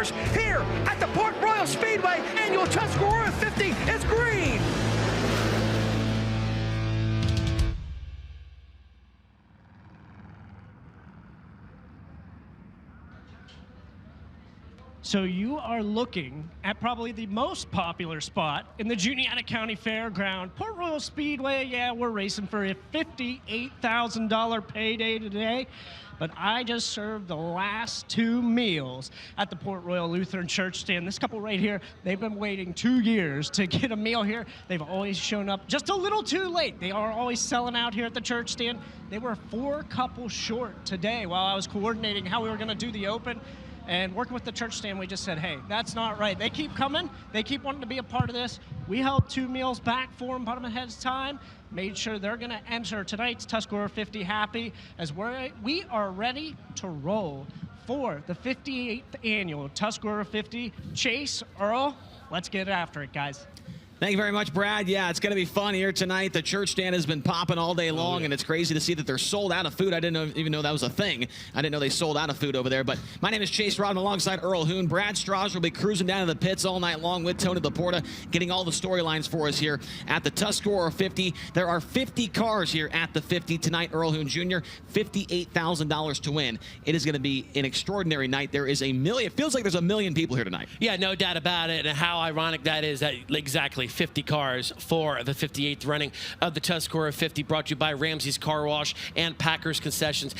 colors here at the Port Royal Speedway annual Tuscarora 50 is green. So you are looking at probably the most popular spot in the Juniata County Fairground. Port Royal Speedway, yeah, we're racing for a $58,000 payday today, but I just served the last 2 meals at the Port Royal Lutheran Church stand. This couple right here, they've been waiting 2 years to get a meal here. They've always shown up just a little too late. They are always selling out here at the church stand. They were 4 couples short today while I was coordinating how we were gonna do the open. And working with the church stand, we just said, hey, that's not right. They keep coming. They keep wanting to be a part of this. We held 2 meals back for them, put them ahead of time, made sure they're going to enter tonight's Tuscarora 50 happy as we are ready to roll for the 58th annual Tuscarora 50. Chase, Earl, let's get after it, guys. Thank you very much, Brad. Yeah, it's going to be fun here tonight. The church stand has been popping all day long, and it's crazy to see that they're sold out of food. I didn't even know that was a thing. I didn't know they sold out of food over there. But my name is Chase Rodman alongside Earl Hoon. Brad Strauss will be cruising down to the pits all night long with Tony Laporta, getting all the storylines for us here at the Tuscarora 50. There are 50 cars here at the 50 tonight. Earl Hoon Jr., $58,000 to win. It is going to be an extraordinary night. There is it feels like there's 1 million people here tonight. Yeah, no doubt about it. And how ironic that is that exactly 50 cars for the 58th running of the Tuscarora 50, brought to you by Ramsey's Car Wash and Packers Concessions.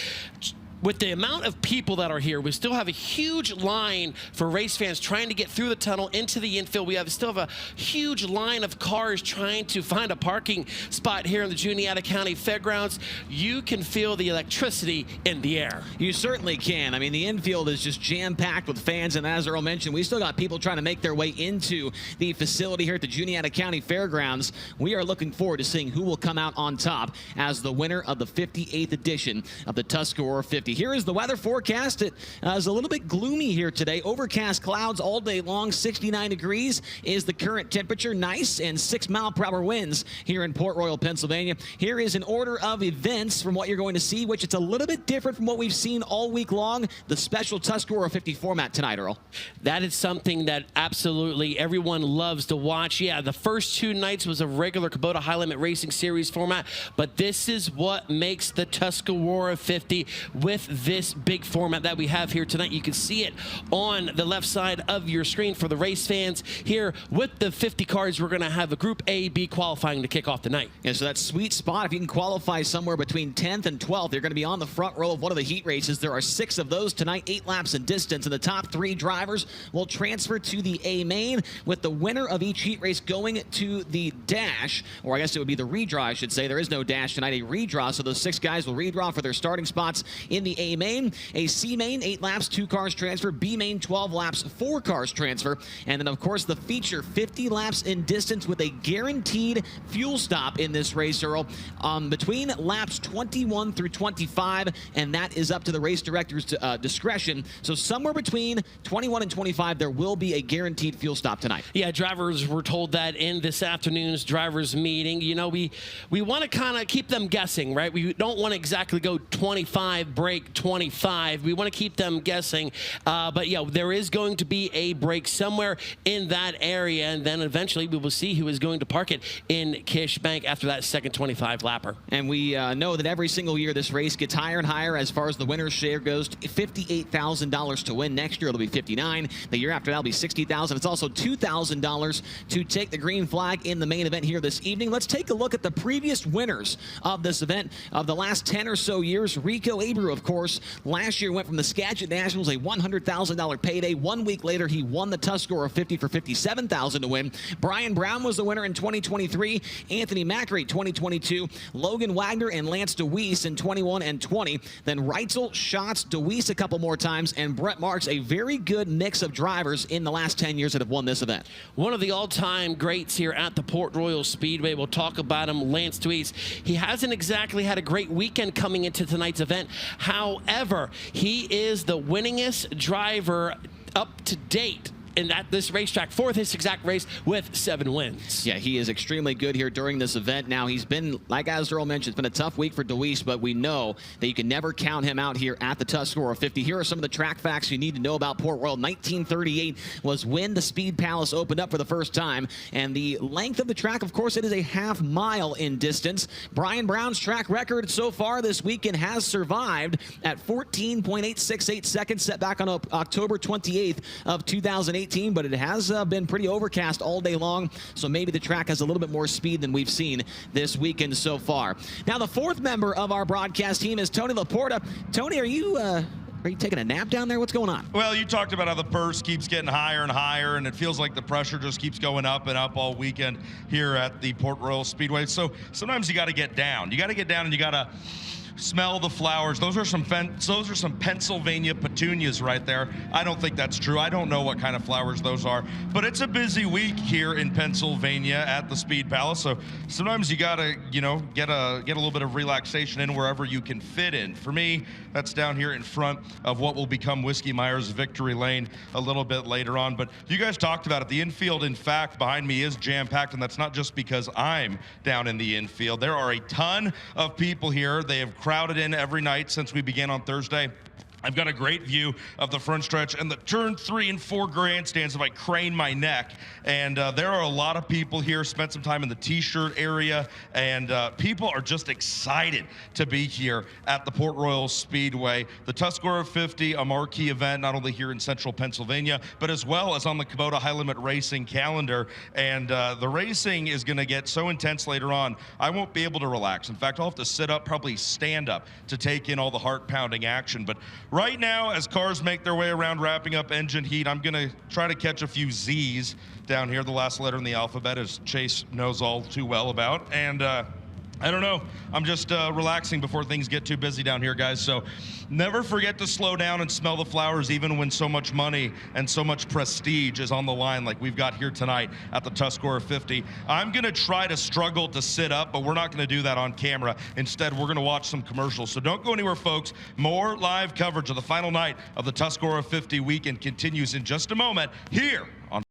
With the amount of people that are here, we still have a huge line for race fans trying to get through the tunnel into the infield. We still have a huge line of cars trying to find a parking spot here in the Juniata County Fairgrounds. You can feel the electricity in the air. You certainly can. I mean, the infield is just jam-packed with fans, and as Earl mentioned, we still got people trying to make their way into the facility here at the Juniata County Fairgrounds. We are looking forward to seeing who will come out on top as the winner of the 58th edition of the Tuscarora 50. Here is the weather forecast. It is a little bit gloomy here today. Overcast clouds all day long. 69 degrees is the current temperature. Nice and 6-mile-per-hour winds here in Port Royal, Pennsylvania. Here is an order of events from what you're going to see, which it's a little bit different from what we've seen all week long. The special Tuscarora 50 format tonight, Earl. That is something that absolutely everyone loves to watch. Yeah, the first 2 nights was a regular Kubota High Limit Racing Series format, but this is what makes the Tuscarora 50 with this big format that we have here tonight. You can see it on the left side of your screen for the race fans. Here with the 50 cars, we're going to have a Group A, B qualifying to kick off the night. Yeah, so that sweet spot, if you can qualify somewhere between 10th and 12th, you're going to be on the front row of one of the heat races. There are 6 of those tonight, 8 laps in distance, and the top 3 drivers will transfer to the A main, with the winner of each heat race going to the dash, or I guess it would be the redraw, I should say. There is no dash tonight, a redraw, so those 6 guys will redraw for their starting spots in the A main. A C main, 8 laps, 2 cars transfer. B main, 12 laps, 4 cars transfer. And then, of course, the feature, 50 laps in distance with a guaranteed fuel stop in this race, Earl, between laps 21 through 25, and that is up to the race director's discretion. So somewhere between 21 and 25, there will be a guaranteed fuel stop tonight. Yeah, drivers were told that in this afternoon's drivers meeting. You know, we want to kind of keep them guessing, right? We don't want to exactly go 25, break 25. We want to keep them guessing. But yeah, there is going to be a break somewhere in that area, and then eventually we will see who is going to park it in Kish Bank after that second 25 lapper. And we know that every single year this race gets higher and higher as far as the winner's share goes. $58,000 to win. Next year it'll be $59,000. The year after that'll be $60,000. It's also $2,000 to take the green flag in the main event here this evening. Let's take a look at the previous winners of this event of the last 10 or so years. Rico Abreu, of course, last year went from the Skagit Nationals, a $100,000 payday. 1 week later, he won the Tuscarora 50 for $57,000 to win. Brian Brown was the winner in 2023. Anthony Macri 2022. Logan Wagner and Lance DeWeese in 21 and 20. Then Reitzel, Schatz, DeWeese a couple more times, and Brett Marks, a very good mix of drivers in the last 10 years that have won this event. One of the all-time greats here at the Port Royal Speedway. We'll talk about him, Lance DeWeese. He hasn't exactly had a great weekend coming into tonight's event. However, he is the winningest driver up to date this racetrack for this exact race with 7 wins. Yeah, he is extremely good here during this event. Now, he's been, like Azrael mentioned, it's been a tough week for Deweese, but we know that you can never count him out here at the Tuscarora 50. Here are some of the track facts you need to know about Port Royal. 1938 was when the Speed Palace opened up for the first time, and the length of the track, of course, it is a half-mile in distance. Brian Brown's track record so far this weekend has survived at 14.868 seconds, set back on October 28th of 2018, but it has been pretty overcast all day long, so maybe the track has a little bit more speed than we've seen this weekend so far. Now, the fourth member of our broadcast team is Tony Laporta. Tony, are you taking a nap down there? What's going on? Well, you talked about how the purse keeps getting higher and higher, and it feels like the pressure just keeps going up and up all weekend here at the Port Royal Speedway. So sometimes you got to get down. You got to get down and you got to smell the flowers. Those are some Pennsylvania petunias right there. I don't think that's true. I don't know what kind of flowers those are, but it's a busy week here in Pennsylvania at the Speed Palace. So sometimes you gotta, get a little bit of relaxation in wherever you can fit in. For me, that's down here in front of what will become Whiskey Myers Victory Lane a little bit later on. But you guys talked about it. The infield, in fact, behind me is jam-packed, and that's not just because I'm down in the infield. There are a ton of people here. They have crowded in every night since we began on Thursday. I've got a great view of the front stretch and the turn 3 and 4 grandstands if I crane my neck. And there are a lot of people here, spent some time in the t-shirt area, and people are just excited to be here at the Port Royal Speedway. The Tuscarora 50, a marquee event, not only here in central Pennsylvania, but as well as on the Kubota High Limit Racing calendar. And the racing is going to get so intense later on, I won't be able to relax. In fact, I'll have to sit up, probably stand up, to take in all the heart-pounding action. But right now, as cars make their way around wrapping up engine heat, I'm going to try to catch a few Z's down here, the last letter in the alphabet, as Chase knows all too well about. And I don't know. I'm just relaxing before things get too busy down here, guys. So never forget to slow down and smell the flowers, even when so much money and so much prestige is on the line like we've got here tonight at the Tuscarora 50. I'm going to try to struggle to sit up, but we're not going to do that on camera. Instead, we're going to watch some commercials. So don't go anywhere, folks. More live coverage of the final night of the Tuscarora 50 weekend continues in just a moment here on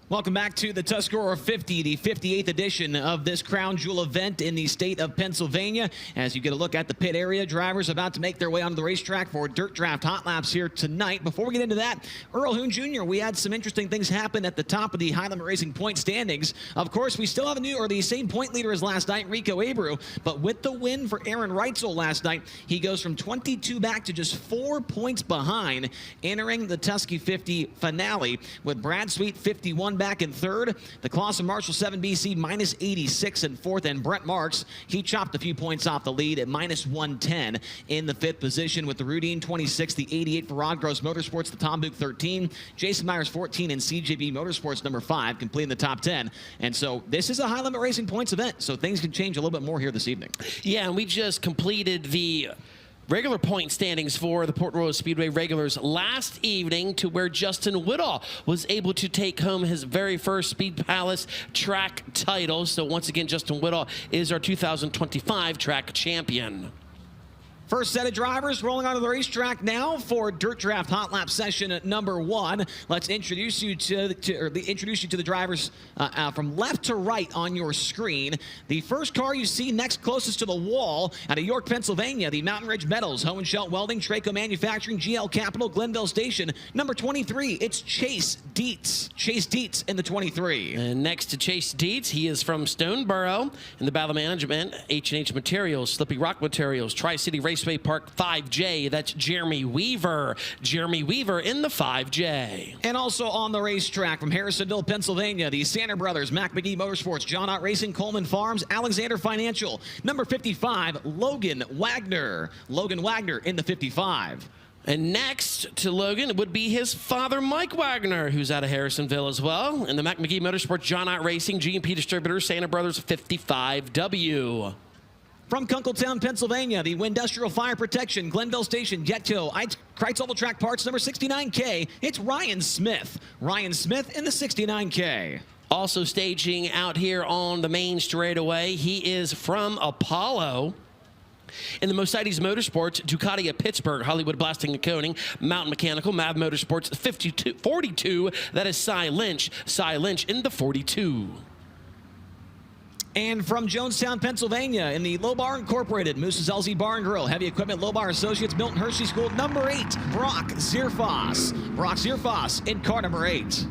Welcome back to the Tuscarora 50, the 58th edition of this crown jewel event in the state of Pennsylvania. As you get a look at the pit area, drivers about to make their way onto the racetrack for Dirt Draft Hot Laps here tonight. Before we get into that, Earl Hoon Jr., we had some interesting things happen at the top of the High Limit Racing point standings. Of course, we still have the same point leader as last night, Rico Abreu, but with the win for Aaron Reitzel last night, he goes from 22 back to just 4 points behind, entering the Tusky 50 finale with Brad Sweet 51 back in third, the Clausen Marshall 7BC minus 86 in fourth, and Brent Marks, he chopped a few points off the lead at minus 110 in the fifth position, with the Rudine 26, the 88 for Rod Gross Motorsports, the Tom Buick 13, Jason Myers 14, and CJB Motorsports number 5 completing the top 10. And so this is a High Limit Racing points event, so things can change a little bit more here this evening. Yeah, and we just completed the regular point standings for the Port Royal Speedway regulars last evening, to where Justin Whittall was able to take home his very first Speed Palace track title. So once again, Justin Whittall is our 2025 track champion. First set of drivers rolling onto the racetrack now for Dirt Draft Hot Lap session at number 1. Let's introduce you to the drivers from left to right on your screen. The first car you see next closest to the wall out of York, Pennsylvania, the Mountain Ridge Metals, Hohenschelt Welding, Traco Manufacturing, GL Capital, Glenville Station. Number 23, it's Chase Dietz. Chase Dietz in the 23. And next to Chase Dietz, he is from Stoneboro in the Battle Management, H&H Materials, Slippy Rock Materials, Tri-City Raceway Park 5J. That's Jeremy Weaver. Jeremy Weaver in the 5J. And also on the racetrack from Harrisonville, Pennsylvania, the Sander Brothers, Mac McGee Motorsports, John Ott Racing, Coleman Farms, Alexander Financial. Number 55, Logan Wagner. Logan Wagner in the 55. And next to Logan would be his father, Mike Wagner, who's out of Harrisonville as well. And the Mac McGee Motorsports, John Ott Racing, G&P Distributors, Sander Brothers 55W. From Kunkletown, Pennsylvania, the Windustrial Fire Protection, Glenville Station, Getco, Kreitz Oval Track Parts, number 69K. It's Ryan Smith. Ryan Smith in the 69K. Also staging out here on the main straightaway, he is from Apollo. In the Mercedes Motorsports, Ducati of Pittsburgh, Hollywood Blasting and Coating, Mountain Mechanical, MAV Motorsports 42, that is Cy Lynch. Cy Lynch in the 42. And from Jonestown, Pennsylvania, in the Low Bar Incorporated, Moose's LZ Bar and Grill, Heavy Equipment Low Bar Associates, Milton Hershey School, number 8, Brock Zierfoss. Brock Zierfoss in car number 8.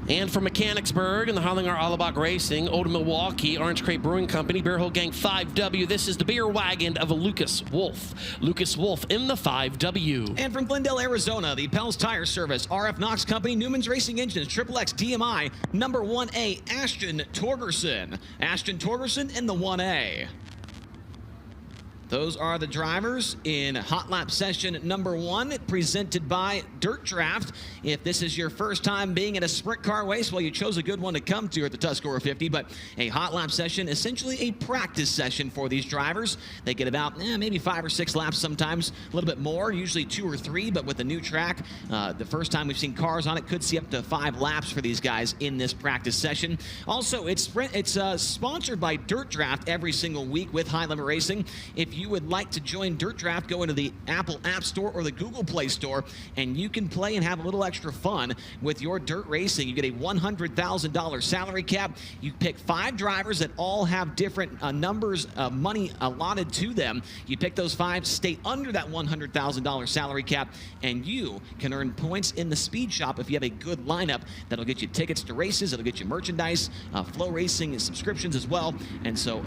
And from Mechanicsburg in the Hollinger Allebach Racing, Old Milwaukee, Orange Crate Brewing Company, Beer Hole Gang 5W. This is the beer wagon of Lucas Wolf. Lucas Wolf in the 5W. And from Glendale, Arizona, the Pell's Tire Service, RF Knox Company, Newman's Racing Engines, XXX DMI, number 1A, Ashton Torgerson. Ashton Torgerson in the 1A. Those are the drivers in Hot Lap session number 1, presented by Dirt Draft. If this is your first time being in a sprint car race, well, you chose a good one to come to at the Tuscarora 50, but a Hot Lap session, essentially a practice session for these drivers. They get about maybe 5 or 6 laps sometimes, a little bit more, usually 2 or 3, but with the new track, the first time we've seen cars on it, could see up to 5 laps for these guys in this practice session. Also, it's sponsored by Dirt Draft every single week with High Limit Racing. If you would like to join Dirt Draft, go into the Apple App Store or the Google Play Store, and you can play and have a little extra fun with your dirt racing. You get a $100,000 salary cap. You pick 5 drivers that all have different numbers of money allotted to them. You pick those 5, stay under that $100,000 salary cap, and you can earn points in the speed shop if you have a good lineup. That'll get you tickets to races. It'll get you merchandise, Flow Racing subscriptions as well. And so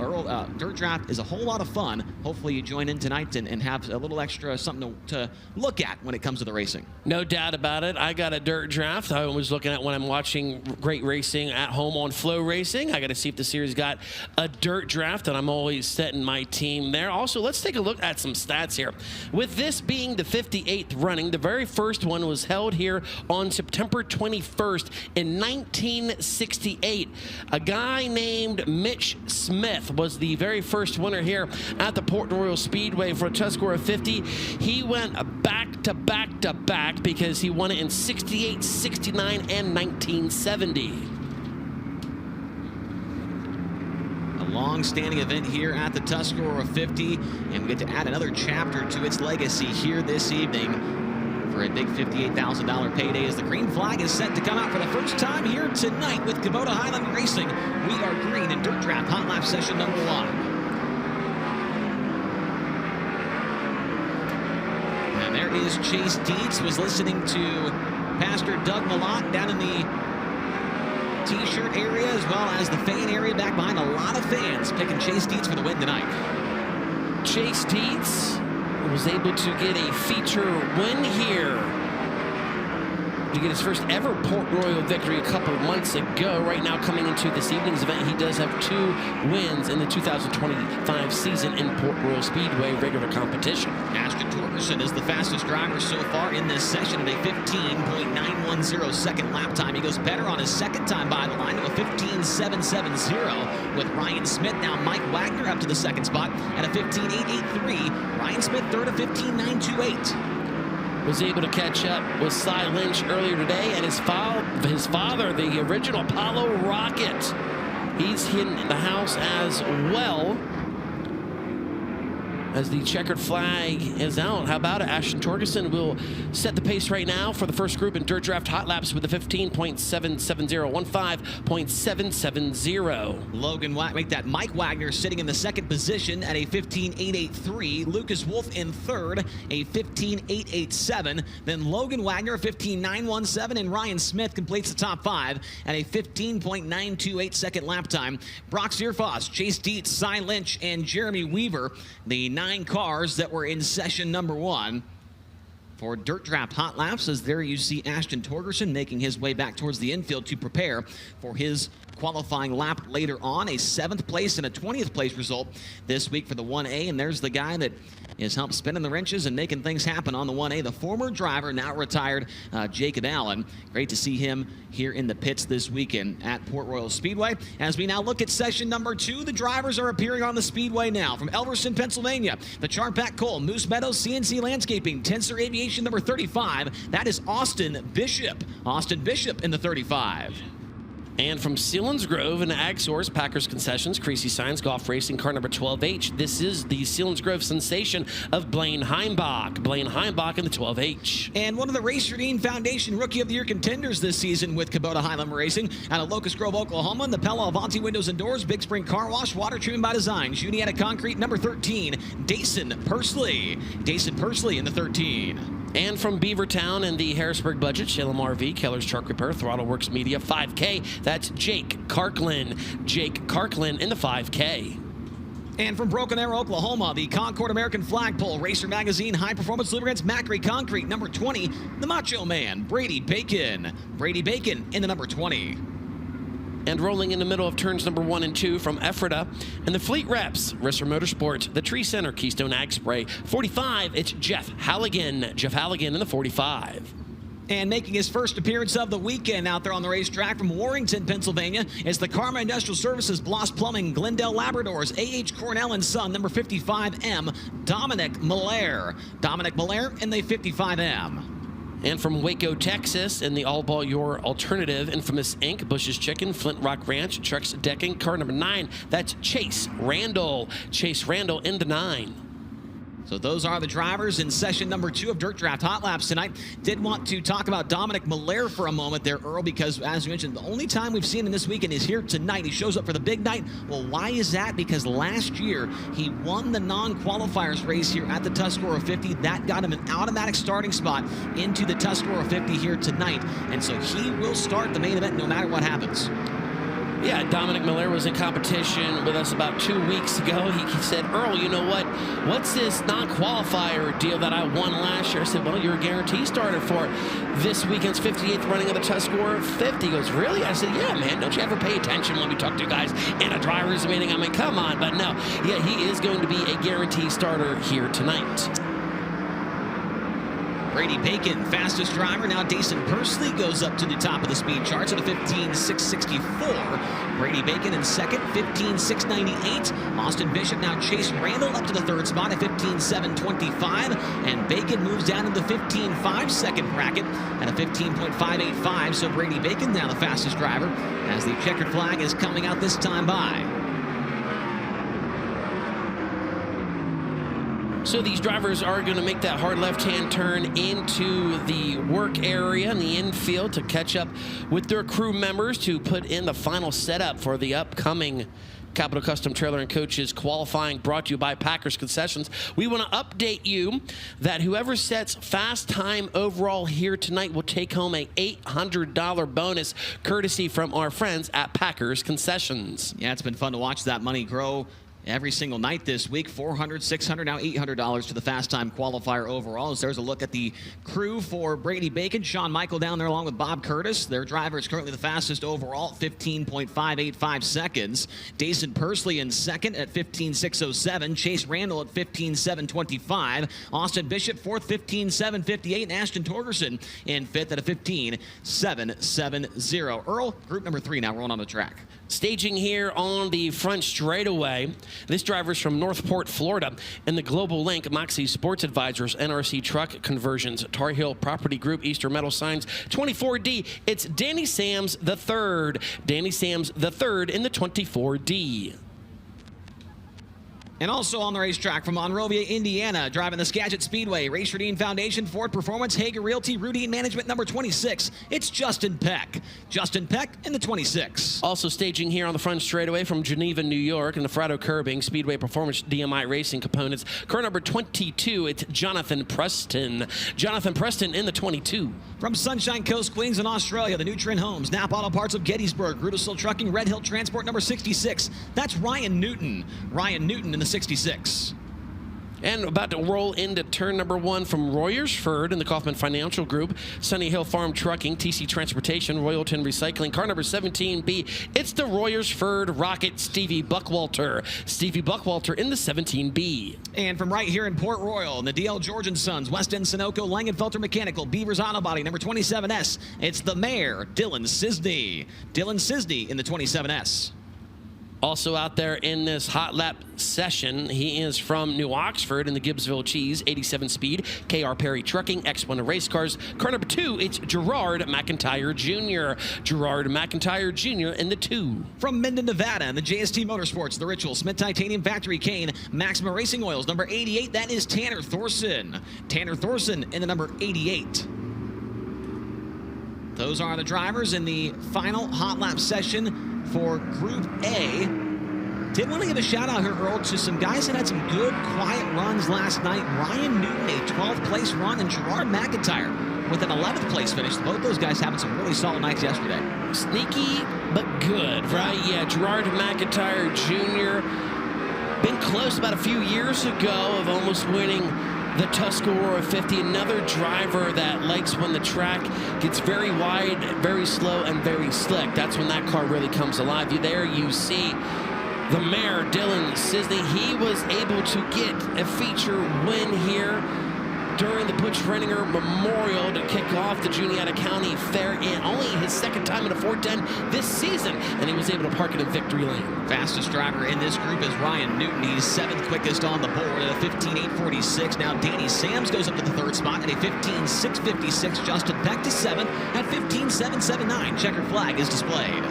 Dirt Draft is a whole lot of fun. Hopefully you join in tonight and have a little extra something to look at when it comes to the racing. No doubt about it. I got a Dirt Draft. I was looking at when I'm watching great racing at home on Flow Racing. I got to see if the series got a Dirt Draft, and I'm always setting my team there. Also, let's take a look at some stats here. With this being the 58th running, the very first one was held here on September 21st in 1968. A guy named Mitch Smith was the very first winner here at the Port Royal Speedway for a Tuscarora 50. He went back to back to back because he won it in 68, 69, and 1970. A long-standing event here at the Tuscarora 50, and we get to add another chapter to its legacy here this evening for a big $58,000 payday as the green flag is set to come out for the first time here tonight with Kubota Highland Racing. We are green in Dirt Draft Hot Lap session number 1. And there is Chase Dietz, was listening to Pastor Doug Malott down in the T-shirt area as well as the fan area back behind. A lot of fans picking Chase Dietz for the win tonight. Chase Dietz was able to get a feature win here to get his first ever Port Royal victory a couple of months ago. Right now, coming into this evening's event, he does have 2 wins in the 2025 season in Port Royal Speedway regular competition. Ashton Torgerson is the fastest driver so far in this session at a 15.910 second lap time. He goes better on his second time by the line to a 15.770 with Ryan Smith. Now Mike Wagner up to the second spot at a 15.883. Ryan Smith third at 15.928. Was able to catch up with Cy Lynch earlier today, and his father, the original Apollo Rocket, he's in the house as well as the checkered flag is out. How about it? Ashton Torgerson will set the pace right now for the first group in Dirt Draft Hot Laps with a 15.770, 15.770. Logan make that Mike Wagner sitting in the second position at a 15.883. Lucas Wolf in third, a 15.887. Then Logan Wagner, 15.917, and Ryan Smith completes the top 5 at a 15.928 second lap time. Brock Zierfoss, Chase Dietz, Cy Lynch, and Jeremy Weaver, the 9 cars that were in session number 1 for Dirt Draft Hot Laps, as there you see Ashton Torgerson making his way back towards the infield to prepare for his qualifying lap later on. A 7th place and a 20th place result this week for the 1A, and there's the guy that is helped spinning the wrenches and making things happen on the 1A, the former driver, now retired, Jacob Allen. Great to see him here in the pits this weekend at Port Royal Speedway. As we now look at session number 2, the drivers are appearing on the Speedway now. From Elverson, Pennsylvania, the Charpak Cole, Moose Meadows, CNC Landscaping, Tensor Aviation number 35. That is Austin Bishop. Austin Bishop in the 35. And from Selinsgrove and Ag Source, Packers Concessions, Creasy Signs, Golf Racing, car number 12H. This is the Selinsgrove sensation of Blaine Heimbach. Blaine Heimbach in the 12H. And one of the Racer Dean Foundation Rookie of the Year contenders this season with Kubota Highland Racing out of Locust Grove, Oklahoma, the Pella Avanti Windows and Doors, Big Spring Car Wash, Water Treatment by Design, Juniata Concrete, number 13, Dason Pursley. Dason Pursley in the 13. And from Beavertown and the Harrisburg Budget, Shalom RV, Keller's Truck Repair, Throttle Works Media, 5K. That's Jake Karklin. Jake Karklin in the 5K. And from Broken Arrow, Oklahoma, the Concord American Flagpole, Racer Magazine, High Performance Lubricants, Macri Concrete, number 20, the Macho Man, Brady Bacon. Brady Bacon in the number 20. And rolling in the middle of turns number 1 and 2 from Ephrata and the Fleet Reps, Risser Motorsports, the Tree Center, Keystone Ag Spray. 45, it's Jeff Halligan. Jeff Halligan in the 45. And making his first appearance of the weekend out there on the racetrack from Warrington, Pennsylvania, is the Karma Industrial Services, Bloss Plumbing, Glendale Labradors, A.H. Cornell and Son, number 55M, Dominic Miller. Dominic Miller in the 55M. And from Waco, Texas, in the All Ball Your Alternative, Infamous Inc., Bush's Chicken, Flint Rock Ranch, Trucks Decking, car number 9, that's Chase Randall. Chase Randall in the 9. So those are the drivers in session number 2 of Dirt Draft Hot Laps tonight. Did want to talk about Dominic Miller for a moment there, Earl, because as you mentioned, the only time we've seen him this weekend is here tonight. He shows up for the big night. Well, why is that? Because last year he won the non-qualifiers race here at the Tuscarora 50. That got him an automatic starting spot into the Tuscarora 50 here tonight. And so he will start the main event no matter what happens. Yeah, Dominic Miller was in competition with us about 2 weeks ago. He said, Earl, you know what? What's this non-qualifier deal that I won last year? I said, well, you're a guarantee starter for this weekend's 58th running of the Tuscarora 50. He goes, really? I said, yeah, man, don't you ever pay attention when we talk to guys in a driver's meeting? I mean, come on. But no, yeah, he is going to be a guarantee starter here tonight. Brady Bacon, fastest driver. Now Dason Pursley goes up to the top of the speed charts at a 15.664. Brady Bacon in second, 15.698. Austin Bishop, now Chase Randall up to the third spot at 15.725. And Bacon moves down in the 15.5 second bracket at a 15.585. So Brady Bacon now the fastest driver as the checkered flag is coming out this time by. So these drivers are going to make that hard left-hand turn into the work area in the infield to catch up with their crew members to put in the final setup for the upcoming Capital Custom Trailer and Coaches qualifying, brought to you by Packers Concessions. We want to update you that whoever sets fast time overall here tonight will take home a $800 bonus courtesy from our friends at Packers Concessions. Yeah, it's been fun to watch that money grow every single night this week. $400, $600, now $800 to the fast time qualifier overall. As there's a look at the crew for Brady Bacon. Shawn Michael down there along with Bob Curtis. Their driver is currently the fastest overall, 15.585 seconds. Dason Pursley in second at 15.607. Chase Randall at 15.725. Austin Bishop fourth, 15.758. And Ashton Torgerson in fifth at a 15.770. Earl, group number 3 now rolling on the track. Staging here on the front straightaway. This driver's from Northport, Florida, in the Global Link, Moxie Sports Advisors, NRC Truck Conversions, Tar Heel Property Group, Easter Metal Signs, 24D. It's Danny Sams III. Danny Sams III in the 24D. And also on the racetrack from Monrovia, Indiana, driving the Skagit Speedway, Race Rudine Foundation, Ford Performance, Hager Realty, Rudine Management, number 26. It's Justin Peck. Justin Peck in the 26. Also staging here on the front straightaway from Geneva, New York, in the Frado Curbing, Speedway Performance, DMI Racing Components. Car number 22, it's Jonathan Preston. Jonathan Preston in the 22. From Sunshine Coast, Queens, and Australia, the Nutrien Homes, Nap Auto Parts of Gettysburg, Rudisill Trucking, Red Hill Transport, number 66. That's Ryan Newton. Ryan Newton in the 66. And about to roll into turn number 1 from Royersford in the Kaufman Financial Group, Sunny Hill Farm Trucking, TC Transportation, Royalton Recycling, car number 17B. It's the Royersford Rocket, Stevie Buckwalter. Stevie Buckwalter in the 17B. And from right here in Port Royal, in the DL George & Sons, West End Sunoco, Langenfelter Mechanical, Beavers Auto Body, number 27S. It's the Mayor, Dylan Sisney. Dylan Sisney in the 27S. Also out there in this hot lap session, he is from New Oxford in the Gibbsville Cheese, 87 speed, KR Perry Trucking, X1 Race Cars. Car number 2, it's Gerard McIntyre Jr. Gerard McIntyre Jr. in the 2. From Minden, Nevada, in the JST Motorsports, the Ritual, Smith Titanium Factory, Kane, Maxima Racing Oils, number 88, that is Tanner Thorson. Tanner Thorson in the number 88. Those are the drivers in the final hot lap session for Group A. Did want to give a shout out here, Earl, to some guys that had some good, quiet runs last night. Ryan Newton, a 12th place run, and Gerard McIntyre with an 11th place finish. Both those guys having some really solid nights yesterday. Sneaky, but good, right? Yeah, Gerard McIntyre Jr. been close about a few years ago of almost winning the Tuscarora 50, another driver that likes when the track gets very wide, very slow, and very slick. That's when that car really comes alive. There you see the Mayor, Dylan Sisney. He was able to get a feature win here during the Butch Renninger Memorial to kick off the Juniata County Fair, in only his second time in a 410 this season, and he was able to park it in victory lane. Fastest driver in this group is Ryan Newton. He's 7th quickest on the board at a 15.846. Now Danny Sams goes up to the 3rd spot at a 15.656. Justin Peck to 7th at 15.779. Checkered flag is displayed.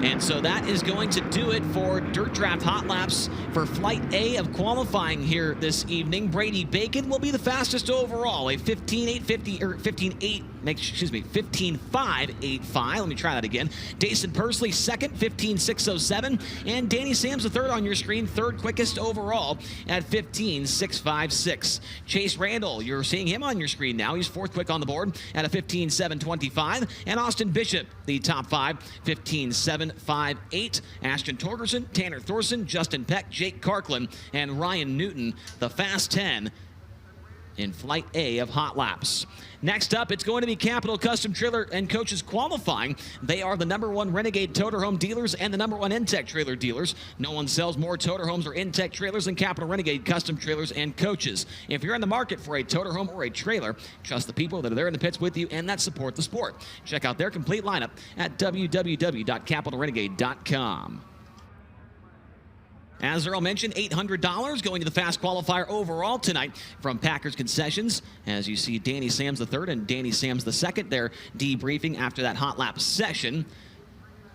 And so that is going to do it for Dirt Draft Hot Laps for Flight A of qualifying here this evening. Brady Bacon will be the fastest overall, a 15.585. Let me try that again. Dason Pursley second, 15.607. And Danny Sams the 3rd on your screen, 3rd quickest overall at 15.656. Chase Randall, you're seeing him on your screen now. He's 4th quick on the board at a 15.725. And Austin Bishop, the top 5, 15.758. Ashton Torgerson, Tanner Thorson, Justin Peck, Jake Karkland, and Ryan Newton, the fast 10 in Flight A of Hot Laps. Next up, it's going to be Capital Custom Trailer and Coaches qualifying. They are the #1 Renegade Toter Home dealers and the #1 Intech trailer dealers. No one sells more Toter Homes or Intech trailers than Capital Renegade Custom Trailers and Coaches. If you're in the market for a Toter Home or a trailer, trust the people that are there in the pits with you and that support the sport. Check out their complete lineup at www.capitalrenegade.com. As Earl mentioned, $800 going to the fast qualifier overall tonight from Packers Concessions. As you see, Danny Sams the 3rd and Danny Sams the 2nd. They're debriefing after that hot lap session.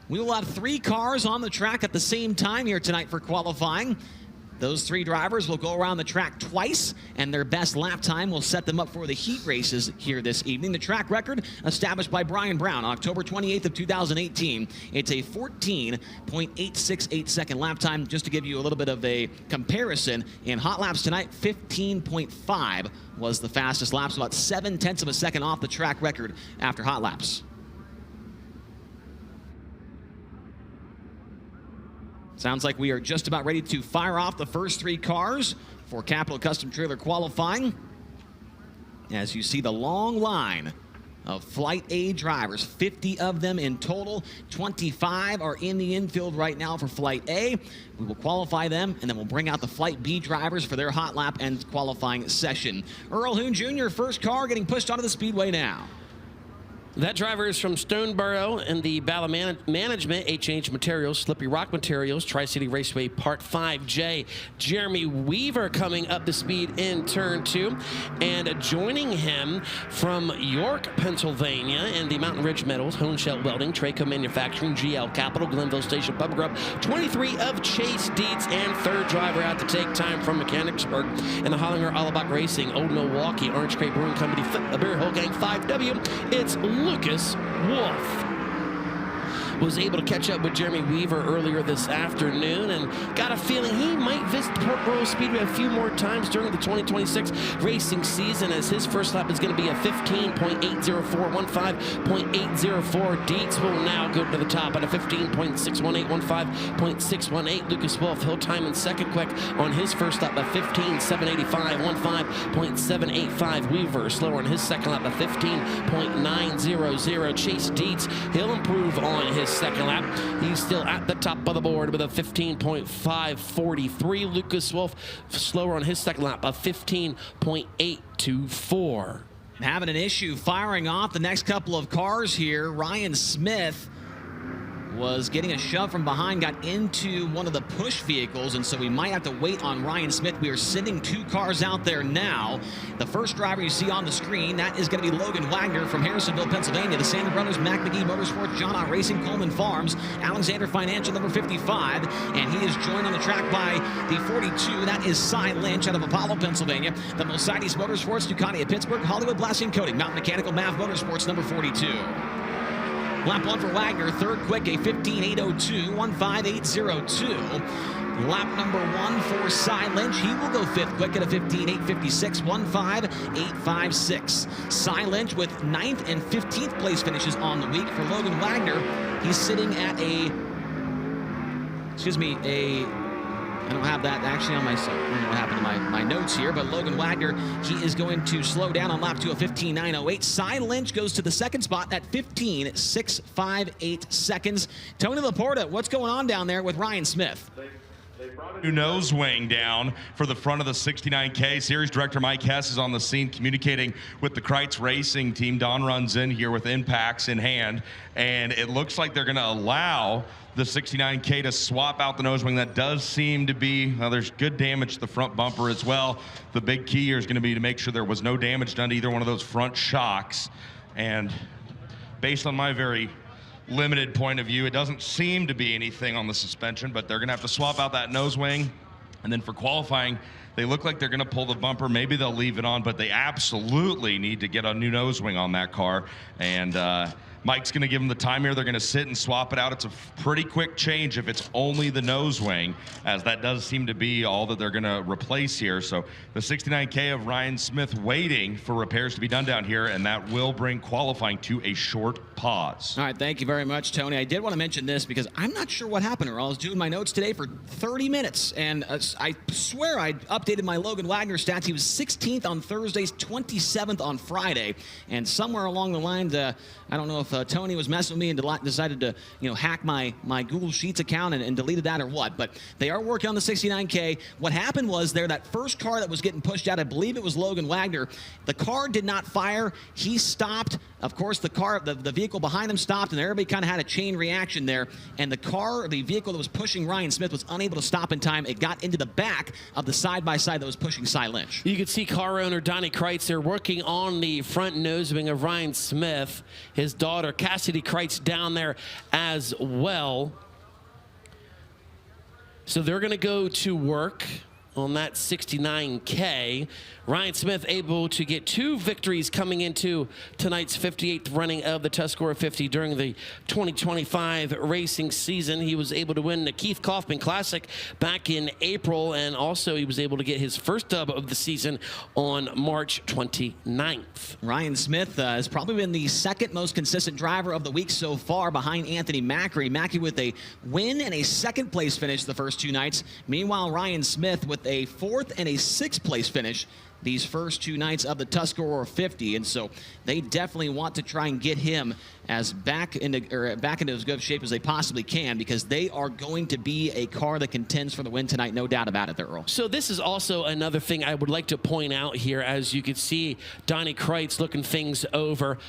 We will have 3 cars on the track at the same time here tonight for qualifying. Those 3 drivers will go around the track twice, and their best lap time will set them up for the heat races here this evening. The track record established by Brian Brown October 28th of 2018. It's a 14.868 second lap time. Just to give you a little bit of a comparison, in hot laps tonight, 15.5 was the fastest laps, about 0.7 of a second off the track record after hot laps. Sounds like we are just about ready to fire off the first 3 cars for Capital Custom Trailer qualifying. As you see the long line of Flight A drivers, 50 of them in total. 25 are in the infield right now for Flight A. We will qualify them, and then we'll bring out the Flight B drivers for their hot lap and qualifying session. Earl Hoon Jr., first car getting pushed onto the speedway now. That driver is from Stoneboro and the Bala Management, H&H Materials, Slippery Rock Materials, Tri-City Raceway Part 5J. Jeremy Weaver coming up to speed in turn 2. And joining him from York, Pennsylvania, and the Mountain Ridge Metals, Hohenschelt Welding, Traco Manufacturing, GL Capital, Glenville Station Pub Grub, 23 of Chase Dietz, and third driver out to take time from Mechanicsburg and the Hollinger Allebach Racing, Old Milwaukee, Orange Crate Brewing Company, the Beer Hill Gang 5W. It's Lucas Wolf. Was able to catch up with Jeremy Weaver earlier this afternoon and got a feeling he might visit Port Royal Speedway a few more times during the 2026 racing season, as his first lap is going to be a 15.804, 15.804. Dietz will now go to the top at a 15.618, 15.618. Lucas Wolf, he'll time in second quick on his first lap at 15.785, 15.785. Weaver slower on his second lap at 15.900. Chase Dietz, he'll improve on his second lap. He's still at the top of the board with a 15.543. Lucas Wolf slower on his second lap, a 15.824. Having an issue firing off the next couple of cars here. Ryan Smith was getting a shove from behind, got into one of the push vehicles, and so we might have to wait on Ryan Smith. We are sending 2 cars out there now. The first driver you see on the screen, that is going to be Logan Wagner from Harrisonville, Pennsylvania. The Sandler Brothers, Mac McGee Motorsports, John Ott Racing, Coleman Farms, Alexander Financial, number 55, and he is joined on the track by the 42. That is Cy Lynch out of Apollo, Pennsylvania. The Mercedes Motorsports, Ducati of Pittsburgh, Hollywood Blasting Coating, Mountain Mechanical, MAV Motorsports, number 42. Lap 1 for Wagner, third quick, a 15.802, 15.802. Lap number 1 for Cy Lynch. He will go fifth quick at a 15.856, 15.856. Cy Lynch with 9th and 15th place finishes on the week. For Logan Wagner, he's sitting at I don't have that actually on my, I don't know what happened to my notes here, but Logan Wagner, he is going to slow down on lap 2 of 15.908. Cy Lynch goes to the second spot at 15.658 seconds. Tony Laporta, what's going on down there with Ryan Smith? They brought a new nose wing down for the front of the 69K. Series Director Mike Hess is on the scene communicating with the Kreitz Racing team. Don runs in here with impacts in hand, and it looks like they're going to allow the 69K to swap out the nose wing. That does seem to be, there's good damage to the front bumper as well. The big key here is going to be to make sure there was no damage done to either one of those front shocks. And based on my very limited point of view, it doesn't seem to be anything on the suspension, but they're going to have to swap out that nose wing. And then for qualifying, they look like they're going to pull the bumper. Maybe they'll leave it on, but they absolutely need to get a new nose wing on that car. And Mike's going to give them the time here. They're going to sit and swap it out. It's a pretty quick change if it's only the nose wing, as that does seem to be all that they're going to replace here. So the 69K of Ryan Smith waiting for repairs to be done down here, and that will bring qualifying to a short pause. All right, thank you very much, Tony. I did want to mention this because I'm not sure what happened, or I was doing my notes today for 30 minutes, and I swear I updated my Logan Wagner stats. He was 16th on Thursdays, 27th on Friday, and somewhere along the lines, I don't know if Tony was messing with me and decided to, hack my Google Sheets account and deleted that or what. But they are working on the 69K. What happened was that first car that was getting pushed out, I believe it was Logan Wagner. The car did not fire. He stopped. Of course, the vehicle behind him stopped, and everybody kind of had a chain reaction there. And the vehicle that was pushing Ryan Smith was unable to stop in time. It got into the back of the side-by-side that was pushing Cy Lynch. You can see car owner Donnie Kreitz there working on the front nose wing of Ryan Smith. His daughter spotter, Cassidy Kreitz, down there as well. So they're going to go to work on that 69K. Ryan Smith able to get 2 victories coming into tonight's 58th running of the Tuscarora 50 during the 2025 racing season. He was able to win the Keith Kaufman Classic back in April, and also he was able to get his first dub of the season on March 29th. Ryan Smith has probably been the second most consistent driver of the week so far, behind Anthony Macri. Macri with a win and a second place finish the first 2 nights. Meanwhile, Ryan Smith with a 4th and a 6th place finish these first 2 nights of the Tuscarora 50, and so they definitely want to try and get him as back into as good shape as they possibly can, because they are going to be a car that contends for the win tonight, no doubt about it there, Earl. So this is also another thing I would like to point out here. As you can see, Donnie Kreitz looking things over.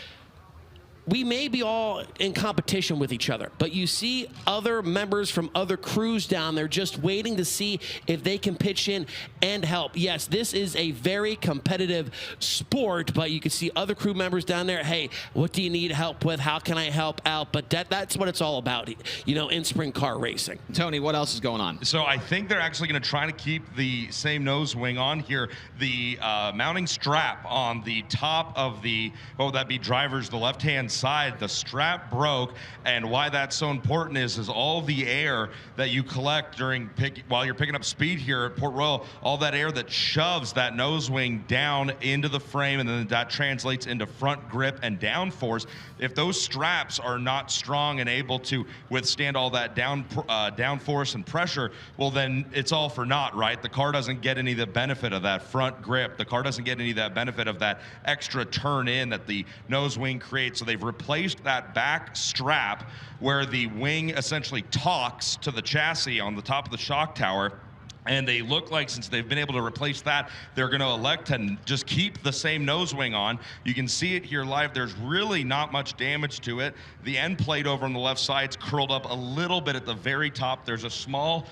We may be all in competition with each other, but you see other members from other crews down there just waiting to see if they can pitch in and help. Yes, this is a very competitive sport, but you can see other crew members down there. Hey, what do you need help with? How can I help out? But that's what it's all about, you know, in sprint car racing. Tony, what else is going on? So I think they're actually going to try to keep the same nose wing on here. The mounting strap on the top of the, what would that be, drivers, the left-hand side, the strap broke, and why that's so important is all the air that you collect while you're picking up speed here at Port Royal, all that air that shoves that nose wing down into the frame, and then that translates into front grip and downforce. If those straps are not strong and able to withstand all that downforce and pressure, well, then it's all for naught, right? The car doesn't get any of the benefit of that front grip. The car doesn't get any of that benefit of that extra turn in that the nose wing creates. So they've replaced that back strap where the wing essentially talks to the chassis on the top of the shock tower. And they look like, since they've been able to replace that, they're going to elect to just keep the same nose wing on. You can see it here live. There's really not much damage to it. The end plate over on the left side's curled up a little bit at the very top. There's a small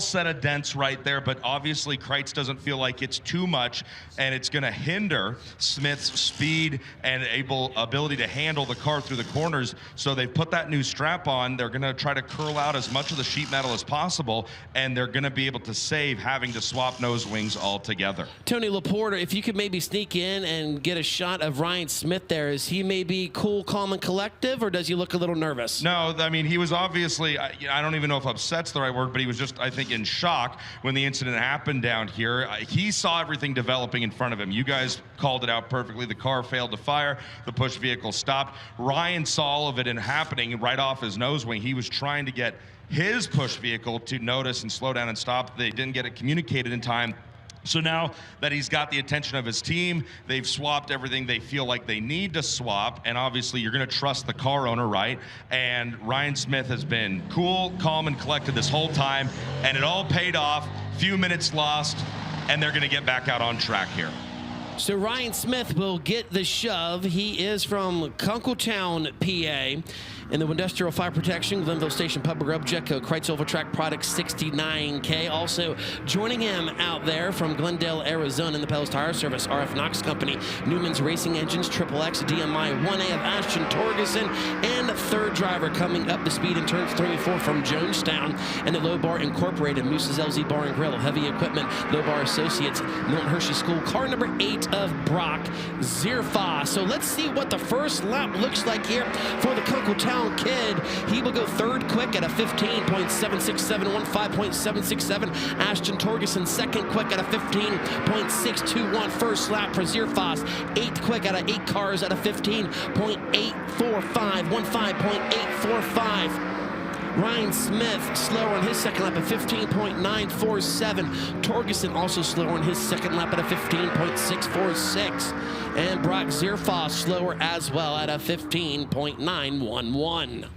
set of dents right there, but obviously Kreitz doesn't feel like it's too much, and it's going to hinder Smith's speed and ability to handle the car through the corners. So they've put that new strap on. They're going to try to curl out as much of the sheet metal as possible, and they're going to be able to save having to swap nose wings altogether. Tony Laporta, if you could maybe sneak in and get a shot of Ryan Smith there, is he maybe cool, calm, and collective, or does he look a little nervous? No, I mean, he was obviously, I don't even know if upset's the right word, but he was just, I think, in shock when the incident happened down here. He saw everything developing in front of him. You guys called it out perfectly. The car failed to fire. The push vehicle stopped. Ryan saw all of it happening right off his nose wing. He was trying to get his push vehicle to notice and slow down and stop. They didn't get it communicated in time. So now that he's got the attention of his team, they've swapped everything they feel like they need to swap, and obviously you're going to trust the car owner, right? And Ryan Smith has been cool, calm, and collected this whole time, and it all paid off. Few minutes lost, and they're going to get back out on track here. So Ryan Smith will get the shove. He is from Kunkletown, PA. In the Industrial Fire Protection, Glenville Station Public Rub, Jetco, Kreitz Oval Track Products 69K. Also joining him out there from Glendale, Arizona in the Pell's Tire Service, RF Knox Company, Newman's Racing Engines, Triple X, DMI 1A of Ashton Torgerson, and third driver coming up to speed in turns 3 and 4 from Jonestown, and the Low Bar Incorporated, Moose's LZ Bar and Grill, Heavy Equipment, Low Bar Associates, Milton Hershey School, car number 8 of Brock Zierfa. So let's see what the first lap looks like here for the Kunkletown kid. He will go third quick at a 15.767, 15.767. Ashton Torgerson second quick at a 15.621. First lap for Zierfa. 8th quick out of 8 cars at a 15.845, 15.845. Ryan Smith slower on his second lap at 15.947. Torgerson also slower on his second lap at a 15.646. And Brock Zierfa slower as well at a 15.911.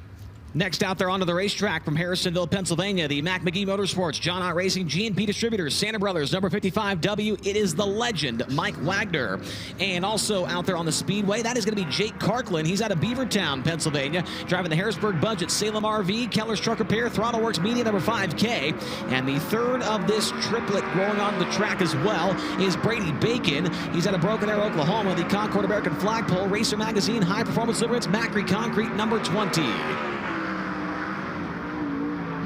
Next out there onto the racetrack from Harrisonville, Pennsylvania, the Mac McGee Motorsports, John Ott Racing, G&P Distributors, Santa Brothers, number 55W. It is the legend, Mike Wagner. And also out there on the Speedway, that is going to be Jake Karklin. He's out of Beavertown, Pennsylvania, driving the Harrisburg Budget, Salem RV, Keller's Truck Repair, Throttle Works Media, number 5K. And the third of this triplet going on the track as well is Brady Bacon. He's out of Broken Arrow, Oklahoma, the Concord American Flagpole, Racer Magazine, High Performance Lubricants, Macri Concrete, number 20.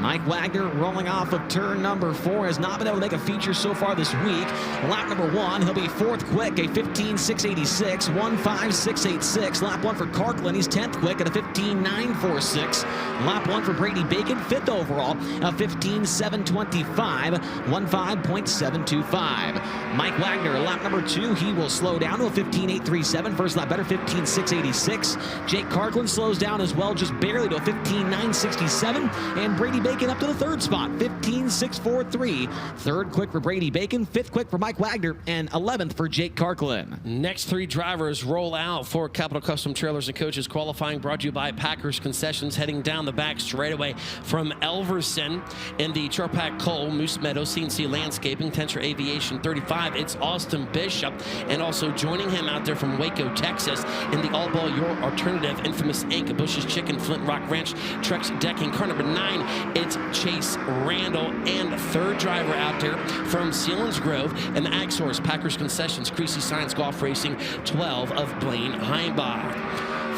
Mike Wagner rolling off of turn number 4 has not been able to make a feature so far this week. Lap number 1, he'll be 4th quick, a 15.686, 1.5686. Lap 1 for Karklin, he's 10th quick at a 15.946. Lap 1 for Brady Bacon, 5th overall, a 15.725, 15.725. Mike Wagner, lap number 2, he will slow down to a 15.837. First lap better, 15.686. Jake Karklin slows down as well, just barely to a 15.967. And Brady Bacon up to the 3rd spot, 15.643. 3rd quick for Brady Bacon, 5th quick for Mike Wagner, and 11th for Jake Karklin. Next 3 drivers roll out for Capital Custom Trailers and Coaches. Qualifying brought to you by Packers Concessions, heading down the back straightaway from Elverson in the Charpak Cole, Moose Meadow, CNC Landscaping, Tensor Aviation 35. It's Austin Bishop, and also joining him out there from Waco, Texas, in the All-Ball Your Alternative, Infamous Inc., Bush's Chicken, Flint Rock Ranch, Trex Decking. Car number 9, it's Chase Randall, and 3rd driver out there from Sealands Grove and the Ag Source, Packers Concessions, Creasy Science Golf Racing, 12 of Blaine Heimbach.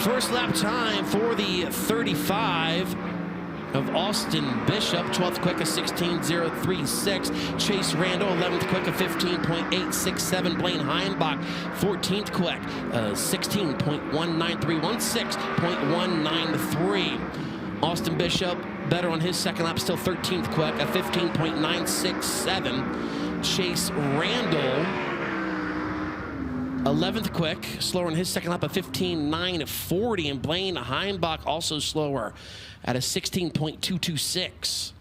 First lap time for the 35 of Austin Bishop, 12th quick, a 16.036. Chase Randall, 11th quick, a 15.867. Blaine Heimbach, 14th quick, 16.193, 16.193. Austin Bishop better on his second lap, still 13th quick, a 15.967. Chase Randall, 11th quick, slower on his second lap, a 15.940. And Blaine Heimbach also slower at a 16.226.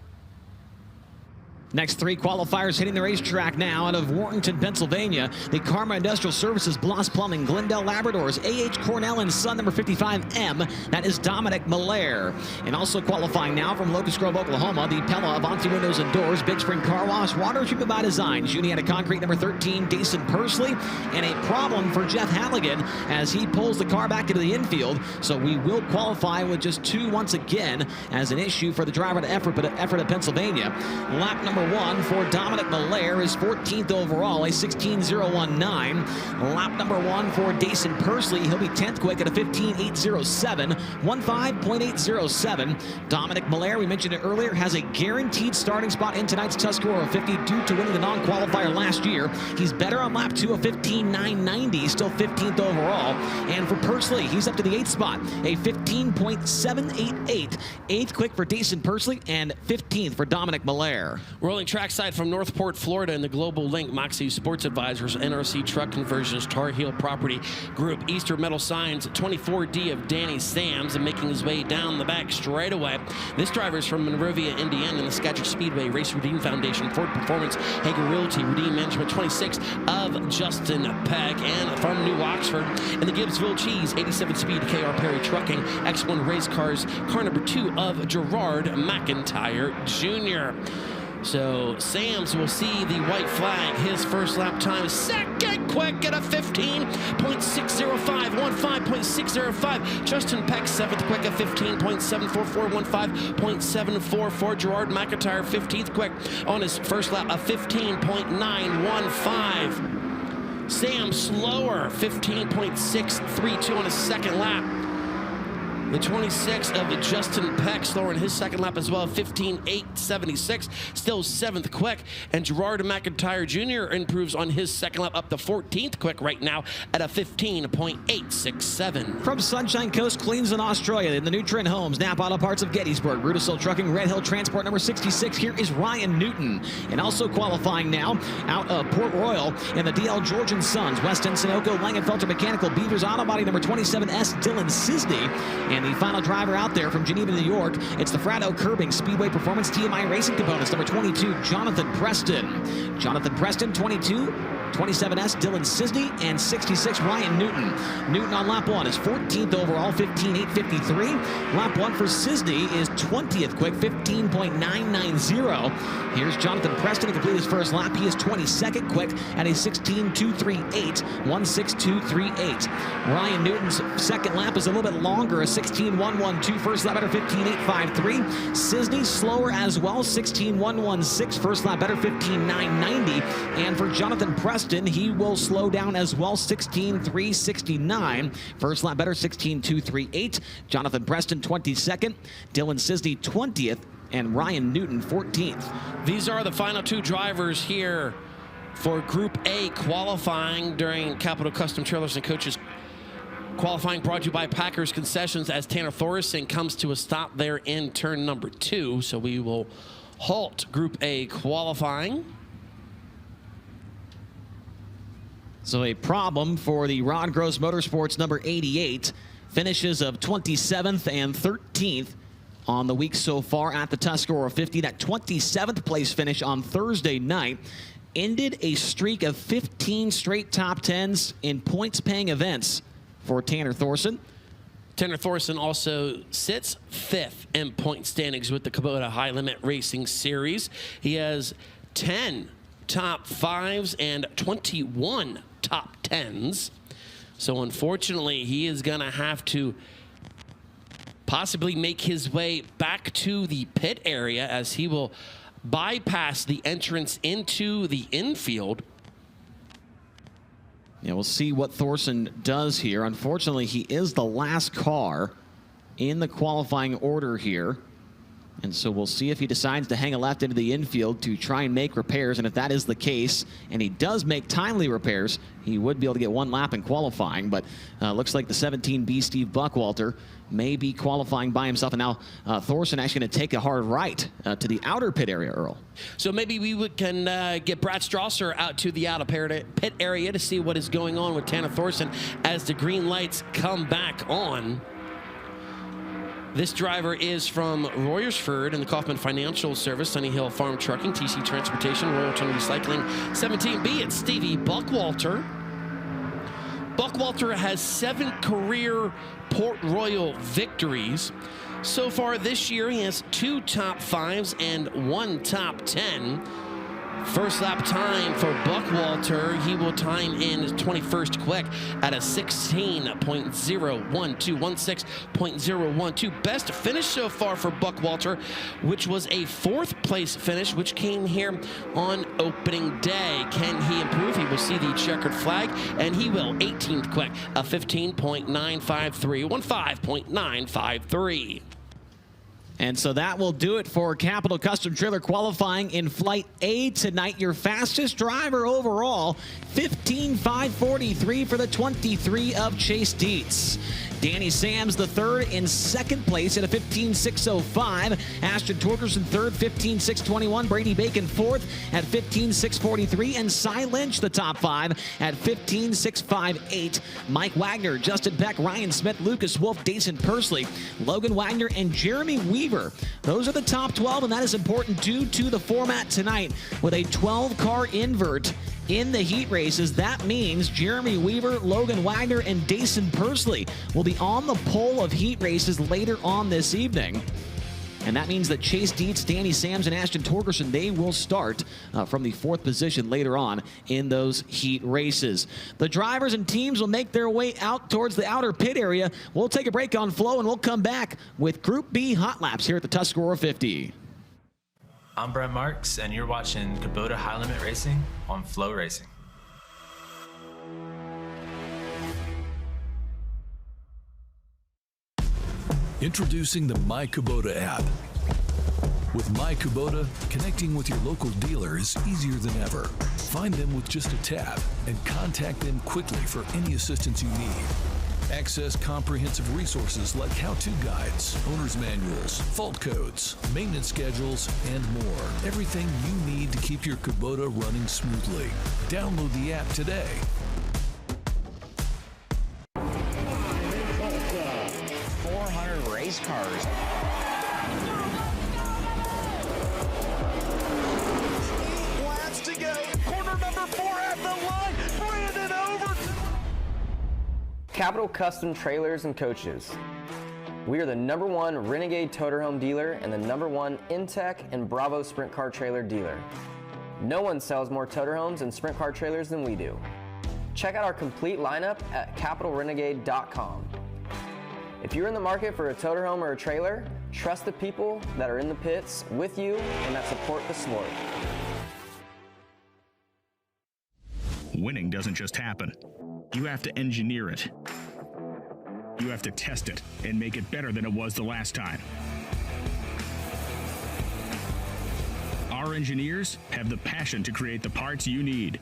Next 3 qualifiers hitting the racetrack now out of Warrenton, Pennsylvania. The Karma Industrial Services, Bloss Plumbing, Glendale Labradors, A.H. Cornell and Son, number 55M. That is Dominic Malaire. And also qualifying now from Locust Grove, Oklahoma, the Pella Avanti Windows and Doors, Big Spring Car Wash, Water Treatment by Design, Juniata Concrete, number 13, Dason Pursley. And a problem for Jeff Halligan as he pulls the car back into the infield. So we will qualify with just 2 once again as an issue for the driver at effort of Pennsylvania. Lap number 1 for Dominic Malaire is 14th overall, a 16.019. Lap number 1 for Dason Pursley, he'll be 10th quick at a 15.807, 15.807. Dominic Malaire, we mentioned it earlier, has a guaranteed starting spot in tonight's Tuscarora 50 due to winning the non-qualifier last year. He's better on lap 2, a 15.990, still 15th overall. And for Pursley, he's up to the 8th spot, a 15.788. 8th quick for Dason Pursley and 15th for Dominic Malaire. Rolling trackside from Northport, Florida, in the Global Link, Moxie Sports Advisors, NRC Truck Conversions, Tar Heel Property Group, Easter Metal Signs, 24D of Danny Sams, and making his way down the back straightaway. This driver is from Monrovia, Indiana, in the Skagit Speedway, Race Redeem Foundation, Ford Performance, Hager Realty, Redeem Management, 26 of Justin Peck, and from New Oxford, in the Gibbsville Cheese, 87 Speed, KR Perry Trucking, X1 Race Cars, car number 2 of Gerard McIntyre Jr. So Sams will see the white flag, his first lap time, 2nd quick at a 15.605, 15.605. Justin Peck, 7th quick at 15.744, 15.744. Gerard McIntyre, 15th quick on his first lap, a 15.915. Sam slower, 15.632 on his second lap. The 26 of Justin Peck, slower in his second lap as well, 15.876, still 7th quick. And Gerard McIntyre Jr. improves on his second lap, up to 14th quick right now at a 15.867. From Sunshine Coast, Queensland, Australia, in the new Trent Homes, Napa Auto Parts of Gettysburg, Rudisill Trucking, Red Hill Transport, number 66. Here is Ryan Newton. And also qualifying now out of Port Royal in the DL Georgian Sons, Weston Sunoco, Langenfelter Mechanical, Beavers Auto Body, number 27S, Dylan Sisney. And And the final driver out there from Geneva, New York, it's the Frado Curbing Speedway Performance TMI Racing Components, number 22, Jonathan Preston. Jonathan Preston, 22. 27S, Dylan Cisney, and 66, Ryan Newton. Newton on lap 1 is 14th overall, 15.853. Lap 1 for Cisney is 20th quick, 15.990. Here's Jonathan Preston to complete his first lap. He is 22nd quick at a 16.238, 16238. Ryan Newton's second lap is a little bit longer, a 16.112. First lap better, 15.853. Cisney slower as well, 16.116. First lap better, 15.990. And for Jonathan Preston, he will slow down as well, 16.369. First lap better, 16.238. Jonathan Preston 22nd, Dylan Cisney 20th, and Ryan Newton 14th. These are the final two drivers here for Group A qualifying during Capital Custom Trailers and Coaches qualifying, brought to you by Packers Concessions, as Tanner Thoresen comes to a stop there in turn number 2. So we will halt Group A qualifying. So a problem for the Ron Gross Motorsports number 88. Finishes of 27th and 13th on the week so far at the Tuscarora 50. That 27th place finish on Thursday night ended a streak of 15 straight top 10s in points-paying events for Tanner Thoresen. Tanner Thoresen also sits 5th in point standings with the Kubota High Limit Racing Series. He has 10 top 5s and 21 top 10s. So unfortunately, he is going to have to possibly make his way back to the pit area, as he will bypass the entrance into the infield. Yeah, we'll see what Thoresen does here. Unfortunately, he is the last car in the qualifying order here. And so we'll see if he decides to hang a left into the infield to try and make repairs. And if that is the case, and he does make timely repairs, he would be able to get one lap in qualifying. But looks like the 17B Steve Buckwalter may be qualifying by himself. And now Thoresen actually going to take a hard right to the outer pit area, Earl. So maybe we can get Brad Strasser out to the outer pit area to see what is going on with Tanner Thoresen as the green lights come back on. This driver is from Royersford in the Kaufman Financial Service, Sunny Hill Farm Trucking, TC Transportation, Royalton Recycling. 17B, it's Stevie Buckwalter. Buckwalter has 7 career Port Royal victories. So far this year, he has 2 top 5s and 1 top 10. First lap time for Buckwalter. He will time in 21st quick at a 16.012, 16.012. Best finish so far for Buckwalter, which was a 4th place finish, which came here on opening day. Can he improve? He will see the checkered flag, and he will. 18th quick, a 15.953, 15.953. And so that will do it for Capital Custom Trailer qualifying in Flight A tonight. Your fastest driver overall, 15.543 for the 23 of Chase Dietz. Danny Sams the third in second place at a 15.605. Ashton Torgerson third, 15.621. Brady Bacon fourth at 15.643. And Cy Lynch the top 5 at 15.658. Mike Wagner, Justin Peck, Ryan Smith, Lucas Wolf, Dason Pursley, Logan Wagner, and Jeremy Weaver. Those are the top 12, and that is important due to the format tonight with a 12-car invert in the heat races. That means Jeremy Weaver, Logan Wagner, and Dason Pursley will be on the pole of heat races later on this evening. And that means that Chase Dietz, Danny Sams, and Ashton Torgerson, they will start from the 4th position later on in those heat races. The drivers and teams will make their way out towards the outer pit area. We'll take a break on Flow, and we'll come back with Group B hot laps here at the Tuscarora 50. I'm Brent Marks, and you're watching Kubota High Limit Racing on Flow Racing. Introducing the My Kubota app. With My Kubota, connecting with your local dealer is easier than ever. Find them with just a tap and contact them quickly for any assistance you need. Access comprehensive resources like how-to guides, owner's manuals, fault codes, maintenance schedules, and more. Everything you need to keep your Kubota running smoothly. Download the app today. Capital Custom Trailers and Coaches. We are the #1 Renegade Toterhome dealer and the #1 Intech and Bravo Sprint Car Trailer dealer. No one sells more Toterhomes and Sprint Car Trailers than we do. Check out our complete lineup at capitalrenegade.com. If you're in the market for a Toterhome or a trailer, trust the people that are in the pits with you and that support the sport. Winning doesn't just happen. You have to engineer it. You have to test it and make it better than it was the last time. Our engineers have the passion to create the parts you need,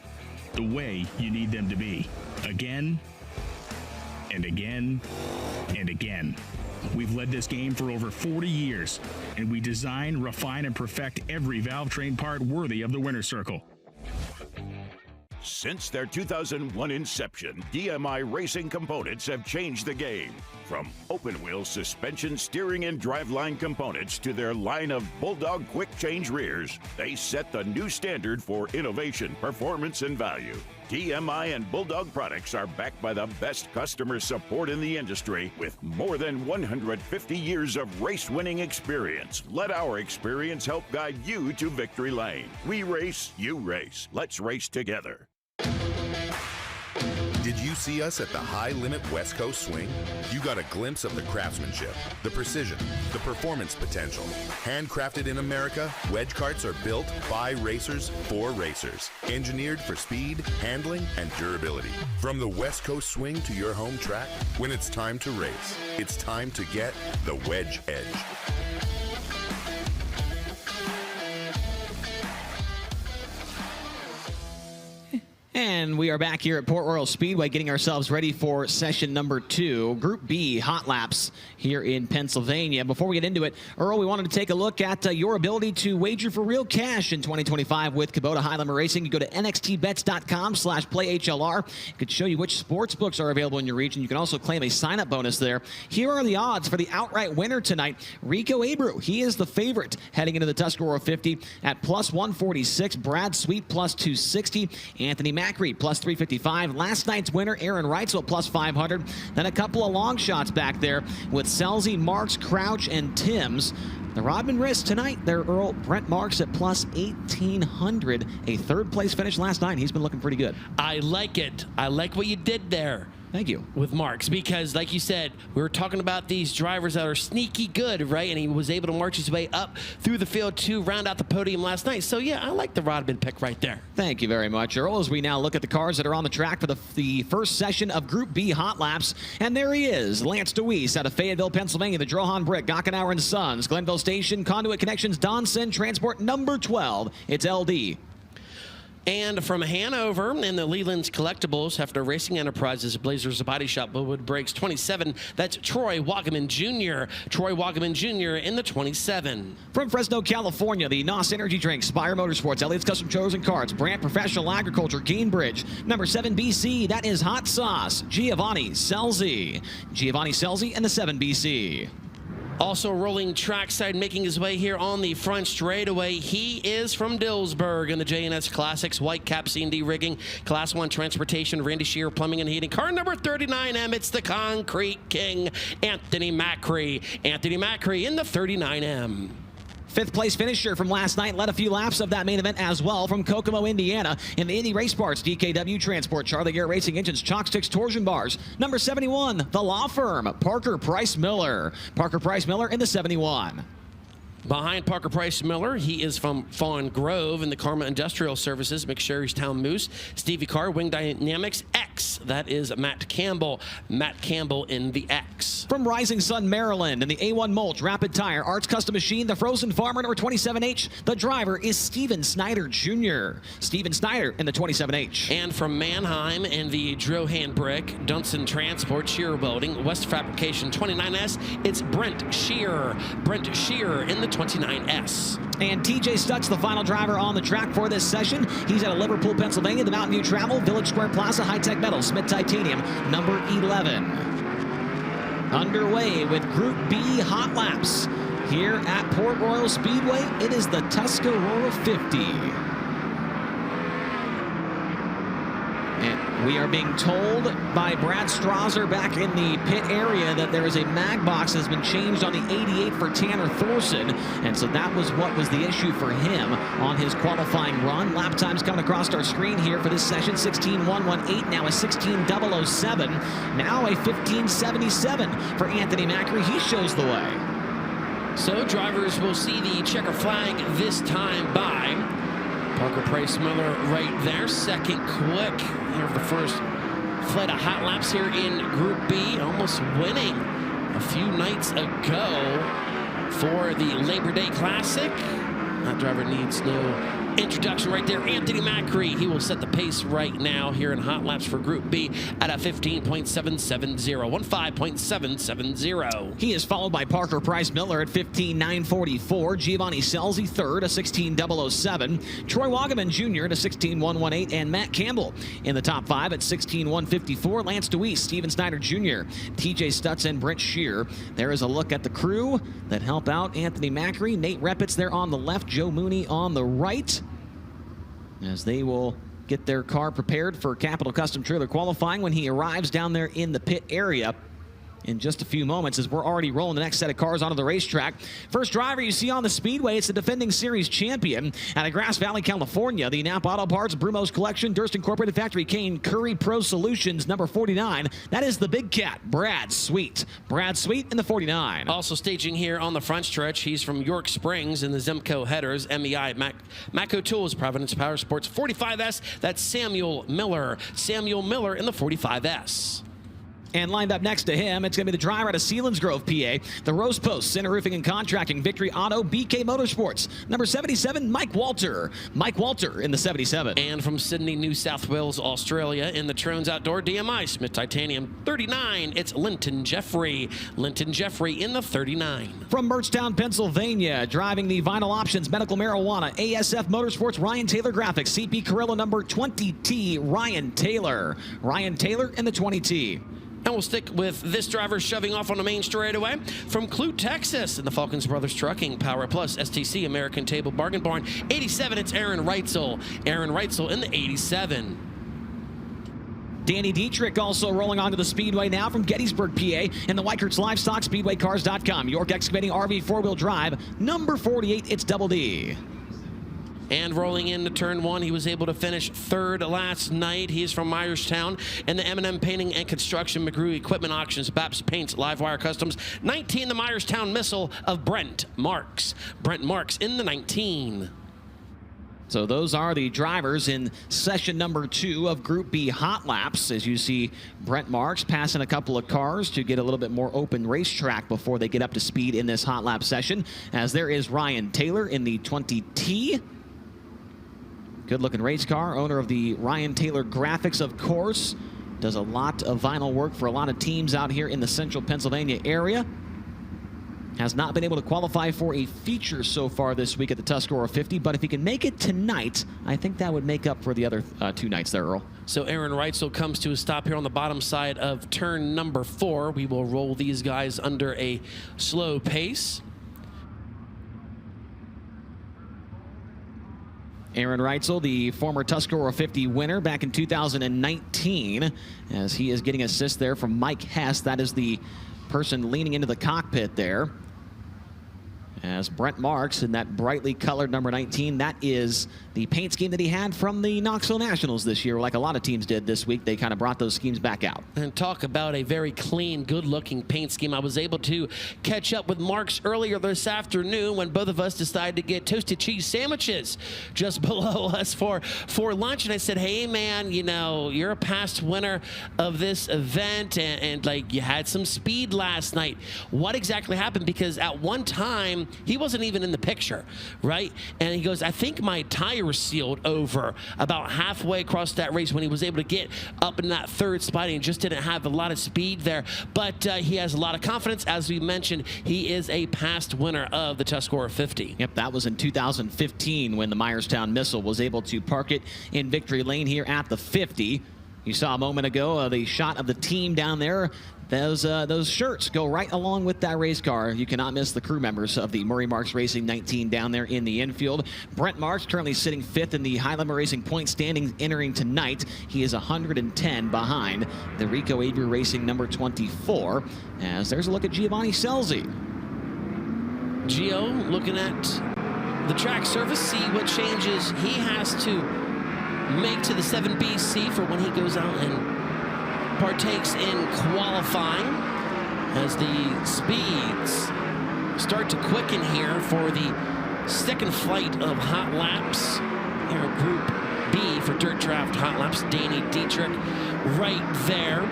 the way you need them to be, again and again and again. We've led this game for over 40 years, and we design, refine, and perfect every valve train part worthy of the winner's circle. Since their 2001 inception, DMI Racing Components have changed the game. From open-wheel suspension, steering, and driveline components to their line of Bulldog quick change rears, they set the new standard for innovation, performance, and value. DMI and Bulldog products are backed by the best customer support in the industry with more than 150 years of race-winning experience. Let our experience help guide you to victory lane. We race, you race. Let's race together. Did you see us at the High Limit West Coast Swing? You got a glimpse of the craftsmanship, the precision, the performance potential. Handcrafted in America, wedge carts are built by racers for racers. Engineered for speed, handling, and durability. From the West Coast Swing to your home track, when it's time to race, it's time to get the wedge edge. And we are back here at Port Royal Speedway getting ourselves ready for session number 2, Group B hot laps here in Pennsylvania. Before we get into it, Earl, we wanted to take a look at your ability to wager for real cash in 2025 with Kubota High Limit Racing. You go to nxtbets.com/playhlr. It could show you which sports books are available in your region. You can also claim a sign-up bonus there. Here are the odds for the outright winner tonight. Rico Abreu, he is the favorite heading into the Tuscarora 50 at +146. Brad Sweet +260. Anthony Macri +355. Last night's winner, Aaron Reitzel +500. Then a couple of long shots back there with Selzy, Marks, Crouch, and Timms. The Rodman wrist tonight there, Earl. Brent Marks at +1,800. A third place finish last night. He's been looking pretty good. I like it. I like what you did there. Thank you. With Marks, because like you said, we were talking about these drivers that are sneaky good, right? And he was able to march his way up through the field to round out the podium last night. So yeah, I like the Rodman pick right there. Thank you very much, Earl, as we now look at the cars that are on the track for the first session of Group B hot laps. And there he is, Lance DeWeese out of Fayetteville, Pennsylvania, the Drohan Brick, Gockenauer and Sons, Glenville Station, Conduit Connections, Donson, Transport number 12. It's LD. And from Hanover in the Leland's Collectibles, Hefner Racing Enterprises, Blazers Body Shop, Wood Brakes 27. That's Troy Wagaman Jr. Troy Wagaman Jr. in the 27. From Fresno, California, the NOS Energy Drink, Spire Motorsports, Elliott's Custom Chores and Carts, Brandt Professional Agriculture, Gainbridge. Number 7 BC, that is Hot Sauce, Giovanni Selzy. Giovanni Selzy in the 7 BC. Also rolling trackside, making his way here on the front straightaway. He is from Dillsburg in the J&S Classics, White Cap C&D Rigging, Class 1 Transportation, Randy Shear Plumbing and Heating. Car number 39M, it's the Concrete King, Anthony Macri. Anthony Macri in the 39M. Fifth place finisher from last night, led a few laps of that main event as well from Kokomo, Indiana. In the Indy Race Parts, DKW Transport, Charlie Garrett Racing Engines, Chalk Sticks Torsion Bars. Number 71, the law firm, Parker Price Miller. Parker Price Miller in the 71. Behind Parker Price Miller, he is from Fawn Grove in the Karma Industrial Services, McSherrystown Moose, Stevie Carr, Wing Dynamics X. That is Matt Campbell. Matt Campbell in the X. From Rising Sun, Maryland, in the A1 Mulch, Rapid Tire, Arts Custom Machine, the Frozen Farmer, number 27H. The driver is Steven Snyder Jr. Steven Snyder in the 27H. And from Mannheim in the Drohan Brick, Dunson Transport, Shear Welding, West Fabrication 29S, it's Brent Shear. Brent Shear in the 29S. And TJ Stutz, the final driver on the track for this session. He's out of Liverpool, Pennsylvania, the Mountain View Travel, Village Square Plaza, High Tech Metal, Smith Titanium, number 11. Underway with Group B hot laps here at Port Royal Speedway. It is the Tuscarora 50. And We are being told by Brad Strasser back in the pit area that there is a mag box that has been changed on the 88 for Tanner Thorson, and so that was what was the issue for him on his qualifying run. Lap times coming across our screen here for this session: 16.118, now a 16.007, now a 15.77 for Anthony Macri. He shows the way. So drivers will see the checker flag this time by Parker Price Miller right there, second quick here for the first flight of hot laps here in Group B, almost winning a few nights ago for the Labor Day Classic. That driver needs no introduction right there. Anthony Macri, he will set the pace right now here in hot laps for Group B at a 15.770, 15.770. He is followed by Parker Price Miller at 15.944. Giovanni Scelzi third, a 16.007. Troy Wagaman Jr. at a 16.118, and Matt Campbell in the top five at 16.154. Lance Deweese, Steven Snyder Jr., TJ Stutz, and Brent Shear. There is a look at the crew that help out Anthony Macri. Nate Repitz there on the left, Joe Mooney on the right, as they will get their car prepared for Capital Custom Trailer qualifying when he arrives down there in the pit area in just a few moments, as we're already rolling the next set of cars onto the racetrack. First driver you see on the Speedway, it's the defending series champion out of Grass Valley, California. The Napa Auto Parts, Brumos Collection, Durst Incorporated Factory Cane, Curry Pro Solutions, number 49. That is the big cat, Brad Sweet. Brad Sweet in the 49. Also staging here on the front stretch, he's from York Springs in the Zimco headers, MEI, Matco Tools, Providence Power Sports 45S. That's Samuel Miller. Samuel Miller in the 45S. And lined up next to him, it's going to be the driver out of Selinsgrove, PA, the Rose Post, Center Roofing and Contracting, Victory Auto, BK Motorsports, number 77, Mike Walter. Mike Walter in the 77. And from Sydney, New South Wales, Australia, in the Trones Outdoor DMI, Smith Titanium 39, it's Linton Jeffrey. Linton Jeffrey in the 39. From Birchtown, Pennsylvania, driving the Vinyl Options, Medical Marijuana, ASF Motorsports, Ryan Taylor Graphics, CP Carrillo, number 20T, Ryan Taylor. Ryan Taylor in the 20T. And we'll stick with this driver shoving off on the main straightaway from Clute, Texas, in the Falcons Brothers Trucking, Power Plus, STC, American Table, Bargain Barn. 87, it's Aaron Reitzel. Aaron Reitzel in the 87. Danny Dietrich also rolling onto the Speedway now from Gettysburg, PA, in the Weichert's Livestock, SpeedwayCars.com. York Excavating RV four-wheel drive, number 48, it's Double D. And rolling into turn one, he was able to finish third last night. He is from Myerstown in the M&M Painting and Construction, McGrew Equipment Auctions, Baps Paints, Livewire Customs. 19, the Myerstown Missile of Brent Marks. Brent Marks in the 19. So those are the drivers in session number 2 of Group B Hot Laps. As you see, Brent Marks passing a couple of cars to get a little bit more open racetrack before they get up to speed in this hot lap session. As there is Ryan Taylor in the 20T. Good-looking race car, owner of the Ryan Taylor Graphics, of course. Does a lot of vinyl work for a lot of teams out here in the central Pennsylvania area. Has not been able to qualify for a feature so far this week at the Tuscarora 50, but if he can make it tonight, I think that would make up for the other 2 nights there, Earl. So Aaron Reitzel comes to a stop here on the bottom side of turn number 4. We will roll these guys under a slow pace. Aaron Reitzel, the former Tuscarora 50 winner back in 2019, as he is getting assist there from Mike Hess. That is the person leaning into the cockpit there. As Brent Marks in that brightly colored number 19, that is the paint scheme that he had from the Knoxville Nationals this year. Like a lot of teams did this week, they kind of brought those schemes back out. And talk about a very clean, good-looking paint scheme. I was able to catch up with Marks earlier this afternoon when both of us decided to get toasted cheese sandwiches just below us for lunch. And I said, hey, man, you know, you're a past winner of this event, and like, you had some speed last night. What exactly happened? Because at one time, he wasn't even in the picture, right? And he goes, I think my tire was sealed over about halfway across that race when he was able to get up in that third spot, and he just didn't have a lot of speed there. But he has a lot of confidence. As we mentioned, he is a past winner of the Tuscarora 50. Yep, that was in 2015 when the Myerstown Missile was able to park it in victory lane here at the 50. You saw a moment ago the shot of the team down there those shirts go right along with that race car. You cannot miss the crew members of the Murray Marks Racing 19 down there in the infield. Brent Marks currently sitting 5th in the High Limit Racing point standings entering tonight. He is 110 behind the Rico Abreu Racing number 24. As there's a look at Giovanni Scelzi. Gio looking at the track surface, see what changes he has to make to the 7BC for when he goes out and partakes in qualifying, as the speeds start to quicken here for the second flight of hot laps here at Group B for Dirt Draft Hot Laps. Danny Dietrich right there.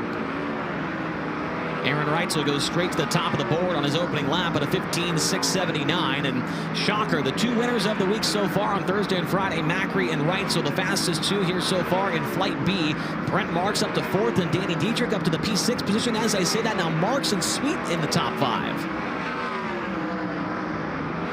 Aaron Reitzel goes straight to the top of the board on his opening lap at a 15.679. And shocker, the 2 winners of the week so far on Thursday and Friday, Macri and Reitzel, the fastest 2 here so far in Flight B. Brent Marks up to 4th and Danny Dietrich up to the P6 position. As I say that, now Marks and Sweet in the top 5.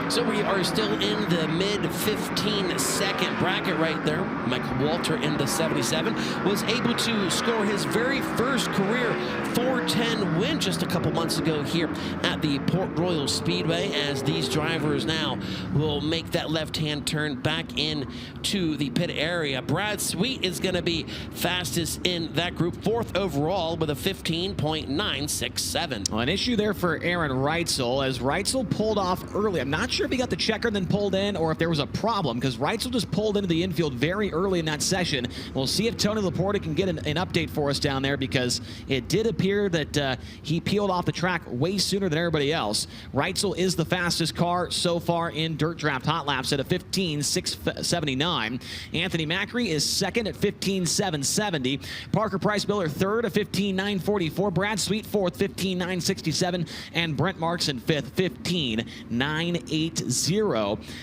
So we are still in the mid 15-second bracket right there. Michael Walter in the 77 was able to score his very first career 410 win just a couple months ago here at the Port Royal Speedway, as these drivers now will make that left-hand turn back into the pit area. Brad Sweet is going to be fastest in that group, 4th overall with a 15.967. Well, an issue there for Aaron Reitzel, as Reitzel pulled off early. I'm not sure if he got the checker and then pulled in, or if there was a problem, because Reitzel just pulled into the infield very early in that session. We'll see if Tony Laporta can get an update for us down there, because it did appear that he peeled off the track way sooner than everybody else. Reitzel is the fastest car so far in Dirt Draft Hot Laps at a 15.679. Anthony Macri is 2nd at 15.770. Parker Price Miller 3rd at 15.944. Brad Sweet 4th, 15.967. And Brent Marks in 5th, 15.980.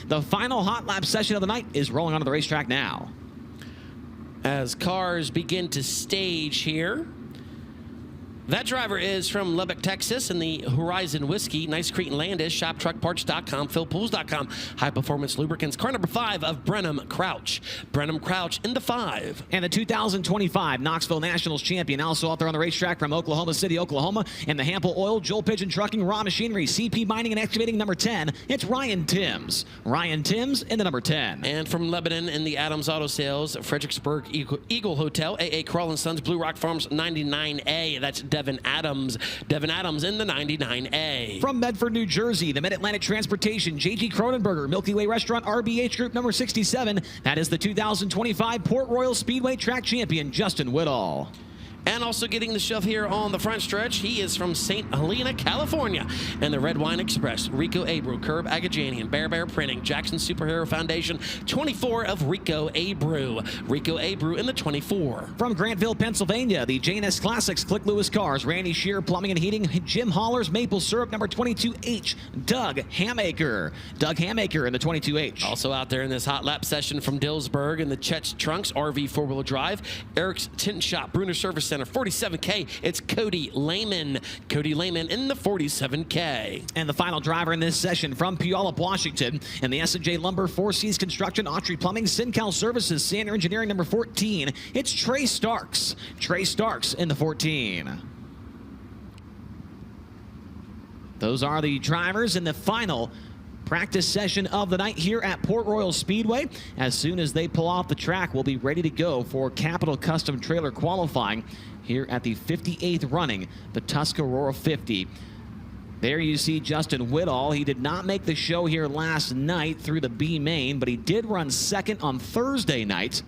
The final hot lap session of the night is rolling onto the racetrack now. As cars begin to stage here, that driver is from Lubbock, Texas, in the Horizon Whiskey. Nice Crete and Landis, ShopTruckParts.com, PhilPools.com, High Performance Lubricants. Car number 5 of Brenham Crouch. Brenham Crouch in the 5. And the 2025 Knoxville Nationals champion, also out there on the racetrack from Oklahoma City, Oklahoma, and the Hample Oil, Joel Pigeon Trucking, Raw Machinery, CP Mining and Excavating number 10. It's Ryan Timms. Ryan Timms in the number 10. And from Lebanon in the Adams Auto Sales, Fredericksburg Eagle Hotel, AA Crawl & Sons, Blue Rock Farms 99A. That's Devin Adams. Devin Adams in the 99A. From Medford, New Jersey, the Mid-Atlantic Transportation, J.G. Cronenberger, Milky Way Restaurant, RBH Group number 67. That is the 2025 Port Royal Speedway track champion, Justin Whittall. And also getting the shove here on the front stretch, he is from St. Helena, California, and the Red Wine Express. Rico Abreu, Curb Agajanian, Bear Bear Printing, Jackson Superhero Foundation, 24 of Rico Abreu. Rico Abreu in the 24. From Grantville, Pennsylvania, the J&S Classics, Click Lewis Cars, Randy Shear, Plumbing and Heating, Jim Holler's Maple Syrup, number 22H, Doug Hamaker. Doug Hamaker in the 22H. Also out there in this hot lap session from Dillsburg in the Chet's Trunks, RV 4-wheel drive, Eric's Tint Shop, Bruner Service Center, 47K. It's Cody Lehman. Cody Lehman in the 47K. And the final driver in this session from Puyallup, Washington, and the S&J Lumber, Four Seas Construction, Autry Plumbing, Sincal Services, Sander Engineering number 14. It's Trey Starks. Trey Starks in the 14. Those are the drivers in the final practice session of the night here at Port Royal Speedway. As soon as they pull off the track, we'll be ready to go for Capital Custom Trailer qualifying here at the 58th running, the Tuscarora 50. There you see Justin Whittall. He did not make the show here last night through the B main, but he did run 2nd on Thursday night.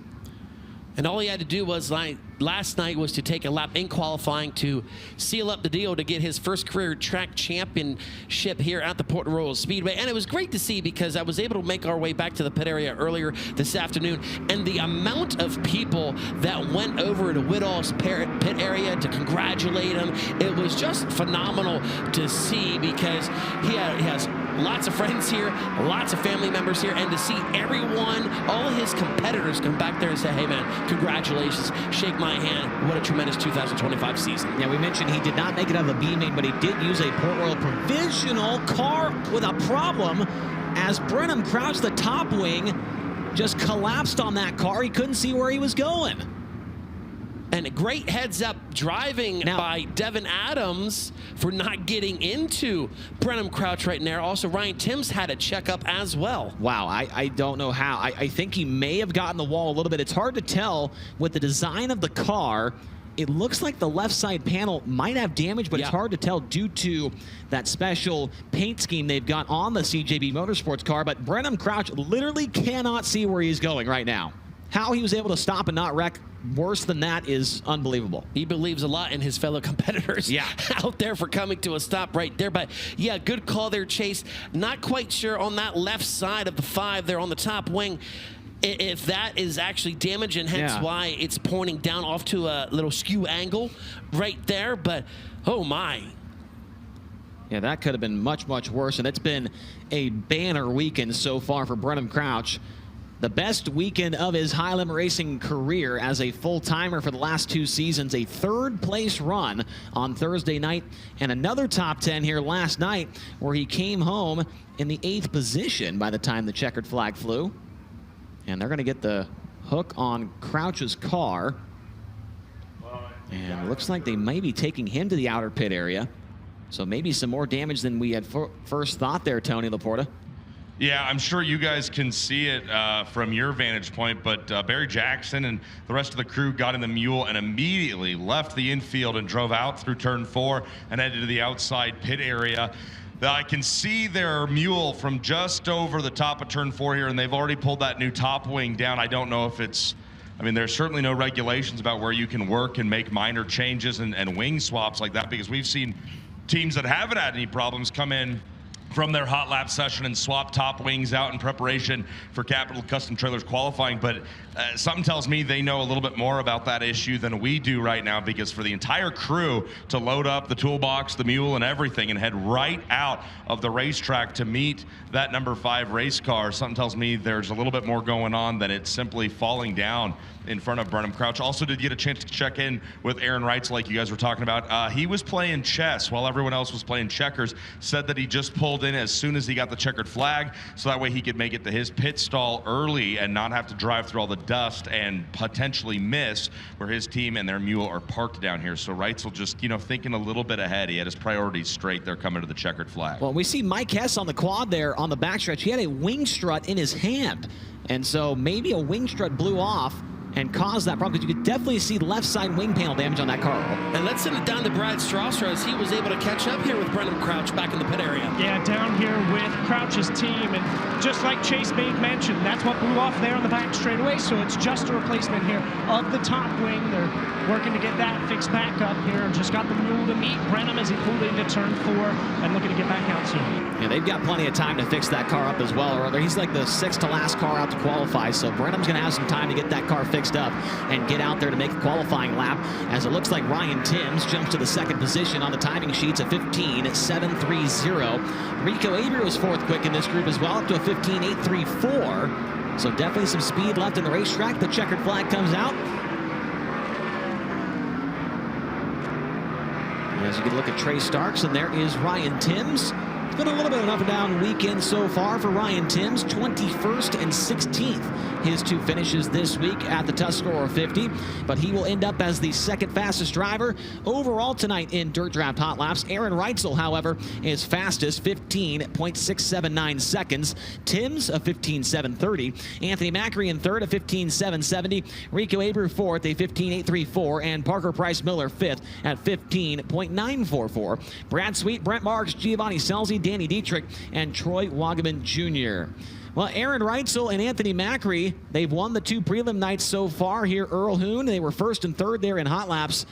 And all he had to do was, like last night, was to take a lap in qualifying to seal up the deal to get his first career track championship here at the Port Royal Speedway. And it was great to see, because I was able to make our way back to the pit area earlier this afternoon, and the amount of people that went over to Whittall's pit area to congratulate him, it was just phenomenal to see, because he has lots of friends here, lots of family members here, and to see everyone, all of his competitors come back there and say, hey man, congratulations, shake my hand, what a tremendous 2025 season. Yeah, we mentioned he did not make it out of the B main, but he did use a Port Royal provisional car with a problem, as Brenham Crouch, the top wing, just collapsed on that car. He couldn't see where he was going. And a great heads up driving by Devin Adams for not getting into Brenham Crouch right there. Also, Ryan Timms had a checkup as well. Wow, I don't know how. I think he may have gotten the wall a little bit. It's hard to tell with the design of the car. It looks like the left side panel might have damage, but it's hard to tell due to that special paint scheme they've got on the CJB Motorsports car. But Brenham Crouch literally cannot see where he's going right now. How he was able to stop and not wreck worse than that is unbelievable. He believes a lot in his fellow competitors out there for coming to a stop right there. But yeah, good call there, Chase. Not quite sure on that left side of the 5 there on the top wing if that is actually damaged, and hence why it's pointing down off to a little skew angle right there. But oh my. Yeah, that could have been much, much worse. And it's been a banner weekend so far for Brenham Crouch. The best weekend of his high limit racing career as a full-timer for the last 2 seasons. A 3rd place run on Thursday night and another top 10 here last night where he came home in the 8th position by the time the checkered flag flew. And they're going to get the hook on Crouch's car. And it looks like they may be taking him to the outer pit area. So maybe some more damage than we had first thought there, Tony Laporta. Yeah, I'm sure you guys can see it from your vantage point, but Barry Jackson and the rest of the crew got in the mule and immediately left the infield and drove out through turn 4 and headed to the outside pit area. I can see their mule from just over the top of turn 4 here, and they've already pulled that new top wing down. I don't know if it's, I mean, there's certainly no regulations about where you can work and make minor changes and wing swaps like that, because we've seen teams that haven't had any problems come in from their hot lap session and swap top wings out in preparation for Capital Custom Trailers qualifying. But something tells me they know a little bit more about that issue than we do right now, because for the entire crew to load up the toolbox, the mule, and everything and head right out of the racetrack to meet that number 5 race car, something tells me there's a little bit more going on than it's simply falling down in front of Brenham Crouch. Also did get a chance to check in with Aaron Reitzel, like you guys were talking about. He was playing chess while everyone else was playing checkers. Said that he just pulled in as soon as he got the checkered flag, so that way he could make it to his pit stall early and not have to drive through all the dust and potentially miss where his team and their mule are parked down here. So Reitzel just, you know, thinking a little bit ahead. He had his priorities straight there coming to the checkered flag. Well, we see Mike Hess on the quad there on the backstretch. He had a wing strut in his hand, and so maybe a wing strut blew off and caused that problem, because you could definitely see left side wing panel damage on that car. And let's send it down to Brad Strasser as he was able to catch up here with Brenham Crouch back in the pit area. Yeah, down here with Crouch's team, and just like Chase made mention, that's what blew off there on the back straightaway, so it's just a replacement here of the top wing. They're working to get that fixed back up here. Just got the mule to meet Brenham as he pulled into turn 4 and looking to get back out soon. Yeah, they've got plenty of time to fix that car up as well. Or he's like the 6th to last car out to qualify, so Brenham's going to have some time to get that car fixed up and get out there to make a qualifying lap, as it looks like Ryan Timms jumps to the 2nd position on the timing sheets at 15.730. Rico Avery was 4th quick in this group as well, up to a 15.834. So definitely some speed left in the racetrack. The checkered flag comes out. As you can look at Trey Starks, and there is Ryan Timms. It's been a little bit of an up and down weekend so far for Ryan Timms. 21st and 16th, his 2 finishes this week at the Tuscarora 50. But he will end up as the 2nd fastest driver overall tonight in Dirt Draft Hot Laps. Aaron Reitzel, however, is fastest, 15.679 seconds. Timms, a 15.730. Anthony Macri in 3rd, a 15.770. Rico Abreu 4th, a 15.834. And Parker Price Miller 5th at 15.944. Brad Sweet, Brent Marks, Giovanni Selzy, Danny Dietrich, and Troy Wagaman Jr. Well, Aaron Reitzel and Anthony Macri, they've won the 2 prelim nights so far here. Earl Hoon, they were 1st and 3rd there in hot laps.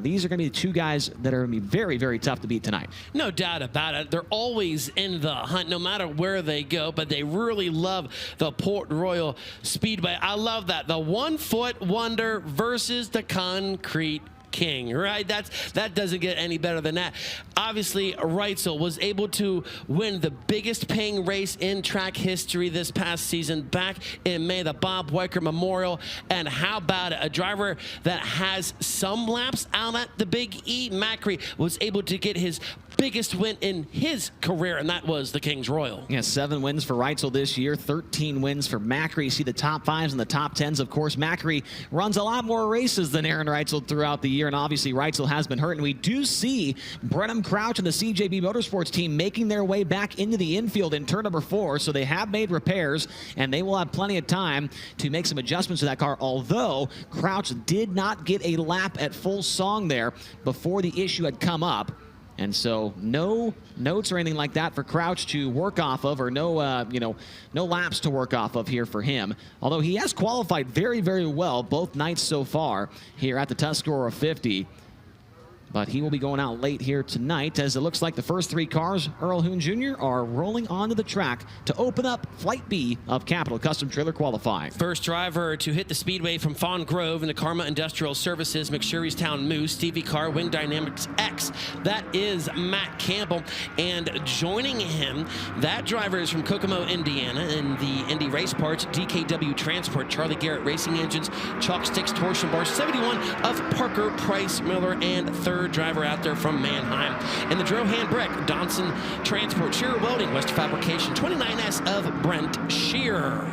These are going to be the 2 guys that are going to be very, very tough to beat tonight. No doubt about it. They're always in the hunt, no matter where they go, but they really love the Port Royal Speedway. I love that. The 1-foot wonder versus the concrete king, right? That doesn't get any better than that. Obviously, Reitzel was able to win the biggest paying race in track history this past season back in May, the Bob Weicker Memorial. And how about it? A driver that has some laps out at the Big E, Macri, was able to get his biggest win in his career, and that was the King's Royal. Yeah, 7 wins for Reitzel this year, 13 wins for Macri. You see the top 5s and the top 10s. Of course, Macri runs a lot more races than Aaron Reitzel throughout the year, and obviously Reitzel has been hurt. And we do see Brenham Crouch and the CJB Motorsports team making their way back into the infield in turn number 4, so they have made repairs, and they will have plenty of time to make some adjustments to that car, although Crouch did not get a lap at full song there before the issue had come up. And so no notes or anything like that for Crouch to work off of, or no laps to work off of here for him. Although he has qualified very, very well both nights so far here at the Tuscarora 50. But he will be going out late here tonight, as it looks like the first 3 cars, Earl Hoon Jr., are rolling onto the track to open up Flight B of Capital Custom Trailer Qualifying. First driver to hit the speedway from Fawn Grove in the Karma Industrial Services, McSherrystown Moose, Stevie Car, Wing Dynamics X. That is Matt Campbell. And joining him, that driver is from Kokomo, Indiana, in the Indy Race Parts, DKW Transport, Charlie Garrett Racing Engines, Chalk Sticks Torsion Bars, 71 of Parker Price Miller, and third driver out there from Mannheim. And the Drohan Brick, Donson Transport, Shearer Welding, West Fabrication, 29S of Brent Shearer.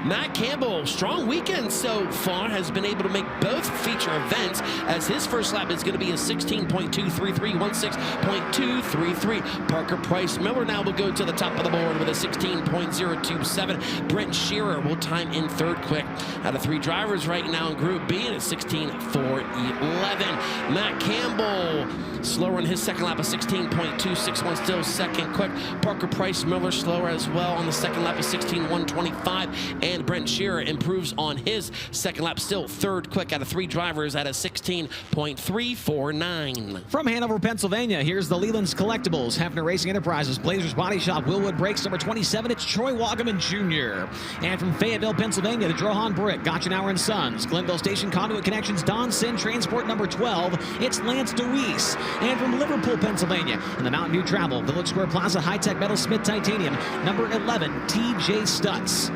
Matt Campbell, strong weekend so far, has been able to make both feature events, as his first lap is going to be a 16.233, 16.233. Parker Price Miller now will go to the top of the board with a 16.027. Brent Shearer will time in third quick. Out of 3 drivers right now in Group B, and it's 16.411. Matt Campbell slower on his second lap, a 16.261, still second quick. Parker Price Miller slower as well on the second lap, a 16.125. And Brent Shearer improves on his second lap, still third quick out of 3 drivers at a 16.349. From Hanover, Pennsylvania, here's the Leland's Collectibles, Hefner Racing Enterprises, Blazers Body Shop, Willwood Brakes, number 27, it's Troy Wagaman Jr. And from Fayetteville, Pennsylvania, the Drohan Brick, Gotchenauer & Sons, Glenville Station Conduit Connections, Don Sin Transport, number 12, it's Lance DeWeese. And from Liverpool, Pennsylvania, in the Mountain View Travel, Village Square Plaza, High-Tech Metal Smith Titanium, number 11, TJ Stutz.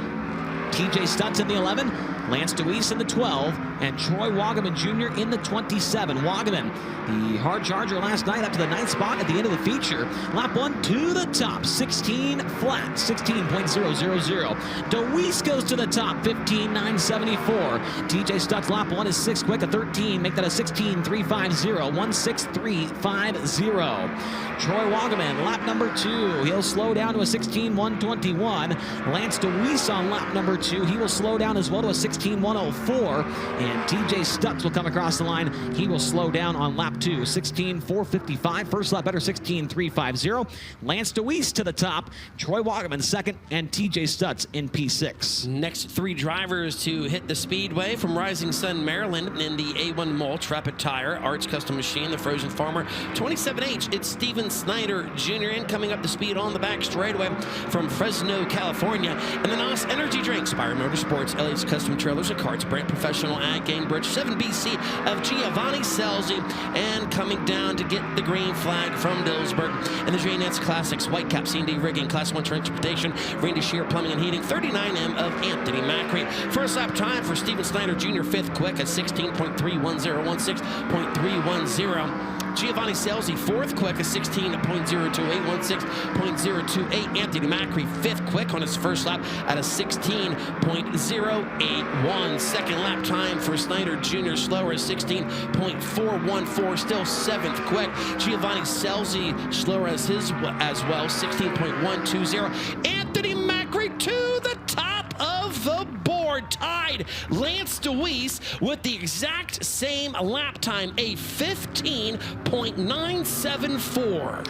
TJ Stutz in the 11, Lance DeWeese in the 12, and Troy Wagaman Jr. in the 27. Wagaman, the hard charger last night, up to the 9th spot at the end of the feature. Lap 1 to the top, 16 flat, 16.000. DeWeese goes to the top, 15.974. TJ Stutz, lap 1 is 6 quick, a 13, make that a 16.350, 16350. Troy Wagaman, lap number 2, he'll slow down to a 16.121. Lance DeWeese on lap number 2, he will slow down as well to a 16.104. And TJ Stutz will come across the line. He will slow down on lap 2, 16.455. First lap better, 16.350. Lance DeWeese to the top, Troy Wagaman second, and TJ Stutz in P6. Next 3 drivers to hit the speedway from Rising Sun, Maryland, in the A1 Mulch, Rapid Tire, Arts Custom Machine, the Frozen Farmer, 27H, it's Steven Snyder Jr. And coming up to speed on the back straightaway from Fresno, California, and the NOS Energy Drink, Spire Motorsports, Elliott's Custom Trailers and Carts, Brant Professional at Gainbridge, 7BC of Giovanni Selzy, and coming down to get the green flag from Dillsburg, and the Dranettes Classics, Whitecap C&D Rigging, Class 1 Transportation, Randy Shear Plumbing and Heating, 39M of Anthony Macri. First lap time for Steven Snyder Jr., 5th quick at 16.310, 16.310. Giovanni Selzy, 4th quick, a 16.028, 16.028. Anthony Macri, 5th quick on his first lap at a 16.081. Second lap time for Snyder Jr., slower at 16.414, still 7th quick. Giovanni Selzy, slower as well, 16.120. Anthony Macri to the top of the board, tied Lance DeWeese with the exact same lap time, a 15.974.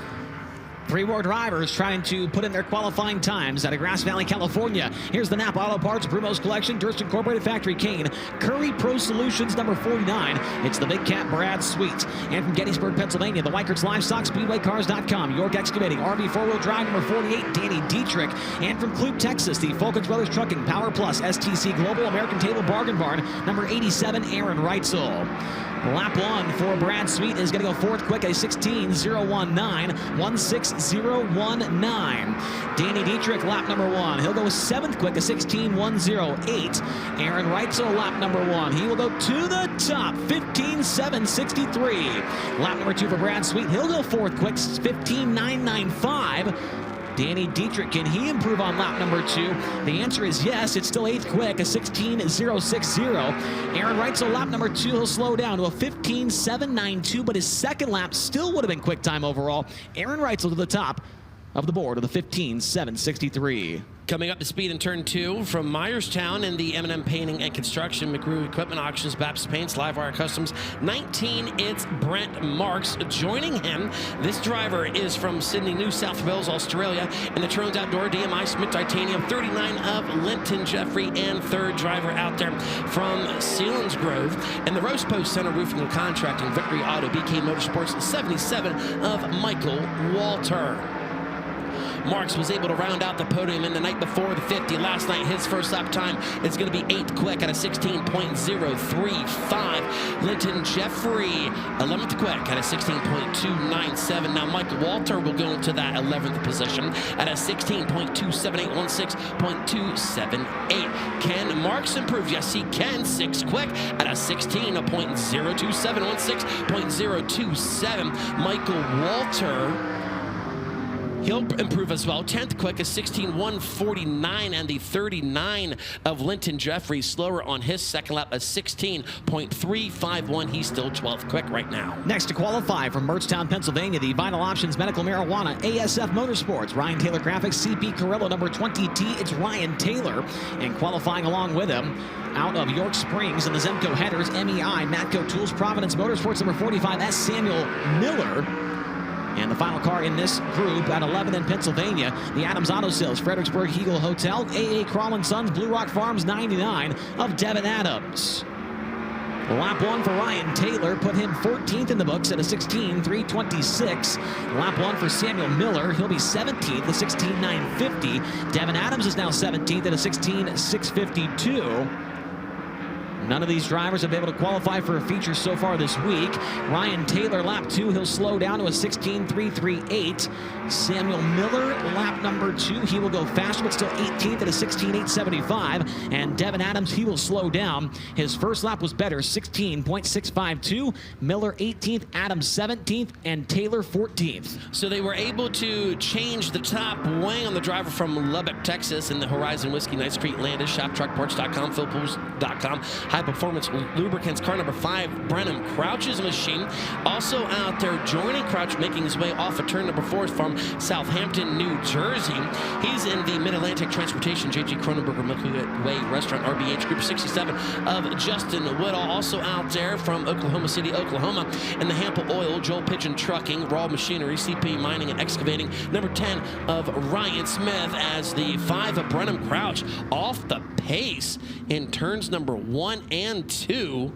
Three more drivers trying to put in their qualifying times out of Grass Valley, California. Here's the Napa Auto Parts, Brumos Collection, Durst Incorporated, Factory Kane, Curry Pro Solutions, number 49. It's the Big Cat Brad Sweet. And from Gettysburg, Pennsylvania, the Weichert's Livestock, SpeedwayCars.com, York Excavating, RV 4-wheel drive, number 48, Danny Dietrich. And from Clute, Texas, the Fulkins Brothers Trucking, Power Plus, STC Global, American Table Bargain Barn, number 87, Aaron Reitzel. Lap 1 for Brad Sweet is going to go fourth quick, a 16.019, 16019. Danny Dietrich, lap number 1. He'll go seventh quick, a 16.108. Aaron Reitzel, lap number 1. He will go to the top, 15.763. Lap number 2 for Brad Sweet. He'll go fourth quick, 15.995. Danny Dietrich, can he improve on lap number 2? The answer is yes. It's still eighth quick, a 16.060. Aaron Reitzel, lap number 2, he'll slow down to a 15.792, but his second lap still would have been quick time overall. Aaron Reitzel to the top of the board of the 15.763. Coming up to speed in turn 2 from Myerstown in the M&M Painting and Construction, McGrew Equipment Auctions, Baptist Paints, Livewire Customs, 19, it's Brent Marks. Joining him, this driver is from Sydney, New South Wales, Australia, in the Trones Outdoor DMI Smith Titanium, 39 of Linton Jeffrey, and third driver out there from Selinsgrove. And the Roast Post Center Roofing and Contracting, Victory Auto, BK Motorsports, 77 of Michael Walter. Marks was able to round out the podium in the night before the 50. Last night, his first lap time is going to be 8th quick at a 16.035. Linton Jeffrey, 11th quick at a 16.297. Now, Michael Walter will go into that 11th position at a 16.278, 16.278. Can Marks improve? Yes, he can. 6th quick at a 16.027, 16.027. Michael Walter, he'll improve as well. 10th quick is 16.149, and the 39 of Linton Jeffrey slower on his second lap, a 16.351. He's still 12th quick right now. Next to qualify from Mertztown, Pennsylvania, the Vital Options Medical Marijuana, ASF Motorsports, Ryan Taylor Graphics, CP Carrillo, number 20T, it's Ryan Taylor. And qualifying along with him, out of York Springs in the Zemco headers, MEI, Matco Tools, Providence Motorsports, number 45, S. Samuel Miller. And the final car in this group at 11 in Pennsylvania, the Adams Auto Sales, Fredericksburg Eagle Hotel, AA Crawl & Sons, Blue Rock Farms, 99 of Devin Adams. Lap 1 for Ryan Taylor put him 14th in the books at a 16.326. Lap 1 for Samuel Miller, he'll be 17th at 16.950. Devin Adams is now 17th at a 16.652. None of these drivers have been able to qualify for a feature so far this week. Ryan Taylor, lap 2, he'll slow down to a 16.338. Samuel Miller, lap number 2, he will go faster, but still 18th at a 16.875. And Devin Adams, he will slow down. His first lap was better, 16.652. Miller 18th, Adams 17th, and Taylor 14th. So they were able to change the top wing on the driver from Lubbock, Texas, in the Horizon Whiskey, Nice Street, Landis, ShopTruckParts.com, PhilPools.com. High Performance Lubricants, car number 5, Brenham Crouch's machine. Also out there joining Crouch, making his way off of turn number 4 from Southampton, New Jersey. He's in the Mid-Atlantic Transportation, J.G. Cronenberger Milky Way Restaurant, RBH Group, 67 of Justin Woodall. Also out there from Oklahoma City, Oklahoma, in the Hample Oil, Joel Pigeon Trucking, Raw Machinery, CP Mining and Excavating, number 10 of Ryan Smith, as the 5 of Brenham Crouch off the pace in turns number 1 and 2.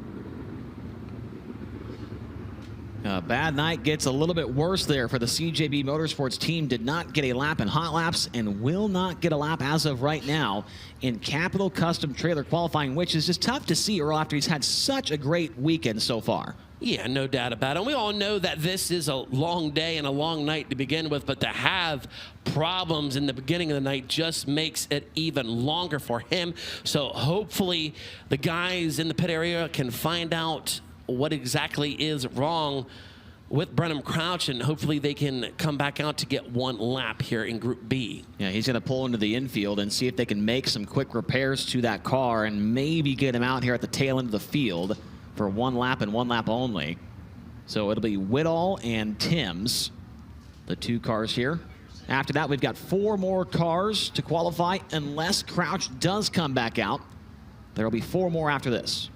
A bad night gets a little bit worse there for the CJB Motorsports team. Did not get a lap in hot laps and will not get a lap as of right now in Capital Custom Trailer qualifying, which is just tough to see, Earl, after he's had such a great weekend so far. Yeah, no doubt about it. And we all know that this is a long day and a long night to begin with, but to have problems in the beginning of the night just makes it even longer for him. So hopefully the guys in the pit area can find out what exactly is wrong with Brenham Crouch, and hopefully they can come back out to get one lap here in Group B. Yeah, he's going to pull into the infield and see if they can make some quick repairs to that car and maybe get him out here at the tail end of the field for one lap and one lap only. So it'll be Whittall and Timms, the two cars here. After that, we've got 4 more cars to qualify unless Crouch does come back out. There will be 4 more after this.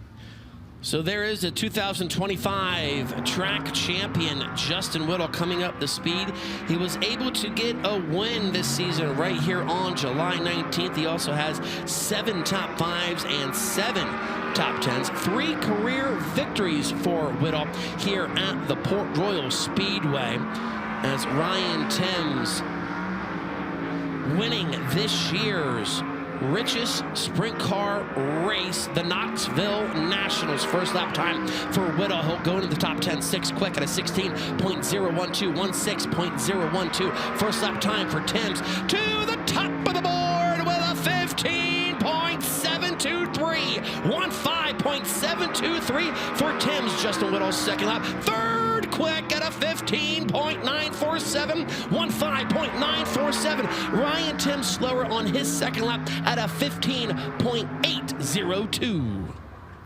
So there is a 2025 track champion, Justin Whittle, coming up the speed. He was able to get a win this season right here on July 19th. He also has 7 top 5s and 7 top 10s. 3 career victories for Whittle here at the Port Royal Speedway, as Ryan Timms winning this year's richest sprint car race, the Knoxville Nationals. First lap time for Whittle. He'll go into the top 10 6 quick at a 16.012, 16.012. First lap time for Timms to the top of the board with a 15.723, 15.723 for Timms. Justin Whittle's second lap. Third quick at a 15.947, 15.947. Ryan Timms slower on his second lap at a 15.802.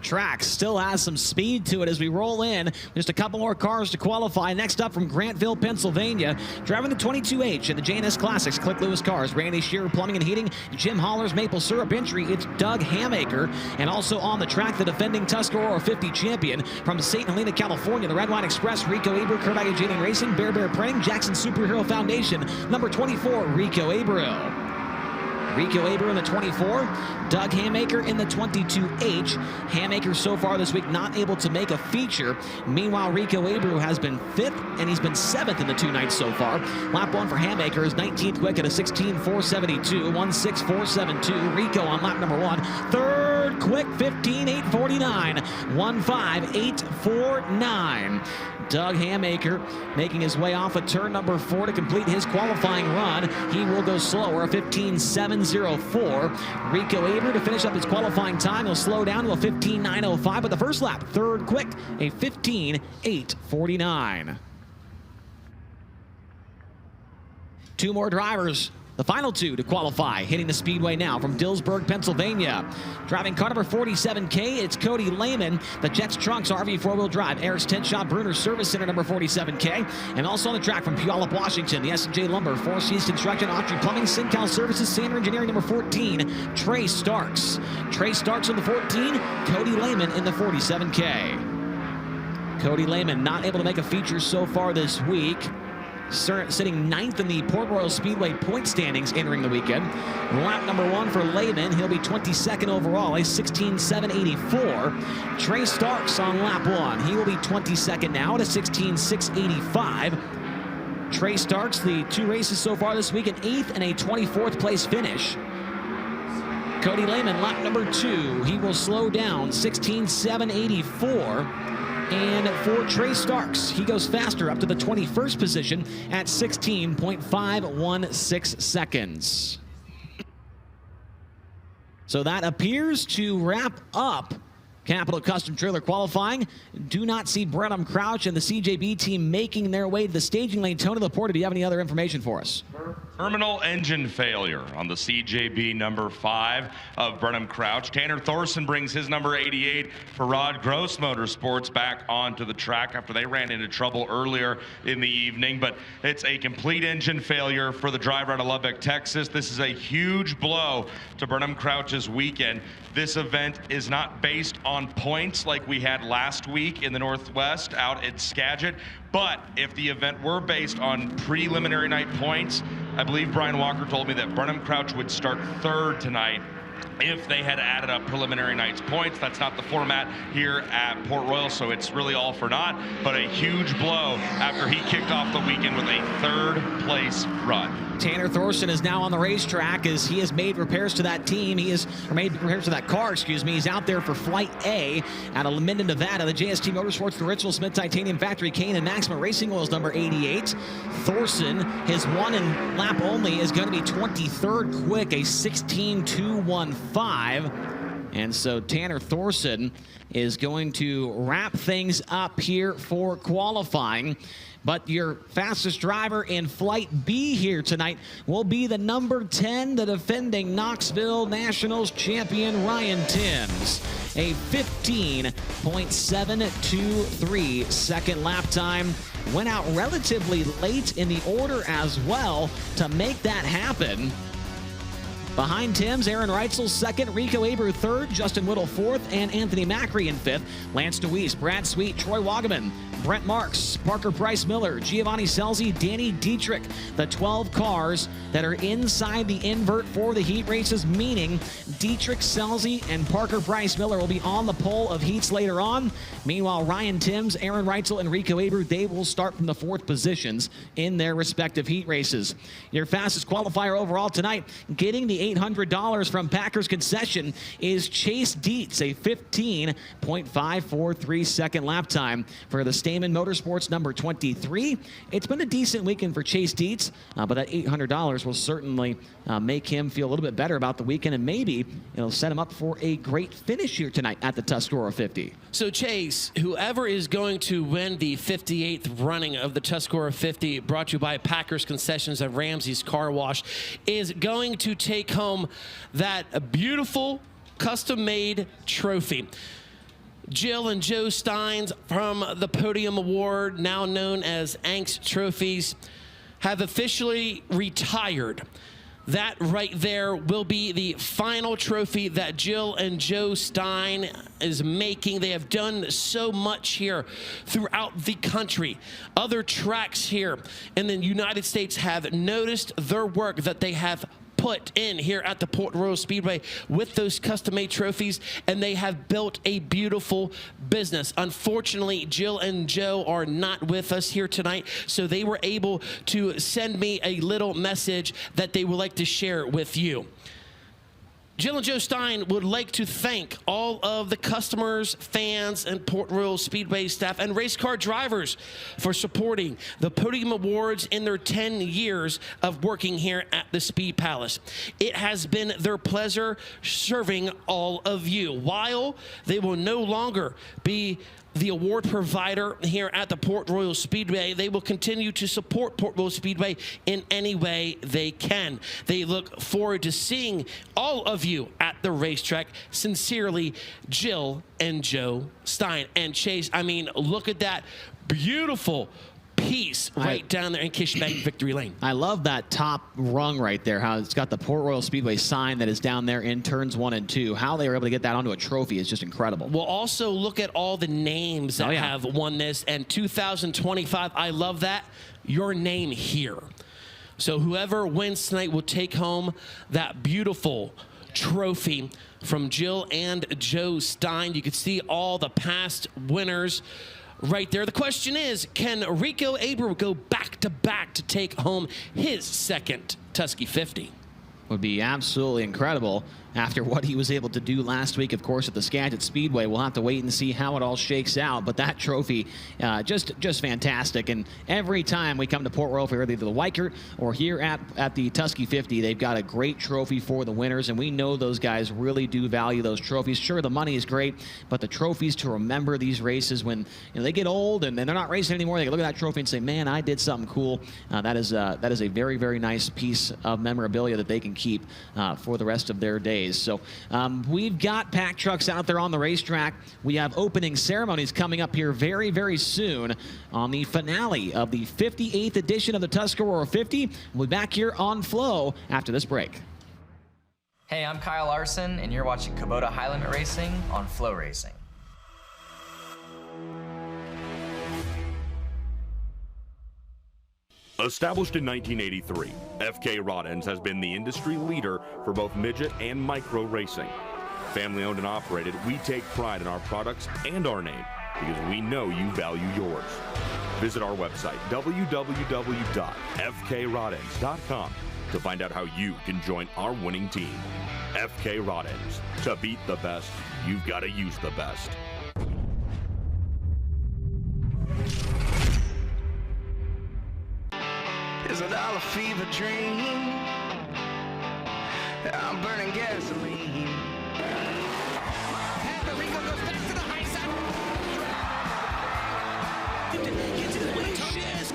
Track still has some speed to it as we roll in. Just a couple more cars to qualify. Next up from Grantville, Pennsylvania, driving the 22H in the J&S Classics, Click Lewis Cars, Randy Shearer Plumbing and Heating, Jim Holler's Maple Syrup Entry, it's Doug Hamaker. And also on the track, the defending Tuscarora 50 champion from St. Helena, California, the Red Wine Express, Rico Aber, Kurt Agajanian Racing, Bear Printing, Jackson Superhero Foundation, number 24, Rico Abreu. Rico Aber in the 24, Doug Hamaker in the 22H. Hamaker so far this week not able to make a feature. Meanwhile, Rico Aber has been 5th, and he's been 7th in the 2 nights so far. Lap 1 for Hamaker is 19th quick at a 16.472, 16.472. Rico on lap number 1. Third quick, 15.849, 15.849. Doug Hamaker making his way off of turn number 4 to complete his qualifying run. He will go slower, a 15.704. Rico Aber to finish up his qualifying time. He'll slow down to a 15.905, but the first lap, third quick, a 15.849. 2 more drivers. The final 2 to qualify, hitting the speedway now from Dillsburg, Pennsylvania. Driving car number 47K, it's Cody Lehman. The Jets Trunks RV 4-wheel drive, Ayers Tent Shop, Bruner Service Center number 47K. And also on the track from Puyallup, Washington, the S&J Lumber, Four Seas Construction, Autry Plumbing, Syncal Services, Sander Engineering number 14, Trey Starks. Trey Starks in the 14, Cody Lehman in the 47K. Cody Lehman not able to make a feature so far this week. Sitting 9th in the Port Royal Speedway point standings entering the weekend. Lap number 1 for Lehman. He'll be 22nd overall, a 16.784. Trey Starks on lap 1. He will be 22nd now at a 16.685. Trey Starks, the 2 races so far this week, an 8th and a 24th place finish. Cody Lehman, lap number 2. He will slow down, 16.784. And for Trey Starks, he goes faster up to the 21st position at 16.516 seconds. So that appears to wrap up Capital Custom Trailer qualifying. Do not see Brenham Crouch and the CJB team making their way to the staging lane. Tony Laporta, do you have any other information for us? Terminal engine failure on the CJB number 5 of Brenham Crouch. Tanner Thorson brings his number 88 for Rod Gross Motorsports back onto the track after they ran into trouble earlier in the evening. But it's a complete engine failure for the driver out of Lubbock, Texas. This is a huge blow to Brenham Crouch's weekend. This event is not based on points like we had last week in the Northwest out at Skagit. But if the event were based on preliminary night points, I believe Brian Walker told me that Brenham Crouch would start 3rd tonight if they had added up preliminary night's points. That's not the format here at Port Royal, so it's really all for naught, but a huge blow after he kicked off the weekend with a 3rd place run. Tanner Thorson is now on the racetrack as he has made repairs to that team. Made repairs to that car, excuse me. He's out there for Flight A out of Minden, Nevada. The JST Motorsports, the Richel Smith Titanium Factory, Kane and Maxima Racing Oils number 88. Thorson, his 1 in lap only, is going to be 23rd quick, a 16.215. And so Tanner Thorson is going to wrap things up here for qualifying. But your fastest driver in Flight B here tonight will be the number 10, the defending Knoxville Nationals champion, Ryan Timms. A 15.723 second lap time. Went out relatively late in the order as well to make that happen. Behind Tim's, Aaron Reitzel second, Rico Aber third, Justin Whittle fourth, and Anthony Macri in fifth. Lance DeWeese, Brad Sweet, Troy Wagaman, Brent Marks, Parker Price Miller, Giovanni Selzy, Danny Dietrich. The 12 cars that are inside the invert for the heat races, meaning Dietrich, Selzy, and Parker Price Miller will be on the pole of heats later on. Meanwhile, Ryan Timms, Aaron Reitzel, and Rico Aber, they will start from the fourth positions in their respective heat races. Your fastest qualifier overall tonight, getting the $800 from Packers Concession, is Chase Dietz, a 15.543 second lap time for the Stamen Motorsports number 23. It's been a decent weekend for Chase Dietz, but that $800 will certainly make him feel a little bit better about the weekend, and maybe it'll set him up for a great finish here tonight at the Tuscarora 50. So Chase, whoever is going to win the 58th running of the Tuscarora 50, brought to you by Packers Concessions and Ramsey's Car Wash, is going to take home that beautiful custom-made trophy. Jill and Joe Steins from the Podium Award, now known as Angst Trophies, have officially retired. That right there will be the final trophy that Jill and Joe Stein is making. They have done so much here throughout the country. Other tracks here in the United States have noticed their work that they have put in here at the Port Royal Speedway with those custom-made trophies, and they have built a beautiful business. Unfortunately, Jill and Joe are not with us here tonight, so they were able to send me a little message that they would like to share with you. Jill and Joe Stein would like to thank all of the customers, fans, and Port Royal Speedway staff and race car drivers for supporting the Podium Awards in their 10 years of working here at the Speed Palace. It has been their pleasure serving all of you. While they will no longer be the award provider here at the Port Royal Speedway, they will continue to support Port Royal Speedway in any way they can. They look forward to seeing all of you at the racetrack. Sincerely, Jill and Joe Stein. And Chase, I mean, look at that beautiful piece right down there in Kishbank Victory Lane. I love that top rung right there, how it's got the Port Royal Speedway sign that is down there in turns 1 and 2. How they were able to get that onto a trophy is just incredible. Well, also look at all the names that have won this, and 2025, I love that, your name here. So whoever wins tonight will take home that beautiful trophy from Jill and Joe Stein. You can see all the past winners right there. The question is, can Rico Aber go back-to-back to take home his second Tusky 50? Would be absolutely incredible after what he was able to do last week, of course, at the Skagit Speedway. We'll have to wait and see how it all shakes out, but that trophy, just fantastic. And every time we come to Port Royal for either the Weikert or here at the Tusky 50, they've got a great trophy for the winners, and we know those guys really do value those trophies. Sure, the money is great, but the trophies to remember these races when they get old and they're not racing anymore, they can look at that trophy and say, man, I did something cool. That is a very, very nice piece of memorabilia that they can keep for the rest of their days. So we've got pack trucks out there on the racetrack. We have opening ceremonies coming up here very, very soon on the finale of the 58th edition of the Tuscarora 50. We'll be back here on Flow after this break. Hey, I'm Kyle Larson, and you're watching Kubota High Limit Racing on Flow Racing. Established in 1983, FK Rod Ends has been the industry leader for both midget and micro racing. Family owned and operated, we take pride in our products and our name because we know you value yours. Visit our website, www.fkrodends.com, to find out how you can join our winning team. FK Rod Ends. To beat the best, you've got to use the best. Is it all a fever dream? I'm burning gasoline. Rico goes back to the high side. Gets his wishes.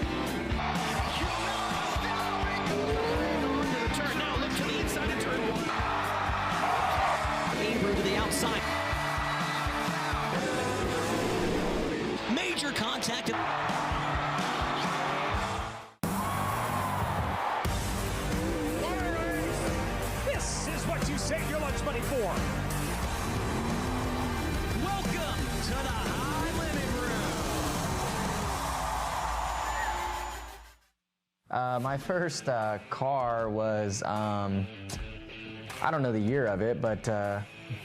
Turn now, look to the inside of turn 1. Aber to the outside. Major contact. This is save your lunch money for. Welcome to the High Limit Room. My first car was, I don't know the year of it, but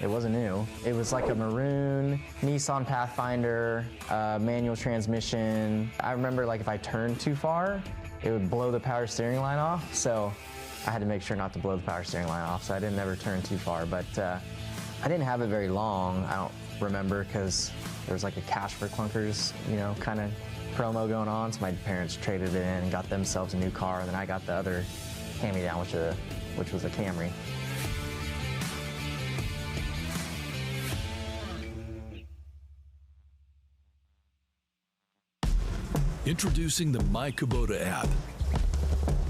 it wasn't new. It was like a maroon Nissan Pathfinder, manual transmission. I remember like if I turned too far, it would blow the power steering line off. So I had to make sure not to blow the power steering line off. So I didn't ever turn too far, but I didn't have it very long. I don't remember because there was like a cash for clunkers, you know, kind of promo going on. So my parents traded it in and got themselves a new car. And then I got the other hand-me-down, which was a Camry. Introducing the My Kubota app.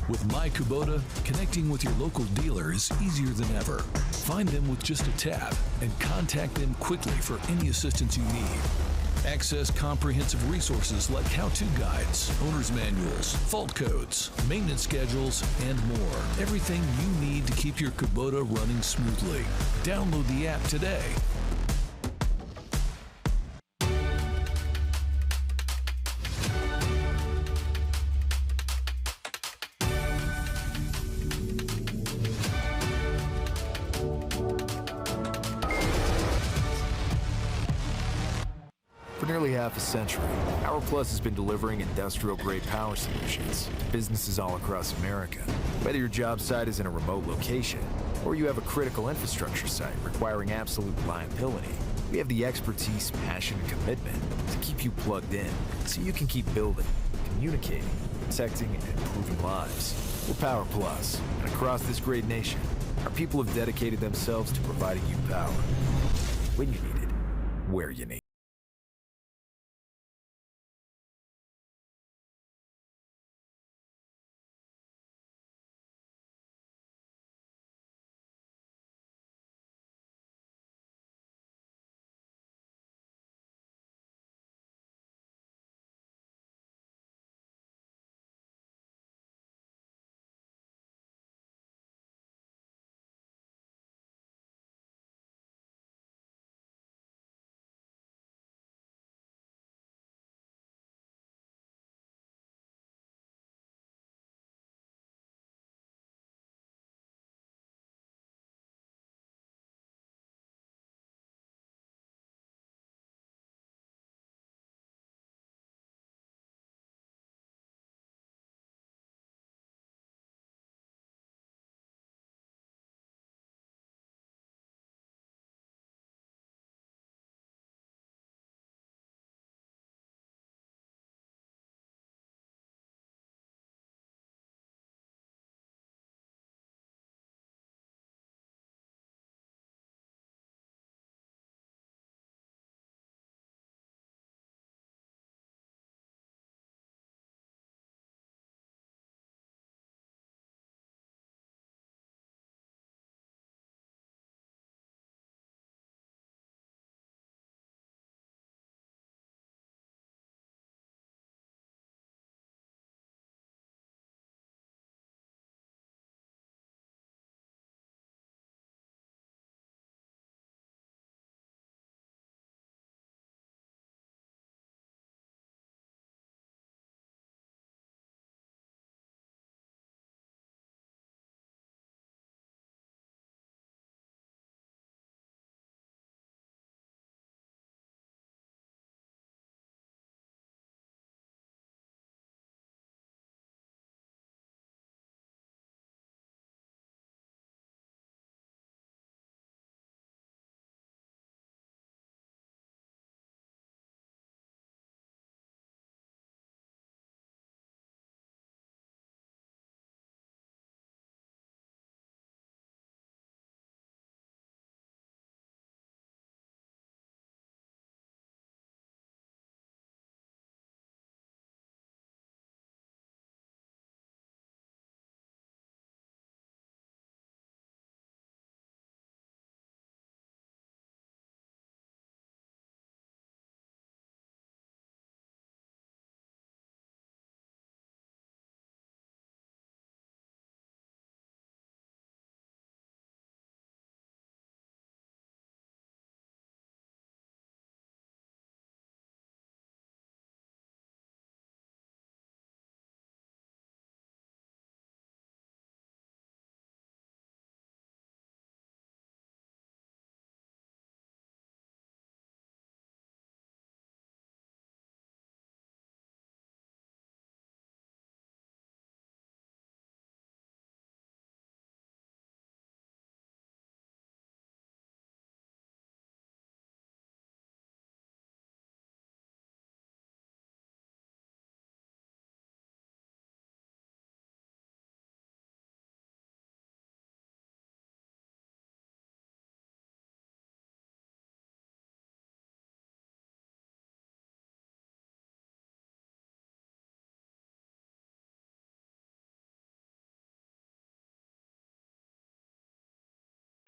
With My Kubota, connecting with your local dealer is easier than ever. Find them with just a tap and contact them quickly for any assistance you need. Access comprehensive resources like how-to guides, owner's manuals, fault codes, maintenance schedules, and more. Everything you need to keep your Kubota running smoothly. Download the app today. For nearly half a century, Power Plus has been delivering industrial-grade power solutions to businesses all across America. Whether your job site is in a remote location or you have a critical infrastructure site requiring absolute reliability, we have the expertise, passion, and commitment to keep you plugged in so you can keep building, communicating, protecting, and improving lives. We're Power Plus, and across this great nation, our people have dedicated themselves to providing you power when you need it, where you need it.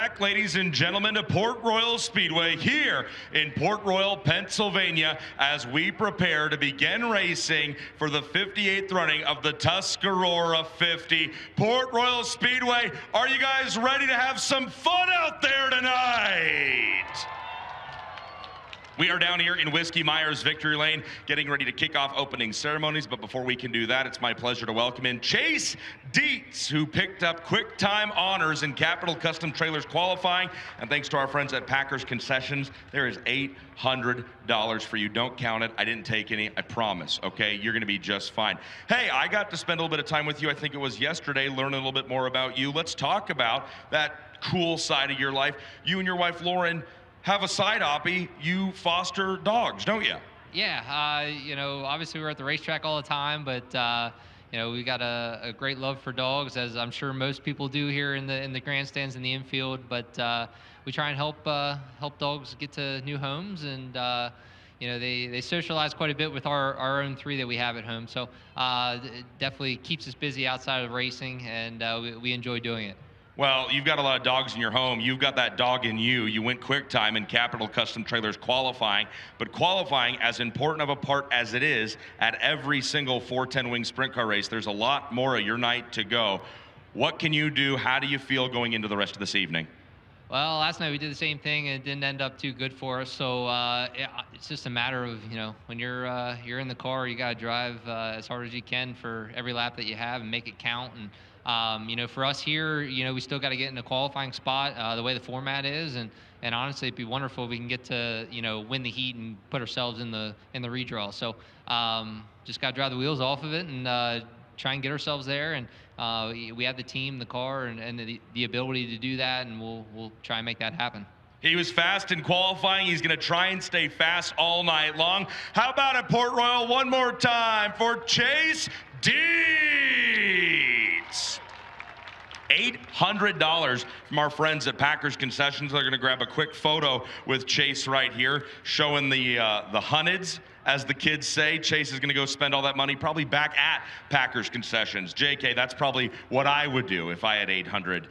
Back, ladies and gentlemen, to Port Royal Speedway here in Port Royal, Pennsylvania, as we prepare to begin racing for the 58th running of the Tuscarora 50. Port Royal Speedway, are you guys ready to have some fun out there tonight? We are down here in Whiskey Myers Victory Lane getting ready to kick off opening ceremonies, but before we can do that, it's my pleasure to welcome in Chase Dietz, who picked up quick time honors in Capital Custom Trailers qualifying, and thanks to our friends at Packers Concessions, there is $800 for you. Don't count it. I didn't take any. I promise, okay? You're going to be just fine. Hey, I got to spend a little bit of time with you. I think it was yesterday, learning a little bit more about you. Let's talk about that cool side of your life. You and your wife, Lauren, have a side hobby. You foster dogs, don't you? Yeah, you know, obviously we're at the racetrack all the time, but you know, we got a great love for dogs, as I'm sure most people do here in the grandstands in the infield. But we try and help dogs get to new homes, and you know, they socialize quite a bit with our own 3 that we have at home. So it definitely keeps us busy outside of racing, and we enjoy doing it. Well, you've got a lot of dogs in your home. You've got that dog in you. You went quick time in Capital Custom Trailers qualifying, but qualifying, as important of a part as it is at every single 410 wing sprint car race, there's a lot more of your night to go. What can you do? How do you feel going into the rest of this evening? Well, last night we did the same thing, and it didn't end up too good for us. So it's just a matter of, you know, when you're in the car, you got to drive as hard as you can for every lap that you have and make it count. And you know, for us here, you know, we still got to get in a qualifying spot the way the format is, and honestly, it'd be wonderful if we can get to, you know, win the heat and put ourselves in the redraw. So just got to drive the wheels off of it and try and get ourselves there. And we have the team, the car, and the ability to do that, and we'll try and make that happen. He was fast in qualifying. He's going to try and stay fast all night long. How about at Port Royal one more time for Chase Dietz? $800 from our friends at Packers Concessions. They're going to grab a quick photo with Chase right here, showing the hundreds, as the kids say. Chase is going to go spend all that money probably back at Packers Concessions. JK, that's probably what I would do if I had $800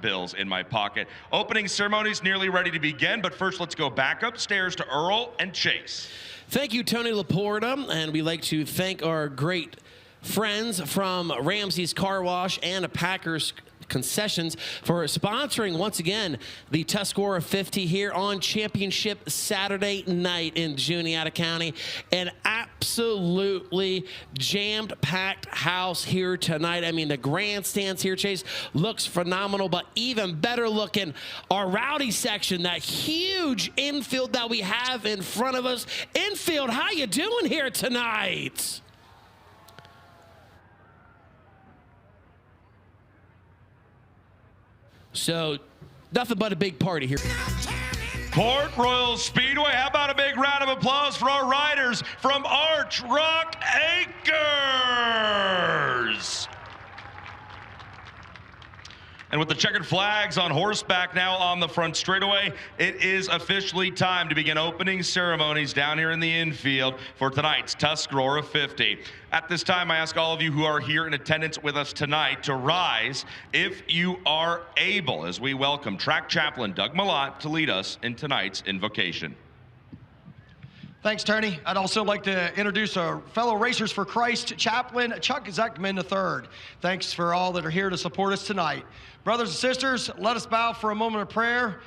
bills in my pocket. Opening ceremonies nearly ready to begin, but first let's go back upstairs to Earl and Chase. Thank you, Tony Laporta, and we'd like to thank our great friends from Ramsey's Car Wash and Packers Concessions for sponsoring once again the Tuscarora 50 here on Championship Saturday night in Juniata County. An absolutely jammed-packed house here tonight. I mean, the grandstands here, Chase, looks phenomenal, but even better looking our rowdy section, that huge infield that we have in front of us. Infield, how you doing here tonight? So, nothing but a big party here. Port Royal Speedway, how about a big round of applause for our riders from Arch Rock Acres? And with the checkered flags on horseback now on the front straightaway, it is officially time to begin opening ceremonies down here in the infield for tonight's Tuscarora 50. At this time, I ask all of you who are here in attendance with us tonight to rise if you are able, as we welcome track chaplain Doug Malott to lead us in tonight's invocation. Thanks, Tony. I'd also like to introduce our fellow Racers for Christ chaplain, Chuck Zeckman III. Thanks for all that are here to support us tonight. Brothers and sisters, let us bow for a moment of prayer.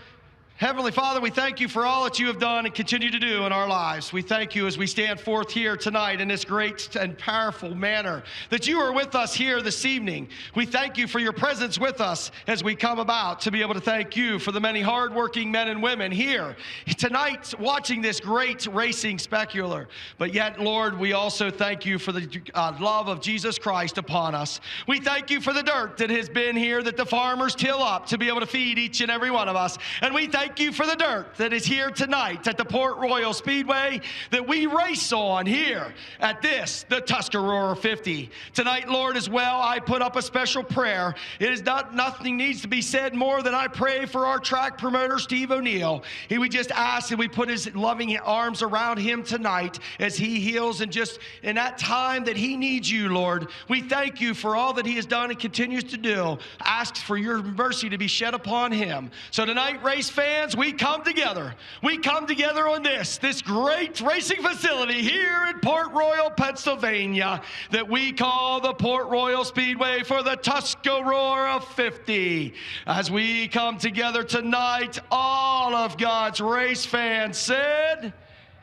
Heavenly Father, we thank you for all that you have done and continue to do in our lives. We thank you as we stand forth here tonight in this great and powerful manner that you are with us here this evening. We thank you for your presence with us as we come about to be able to thank you for the many hardworking men and women here tonight watching this great racing spectacular. But yet, Lord, we also thank you for the love of Jesus Christ upon us. We thank you for the dirt that has been here that the farmers till up to be able to feed each and every one of us. And we thank thank you for the dirt that is here tonight at the Port Royal Speedway that we race on here at the Tuscarora 50. Tonight, Lord, as well, I put up a special prayer. It is nothing needs to be said more than I pray for our track promoter, Steve O'Neill. We just ask that we put his loving arms around him tonight as he heals, and just in that time that he needs you, Lord. We thank you for all that he has done and continues to do. Ask for your mercy to be shed upon him. So tonight, race fans, we come together. We come together on this great racing facility here in Port Royal, Pennsylvania, that we call the Port Royal Speedway for the Tuscarora 50. As we come together tonight, all of God's race fans said,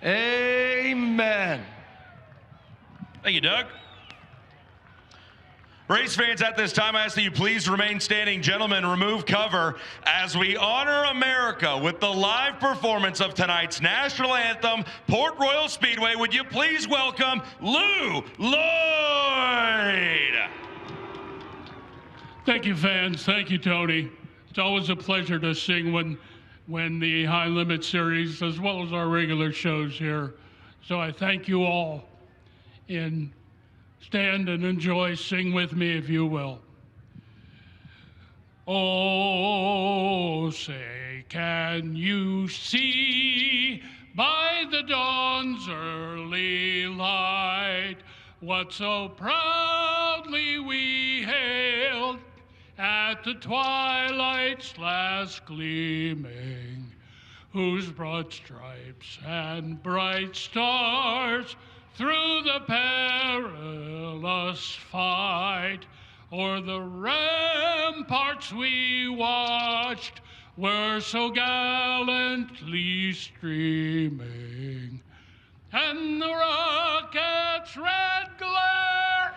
amen. Thank you, Doug. Race fans, at this time, I ask that you please remain standing. Gentlemen, remove cover as we honor America with the live performance of tonight's national anthem, Port Royal Speedway. Would you please welcome Lou Lloyd? Thank you, fans. Thank you, Tony. It's always a pleasure to sing when the High Limit Series, as well as our regular shows here. So I thank you all. And stand and enjoy, sing with me if you will. Oh, say, can you see by the dawn's early light what so proudly we hailed at the twilight's last gleaming, whose broad stripes and bright stars through the perilous fight o'er the ramparts we watched were so gallantly streaming, and the rocket's red glare,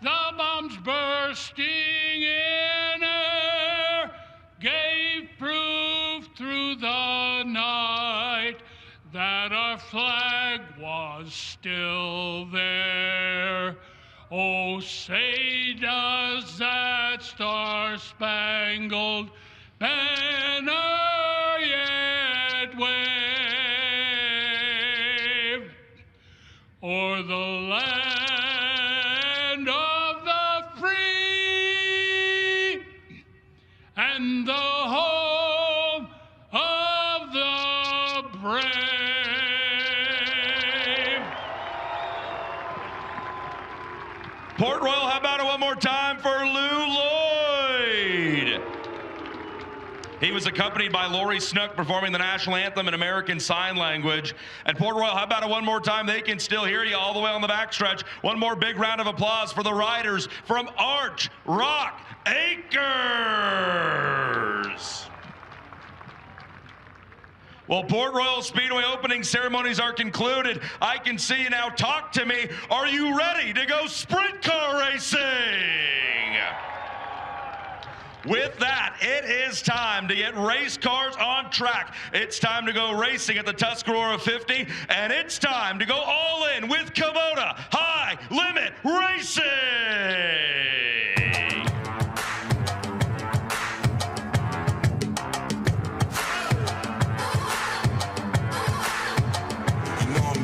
the bombs bursting in air, gave proof through the night that our flag was still there. Oh, say does that star-spangled banner yet wave o'er the land of the free and the home of the brave? Port Royal, how about it one more time for Lou Lloyd? He was accompanied by Lori Snook performing the national anthem in American Sign Language. And Port Royal, how about it one more time? They can still hear you all the way on the backstretch. One more big round of applause for the riders from Arch Rock Acres. Well, Port Royal Speedway opening ceremonies are concluded. I can see you now. Talk to me. Are you ready to go sprint car racing? With that, it is time to get race cars on track. It's time to go racing at the Tuscarora 50, and it's time to go all in with Kubota High Limit Racing.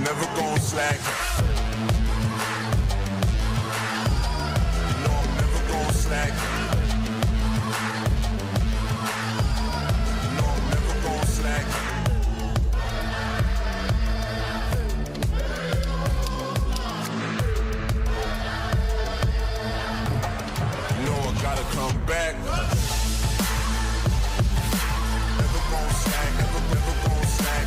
Never gonna slack. You know I'm never gonna slack. You know I'm never gonna slack. You know I gotta come back. Never gonna slack. Never gonna slack.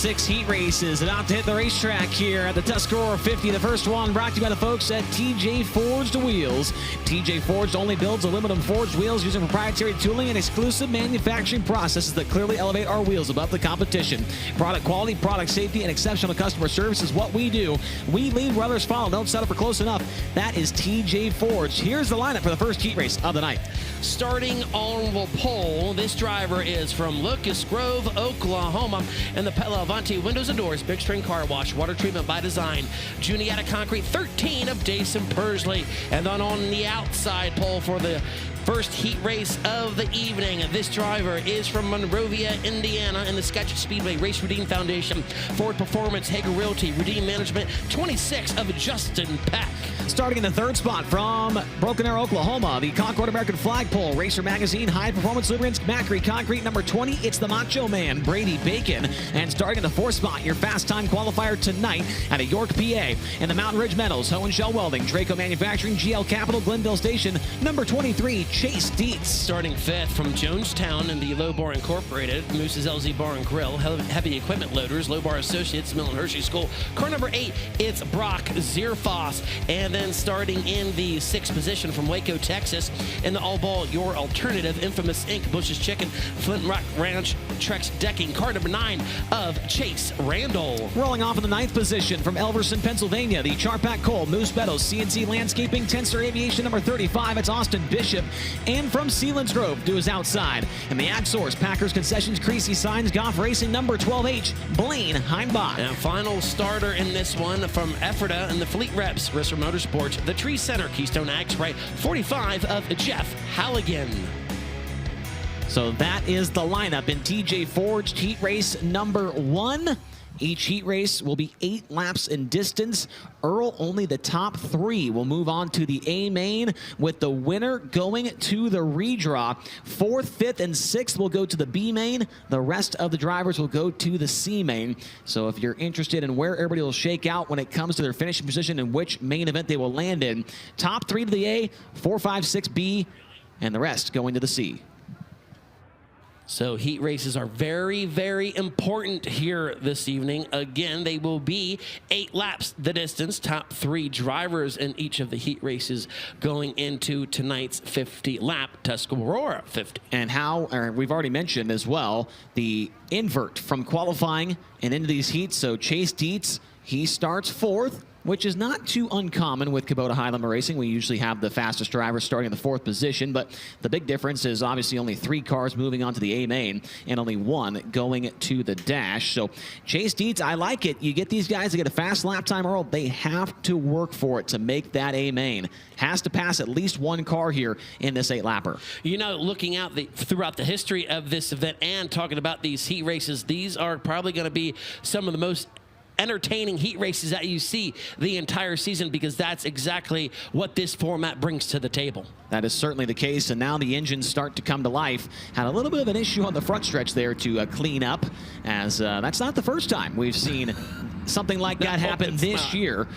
6 heat races about to hit the racetrack here at the Tuscarora 50. The first one brought to you by the folks at TJ Forged Wheels. TJ Forged only builds aluminum forged wheels using proprietary tooling and exclusive manufacturing processes that clearly elevate our wheels above the competition. Product quality, product safety, and exceptional customer service is what we do. We lead where others follow. Don't settle for close enough. That is TJ Forged. Here's the lineup for the first heat race of the night. Starting on the pole, this driver is from Locust Grove, Oklahoma, and the Pella Avante Windows and Doors Big String Car Wash, Water Treatment by Design, Juniata Concrete 13 of Dason Persley. And then on the outside pole for the first heat race of the evening, this driver is from Monrovia, Indiana, in the Sketch Speedway Race Redeem Foundation, Ford Performance, Hager Realty, Redeem Management, 26 of Justin Peck. Starting in the third spot from Broken Arrow, Oklahoma, the Concord American Flagpole Racer Magazine High Performance Lubricants Macri Concrete number 20. It's the Macho Man, Brady Bacon. And starting in the fourth spot, your fast time qualifier tonight out of York, PA, in the Mountain Ridge Metals, Hoe and Shell Welding, Draco Manufacturing, GL Capital, Glenville Station, number 23, Chase Dietz. Starting fifth from Jonestown in the Low Bar Incorporated, Moose's LZ Bar and Grill, Heavy Equipment Loaders, Low Bar Associates, Mill and Hershey School. Car number 8, it's Brock Zierfoss. And then starting in the sixth position from Waco, Texas, in the All Ball, your alternative, Infamous Inc., Bush's Chicken, Flint Rock Ranch, Trex Decking. Car number 9 of Chase Randall. Rolling off in the ninth position from Elverson, Pennsylvania, the Charpak Coal, Moose Meadows, CNC Landscaping, Tensor Aviation number 35. It's Austin Bishop. And from Sealands Grove to his outside, and the Ag Source, Packers Concessions, Creasy Signs, Goff Racing number 12H, Blaine Heimbach. And final starter in this one from Ephrata and the Fleet Reps, Risser Motorsports, the Tree Center, Keystone Ag Spray, 45 of Jeff Halligan. So that is the lineup in TJ Forged heat race number 1. Each heat race will be 8 laps in distance. Earl, only the top 3 will move on to the A main, with the winner going to the redraw. 4th, 5th, and 6th will go to the B main. The rest of the drivers will go to the C main. So if you're interested in where everybody will shake out when it comes to their finishing position and which main event they will land in, top 3 to the A, 4, 5, 6 B, and the rest going to the C. So heat races are very, very important here this evening. Again, they will be 8 laps the distance. Top 3 drivers in each of the heat races going into tonight's 50-lap Tuscarora 50. And we've already mentioned as well, the invert from qualifying and into these heats. So Chase Dietz, he starts 4th, which is not too uncommon with Kubota High Limit Racing. We usually have the fastest driver starting in the 4th position, but the big difference is obviously only 3 cars moving on to the A main and only 1 going to the dash. So Chase Dietz, I like it. You get these guys to get a fast lap time, Earl, they have to work for it to make that A main. Has to pass at least 1 car here in this 8-lapper. You know, looking out throughout the history of this event and talking about these heat races, these are probably going to be some of the most entertaining heat races that you see the entire season, because that's exactly what this format brings to the table. That is certainly the case, and now the engines start to come to life. Had a little bit of an issue on the front stretch there to clean up, as that's not the first time we've seen something like that happen this year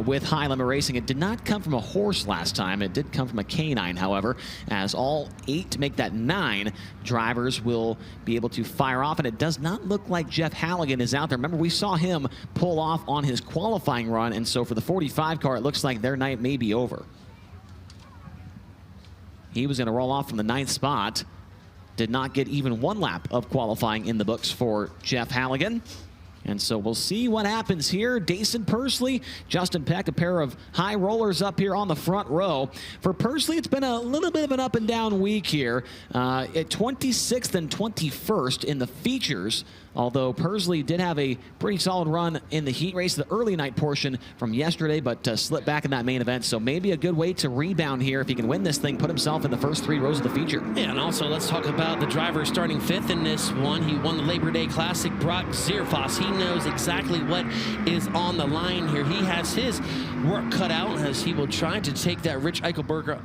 with High Limit Racing. It did not come from a horse last time. It did come from a canine, however, as all 8 to make that 9 drivers will be able to fire off, and it does not look like Jeff Halligan is out there. Remember, we saw him pull off on his qualifying run, and so for the 45 car, it looks like their night may be over. He was going to roll off from the 9th spot. Did not get even 1 lap of qualifying in the books for Jeff Halligan. And so we'll see what happens here. Dason Persley, Justin Peck, a pair of high rollers up here on the front row. For Persley, it's been a little bit of an up and down week here. At 26th and 21st in the features, although Persley did have a pretty solid run in the heat race, the early night portion from yesterday, but slipped back in that main event. So maybe a good way to rebound here if he can win this thing, put himself in the first 3 rows of the feature. Yeah, and also let's talk about the driver starting 5th in this one. He won the Labor Day Classic, Brock Zierfoss. He knows exactly what is on the line here. He has his work cut out as he will try to take that Rich Eichelberger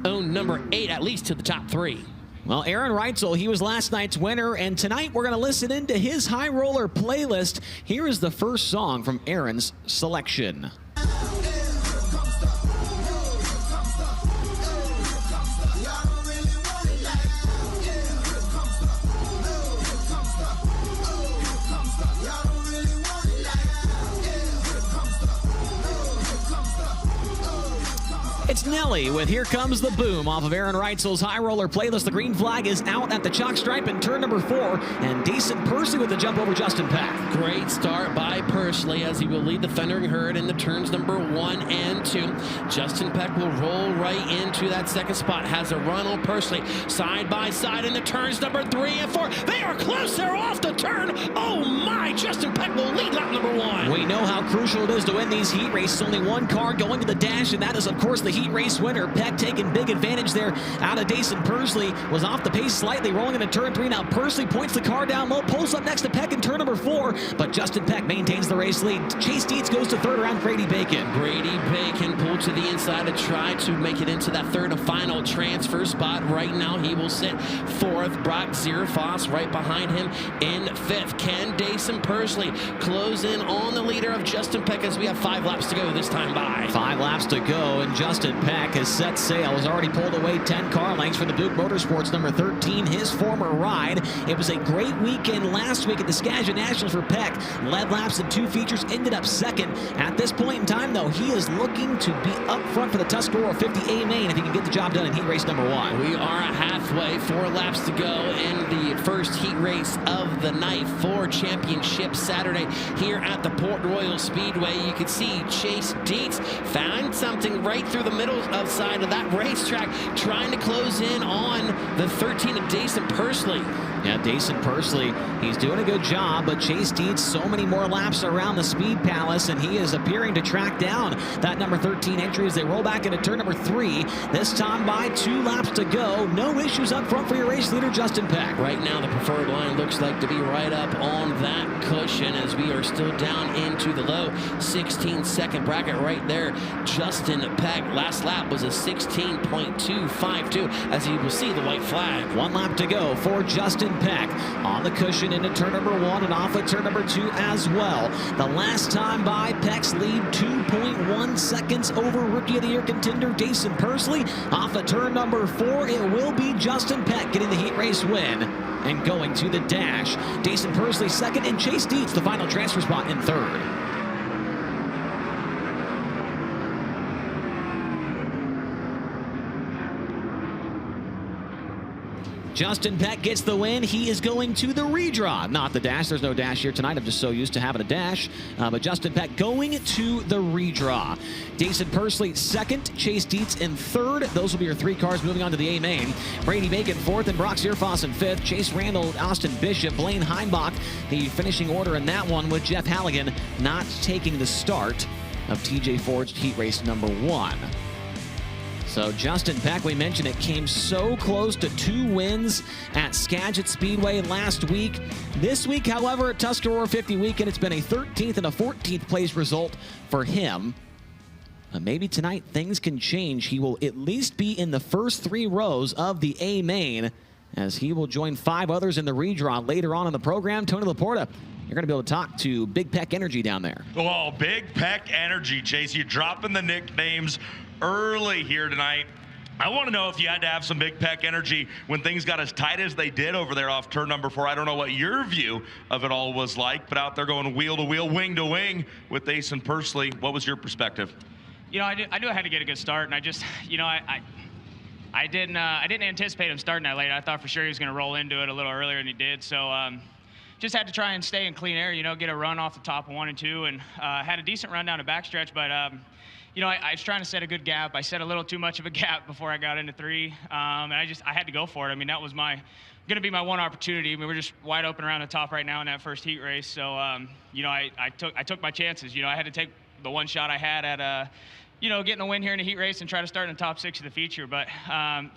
owned number 8 at least to the top 3. Well, Aaron Reitzel, he was last night's winner, and tonight we're going to listen into his high roller playlist. Here is the first song from Aaron's selection. It's Nelly with Here Comes the Boom off of Aaron Reitzel's High Roller playlist. The green flag is out at the chalk stripe in turn number 4, and Decent Percy with the jump over Justin Peck. Great start by Persley as he will lead the Thundering Herd in the turns number 1 and 2. Justin Peck will roll right into that second spot. Has a run on Persley side by side in the turns number 3 and 4. They are close. They're off the turn. Oh my! Justin Peck will lead lap number 1. We know how crucial it is to win these heat races. Only one car going to the dash, and that is, of course, the heat race winner. Peck taking big advantage there out of Decent Persley. Was off the pace slightly, rolling into turn 3. Now Persley points the car down low, pulls up next to Peck in turn number 4, but Justin Peck maintains the race lead. Chase Dietz goes to third around Brady Bacon. Brady Bacon pulled to the inside to try to make it into that third and final transfer spot. Right now he will sit 4th. Brock Zierfoss right behind him in 5th. Can Decent Persley close in on the leader of Justin Peck as we have 5 laps to go this time by? 5 laps to go, and Justin Peck has set sail. Has already pulled away 10 car lengths for the Buick Motorsports number 13, his former ride. It was a great weekend last week at the Skagit Nationals for Peck. Led laps in 2 features, ended up 2nd. At this point in time, though, he is looking to be up front for the Tuscarora 50A main if he can get the job done in heat race number 1. We are halfway, 4 laps to go in the first heat race of the night for Championship Saturday here at the Port Royal Speedway. You can see Chase Dietz found something right through the middle of side of that racetrack, trying to close in on the 13 of Decent Persley. Yeah, Decent Persley, he's doing a good job, but Chase Dietz so many more laps around the Speed Palace, and he is appearing to track down that number 13 entry as they roll back into turn number 3. This time by 2 laps to go. No issues up front for your race leader, Justin Peck. Right now, the preferred line looks like to be right up on that cushion as we are still down into the low 16-second bracket right there. Justin Peck, last lap was a 16.252 as you will see the white flag. 1 lap to go for Justin Peck on the cushion into turn number 1 and off at turn number 2 as well. The last time by, Peck's lead 2.1 seconds over Rookie of the Year contender Decent Persley. Off at turn number 4, it will be Justin Peck getting the heat race win and going to the dash. Decent Persley 2nd, and Chase Dietz the final transfer spot in 3rd. Justin Peck gets the win. He is going to the redraw, not the dash. There's no dash here tonight. I'm just so used to having a dash. But Justin Peck going to the redraw. Decent Persley 2nd, Chase Dietz in 3rd. Those will be your 3 cars moving on to the A main. Brady Bacon 4th, and Brock Zierfoss in 5th. Chase Randall, Austin Bishop, Blaine Heimbach, the finishing order in that one, with Jeff Halligan not taking the start of TJ Ford's heat race number 1. So Justin Peck, we mentioned it, came so close to 2 wins at Skagit Speedway last week. This week, however, at Tuscarora 50 weekend, it's been a 13th and a 14th place result for him. Maybe tonight things can change. He will at least be in the first 3 rows of the A main as he will join 5 others in the redraw later on in the program. Tony Laporta, you're going to be able to talk to Big Peck Energy down there. Oh, Big Peck Energy, Chase. You're dropping the nicknames early here tonight. I want to know if you had to have some Big Peck Energy when things got as tight as they did over there off turn number 4. I don't know what your view of it all was like, but out there going wheel to wheel, wing to wing with Decent Persley, what was your perspective? You know, I knew I had to get a good start, and I just, you know, I didn't anticipate him starting that late. I thought for sure he was going to roll into it a little earlier than he did. So just had to try and stay in clean air, you know, get a run off the top of 1 and 2, and had a decent run down the backstretch. But you know, I was trying to set a good gap. I set a little too much of a gap before I got into 3, and I had to go for it. I mean, that was going to be my one opportunity. I mean, we're just wide open around the top right now in that first heat race. So you know, I took my chances. You know, I had to take the one shot I had at you know, getting a win here in a heat race and try to start in the top 6 of the feature. But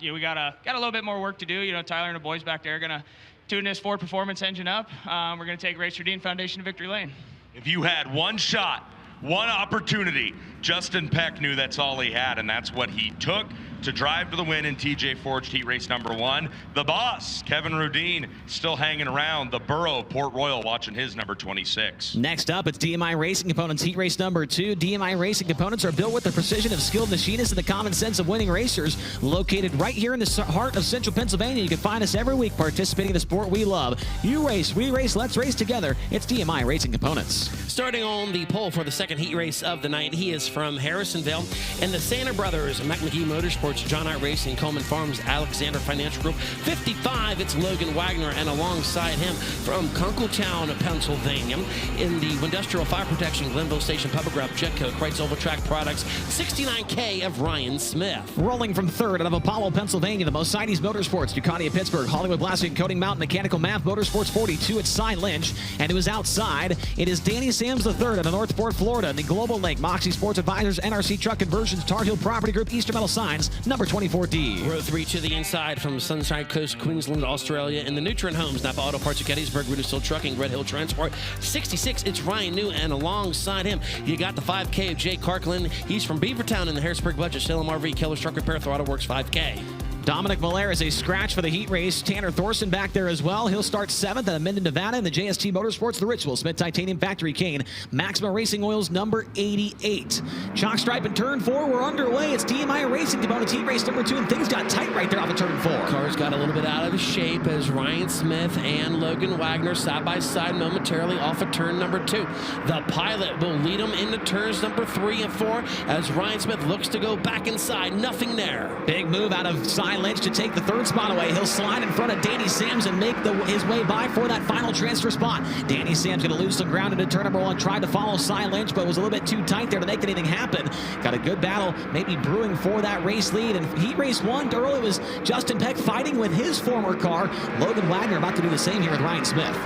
you know, we got a little bit more work to do. You know, Tyler and the boys back there are gonna tune this Ford Performance engine up. We're gonna take Racer Dean Foundation to victory lane. If you had one shot, one opportunity, Justin Peck knew that's all he had, and that's what he took. to drive to the win in TJ Forged Heat Race number 1. The boss, Kevin Rudine, still hanging around. The Burro of Port Royal watching his number 26. Next up, it's DMI Racing Components Heat Race number 2. DMI Racing Components are built with the precision of skilled machinists and the common sense of winning racers. Located right here in the heart of central Pennsylvania, you can find us every week participating in the sport we love. You race, we race, let's race together. It's DMI Racing Components. Starting on the pole for the second heat race of the night, he is from Harrisonville, and the Santa Brothers, McMcGee Motorsports, John Hart Racing, Coleman Farms, Alexander Financial Group. 55, it's Logan Wagner, and alongside him from Kunkletown, Pennsylvania, in the Industrial Fire Protection, Glenville Station, Public Rep, Jetco, Kreitz Oval Track Products, 69K of Ryan Smith. Rolling from third out of Apollo, Pennsylvania, the Mercedes Motorsports, Ducati of Pittsburgh, Hollywood Blasting, Coating Mountain, Mechanical Math, Motorsports 42, it's Cy Lynch, and it was outside. It is Danny Sams III out of Northport, Florida, and the Global Lake, Moxie Sports Advisors, NRC Truck Conversions, Tar Heel Property Group, Eastern Metal Signs, number 24D. Row 3 to the inside from Sunshine Coast, Queensland, Australia, in the Nutrien Homes, Napa Auto Parts of Gettysburg, Rudder Steel Trucking, Red Hill Transport. 66, it's Ryan New, and alongside him, you got the 5K of Jay Karkland. He's from Beavertown in the Harrisburg Budget, Salem RV, Keller's Truck Repair, Throttle Works 5K. Dominic Miller is a scratch for the heat race. Tanner Thorson back there as well. He'll start 7th at Minden, Nevada in the JST Motorsports, the Richwell Smith Titanium Factory Cane. Maxima Racing Oils number 88. Chalk Stripe and Turn 4, we're underway. It's DMI Racing Components Heat Race number 2, and things got tight right there off of Turn 4. Cars got a little bit out of shape as Ryan Smith and Logan Wagner side by side momentarily off of turn number 2. The pilot will lead them into turns number 3 and 4 as Ryan Smith looks to go back inside. Nothing there. Big move out of Cy Lynch to take the 3rd spot away. He'll slide in front of Danny Sams and make his way by for that final transfer spot. Danny Sams going to lose some ground into turn number 1. Tried to follow Cy Lynch, but was a little bit too tight there to make anything happen. Got a good battle, maybe brewing for that race lead. And heat race 1, early was Justin Peck fighting with his former car. Logan Wagner about to do the same here with Ryan Smith.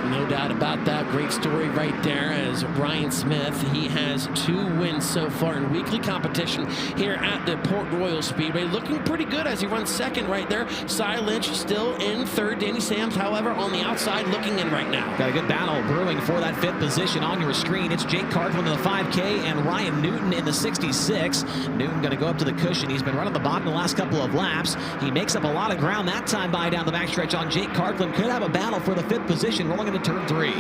No doubt about that. Great story right there as Ryan Smith. He has 2 wins so far in weekly competition here at the Port Royal Speedway. Looking pretty good as he runs second right there. Cy Lynch still in 3rd. Danny Sams, however, on the outside looking in right now. Got a good battle brewing for that 5th position on your screen. It's Jake Karkland in the 5K and Ryan Newton in the 66. Newton going to go up to the cushion. He's been running the bottom the last couple of laps. He makes up a lot of ground that time by down the backstretch on Jake Karkland. Could have a battle for the 5th position rolling into turn 3.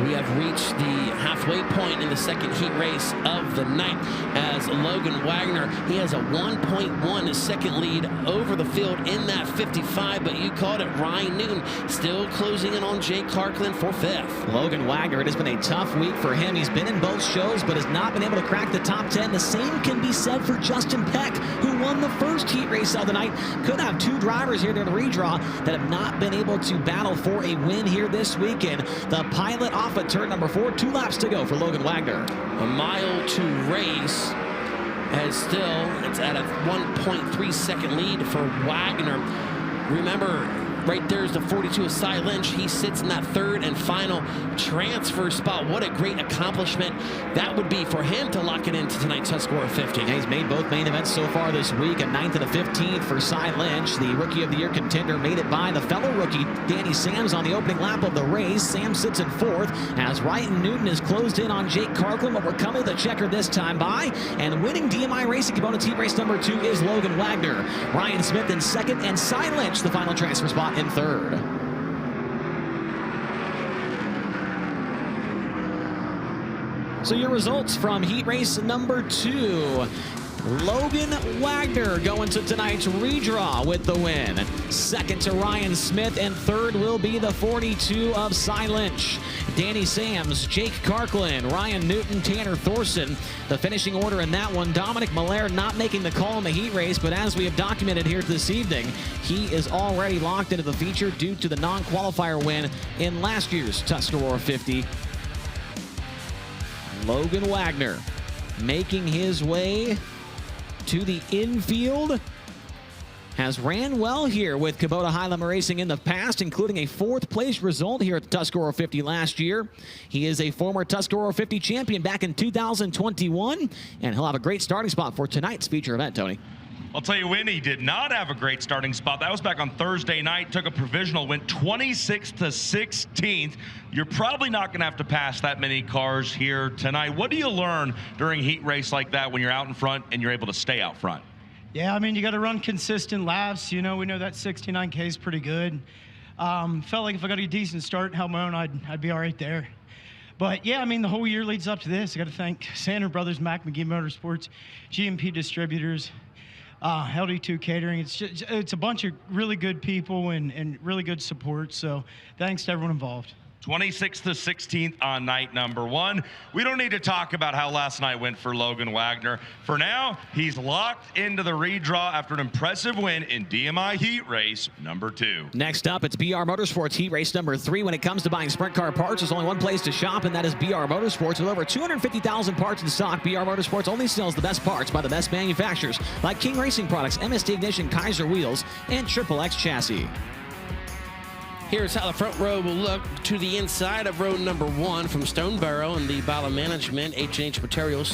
We have reached the halfway point in the second heat race of the night as Logan Wagner, he has a 1.1 second lead over the field in that 55, but you called it. Ryan Newton still closing in on Jake Karkland for 5th. Logan Wagner, it has been a tough week for him. He's been in both shows, but has not been able to crack the top 10. The same can be said for Justin Peck, who won the first heat race of the night. Could have 2 drivers here during the redraw that have not been able to battle for a win here this weekend. The pilot off at turn number 4, 2 laps to go for Logan Wagner. A mile to race as still it's at a 1.3 second lead for Wagner. Remember, right there is the 42 of Cy Lynch. He sits in that 3rd and final transfer spot. What a great accomplishment that would be for him to lock it into tonight's Tuscarora 50. Yeah, he's made both main events so far this week, a 9th and a 15th for Cy Lynch. The Rookie of the Year contender made it by the fellow rookie Danny Sams on the opening lap of the race. Sam sits in 4th as Ryan Newton is closed in on Jake Karkland, but we're coming to the checker this time by. And winning DMI Racing Components Heat Race number 2 is Logan Wagner. Ryan Smith in 2nd and Cy Lynch the final transfer spot in 3rd. So your results from heat race number 2. Logan Wagner going to tonight's redraw with the win. 2nd to Ryan Smith, and 3rd will be the 42 of Cy Lynch. Danny Sams, Jake Karkland, Ryan Newton, Tanner Thorson. The finishing order in that one, Dominic Miller not making the call in the heat race, but as we have documented here this evening, he is already locked into the feature due to the non-qualifier win in last year's Tuscarora 50. Logan Wagner making his way to the infield. Has ran well here with Kubota High Limit Racing in the past, including a 4th place result here at the Tuscarora 50 last year. He is a former Tuscarora 50 champion back in 2021, and he'll have a great starting spot for tonight's feature event, Tony. I'll tell you when he did not have a great starting spot. That was back on Thursday night. Took a provisional, went 26th to 16th. You're probably not going to have to pass that many cars here tonight. What do you learn during a heat race like that when you're out in front and you're able to stay out front? Yeah, I mean, you got to run consistent laps. You know, we know that 69K is pretty good. Felt like if I got a decent start and held my own, I'd be all right there. But yeah, I mean, the whole year leads up to this. I got to thank Sander Brothers, Mac McGee Motorsports, GMP Distributors, LD2 Catering. It's a bunch of really good people and really good support. So thanks to everyone involved. 26th to 16th on night number 1. We don't need to talk about how last night went for Logan Wagner. For now, he's locked into the redraw after an impressive win in DMI Heat Race number 2. Next up, it's BR Motorsports Heat Race number 3. When it comes to buying sprint car parts, there's only one place to shop, and that is BR Motorsports. With over 250,000 parts in stock, BR Motorsports only sells the best parts by the best manufacturers, like King Racing Products, MST Ignition, Kaiser Wheels, and Triple X Chassis. Here's how the front row will look to the inside of row number 1 from Stoneborough and the Bala Management, H&H Materials,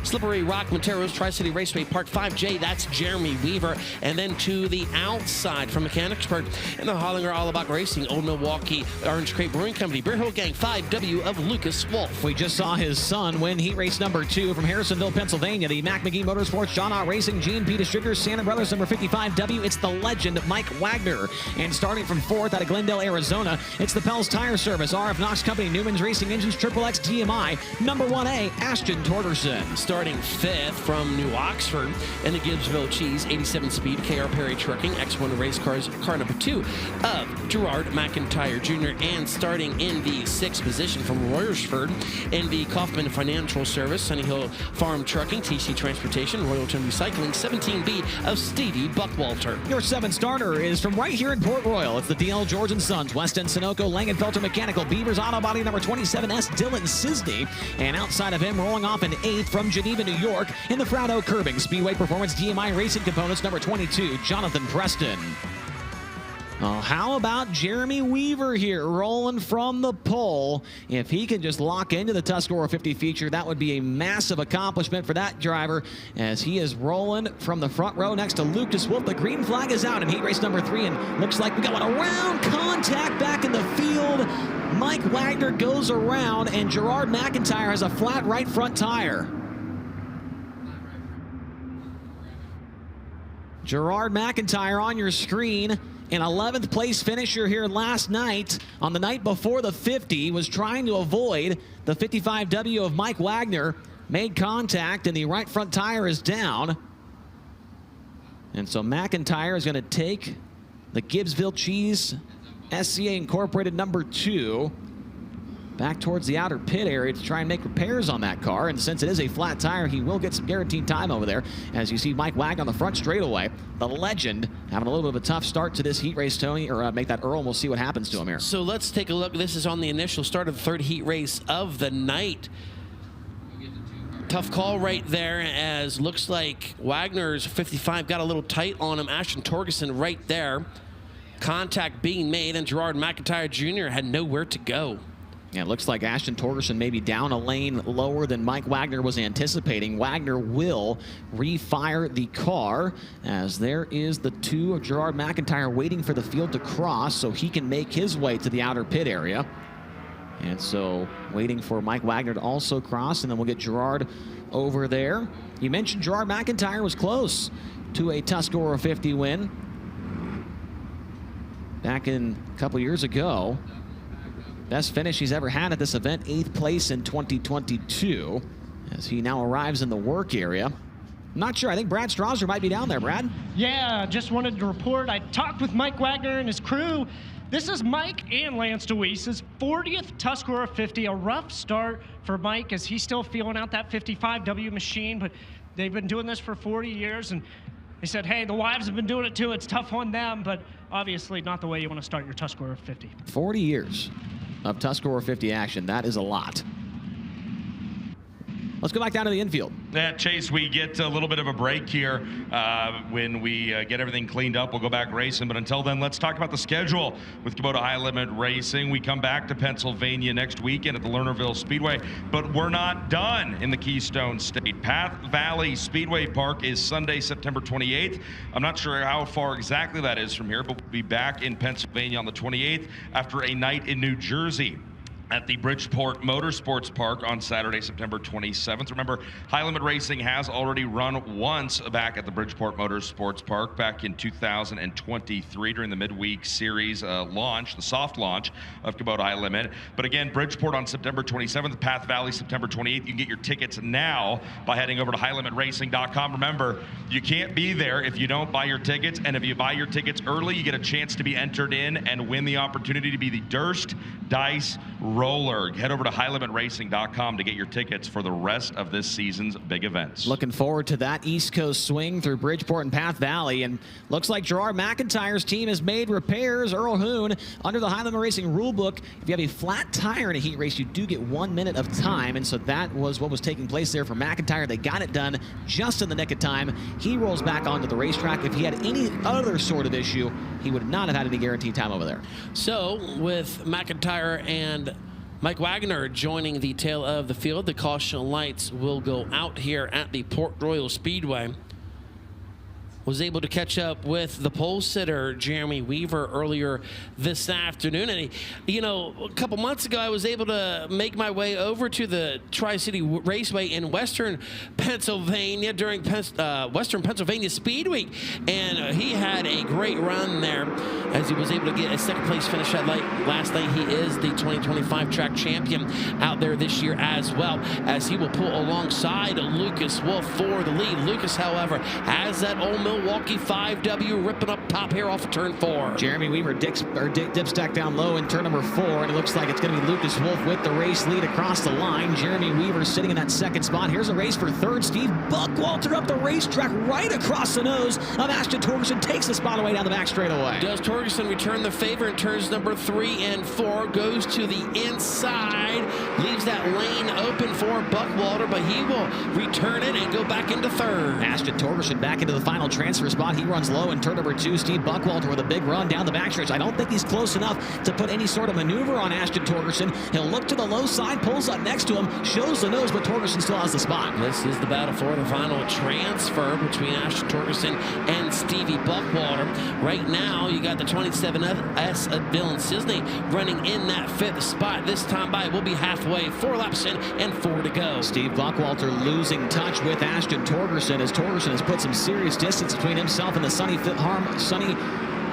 Slippery Rock Materials, Tri-City Raceway Park 5J, that's Jeremy Weaver. And then to the outside from Mechanicsburg and the Hollinger All About Racing, Old Milwaukee Orange Crate Brewing Company, Beer Hill Gang 5W of Lucas Wolf. We just saw his son win Heat Race number 2 from Harrisonville, Pennsylvania. The Mac McGee Motorsports, John Ott Racing, GMP Distributors, Santa Brothers number 55W. It's the legend Mike Wagner. And starting from 4th out of Glendale, Arizona, it's the Pell's Tire Service, RF Knox Company, Newman's Racing Engines, Triple X DMI, number 1A, Ashton Torgerson. Starting 5th from New Oxford and the Gibbsville Cheese, 87 Speed, KR Perry Trucking, X1 Race Cars, car number 2 of Gerard McIntyre Jr. And starting in the 6th position from Royersford in the Kaufman Financial Service, Sunny Hill Farm Trucking, TC Transportation, Royalton Recycling, 17B of Stevie Buckwalter. Your 7th starter is from right here in Port Royal. It's the DL George & Sons, West End Sunoco, Langenfelter Mechanical, Beavers Auto Body number 27S, Dylan Sisney. And outside of him, rolling off in 8th from Geneva, New York, in the Fraudo Curbing, Speedway Performance DMI Racing Components number 22, Jonathan Preston. Oh, how about Jeremy Weaver here, rolling from the pole? If he can just lock into the Tuscarora 50 feature, that would be a massive accomplishment for that driver, as he is rolling from the front row next to Lucas Wolf. The green flag is out in heat race number 3, and looks like we got one around contact back in the field. Mike Wagner goes around, and Gerard McIntyre has a flat right front tire. Gerard McIntyre on your screen. An 11th place finisher here last night, on the night before the 50, was trying to avoid the 55W of Mike Wagner, made contact, and the right front tire is down. And so McIntyre is going to take the Gibbsville Cheese SCA Incorporated number 2 back towards the outer pit area to try and make repairs on that car. And since it is a flat tire, he will get some guaranteed time over there. As you see Mike Wagner on the front straightaway, the legend, having a little bit of a tough start to this heat race, Tony, or make that Earl, and we'll see what happens to him here. So let's take a look. This is on the initial start of the 3rd heat race of the night. Tough call right there, as looks like Wagner's 55 got a little tight on him. Ashton Torgerson right there. Contact being made, and Gerard McIntyre Jr. had nowhere to go. Yeah, it looks like Ashton Torgerson may be down a lane lower than Mike Wagner was anticipating. Wagner will refire the car, as there is the 2 of Gerard McIntyre waiting for the field to cross so he can make his way to the outer pit area. And so waiting for Mike Wagner to also cross, and then we'll get Gerard over there. You mentioned Gerard McIntyre was close to a Tuscarora 50 win back in a couple years ago. Best finish he's ever had at this event, 8th place in 2022, as he now arrives in the work area. I'm not sure. I think Brad Strasser might be down there. Brad? Yeah, just wanted to report. I talked with Mike Wagner and his crew. This is Mike and Lance DeWeese's 40th Tuscarora 50. A rough start for Mike, as he's still feeling out that 55W machine, but they've been doing this for 40 years, and they said, hey, the wives have been doing it too. It's tough on them, but obviously not the way you want to start your Tuscarora 50. 40 years of Tuscarora 50 action. That is a lot. Let's go back down to the infield. Yeah, Chase, we get a little bit of a break here. When we get everything cleaned up, we'll go back racing. But until then, let's talk about the schedule with Kubota High Limit Racing. We come back to Pennsylvania next weekend at the Lernerville Speedway, but we're not done in the Keystone State. Path Valley Speedway Park is Sunday, September 28th. I'm not sure how far exactly that is from here, but we'll be back in Pennsylvania on the 28th after a night in New Jersey. at the Bridgeport Motorsports Park on Saturday, September 27th. Remember, High Limit Racing has already run once back at the Bridgeport Motorsports Park back in 2023 during the midweek series launch, the soft launch of Kubota High Limit. But again, Bridgeport on September 27th, Path Valley September 28th. You can get your tickets now by heading over to highlimitracing.com. Remember, you can't be there if you don't buy your tickets, and if you buy your tickets early, you get a chance to be entered in and win the opportunity to be the Durst Dice Roller. Head over to highlimitracing.com to get your tickets for the rest of this season's big events. Looking forward to that East Coast swing through Bridgeport and Path Valley. And looks like Gerard McIntyre's team has made repairs. Earl Hoon, under the High Limit Racing rulebook, if you have a flat tire in a heat race, you do get 1 minute of time. And so that was what was taking place there for McIntyre. They got it done just in the nick of time. He rolls back onto the racetrack. If he had any other sort of issue, he would not have had any guaranteed time over there. So with McIntyre and Mike Wagner joining the tail of the field, the caution lights will go out here at the Port Royal Speedway. Was able to catch up with the pole sitter, Jeremy Weaver, earlier this afternoon. And, you know, a couple months ago, I was able to make my way over to the Tri-City Raceway in Western Pennsylvania during Western Pennsylvania Speed Week. And he had a great run there as he was able to get a second place finish at last night. He is the 2025 track champion out there this year as well, as he will pull alongside Lucas Wolf for the lead. Lucas, however, has that old Milwaukee 5W ripping up top here off of turn 4. Jeremy Weaver dipstack down low in turn number 4, and it looks like it's going to be Lucas Wolf with the race lead across the line. Jeremy Weaver sitting in that second spot. Here's a race for third. Steve Buckwalter up the racetrack right across the nose of Ashton Torgerson, takes the spot away down the back straightaway. Does Torgerson return the favor in turns number 3 and 4? Goes to the inside, leaves that lane open for Buckwalter, but he will return it and go back into third. Ashton Torgerson back into the final transfer spot. He runs low in turn number 2. Steve Buckwalter with a big run down the backstretch. I don't think he's close enough to put any sort of maneuver on Ashton Torgerson. He'll look to the low side, pulls up next to him, shows the nose, but Torgerson still has the spot. This is the battle for the final transfer between Ashton Torgerson and Stevie Buckwalter. Right now, you got the 27S of Dylan Cisney running in that 5th spot. This time by will be halfway, 4 laps in and 4 to go. Steve Buckwalter losing touch with Ashton Torgerson as Torgerson has put some serious distance between himself and the Sunny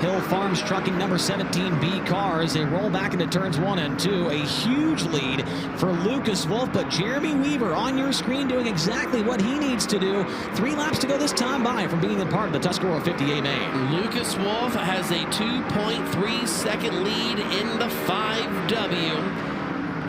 Hill Farms Trucking number 17B car as they roll back into turns 1 and 2. A huge lead for Lucas Wolf, but Jeremy Weaver on your screen doing exactly what he needs to do. 3 laps to go this time by from being a part of the Tuscarora 50A main. Lucas Wolf has a 2.3 second lead in the 5W.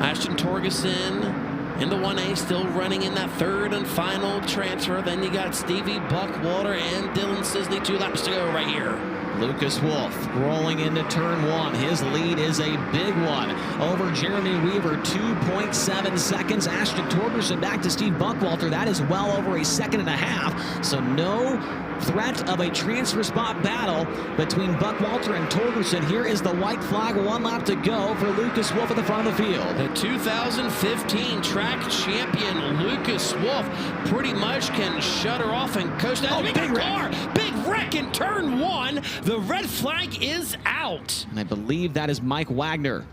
Ashton Torgerson in the 1A, still running in that 3rd and final transfer. Then you got Stevie Buckwalter and Dylan Cisney, 2 laps to go right here. Lucas Wolf rolling into turn 1. His lead is a big one over Jeremy Weaver, 2.7 seconds. Ashton Torgerson back to Steve Buckwalter. That is well over a second and a half. So no threat of a transfer spot battle between Buckwalter and Torgerson. Here is the white flag, 1 lap to go for Lucas Wolf at the front of the field. The 2015 track champion Lucas Wolf pretty much can shut her off and coast. Oh, big wreck. Big wreck in turn 1. The red flag is out. And I believe that is Mike Wagner.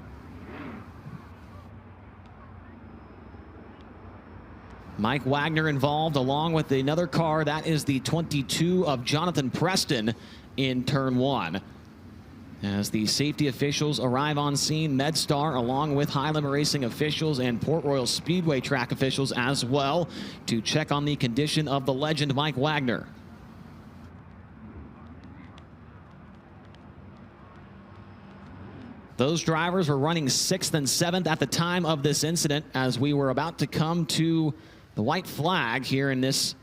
Mike Wagner involved along with another car. That is the 22 of Jonathan Preston in turn 1. As the safety officials arrive on scene, MedStar along with High Limit Racing officials and Port Royal Speedway track officials as well to check on the condition of the legend Mike Wagner. Those drivers were running 6th and 7th at the time of this incident as we were about to come to the white flag here in this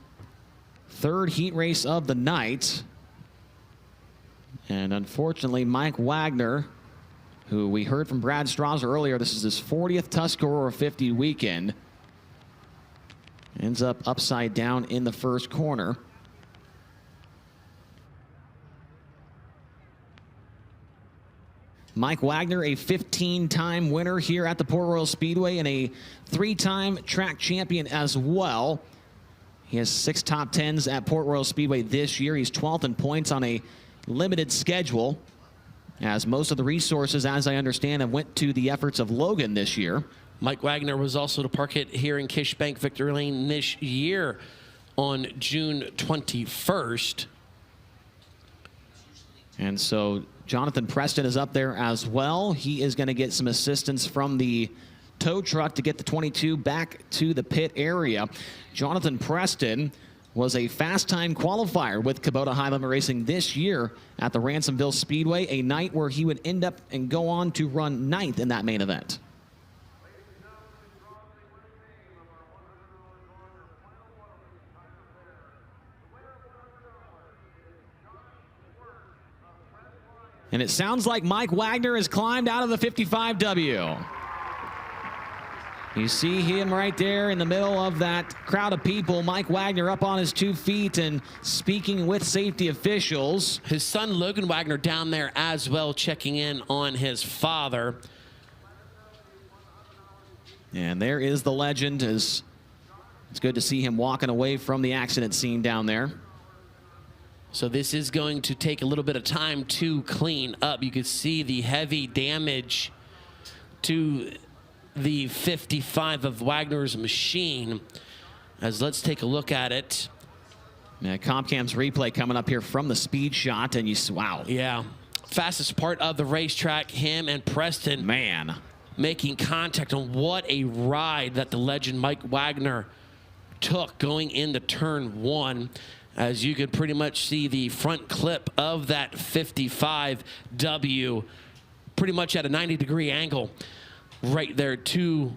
3rd heat race of the night. And unfortunately, Mike Wagner, who we heard from Brad Strauser earlier, this is his 40th Tuscarora 50 weekend, ends up upside down in the first corner. Mike Wagner, a 15-time winner here at the Port Royal Speedway and a 3-time track champion as well. He has 6 top 10s at Port Royal Speedway this year. He's 12th in points on a limited schedule. as most of the resources, as I understand, have went to the efforts of Logan this year. Mike Wagner was also to park it here in Kish Bank Victory Lane this year on June 21st. And so Jonathan Preston is up there as well. He is going to get some assistance from the tow truck to get the 22 back to the pit area. Jonathan Preston was a fast time qualifier with Kubota High Limit Racing this year at the Ransomville Speedway, a night where he would end up and go on to run 9th in that main event. And it sounds like Mike Wagner has climbed out of the 55W. You see him right there in the middle of that crowd of people. Mike Wagner up on his 2 feet and speaking with safety officials. His son Logan Wagner down there as well, checking in on his father. And there is the legend. It's good to see him walking away from the accident scene down there. So this is going to take a little bit of time to clean up. You can see the heavy damage to the 55 of Wagner's machine. As let's take a look at it. Yeah, Comcam's replay coming up here from the speed shot, and you see, wow. Yeah, fastest part of the racetrack, him and Preston. Man. Making contact on what a ride that the legend Mike Wagner took going into turn 1. As you could pretty much see the front clip of that 55W pretty much at a 90-degree angle right there too.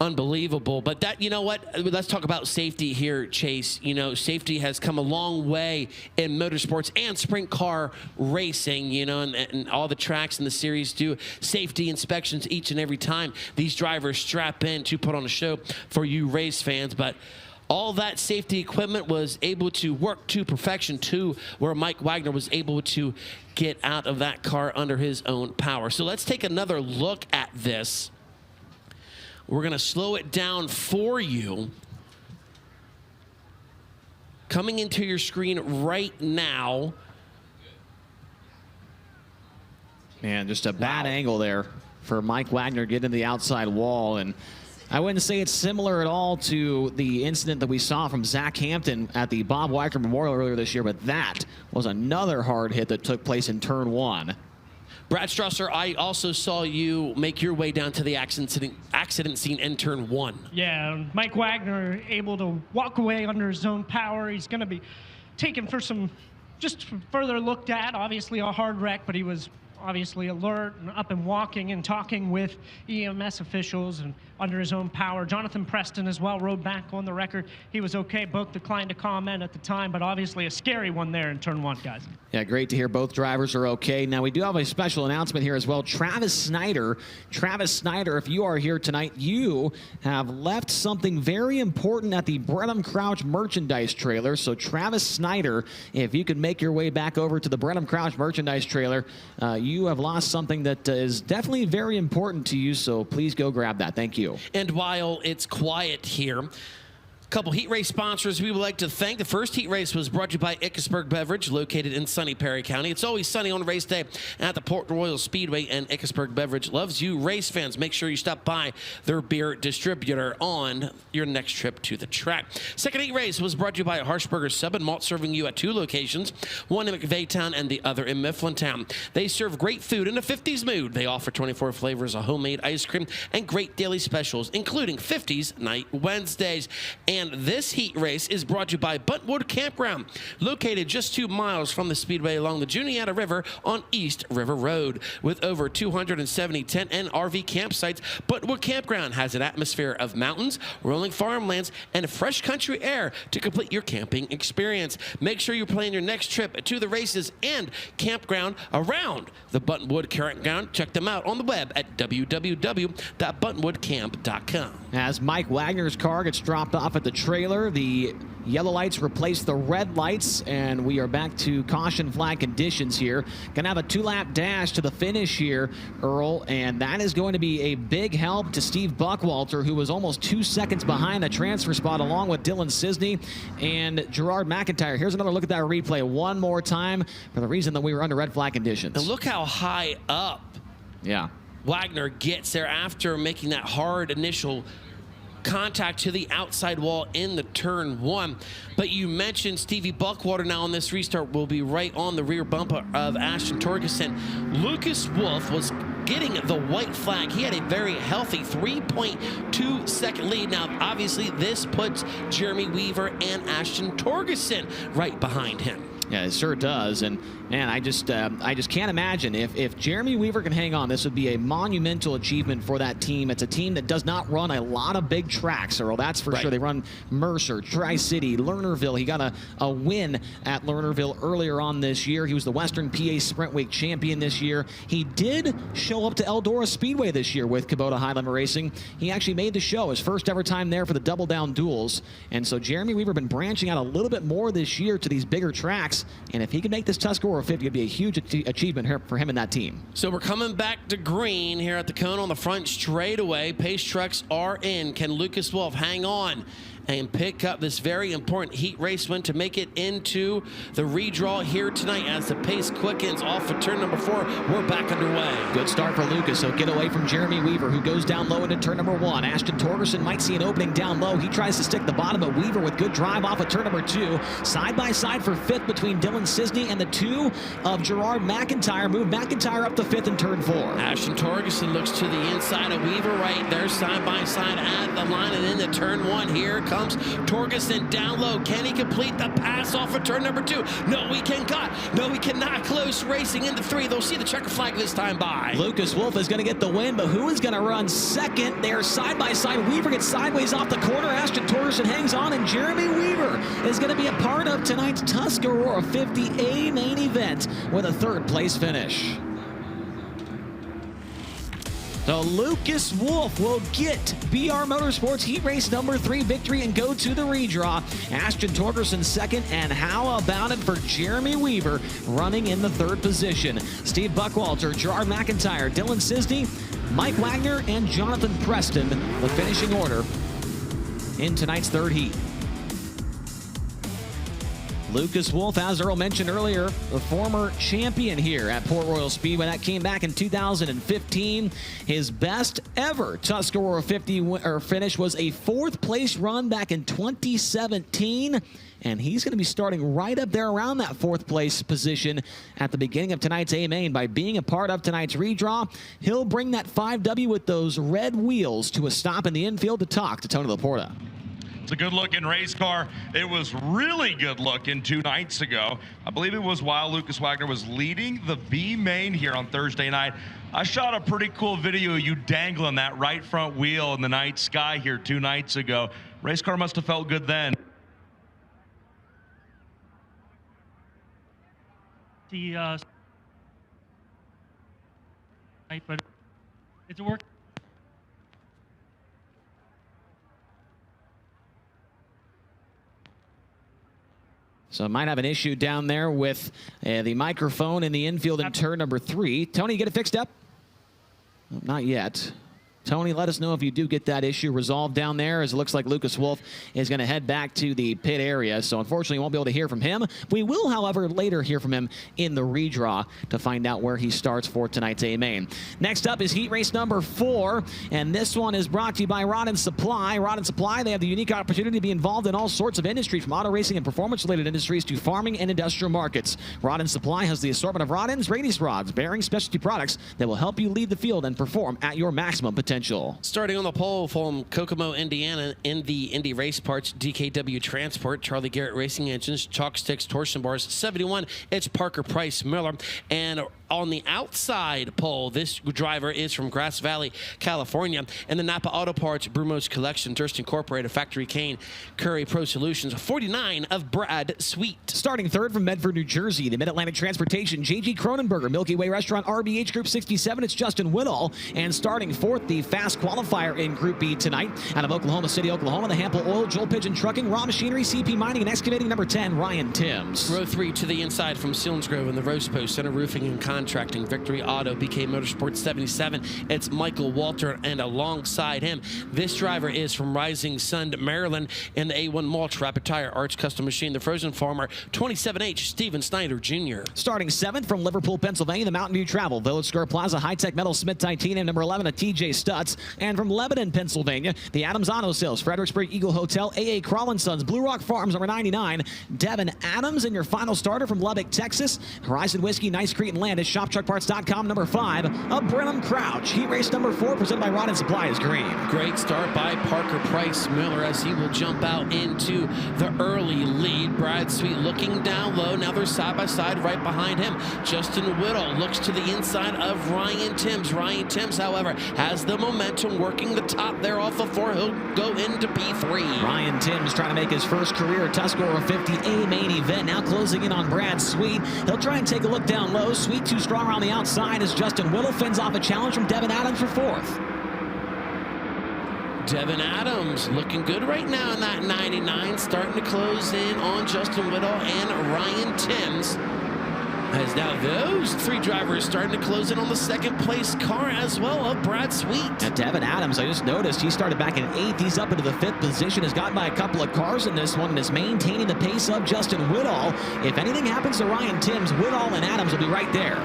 Unbelievable. But that, you know what, let's talk about safety here, Chase. You know, safety has come a long way in motorsports and sprint car racing, you know, and all the tracks in the series do safety inspections each and every time these drivers strap in to put on a show for you race fans. But all that safety equipment was able to work to perfection to where Mike Wagner was able to get out of that car under his own power. So let's take another look at this. We're going to slow it down for you. Coming into your screen right now. Man, just a bad angle there for Mike Wagner getting to the outside wall. And I wouldn't say it's similar at all to the incident that we saw from Zach Hampton at the Bob Weicker Memorial earlier this year, but that was another hard hit that took place in turn 1. Brad Strasser, I also saw you make your way down to the accident scene in turn 1. Yeah, Mike Wagner able to walk away under his own power. He's going to be taken for some, just further looked at. Obviously a hard wreck, but he was obviously alert and up and walking and talking with EMS officials and under his own power. Jonathan Preston as well rode back on the record. He was okay. Both declined to comment at the time, but obviously a scary one there in turn 1, guys. Yeah, great to hear both drivers are okay. Now, we do have a special announcement here as well. Travis Snyder, if you are here tonight, you have left something very important at the Brenham Crouch merchandise trailer. So, Travis Snyder, if you could make your way back over to the Brenham Crouch merchandise trailer, you have lost something that is definitely very important to you. So, please go grab that. Thank you. And while it's quiet here, a couple heat race sponsors we would like to thank. The first heat race was brought to you by Ichabod Beverage, located in sunny Perry County. It's always sunny on race day at the Port Royal Speedway, and Ichabod Beverage loves you race fans. Make sure you stop by their beer distributor on your next trip to the track. Second heat race was brought to you by Harshberger Sub and Malt, serving you at 2 locations, one in McVeigh and the other in Mifflintown. They serve great food in a 50s mood. They offer 24 flavors of homemade ice cream and great daily specials, including 50s Night Wednesdays. And this heat race is brought to you by Buntwood Campground, located just 2 miles from the Speedway along the Juniata River on East River Road. With over 270 tent and RV campsites, Buntwood Campground has an atmosphere of mountains, rolling farmlands, and fresh country air to complete your camping experience. Make sure you plan your next trip to the races and campground around the Buntwood Campground. Check them out on the web at www.buntwoodcamp.com. As Mike Wagner's car gets dropped off at the trailer, the Yellow lights replace the red lights, and we are back to caution flag conditions here. Gonna have a 2-lap dash to the finish here, Earl, and that is going to be a big help to Steve Buckwalter, who was almost 2 seconds behind the transfer spot, along with Dylan Cisney and Gerard McIntyre. Here's another look at that replay one more time for the reason that we were under red flag conditions. And look how high up Wagner gets there after making that hard initial contact to the outside wall in the turn 1. But you mentioned Stevie Buckwalter now on this restart will be right on the rear bumper of Ashton Torgerson. Lucas Wolf was getting the white flag. He had a very healthy 3.2 second lead. Now, obviously, this puts Jeremy Weaver and Ashton Torgerson right behind him. Yeah, it sure does. And man, I just can't imagine if Jeremy Weaver can hang on, this would be a monumental achievement for that team. It's a team that does not run a lot of big tracks, Earl. That's for sure. They run Mercer, Tri-City, Lernerville. He got a win at Lernerville earlier on this year. He was the Western PA Sprint Week champion this year. He did show up to Eldora Speedway this year with Kubota High Limit Racing. He actually made the show, his first ever time there for the Double Down Duels. And so Jeremy Weaver been branching out a little bit more this year to these bigger tracks. And if he can make this Tuscarora 50, it'd be a huge achievement for him and that team. So we're coming back to green here at the cone on the front straightaway. Pace trucks are in. Can Lucas Wolf hang on and pick up this very important heat race win to make it into the redraw here tonight as the pace quickens off of turn number 4? We're back underway. Good start for Lucas. He'll get away from Jeremy Weaver, who goes down low into turn number 1. Ashton Torgerson might see an opening down low. He tries to stick the bottom, but Weaver with good drive off of turn number 2. Side by side for 5th between Dylan Cisney and the 2 of Gerard McIntyre. Move McIntyre up to 5th in turn 4. Ashton Torgerson looks to the inside of Weaver right there, side by side at the line and into turn 1. Here comes Torgerson down low. Can he complete the pass off of turn number 2? No, he cannot. No, he cannot. Close racing into 3. They'll see the checker flag this time by. Lucas Wolf is going to get the win, but who is going to run second? They're side by side. Weaver gets sideways off the corner. Ashton Torgerson hangs on, and Jeremy Weaver is going to be a part of tonight's Tuscarora 50A main event with a 3rd place finish. So Lucas Wolf will get BR Motorsports Heat Race number 3 victory and go to the redraw. Ashton Torgerson 2nd, and how about it for Jeremy Weaver running in the 3rd position? Steve Buckwalter, Gerard McIntyre, Dylan Cisney, Mike Wagner, and Jonathan Preston, the finishing order in tonight's 3rd heat. Lucas Wolf, as Earl mentioned earlier, the former champion here at Port Royal Speedway. That came back in 2015. His best ever Tuscarora 50 finish was a 4th place run back in 2017. And he's going to be starting right up there around that 4th place position at the beginning of tonight's A-Main. By being a part of tonight's redraw, he'll bring that 5W with those red wheels to a stop in the infield to talk to Tony Laporta. It's a good-looking race car. It was really good-looking 2 nights ago. I believe it was while Lucas Wagner was leading the B main here on Thursday night. I shot a pretty cool video of you dangling that right front wheel in the night sky here 2 nights ago. Race car must have felt good then. But it's a work. So might have an issue down there with the microphone in the infield in turn number 3. Tony, get it fixed up? Not yet. Tony, let us know if you do get that issue resolved down there, as it looks like Lucas Wolf is going to head back to the pit area. So unfortunately, we won't be able to hear from him. We will, however, later hear from him in the redraw to find out where he starts for tonight's A-Main. Next up is heat race number 4, and this one is brought to you by Rod & Supply. Rod & Supply, they have the unique opportunity to be involved in all sorts of industries, from auto racing and performance-related industries to farming and industrial markets. Rod & Supply has the assortment of rod ends, radius rods, bearings, specialty products that will help you lead the field and perform at your maximum potential. Starting on the pole from Kokomo, Indiana, in the Indy Race Parts, DKW Transport, Charlie Garrett Racing Engines, Chalk Sticks, Torsion Bars, 71, it's Parker Price Miller. And on the outside pole. This driver is from Grass Valley, California. And the Napa Auto Parts, Brumos Collection, Durst Incorporated, Factory Cane, Curry Pro Solutions, 49 of Brad Sweet. Starting third from Medford, New Jersey, the Mid-Atlantic Transportation, J.G. Cronenberger, Milky Way Restaurant, RBH Group 67, it's Justin Woodall. And starting fourth, the fast qualifier in Group B tonight, out of Oklahoma City, Oklahoma, the Hampel Oil, Joel Pigeon Trucking, Raw Machinery, CP Mining, and Excavating, number 10, Ryan Timms. Row 3 to the inside from Selinsgrove and the Rose Post, Center Roofing and Contracting, Victory Auto, BK Motorsports 77, it's Michael Walter, and alongside him, this driver is from Rising Sun, Maryland, in the A1 Mulch, Rapid Tire, Arts Custom Machine, the Frozen Farmer, 27H, Steven Snyder Jr. Starting seventh from Liverpool, Pennsylvania, the Mountain View Travel, Village Square Plaza, High Tech Metal, Smith Titanium, number 11, a TJ Stutz. And from Lebanon, Pennsylvania, the Adams Auto Sales, Fredericksburg Eagle Hotel, AA Crawlin Sons, Blue Rock Farms, number 99, Devin Adams. And your final starter from Lubbock, Texas, Horizon Whiskey, Nice Crete and Landis, ShopTruckParts.com, number 5, a Brenham Crouch. Heat race number 4, presented by Rod and Supply, is green. Great start by Parker Price Miller as he will jump out into the early lead. Brad Sweet looking down low. Now they're side by side right behind him. Justin Whittle looks to the inside of Ryan Timms. Ryan Timms, however, has the momentum working the top there off of 4. He'll go into P3. Ryan Timms trying to make his first career Tuscarora 50A main event. Now closing in on Brad Sweet. He'll try and take a look down low. Sweet too strong around the outside as Justin Whittle fends off a challenge from Devin Adams for 4th. Devin Adams looking good right now in that 99, starting to close in on Justin Whittle and Ryan Timms. As now those 3 drivers starting to close in on the second place car as well of Brad Sweet. And Devin Adams, I just noticed he started back in 8th. He's up into the 5th position, has gotten by a couple of cars in this one, and is maintaining the pace of Justin Whittle. If anything happens to Ryan Timms, Whittle and Adams will be right there.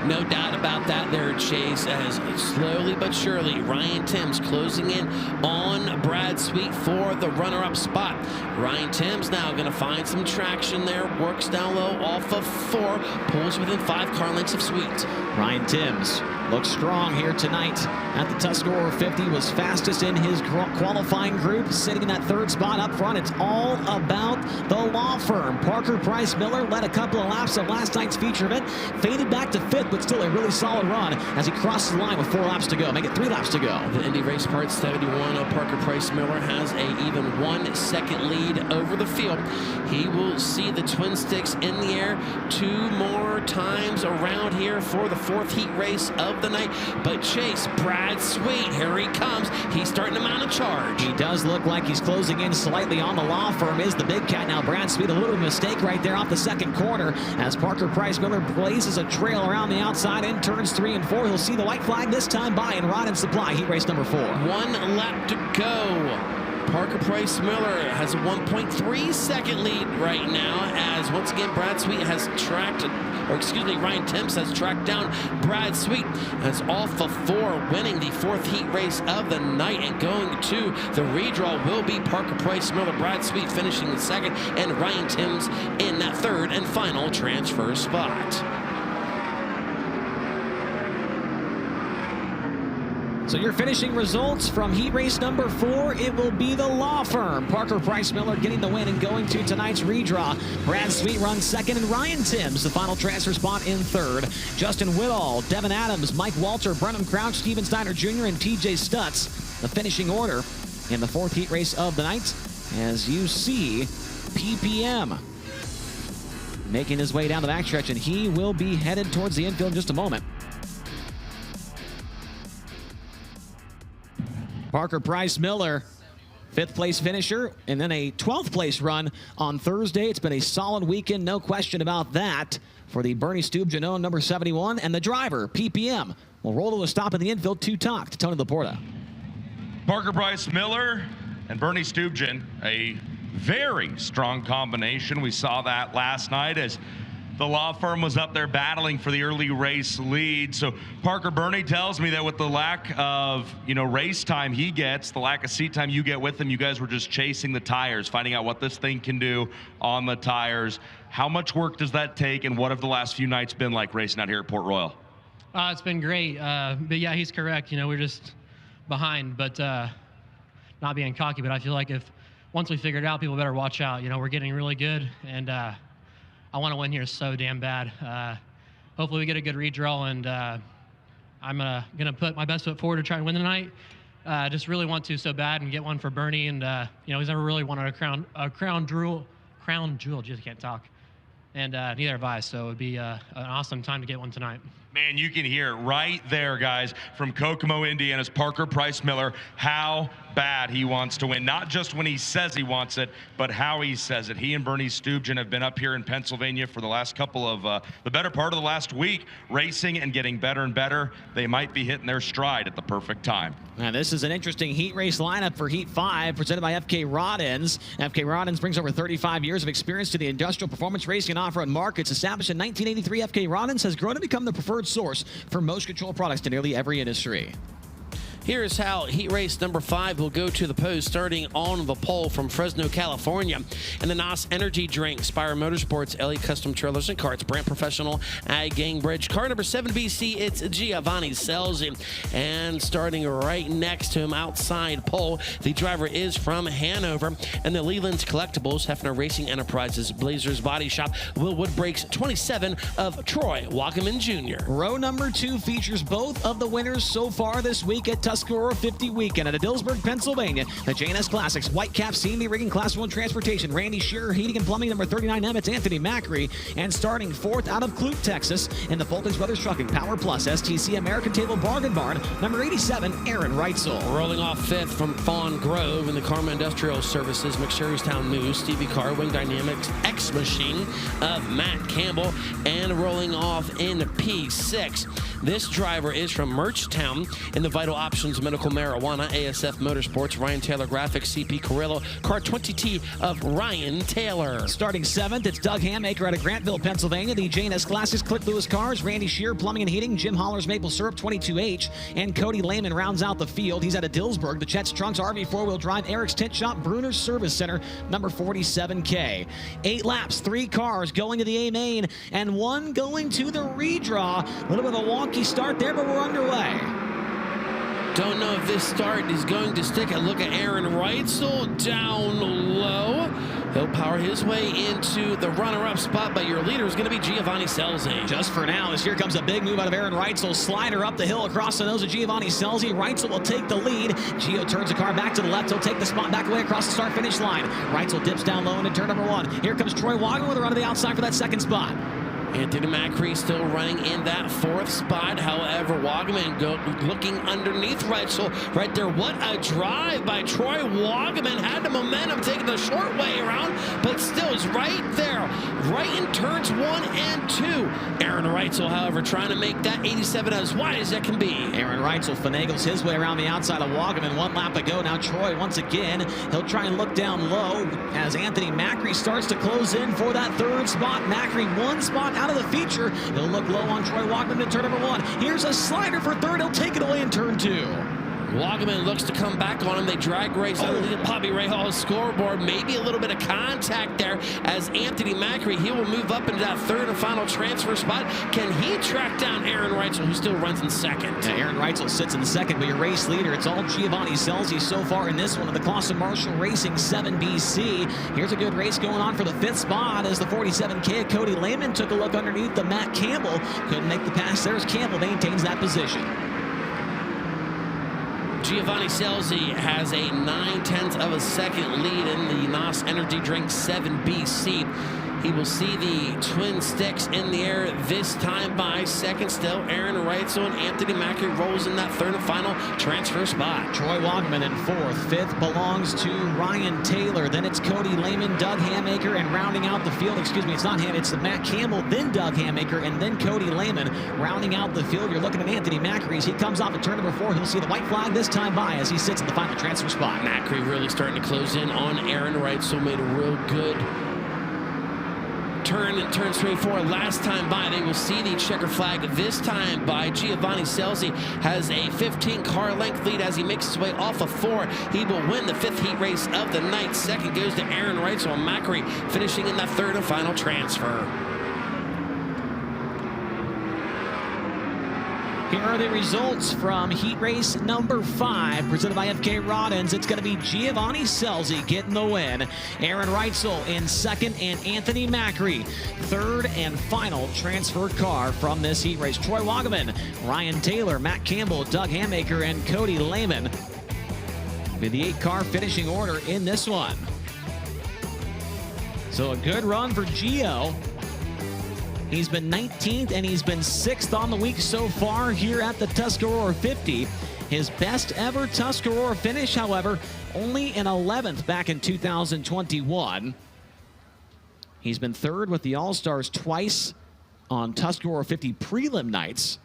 No doubt about that there, Chase, as slowly but surely Ryan Timms closing in on Brad Sweet for the runner-up spot. Ryan Timms now going to find some traction there, works down low off of 4, pulls within 5 car lengths of Sweet. Ryan Timms looks strong here tonight at the Tuscarora 50, was fastest in his qualifying group, sitting in that 3rd spot up front. It's all about the law firm. Parker Price Miller led a couple of laps of last night's feature event, faded back to 5th, but still a really solid run as he crosses the line with 4 laps to go. Make it 3 laps to go. The Indy Race Parts 71 of Parker Price Miller has a even 1 second lead over the field. He will see the twin sticks in the air 2 more times around here for the 4th heat race of the night. But Chase, Brad Sweet, here he comes. He's starting to mount a charge. He does look like he's closing in slightly on the law firm, is the big cat. Now Brad Sweet, a little mistake right there off the 2nd corner as Parker Price Miller blazes a trail around the outside in turns 3 and 4. He'll see the white flag this time by in Rod and Supply, heat race number 4. 1 lap to go. Parker Price Miller has a 1.3 second lead right now as once again Brad Sweet has tracked, or excuse me, Ryan Timms has tracked down Brad Sweet as off of 4, winning the 4th heat race of the night, and going to the redraw will be Parker Price Miller. Brad Sweet finishing the 2nd and Ryan Timms in that 3rd and final transfer spot. So your finishing results from heat race number 4, it will be the law firm. Parker Price Miller getting the win and going to tonight's redraw. Brad Sweet runs 2nd, and Ryan Timms, the final transfer spot, in 3rd. Justin Whitall, Devin Adams, Mike Walter, Brenham Crouch, Steven Steiner Jr., and TJ Stutz, the finishing order in the 4th heat race of the night. As you see, PPM making his way down the backstretch, and he will be headed towards the infield in just a moment. Parker Price Miller, 5th place finisher, and then a 12th place run on Thursday. It's been a solid weekend, no question about that, for the Bernie Stubjan number 71, and the driver, PPM, will roll to a stop in the infield to talk to Tony Laporta. Parker Price Miller and Bernie Stubjan, a very strong combination. We saw that last night as the law firm was up there battling for the early race lead. So Parker, Bernie tells me that with the lack of, race time he gets, the lack of seat time you get with him, you guys were just chasing the tires, finding out what this thing can do on the tires. How much work does that take, and what have the last few nights been like racing out here at Port Royal? It's been great. But yeah, he's correct. We're just behind, but not being cocky, but I feel like once we figure it out, people better watch out. We're getting really good, and I want to win here so damn bad. hopefully we get a good redraw, and I'm gonna put my best foot forward to try and win tonight. Just really want to so bad and get one for Bernie, and you know, he's never really wanted a crown jewel. Just can't talk, and neither have I. So it'd be an awesome time to get one tonight. Man, you can hear right there, guys, from Kokomo, Indiana's Parker Price Miller, how bad he wants to win. Not just when he says he wants it, but how he says it. He and Bernie Stubjan have been up here in Pennsylvania for the last couple of, the better part of the last week, racing and getting better and better. They might be hitting their stride at the perfect time. Now, this is an interesting heat race lineup for Heat 5, presented by FK Rod-Ends. FK Rod-Ends brings over 35 years of experience to the industrial performance racing and off-road markets. Established in 1983, FK Rod-Ends has grown to become the preferred source for motion control products to nearly every industry. Here's how heat race number 5 will go to the post, starting on the pole from Fresno, California. And the NOS Energy Drink, Spire Motorsports, LA Custom Trailers and Carts, Brand Professional, Ag Gang Bridge. Car number 7 BC, it's Giovanni Scelzi. And starting right next to him outside pole, the driver is from Hanover. And the Leland's Collectibles, Hefner Racing Enterprises, Blazers Body Shop, Willwood Brakes 27 of Troy Walkeman Jr. Row number 2 features both of the winners so far this week at Tuscarora 50 weekend at Dillsburg, Pennsylvania. The J&S Classics, Whitecap, CME Rigging, Class 1 Transportation, Randy Shearer, Heating and Plumbing, number 39 Emmett's Anthony Macri, and starting 4th out of Clute, Texas, in the Fulton's Brothers Trucking, Power Plus, STC American Table Bargain Barn, number 87, Aaron Reitzel. Rolling off 5th from Fawn Grove in the Karma Industrial Services, McSherrystown News, Stevie Carr, Wing Dynamics, X Machine of Matt Campbell, and rolling off in P6. This driver is from Merchtown in the Vital Options Medical Marijuana, ASF Motorsports, Ryan Taylor Graphics, CP Carrillo, Car 20T of Ryan Taylor. Starting 7th, it's Doug Hamaker out of Grantville, Pennsylvania. The J&S Classics, Click Lewis Cars, Randy Shearer, Plumbing and Heating, Jim Holler's Maple Syrup 22H, and Cody Lehman rounds out the field. He's out of Dillsburg. The Chet's Trunks RV 4-wheel drive, Eric's Tint Shop, Bruner's Service Center, number 47K. 8 laps, 3 cars going to the A main, and 1 going to the redraw. A little bit of a wonky start there, but we're underway. Don't know if this start is going to stick. A look at Aaron Reitzel down low. He'll power his way into the runner-up spot, but your leader is going to be Giovanni Scelzi. Just for now, as here comes a big move out of Aaron Reitzel. Slider up the hill across the nose of Giovanni Scelzi. Reitzel will take the lead. Gio turns the car back to the left. He'll take the spot back away across the start-finish line. Reitzel dips down low into turn number 1. Here comes Troy Wagner with a run to the outside for that second spot. Anthony Macri still running in that 4th spot. However, Wagman looking underneath Reitzel right there. What a drive by Troy Wagman. Had the momentum, taking the short way around, but still is right there, right in turns 1 and 2. Aaron Reitzel, however, trying to make that 87 as wide as that can be. Aaron Reitzel finagles his way around the outside of Wagman. 1 lap ago. Now Troy once again. He'll try and look down low as Anthony Macri starts to close in for that 3rd spot. Macri 1 spot out of the feature. He'll look low on Troy Wagman to turn number 1. Here's a slider for 3rd. He'll take it away in turn 2. Wagman looks to come back on him. They drag race on Bobby Rahall's scoreboard. Maybe a little bit of contact there as Anthony Macri, he will move up into that 3rd and final transfer spot. Can he track down Aaron Reitzel, who still runs in 2nd? Yeah, Aaron Reitzel sits in 2nd, but your race leader, it's all Giovanni Scelzi so far in this one of the Clausen Marshall Racing 7BC. Here's a good race going on for the 5th spot as the 47K Cody Lehman took a look underneath the Matt Campbell. Couldn't make the pass. There's Campbell, maintains that position. Giovanni Scelzi has a 9/10 of a second lead in the NOS Energy Drink 7BC. He will see the twin sticks in the air this time by 2nd still. Aaron Reitzel and Anthony Macri rolls in that 3rd and final transfer spot. Troy Wagman in 4th. 5th belongs to Ryan Taylor. Then it's Cody Lehman, Doug Hamaker, and rounding out the field, excuse me, it's not him, it's the Matt Campbell, then Doug Hamaker, and then Cody Lehman rounding out the field. You're looking at Anthony Macri as he comes off at turn number 4. He'll see the white flag this time by as he sits in the final transfer spot. Macri really starting to close in on Aaron Reitzel. Made a real good turn in turn 3 and 4 last time by. They will see the checker flag this time by. Giovanni Scelzi has a 15 car length lead as he makes his way off of 4. He will win the 5th heat race of the night. 2nd goes to Aaron Reitzel, and Macri finishing in that 3rd and final transfer. Here are the results from heat race number 5, presented by FK Rod-Ends. It's going to be Giovanni Scelzi getting the win. Aaron Reitzel in second, and Anthony Macri third and final transfer car from this heat race. Troy Wagaman, Ryan Taylor, Matt Campbell, Doug Hammaker, and Cody Lehman with the 8-car finishing order in this one. So a good run for Gio. He's been 19th, and he's been 6th on the week so far here at the Tuscarora 50. His best ever Tuscarora finish, however, only in 11th back in 2021. He's been 3rd with the All-Stars twice on Tuscarora 50 prelim nights.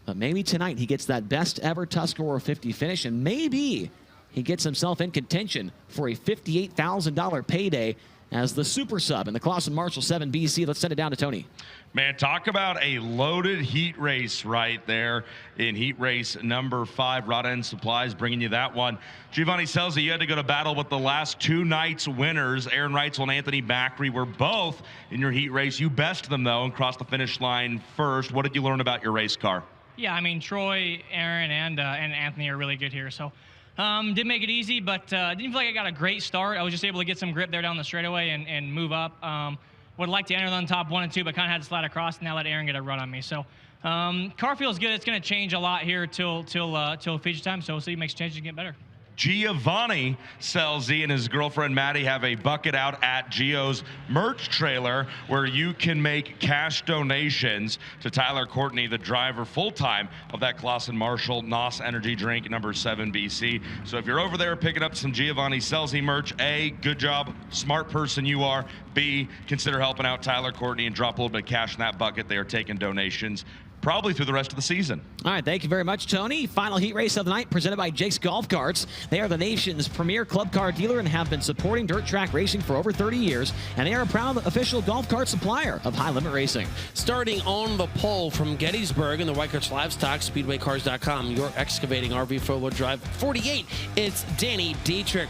But maybe tonight he gets that best ever Tuscarora 50 finish, and maybe he gets himself in contention for a $58,000 payday as the super sub in the Clausen Marshall 7BC. Let's send it down to Tony. Man, talk about a loaded heat race right there in heat race number 5. Rod-End Supplies bringing you that one. Giovanni Scelzi, you had to go to battle with the last 2 nights' winners. Aaron Reitzel and Anthony Macri were both in your heat race. You bested them, though, and crossed the finish line first. What did you learn about your race car? Yeah, I mean, Troy, Aaron, and Anthony are really good here. So didn't make it easy, but didn't feel like I got a great start. I was just able to get some grip there down the straightaway and move up. Would like to enter on top 1 and 2, but kind of had to slide across and now let Aaron get a run on me. So car feels good. It's going to change a lot here till feature time, so we'll see. Makes changes and get better. Giovanni Scelzi and his girlfriend Maddie have a bucket out at Gio's merch trailer where you can make cash donations to Tyler Courtney, the driver full-time of that Clausen Marshall NOS Energy Drink number 7BC. So if you're over there picking up some Giovanni Scelzi merch, A, good job, smart person you are. B, consider helping out Tyler Courtney and drop a little bit of cash in that bucket. They are taking donations probably through the rest of the season. All right, thank you very much, Tony. Final heat race of the night presented by Jake's Golf Carts. They are the nation's premier club car dealer and have been supporting dirt track racing for over 30 years, and they are a proud official golf cart supplier of High Limit Racing. Starting on the pole from Gettysburg in the Whitechurch Livestock, SpeedwayCars.com, your excavating RV 4-wheel drive 48, it's Danny Dietrich.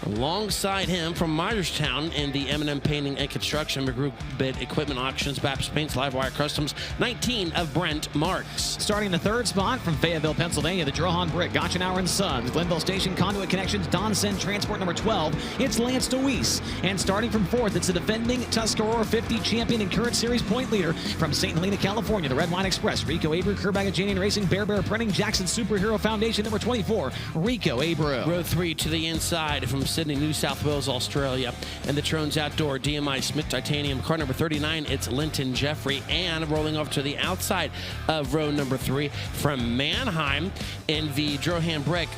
Alongside him from Myerstown in the M&M Painting and Construction, McGrew Bid Equipment Auctions, Baps Paints, Livewire Customs, 19 of Brent Marks. Starting the 3rd spot from Fayetteville, Pennsylvania, the Drohan Brick, Gotchenauer & Sons, Glenville Station Conduit Connections, Donson Transport number 12, it's Lance DeWeese. And starting from 4th, it's the defending Tuscarora 50 champion and current series point leader from St. Helena, California, the Red Wine Express, Rico Abreu, Kerbagajanian Racing, Bear Printing, Jackson Superhero Foundation number 24, Rico Abreu. Row 3 to the inside from Sydney, New South Wales, Australia, and the Trones Outdoor DMI Smith Titanium car number 39, it's Linton Jeffrey. And rolling off to the outside of row number 3 from Mannheim in the Drohan Brick,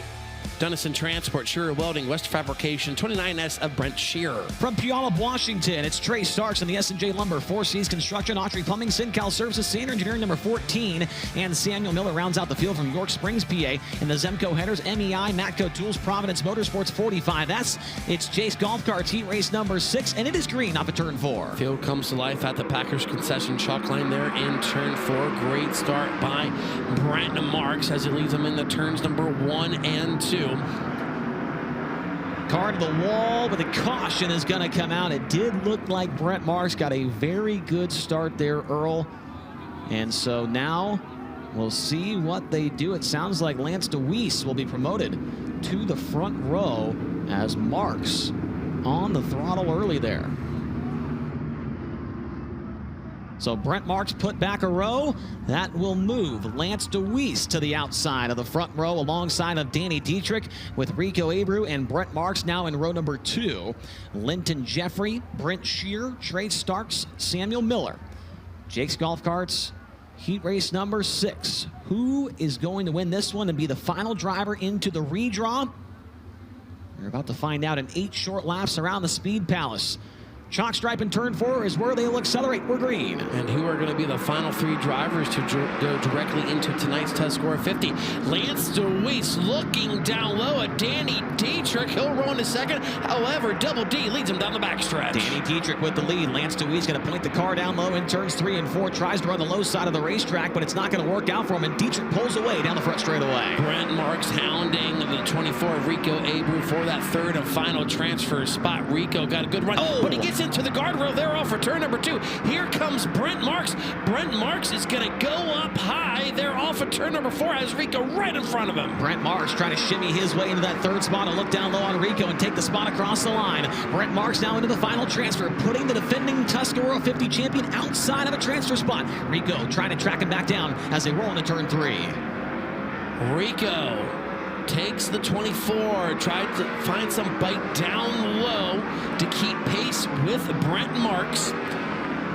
Dunnison Transport, Shearer Welding, West Fabrication, 29S of Brent Shearer. From Puyallup, Washington, it's Trey Starks in the S&J Lumber, Four Seas Construction, Autry Plumbing, SynCal Services, Sander Engineering number 14, and Samuel Miller rounds out the field from York Springs, PA, in the Zemco Headers, MEI, Matco Tools, Providence Motorsports 45S. It's Jace Golf Carts heat race number 6, and it is green off of turn 4. Field comes to life at the Packers concession chalk line there in turn 4. Great start by Brent Marks as he leads them in the turns number 1 and 2. Car to the wall, but the caution is going to come out. It did look like Brent Marks got a very good start there, Earl. And so now we'll see what they do. It sounds like Lance DeWeese will be promoted to the front row as Marks on the throttle early there. So Brent Marks put back a row. That will move Lance DeWeese to the outside of the front row alongside of Danny Dietrich, with Rico Abreu and Brent Marks now in row number 2. Linton Jeffrey, Brent Shearer, Trey Starks, Samuel Miller. Jake's Golf Carts heat race number 6. Who is going to win this one and be the final driver into the redraw? We're about to find out in 8 short laps around the Speed Palace. Chalk stripe in turn 4 is where they will accelerate. We're green. And who are going to be the final 3 drivers to go directly into tonight's Tuscarora 50? Lance DeWeese looking down low at Danny Dietrich. He'll roll into second. However, Double D leads him down the backstretch. Danny Dietrich with the lead. Lance DeWeese going to point the car down low in turns 3 and 4. Tries to run the low side of the racetrack, but it's not going to work out for him. And Dietrich pulls away down the front straightaway. Brent Marks hounding the 24 Rico Abreu for that 3rd and final transfer spot. Rico got a good run, but he gets into the guardrail there off for turn number 2. Here comes Brent Marks. Brent Marks is going to go up high there off of turn turn number 4 has Rico right in front of him. Brent Marks trying to shimmy his way into that third spot and look down low on Rico and take the spot across the line. Brent Marks now into the final transfer, putting the defending Tuscarora 50 champion outside of a transfer spot. Rico trying to track him back down as they roll into turn 3. Rico takes the 24, tried to find some bite down low to keep pace with Brent Marks.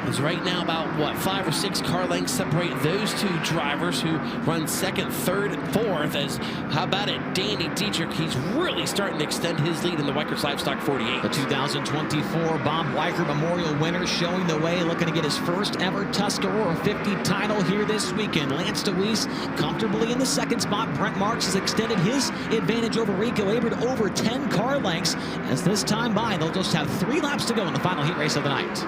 Is right now about, what, 5 or 6 car lengths separate those two drivers who run second, third, and fourth. As, how about it, Danny Dietrich? He's really starting to extend his lead in the Weichert Livestock 48. The 2024 Bob Weichert Memorial winner showing the way, looking to get his first ever Tuscarora 50 title here this weekend. Lance DeWeese comfortably in the second spot. Brent Marks has extended his advantage over Rico Abreu to over 10 car lengths. As this time by, they'll just have 3 laps to go in the final heat race of the night.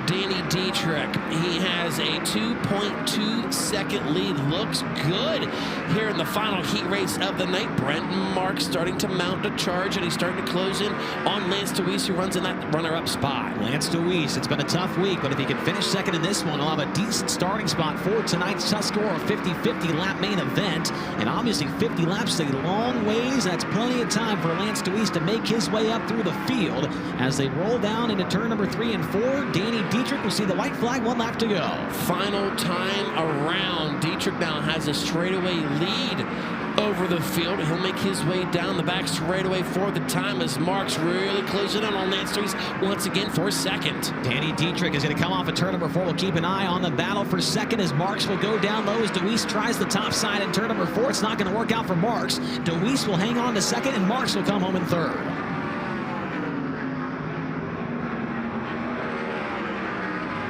Danny Dietrich, he has a 2.2 second lead. Looks good here in the final heat race of the night. Brent Marks starting to mount a charge, and he's starting to close in on Lance DeWeese, who runs in that runner-up spot. Lance DeWeese, it's been a tough week, but if he can finish second in this one, he'll have a decent starting spot for tonight's Tuscarora 50-50 lap main event. And obviously 50 laps is a long ways. That's plenty of time for Lance DeWeese to make his way up through the field. As they roll down into turn number 3 and 4, Danny Dietrich will see the white flag, 1 lap to go. Final time around. Dietrich now has a straightaway lead over the field. He'll make his way down the back straightaway for the time as Marks really closing in on Lance DeWeese once again for second. Danny Dietrich is going to come off at turn number 4. We'll keep an eye on the battle for second as Marks will go down low as DeWeese tries the top side in turn number 4. It's not going to work out for Marks. DeWeese will hang on to second and Marks will come home in third.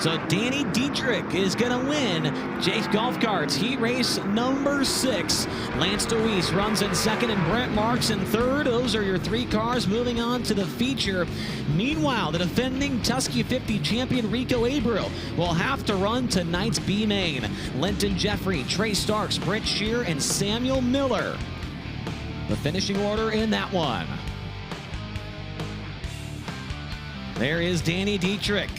So Danny Dietrich is going to win Jake's Golf Carts Heat Race number 6. Lance DeWeese runs in second and Brent Marks in third. Those are your 3 cars moving on to the feature. Meanwhile, the defending Tusky 50 champion Rico Abreu will have to run tonight's B main. Linton Jeffrey, Trey Starks, Brent Shear, and Samuel Miller. The finishing order in that one. There is Danny Dietrich.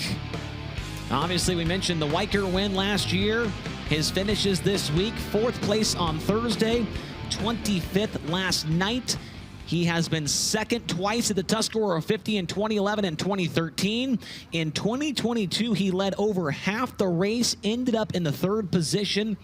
Obviously, we mentioned the Weichert win last year. His finishes this week, 4th place on Thursday, 25th last night. He has been second twice at the Tuscarora 50 in 2011 and 2013. In 2022, he led over half the race, ended up in the 3rd position.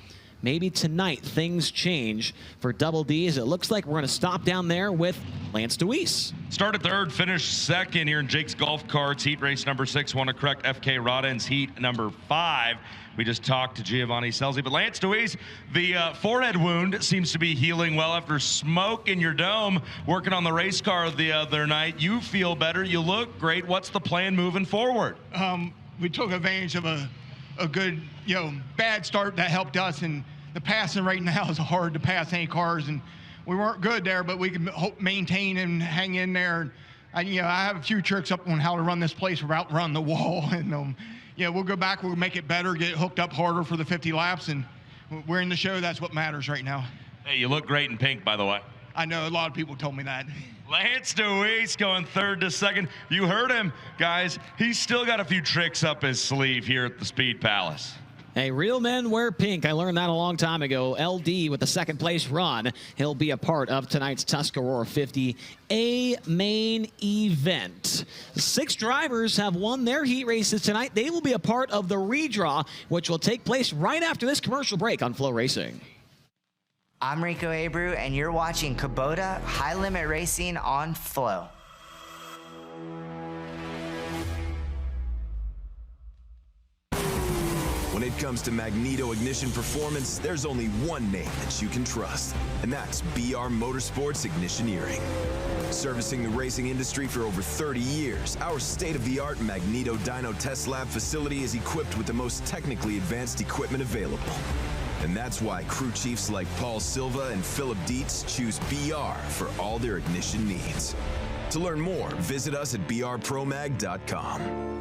Maybe tonight things change for Double D, as it looks like we're going to stop down there with Lance DeWeese. Started 3rd, finished 2nd here in Jake's Golf Carts Heat Race number 6. Want to correct FK Rodden's heat number 5. We just talked to Giovanni Scelzi. But Lance DeWeese, the forehead wound seems to be healing well after smoke in your dome, working on the race car the other night. You feel better. You look great. What's the plan moving forward? We took advantage of a good, bad start that helped us, and the passing right now is hard to pass any cars, and we weren't good there, but we can maintain and hang in there. I have a few tricks up on how to run this place without running the wall, and we'll go back, we'll make it better, get hooked up harder for the 50 laps, and we're in the show. That's what matters right now. Hey, you look great in pink, by the way. I know a lot of people told me that. Lance DeWeese going 3rd to 2nd. You heard him, guys. He's still got a few tricks up his sleeve here at the Speed Palace. Hey, real men wear pink. I learned that a long time ago. LD with the 2nd place run. He'll be a part of tonight's Tuscarora 50 A main event. 6 drivers have won their heat races tonight. They will be a part of the redraw, which will take place right after this commercial break on Flow Racing. I'm Rico Abreu, and you're watching Kubota High Limit Racing on Flow. When it comes to magneto ignition performance, there's only one name that you can trust, and that's BR Motorsports Ignitioneering. Servicing the racing industry for over 30 years, our state-of-the-art Magneto Dyno Test Lab facility is equipped with the most technically advanced equipment available. And that's why crew chiefs like Paul Silva and Philip Dietz choose BR for all their ignition needs. To learn more, visit us at brpromag.com.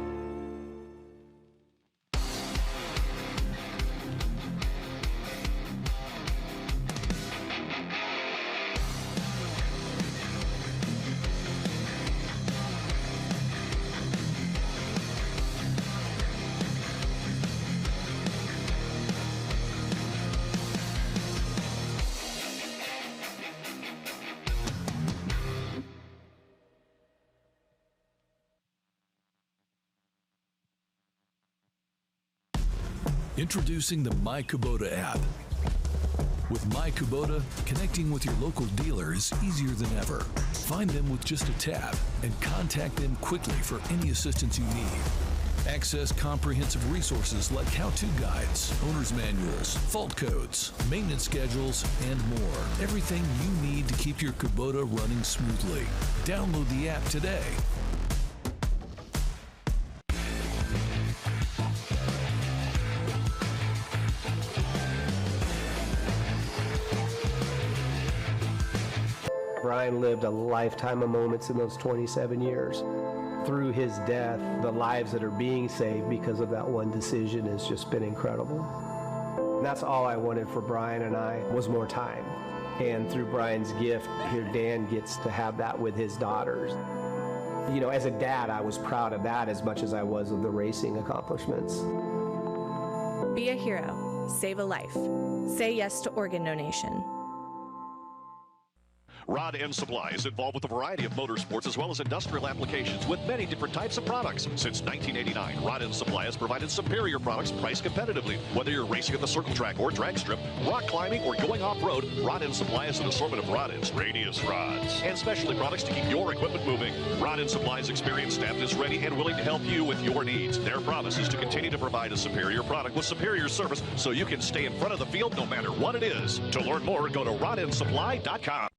Introducing the My Kubota app. With My Kubota, connecting with your local dealer is easier than ever. Find them with just a tap and contact them quickly for any assistance you need. Access comprehensive resources like how-to guides, owner's manuals, fault codes, maintenance schedules, and more. Everything you need to keep your Kubota running smoothly. Download the app today. Brian lived a lifetime of moments in those 27 years. Through his death, the lives that are being saved because of that one decision has just been incredible. And that's all I wanted for Brian and I was more time. And through Brian's gift, here Dan gets to have that with his daughters. You know, as a dad, I was proud of that as much as I was of the racing accomplishments. Be a hero. Save a life. Say yes to organ donation. Rod End Supply is involved with a variety of motorsports as well as industrial applications with many different types of products. Since 1989, Rod End Supply has provided superior products priced competitively. Whether you're racing at the circle track or drag strip, rock climbing, or going off-road, Rod End Supply has an assortment of rod ends, radius rods, and specialty products to keep your equipment moving. Rod End Supply's experienced staff is ready and willing to help you with your needs. Their promise is to continue to provide a superior product with superior service so you can stay in front of the field no matter what it is. To learn more, go to rodendsupply.com.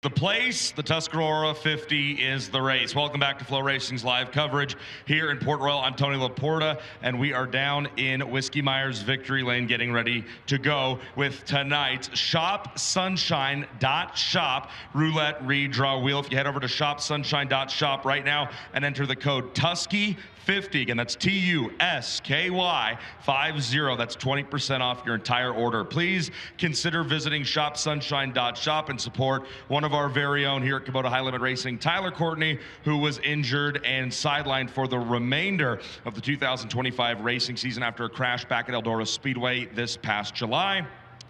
The place, the Tuscarora 50 is the race. Welcome back to Flow Racing's live coverage here in Port Royal. I'm Tony Laporta, and we are down in Whiskey Myers Victory Lane getting ready to go with tonight's ShopSunshine.shop roulette redraw wheel. If you head over to ShopSunshine.shop right now and enter the code TUSKY50, again, that's TUSKY 50. That's 20% off your entire order. Please consider visiting ShopSunshine.shop and support one of our very own here at Kubota High Limit Racing, Tyler Courtney, who was injured and sidelined for the remainder of the 2025 racing season after a crash back at Eldora Speedway this past July.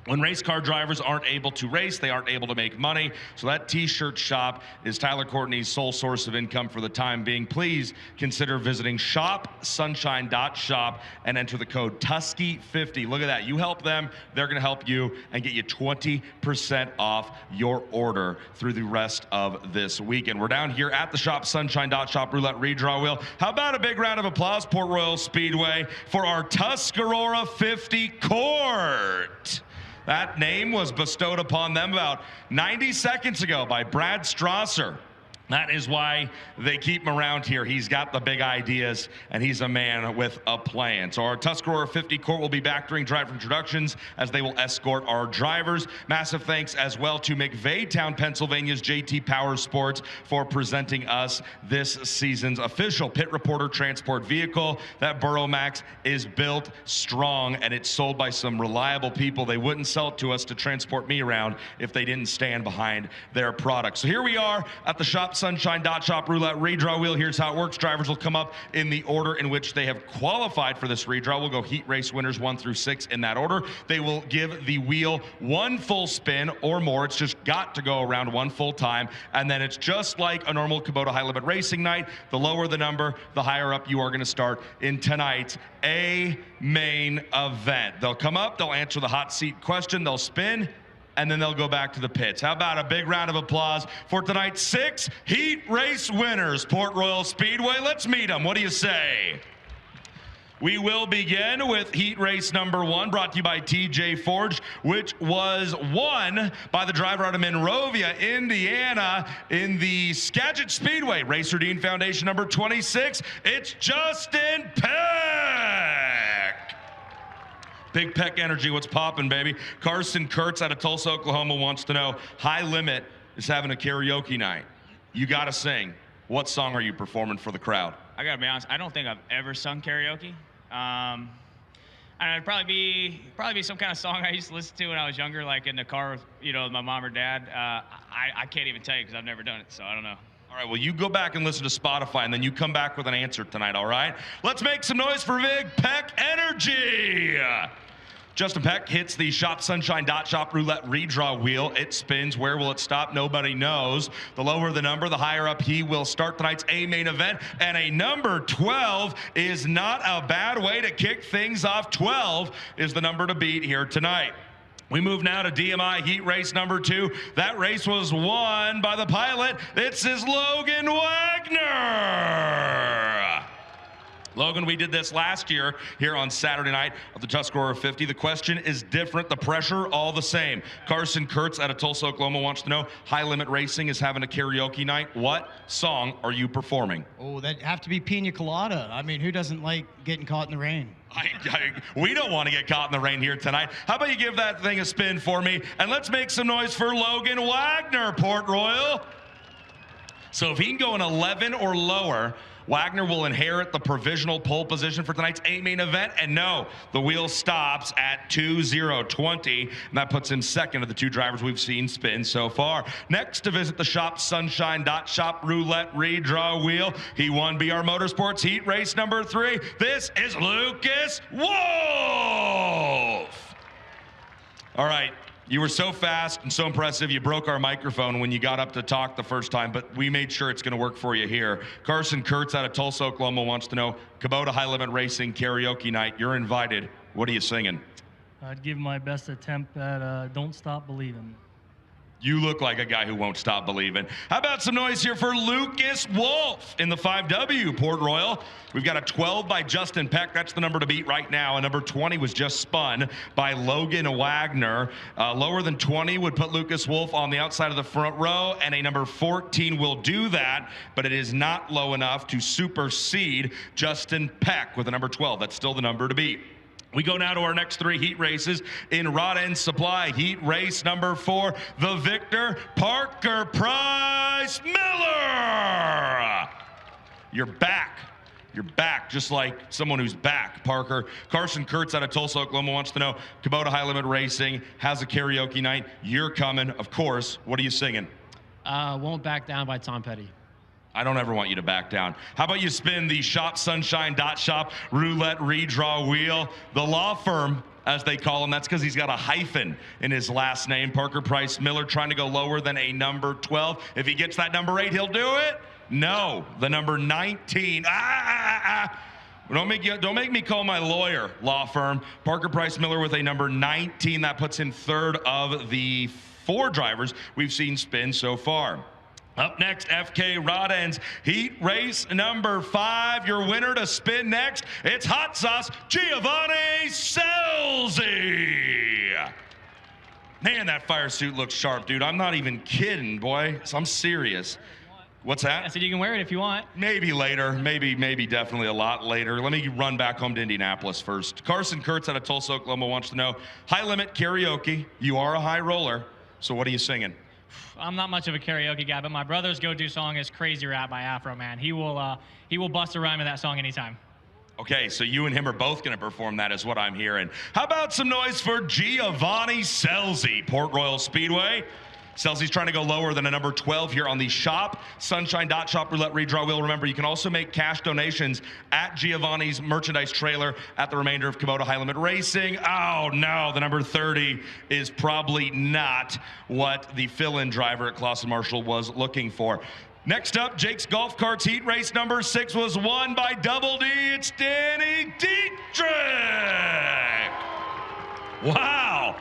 When race car drivers aren't able to race, they aren't able to make money. So that t-shirt shop is Tyler Courtney's sole source of income for the time being. Please consider visiting shopsunshine.shop and enter the code TUSCY50. Look at that. You help them, they're going to help you and get you 20% off your order through the rest of this weekend. We're down here at the shopsunshine.shop roulette redraw wheel. How about a big round of applause, Port Royal Speedway, for our Tuscarora 50 Court. That name was bestowed upon them about 90 seconds ago by Brad Strasser. That is why they keep him around here. He's got the big ideas, and he's a man with a plan. So our Tuscarora 50 Court will be back during driver introductions as they will escort our drivers. Massive thanks as well to McVeigh, Pennsylvania's JT Power Sports for presenting us this season's official pit reporter transport vehicle. That Burrow Max is built strong, and it's sold by some reliable people. They wouldn't sell it to us to transport me around if they didn't stand behind their product. So here we are at the shopsunshine.shop roulette redraw wheel. Here's how it works. Drivers will come up in the order in which they have qualified for this redraw. We'll go heat race winners 1 through 6 in that order. They will give the wheel 1 full spin or more. It's just got to go around 1 full time. And then it's just like a normal Kubota High Limit Racing night. The lower the number, the higher up you are going to start in tonight's A main event. They'll come up, they'll answer the hot seat question, they'll spin, and then they'll go back to the pits. How about a big round of applause for tonight's 6 heat race winners, Port Royal Speedway? Let's meet them. What do you say? We will begin with heat race number 1, brought to you by TJ Forge, which was won by the driver out of Monrovia, Indiana, in the Skagit Speedway, Racer Dean Foundation number 26. It's Justin Peck. Big Peck energy, what's poppin', baby? Carson Kurtz out of Tulsa, Oklahoma wants to know, High Limit is having a karaoke night. You gotta sing. What song are you performing for the crowd? I gotta be honest, I don't think I've ever sung karaoke. And it'd probably be some kind of song I used to listen to when I was younger, like in the car with, with my mom or dad. I can't even tell you because I've never done it, so I don't know. All right, well, you go back and listen to Spotify, and then you come back with an answer tonight, all right? Let's make some noise for Big Peck Energy. Justin Peck hits the shopsunshine.shop roulette redraw wheel. It spins. Where will it stop? Nobody knows. The lower the number, the higher up he will start tonight's A main event. And a number 12 is not a bad way to kick things off. 12 is the number to beat here tonight. We move now to DMI heat race number 2. That race was won by the pilot. It's his Logan Wagner. Logan, we did this last year here on Saturday night of the Tuscarora 50. The question is different, the pressure all the same. Carson Kurtz out of Tulsa, Oklahoma wants to know, High Limit Racing is having a karaoke night. What song are you performing? Oh, that'd have to be Pina Colada. I mean, who doesn't like getting caught in the rain? We don't want to get caught in the rain here tonight. How about you give that thing a spin for me? And let's make some noise for Logan Wagner, Port Royal. So if he can go an 11 or lower, Wagner will inherit the provisional pole position for tonight's A main event. And no, the wheel stops at 2:0:20, and that puts him second of the 2 drivers we've seen spin so far. Next to visit the shopsunshine.shop roulette redraw wheel, he won BR Motorsports heat race number 3. This is Lucas Wolf. All right. You were so fast and so impressive, you broke our microphone when you got up to talk the first time, but we made sure it's going to work for you here. Carson Kurtz out of Tulsa, Oklahoma wants to know, Kubota High Limit Racing karaoke night. You're invited. What are you singing? I'd give my best attempt at Don't Stop Believing. You look like a guy who won't stop believing. How about some noise here for Lucas Wolf in the 5W, Port Royal? We've got a 12 by Justin Peck. That's the number to beat right now. And number 20 was just spun by Logan Wagner. Lower than 20 would put Lucas Wolf on the outside of the front row, and a number 14 will do that, but it is not low enough to supersede Justin Peck with a number 12. That's still the number to beat. We go now to our next 3 heat races in Rod End Supply. Heat race number 4, the victor, Parker Price Miller. You're back. You're back, just like someone who's back, Parker. Carson Kurtz out of Tulsa, Oklahoma wants to know, Kubota High Limit Racing has a karaoke night. You're coming, of course. What are you singing? Won't Back Down by Tom Petty. I don't ever want you to back down. How about you spin the Shop Sunshine Shop roulette redraw wheel? The law firm, as they call him, that's because he's got a hyphen in his last name. Parker Price Miller trying to go lower than a number 12. If he gets that number 8, he'll do it. No, the number 19. Don't make me call my lawyer, law firm. Parker Price Miller with a number 19. That puts him third of the 4 drivers we've seen spin so far. Up next, FK Rodden's Heat Race number 5. Your winner to spin next, it's Hot Sauce Giovanni Scelzi. Man, that fire suit looks sharp, dude. I'm not even kidding, boy. I'm serious. What's that? I said you can wear it if you want. Maybe later. Maybe definitely a lot later. Let me run back home to Indianapolis first. Carson Kurtz out of Tulsa, Oklahoma wants to know, high limit karaoke. You are a high roller, so what are you singing? I'm not much of a karaoke guy, but my brother's go-to song is Crazy Rap by Afro Man. He will bust a rhyme in that song anytime. Okay, so you and him are both going to perform that is what I'm hearing. How about some noise for Giovanni Scelzi, Port Royal Speedway? Scelzi's trying to go lower than a number 12 here on the Shop Sunshine.Shop roulette redraw wheel. Remember, you can also make cash donations at Giovanni's merchandise trailer at the remainder of Kubota High Limit Racing. Oh no, the number 30 is probably not what the fill-in driver at Clausen Marshall was looking for. Next up, Jake's Golf Carts Heat Race number 6 was won by Double D. It's Danny Dietrich. Wow.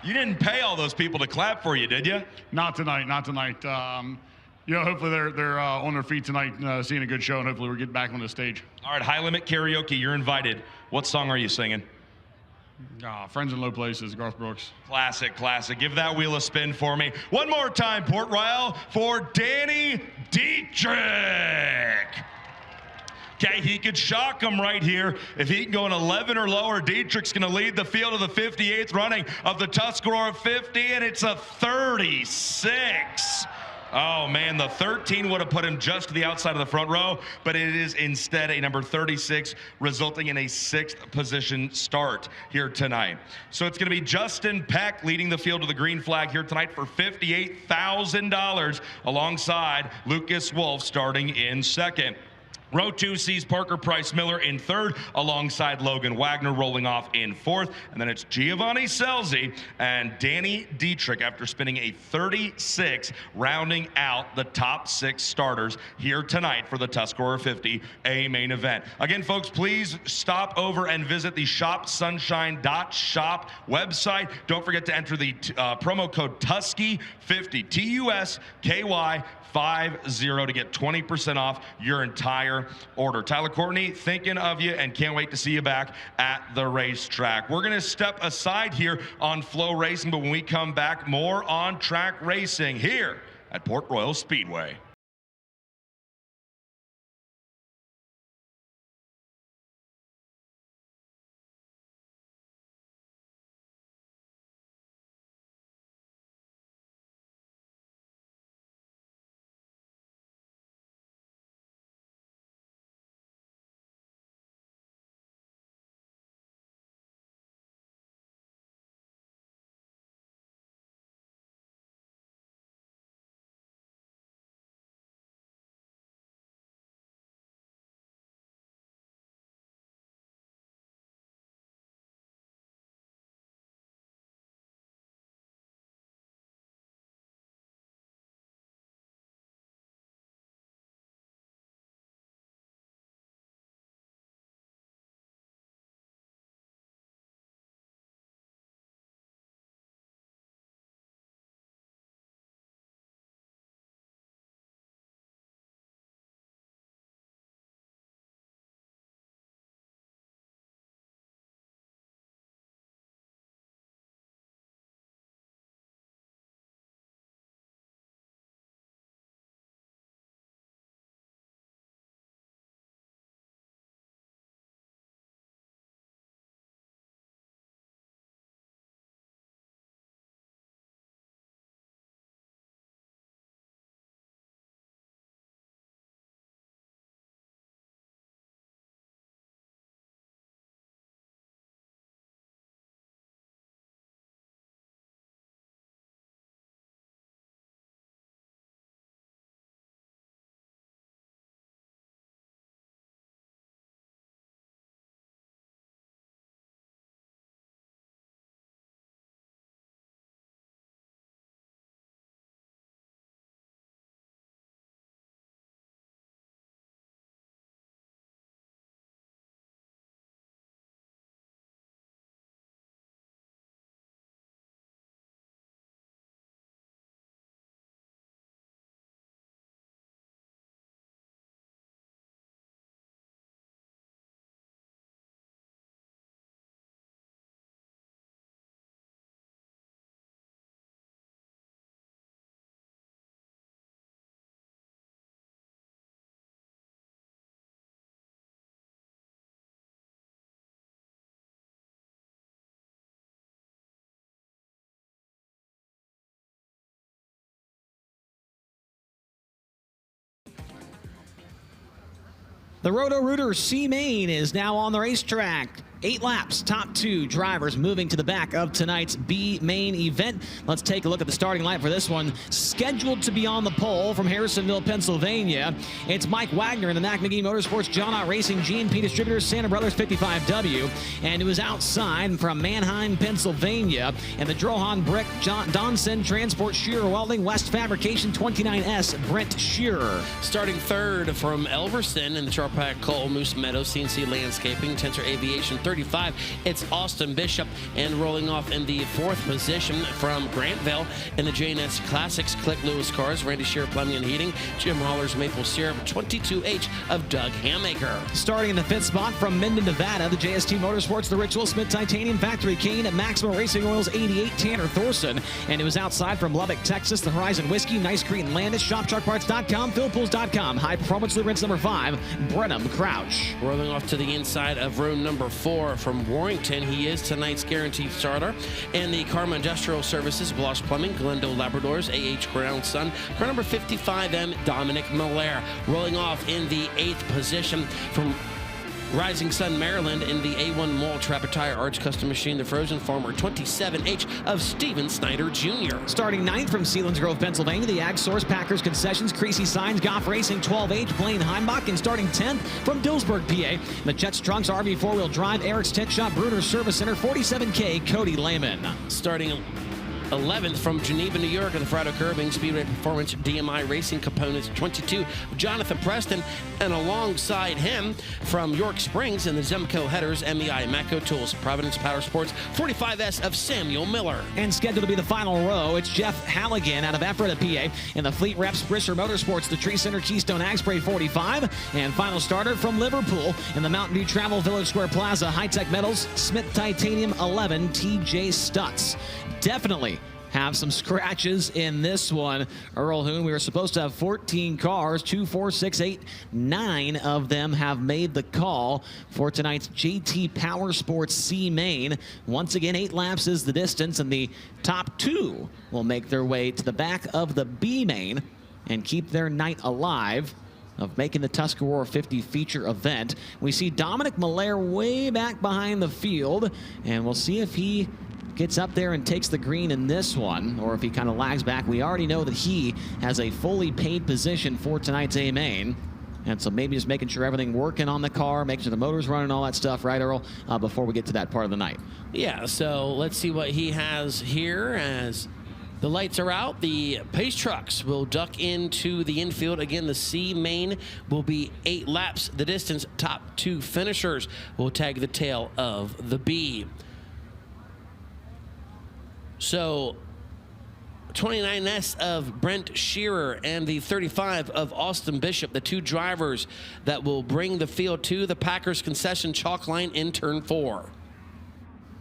You didn't pay all those people to clap for you, did you? Not tonight, not tonight. Hopefully they're on their feet tonight, seeing a good show, and hopefully we'll get back on the stage. All right, High Limit Karaoke, you're invited. What song are you singing? Friends in Low Places, Garth Brooks. Classic, classic. Give that wheel a spin for me. One more time, Port Royal, for Danny Dietrich. Okay, he could shock him right here. If he can go an 11 or lower, Dietrich's going to lead the field of the 58th running of the Tuscarora 50, and it's a 36. Oh, man, the 13 would have put him just to the outside of the front row, but it is instead a number 36, resulting in a 6th position start here tonight. So it's going to be Justin Peck leading the field to the green flag here tonight for $58,000, alongside Lucas Wolf starting in second. Row 2 sees Parker Price Miller in third, alongside Logan Wagner rolling off in fourth. And then it's Giovanni Scelzi and Danny Dietrich after spinning a 36, rounding out the top 6 starters here tonight for the Tuscarora 50 A main event. Again, folks, please stop over and visit the shopsunshine.shop website. Don't forget to enter the promo code TUSKY50, TUSKY 50 to get 20% off your entire order. Tyler Courtney, thinking of you and can't wait to see you back at the racetrack. We're going to step aside here on Flow Racing, but when we come back, more on track racing here at Port Royal Speedway. The Roto-Rooter C-Main is now on the racetrack. 8 laps, top 2 drivers moving to the back of tonight's B main event. Let's take a look at the starting line for this one. Scheduled to be on the pole from Harrisonville, Pennsylvania. It's Mike Wagner in the Mac McGee Motorsports, John Ott Racing, G&P Distributors, Santa Brothers 55W. And it was outside from Mannheim, Pennsylvania. And the Drohan Brick, Donson Transport, Shearer Welding, West Fabrication 29S, Brent Shearer. Starting third from Elverson in the Charpac Cole, Moose Meadows, CNC Landscaping, Tensor Aviation 35, it's Austin Bishop. And rolling off in the 4th position from Grantville in the J&S Classics, Click Lewis Cars, Randy Shearer Plumbing and Heating, Jim Holler's Maple Syrup, 22H of Doug Hammaker. Starting in the 5th spot from Minden, Nevada, the JST Motorsports, the Ritual, Smith Titanium, Factory Kane, Maximo Racing Oils 88, Tanner Thorson. And it was outside from Lubbock, Texas, the Horizon Whiskey, Nice Creek and Landis, ShopTruckParts.com, PhilPools.com, High Performance Lubricants number 5, Brenham Crouch. Rolling off to the inside of row number 4 from Warrington, he is tonight's guaranteed starter. And the Karma Industrial Services, Bloss Plumbing, Glendale Labradors, AH Crown Sun, car number 55M, Dominic Miller. Rolling off in the 8th position from Rising Sun, Maryland, in the A1 Mall Trapper Tire Arch Custom Machine, the Frozen Farmer, 27H of Steven Snyder Jr. Starting 9th from Sealands Grove, Pennsylvania, the Ag Source, Packers Concessions, Creasy Signs, Goff Racing, 12H, Blaine Heimbach. And starting 10th from Dillsburg, PA, the Chet's Trunks, RV 4-Wheel Drive, Eric's Tech Shop, Bruner's Service Center, 47K, Cody Lehman. Starting 11th from Geneva, New York, at the Frado Curbing, Speedway Performance, DMI Racing Components, 22, Jonathan Preston. And alongside him from York Springs in the Zemco Headers, MEI Matco Tools, Providence Power Sports, 45S of Samuel Miller. And scheduled to be the final row, it's Jeff Halligan out of Ephrata, PA, in the Fleet Reps, Brisher Motorsports, the Tree Center, Keystone Ag Spray 45. And final starter from Liverpool in the Mountain View Travel Village Square Plaza, High Tech Metals, Smith Titanium 11, TJ Stutz. Definitely have some scratches in this one. Earl Hoon, we were supposed to have 14 cars. 2, 4, 6, 8, 9 of them have made the call for tonight's JT Power Sports C main. Once again, 8 laps is the distance, and the top 2 will make their way to the back of the B main and keep their night alive of making the Tuscarora 50 feature event. We see Dominic Miller way back behind the field, and we'll see if he gets up there and takes the green in this one, or if he kind of lags back. We already know that he has a fully paid position for tonight's A main. And so maybe just making sure everything working on the car, making sure the motor's running, all that stuff, right, Earl, before we get to that part of the night. Yeah, so let's see what he has here as the lights are out. The pace trucks will duck into the infield. Again, the C main will be 8 laps. The distance, top 2 finishers will tag the tail of the B. So 29S of Brent Shearer and the 35 of Austin Bishop, the 2 drivers that will bring the field to the Packers Concession chalk line in turn 4.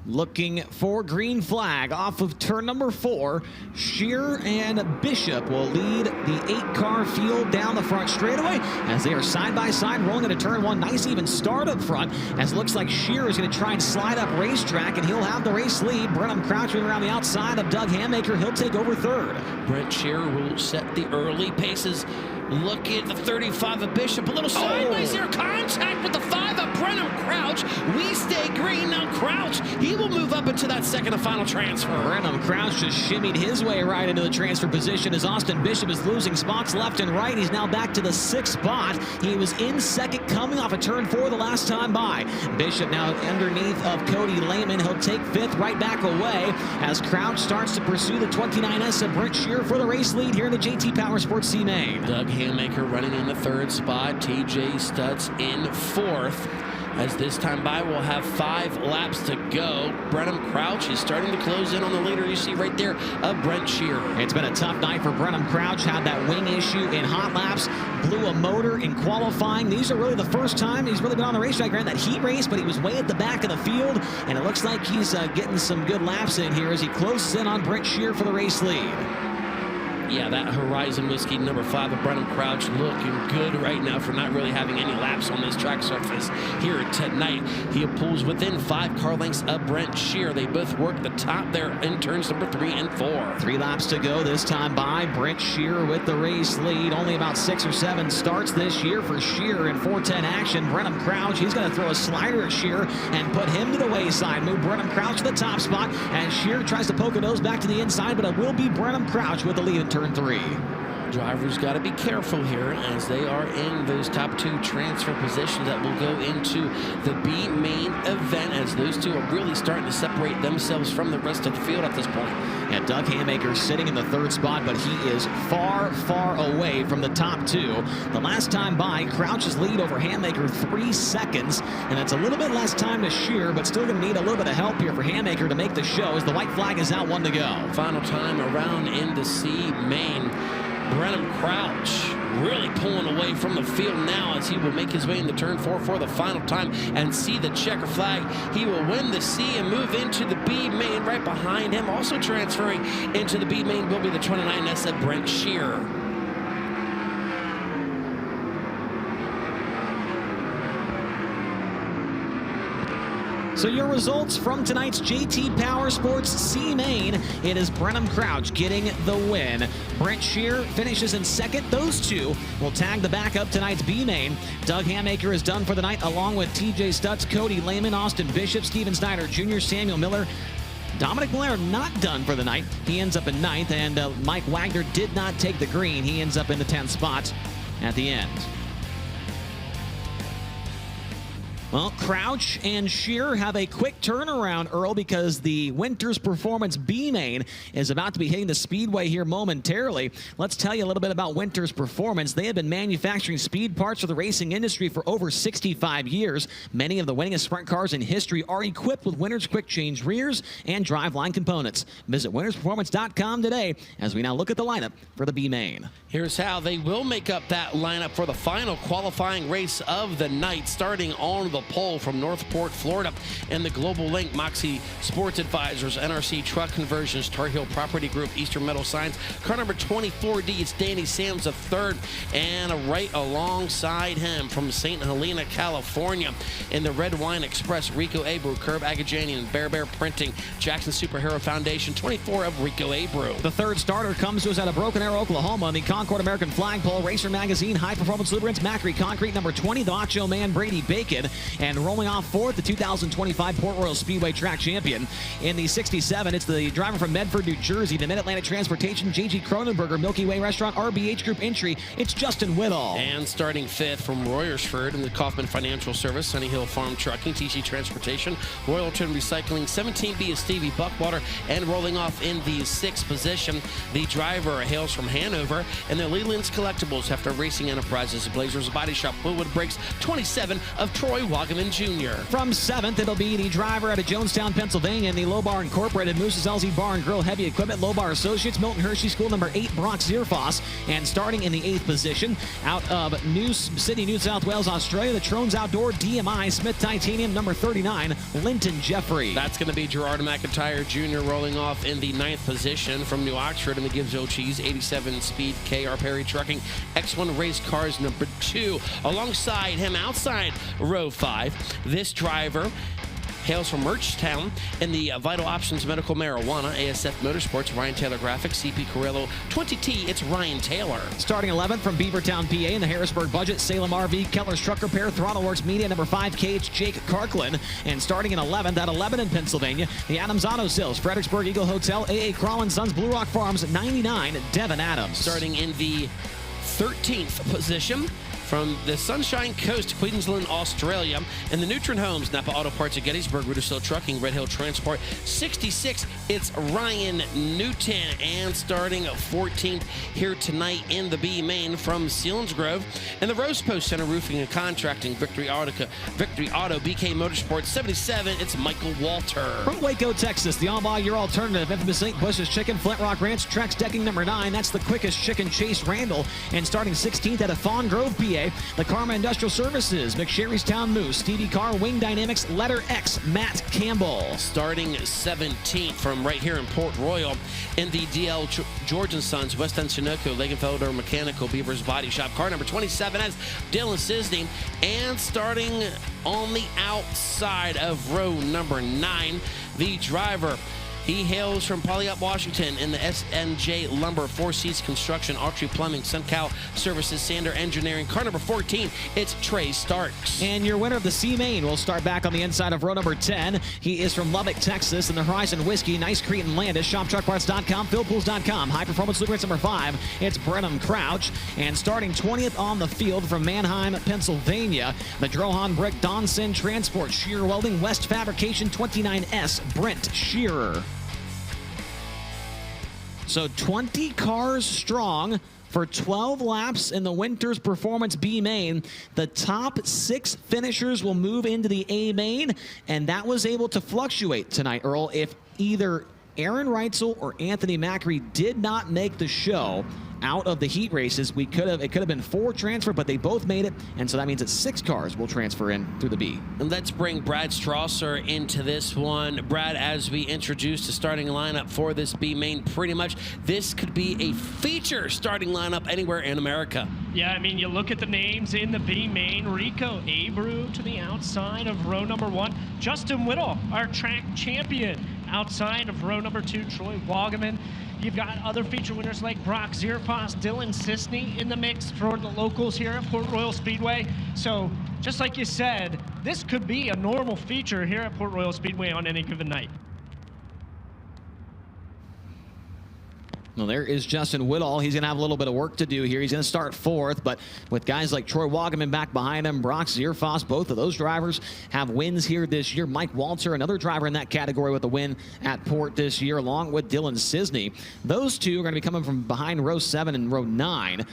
Looking for green flag off of turn number 4. Shearer and Bishop will lead the 8-car field down the front straightaway as they are side by side rolling into turn 1. Nice even start up front, as it looks like Shearer is going to try and slide up racetrack, and he'll have the race lead. Brenham crouching around the outside of Doug Hammaker. He'll take over 3rd. Brent Shearer will set the early paces. Look at the 35 of Bishop. A little sideways here. Contact with the 5 of Brenham Crouch. We stay green. Now Crouch, he will move up into that second and final transfer. Brenham Crouch just shimmied his way right into the transfer position as Austin Bishop is losing spots left and right. He's now back to the 6th spot. He was in second coming off a turn 4 the last time by. Bishop now underneath of Cody Lehman. He'll take 5th, right back away as Crouch starts to pursue the 29S of Brent Shearer for the race lead here in the JT Power Sports C main. Doug Hammaker running in the 3rd spot. TJ Stutz in 4th. As this time by, we'll have 5 laps to go. Brenham Crouch is starting to close in on the leader. You see right there of Brent Shearer. It's been a tough night for Brenham Crouch. Had that wing issue in hot laps. Blew a motor in qualifying. These are really the first time he's really been on the racetrack. Ran that heat race, but he was way at the back of the field. And it looks like he's getting some good laps in here as he closes in on Brent Shearer for the race lead. Yeah, that Horizon Whiskey number 5 of Brenham Crouch looking good right now for not really having any laps on this track surface here tonight. He pulls within 5 car lengths of Brent Shear. They both work the top there in turns number 3 and 4. 3 laps to go this time by. Brent Shear with the race lead. Only about 6 or 7 starts this year for Shear in 410 action. Brenham Crouch, he's going to throw a slider at Shear and put him to the wayside. Move Brenham Crouch to the top spot, and Shear tries to poke a nose back to the inside, but it will be Brenham Crouch with the lead in turn 3. Drivers got to be careful here as they are in those top 2 transfer positions that will go into the B main event, as those 2 are really starting to separate themselves from the rest of the field at this point. And Doug Hamaker sitting in the 3rd spot, but he is far, far away from the top 2. The last time by, Crouch's lead over Hamaker 3 seconds, and that's a little bit less time to Shear, but still going to need a little bit of help here for Hamaker to make the show as the white flag is out, 1 to go. Final time around in the C main. Brenham Crouch really pulling away from the field now as he will make his way into turn 4 for the final time and see the checker flag. He will win the C and move into the B main right behind him. Also transferring into the B main will be the 29S of Brent Shear. So your results from tonight's JT Power Sports C Main, it is Brenham Crouch getting the win. Brent Shear finishes in 2nd. Those 2 will tag the backup tonight's B Main. Doug Hamaker is done for the night, along with TJ Stutz, Cody Lehman, Austin Bishop, Steven Snyder Jr., Samuel Miller. Dominic Blair not done for the night. He ends up in 9th, and Mike Wagner did not take the green. He ends up in the 10th spot at the end. Well, Crouch and Shear have a quick turnaround, Earl, because the Winters Performance B main is about to be hitting the Speedway here momentarily. Let's tell you a little bit about Winters Performance. They have been manufacturing speed parts for the racing industry for over 65 years. Many of the winningest sprint cars in history are equipped with Winters quick change rears and driveline components. Visit wintersperformance.com today as we now look at the lineup for the B main. Here's how they will make up that lineup for the final qualifying race of the night, starting on the pole from Northport, Florida, and the Global Link, Moxie Sports Advisors, NRC Truck Conversions, Tar Heel Property Group, Eastern Metal Signs. Car number 24D, it's Danny Sams III, and right alongside him from St. Helena, California, in the Red Wine Express, Rico Abreu, Curb Agajanian, Bear Bear Printing, Jackson Superhero Foundation, 24 of Rico Abreu. The 3rd starter comes to us out of Broken Arrow, Oklahoma, in the Concord American Flagpole Racer Magazine High Performance Lubricants, Macri Concrete, number 20, the Macho Man Brady Bacon. And rolling off 4th, the 2025 Port Royal Speedway track champion. In the 67, it's the driver from Medford, New Jersey, the Mid-Atlantic Transportation, J.G. Cronenberger, Milky Way Restaurant, RBH Group entry. It's Justin Whittall. And starting 5th from Royersford in the Kaufman Financial Service, Sunny Hill Farm Trucking, TC Transportation, Royalton Recycling, 17B is Stevie Buckwater. And rolling off in the 6th position, the driver hails from Hanover, and the Leland's Collectibles, Hefner Racing Enterprises, Blazers Body Shop, Woodwood Brakes, 27 of Troy Wagaman Jr. From 7th, it'll be the driver out of Jonestown, Pennsylvania, in the Low Bar Incorporated, Moose's LZ Bar and Grill Heavy Equipment, Low Bar Associates, Milton Hershey School, number 8, Brock Zierfoss. And starting in the 8th position, out of Sydney, New South Wales, Australia, the Trones Outdoor, DMI, Smith Titanium, number 39, Linton Jeffrey. That's going to be Gerard McIntyre Jr. rolling off in the 9th position from New Oxford in the Gibbs O Cheese, 87 Speed KR Perry Trucking, X1 Race Cars, number 2. Alongside him, outside row 5, this driver hails from Merchtown in the Vital Options Medical Marijuana, ASF Motorsports, Ryan Taylor Graphics, CP Corello 20T, it's Ryan Taylor. Starting 11th from Beavertown, PA, in the Harrisburg Budget, Salem RV, Keller's Truck Repair, Throttleworks Media, number 5K, it's Jake Karklin. And starting in 11th, at 11 in Pennsylvania, the Adams Auto Sales, Fredericksburg Eagle Hotel, AA Crawlin Sons, Blue Rock Farms, 99, Devin Adams. Starting in the 13th position, from the Sunshine Coast, Queensland, Australia, and the Neutron Homes, Napa Auto Parts at Gettysburg, Rudderstone Trucking, Red Hill Transport, 66, it's Ryan Newton. And starting 14th here tonight in the B main from Selinsgrove, and the Rose Post Center Roofing and Contracting, Victory Auto, BK Motorsports, 77, it's Michael Walter. From Waco, Texas, the all-by your alternative, infamous St. Bush's Chicken, Flint Rock Ranch, Trex Decking, number 9, that's the Quickest Chicken, Chase Randall. And starting 16th at a Fawn Grove, PA, PA, the Karma Industrial Services, McSherrystown Moose, Stevie Carr, Wing Dynamics, Letter X, Matt Campbell. Starting 17th from right here in Port Royal in the DL George & Sons, West End Sunoco, Lagenfelder Mechanical, Beavers Body Shop. Car number 27 has Dylan Sisney. And starting on the outside of row number 9, the driver. He hails from Puyallup, Washington in the SNJ Lumber, Four Seas Construction, Autry Plumbing, SunCal Services, Sander Engineering. Car number 14, it's Trey Starks. And your winner of the C-Main will start back on the inside of row number 10. He is from Lubbock, Texas, in the Horizon Whiskey, Nice Crete and Landis, ShopTruckParts.com, PhilPools.com, High Performance Lubricants number 5, it's Brenham Crouch. And starting 20th on the field from Manheim, Pennsylvania, the Drohan Brick, Donson Transport, Shearer Welding, West Fabrication 29S, Brent Shearer. So 20 cars strong for 12 laps in the Winters Performance B Main. The top 6 finishers will move into the A Main, and that was able to fluctuate tonight, Earl. If either Aaron Reitzel or Anthony Macri did not make the show out of the heat races, it could have been 4 transfer, but they both made it, and so that means that 6 cars will transfer in through the B. And let's bring Brad Strasser into this one. Brad, as we introduce the starting lineup for this B Main, pretty much this could be a feature starting lineup anywhere in America. Yeah, I mean, you look at the names in the B Main. Rico Abreu to the outside of row number 1. Justin Whittle, our track champion, outside of row number 2. Troy Wagaman. You've got other feature winners like Brock Zierfoss, Dylan Sisney in the mix for the locals here at Port Royal Speedway. So just like you said, this could be a normal feature here at Port Royal Speedway on any given night. Well, there is Justin Whittle. He's going to have a little bit of work to do here. He's going to start 4th, but with guys like Troy Wagaman back behind him, Brock Zierfoss, both of those drivers have wins here this year. Mike Walter, another driver in that category with a win at Port this year, along with Dylan Sisney. Those two are going to be coming from behind row 7 and row 9,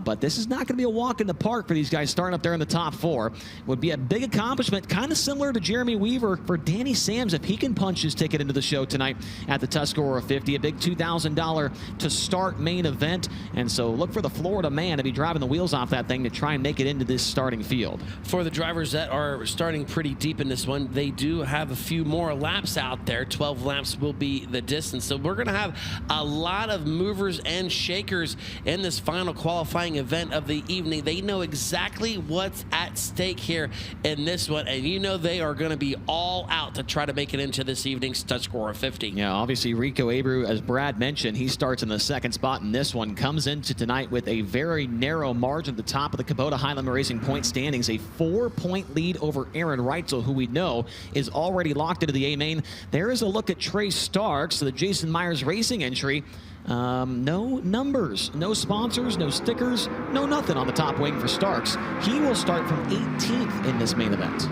but this is not going to be a walk in the park for these guys starting up there in the top 4. Would be a big accomplishment, kind of similar to Jeremy Weaver for Danny Sams if he can punch his ticket into the show tonight at the Tuscarora 50, a big $2,000 to start main event, and so look for the Florida man to be driving the wheels off that thing to try and make it into this starting field. For the drivers that are starting pretty deep in this one, they do have a few more laps out there. 12 laps will be the distance, so we're going to have a lot of movers and shakers in this final qualifying event of the evening. They know exactly what's at stake here in this one, and you know they are going to be all out to try to make it into this evening's Tuscarora 50. Yeah, obviously Rico Abreu, as Brad mentioned, he starts in the second spot in this one, comes into tonight with a very narrow margin at the top of the Kubota High Limit Racing point standings, a 4-point lead over Aaron Reitzel, who we know is already locked into the A Main. There is a look at Trey Starks, the Jason Myers Racing entry. No numbers, no sponsors, no stickers, no nothing on the top wing for Starks. He will start from 18th in this main event,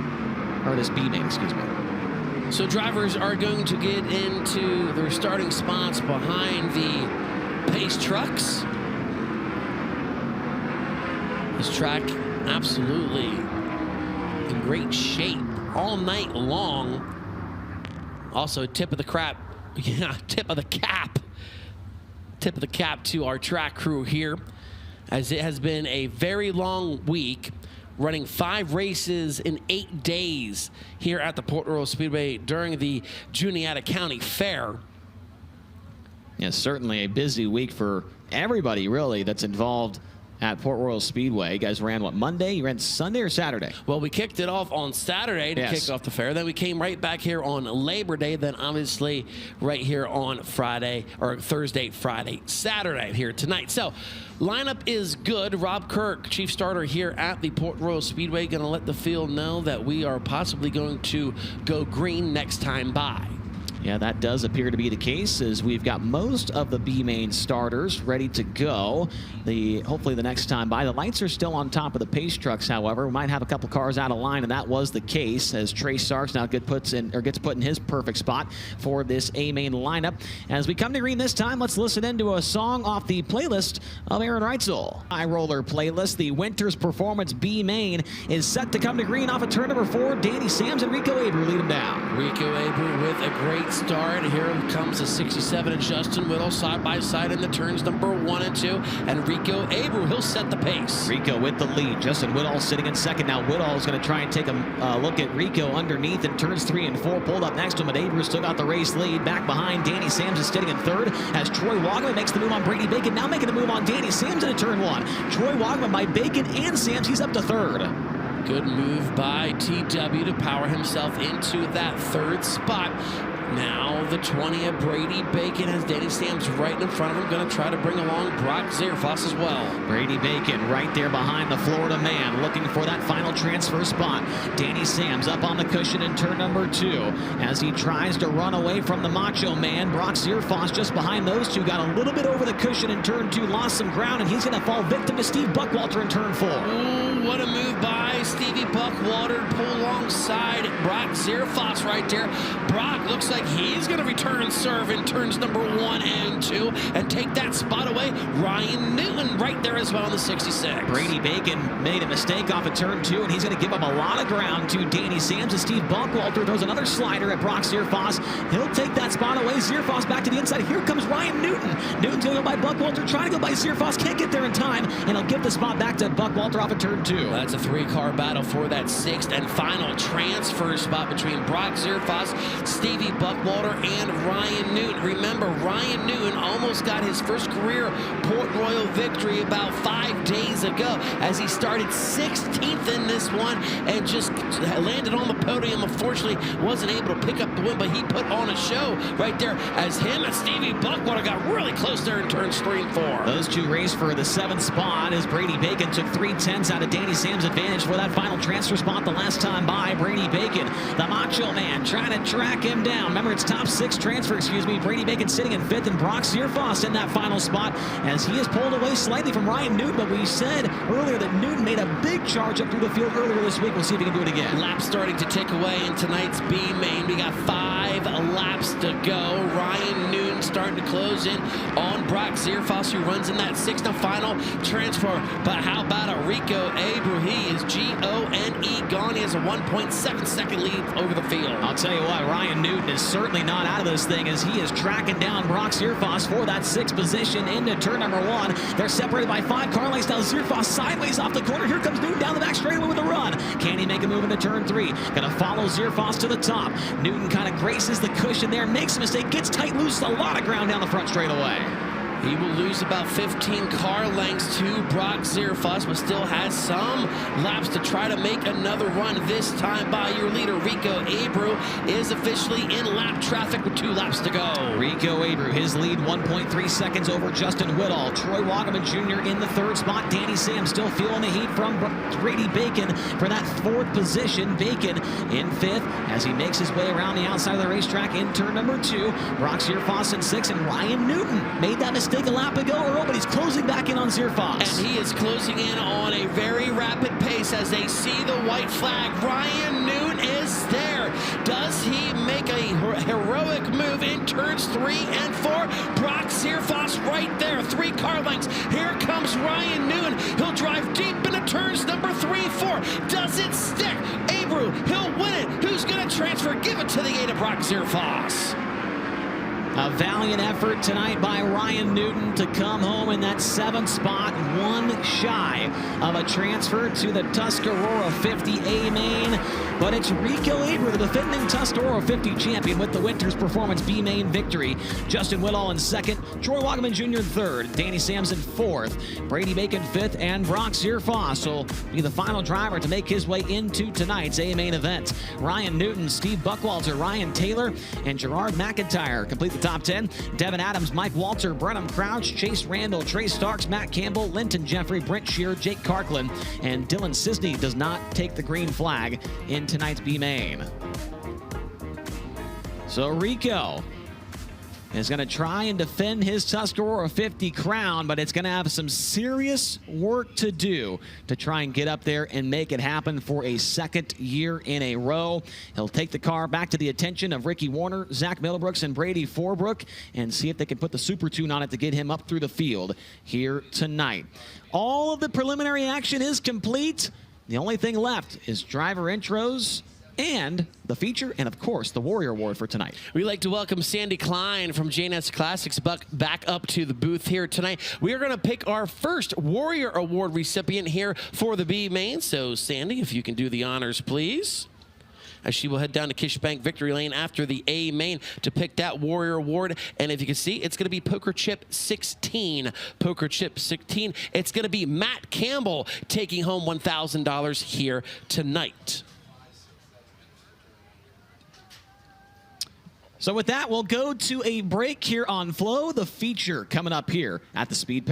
or this B main, excuse me. So drivers are going to get into their starting spots behind the pace trucks. This track absolutely in great shape all night long. Also, tip of the cap to our track crew here, as it has been a very long week, running 5 races in 8 days here at the Port Royal Speedway during the Juniata County Fair. Yeah, certainly a busy week for everybody, really, that's involved at Port Royal Speedway. You guys ran, what, Monday? You ran Sunday or Saturday? Well, we kicked it off on Saturday to kick off the fair. Then we came right back here on Labor Day. Then obviously right here on Friday, or Thursday, Friday, Saturday here tonight. So lineup is good. Rob Kirk, chief starter here at the Port Royal Speedway, going to let the field know that we are possibly going to go green next time by. Yeah, that does appear to be the case, as we've got most of the B main starters ready to go. Hopefully the next time by. The lights are still on top of the pace trucks, however. We might have a couple cars out of line, and that was the case, as Trey Starks now gets put in his perfect spot for this A main lineup. As we come to green this time, let's listen into a song off the playlist of Aaron Reitzel. High roller playlist, the Winters Performance B main is set to come to green off of turn number 4. Danny Sams and Rico Abreu lead him down. Rico Abreu with a great great start. Here comes the 67 and Justin Whittle side by side in the turns number 1 and 2. And Rico Abreu, he'll set the pace. Rico with the lead. Justin Whittle sitting in second. Now Whittle is going to try and take a look at Rico underneath in turns 3 and 4. Pulled up next to him, but Abreu still got the race lead. Back behind, Danny Sams is sitting in third as Troy Wogman makes the move on Brady Bacon. Now making the move on Danny Sams into turn 1. Troy Wogman by Bacon and Sams. He's up to third. Good move by TW to power himself into that third spot. Now the 20 of Brady Bacon has Danny Sams right in front of him. Going to try to bring along Brock Zierfoss as well. Brady Bacon right there behind the Florida man, looking for that final transfer spot. Danny Sams up on the cushion in turn number 2 as he tries to run away from the Macho Man. Brock Zierfoss just behind those two, got a little bit over the cushion in turn 2, lost some ground, and he's going to fall victim to Steve Buckwalter in turn 4. Ooh, what a move by Stevie Buckwalter. Pull alongside Brock Zierfoss right there. Brock looks like he's going to return and serve in turns number 1 and 2 and take that spot away. Ryan Newton right there as well in the 66. Brady Bacon made a mistake off of turn 2, and he's going to give up a lot of ground to Danny Sams. And Steve Buckwalter throws another slider at Brock Zierfoss. He'll take that spot away. Zierfoss back to the inside. Here comes Ryan Newton. Newton's going to go by Buckwalter, trying to go by Zierfoss. Can't get there in time, and he'll give the spot back to Buckwalter off of turn 2. That's a 3-car battle for that 6th and final transfer spot between Brock Zierfoss, Stevie Buckwalter, and Ryan Newton. Remember, Ryan Newton almost got his first career Port Royal victory about 5 days ago as he started 16th in this one and just landed on the podium. Unfortunately, wasn't able to pick up the win, but he put on a show right there as him and Stevie Buckwalter got really close there in turns 3 and 4. Those two race for the 7th spot as Brady Bacon took 3/10 out of Danny Sams' advantage for that final transfer spot the last time by. Brady Bacon, the Macho Man, trying to track him down. Remember, it's top 6 transfer, Brady Bacon sitting in 5th, and Brock Zierfoss in that final spot as he is pulled away slightly from Ryan Newton, but we said earlier that Newton made a big charge up through the field earlier this week. We'll see if he can do it again. Laps starting to tick away in tonight's B main. We got 5 laps to go. Ryan Newton starting to close in on Brock Zierfoss, who runs in that 6th and final transfer. But how about a Rico Abreu? He is G-O-N-E gone. He has a 1.7 second lead over the field. I'll tell you what, Ryan Newton is certainly not out of this thing as he is tracking down Brock Zierfoss for that 6th position into turn number 1. They're separated by 5 car lengths. Now Zierfoss sideways off the corner. Here comes Newton down the back straightaway with a run. Can he make a move into turn 3? Gonna follow Zierfoss to the top. Newton kind of graces the cushion there, makes a mistake, gets tight, loses a lot of ground down the front straightaway. He will lose about 15 car lengths to Brock Zierfoss, but still has some laps to try to make another run, this time by your leader. Rico Abreu is officially in lap traffic with 2 laps to go. Rico Abreu, his lead 1.3 seconds over Justin Whittle. Troy Wogman Jr. in the 3rd spot. Danny Sams still feeling the heat from Brady Bacon for that 4th position. Bacon in 5th as he makes his way around the outside of the racetrack in turn number 2. Brock Zierfoss in 6th, and Ryan Newton made that mistake a lap ago, Earl, but he's closing back in on Zierfoss. And he is closing in on a very rapid pace as they see the white flag. Ryan Newton is there. Does he make a heroic move in turns 3 and 4? Brock Zierfoss right there, 3 car lengths. Here comes Ryan Newton. He'll drive deep into turns number 3 and 4. Does it stick? Abreu, he'll win it. Who's going to transfer? Give it to the 8 of Brock Zierfoss. A valiant effort tonight by Ryan Newton to come home in that 7th spot, 1 shy of a transfer to the Tuscarora 50A main. But it's Rico Abreu, the defending Tuscarora 50 champion, with the Winter's Performance B main victory. Justin Whittle in 2nd, Troy Wogman Jr. in 3rd, Danny Sams in 4th, Brady Bacon 5th, and Brock Zierfoss will be the final driver to make his way into tonight's A main event. Ryan Newton, Steve Buckwalter, Ryan Taylor, and Gerard McIntyre complete the top 10. Devin Adams, Mike Walter, Brenham Crouch, Chase Randall, Trey Starks, Matt Campbell, Linton Jeffrey, Brent Shear, Jake Carklin, and Dylan Sisney does not take the green flag in tonight's B main. So Rico is going to try and defend his Tuscarora 50 crown, but it's going to have some serious work to do to try and get up there and make it happen for a 2nd year in a row. He'll take the car back to the attention of Ricky Warner, Zach Middlebrooks, and Brady Forbrook and see if they can put the super tune on it to get him up through the field here tonight. All of the preliminary action is complete. The only thing left is driver intros and the feature, and of course, the Warrior Award for tonight. We'd like to welcome Sandy Klein from JNS Classics back up to the booth here tonight. We are going to pick our first Warrior Award recipient here for the B main. So, Sandy, if you can do the honors, please. As she will head down to Kishbank Victory Lane after the A main to pick that Warrior Award. And if you can see, it's going to be Poker Chip 16. Poker Chip 16. It's going to be Matt Campbell taking home $1,000 here tonight. So with that, we'll go to a break here on Flow, the feature coming up here at the Speed.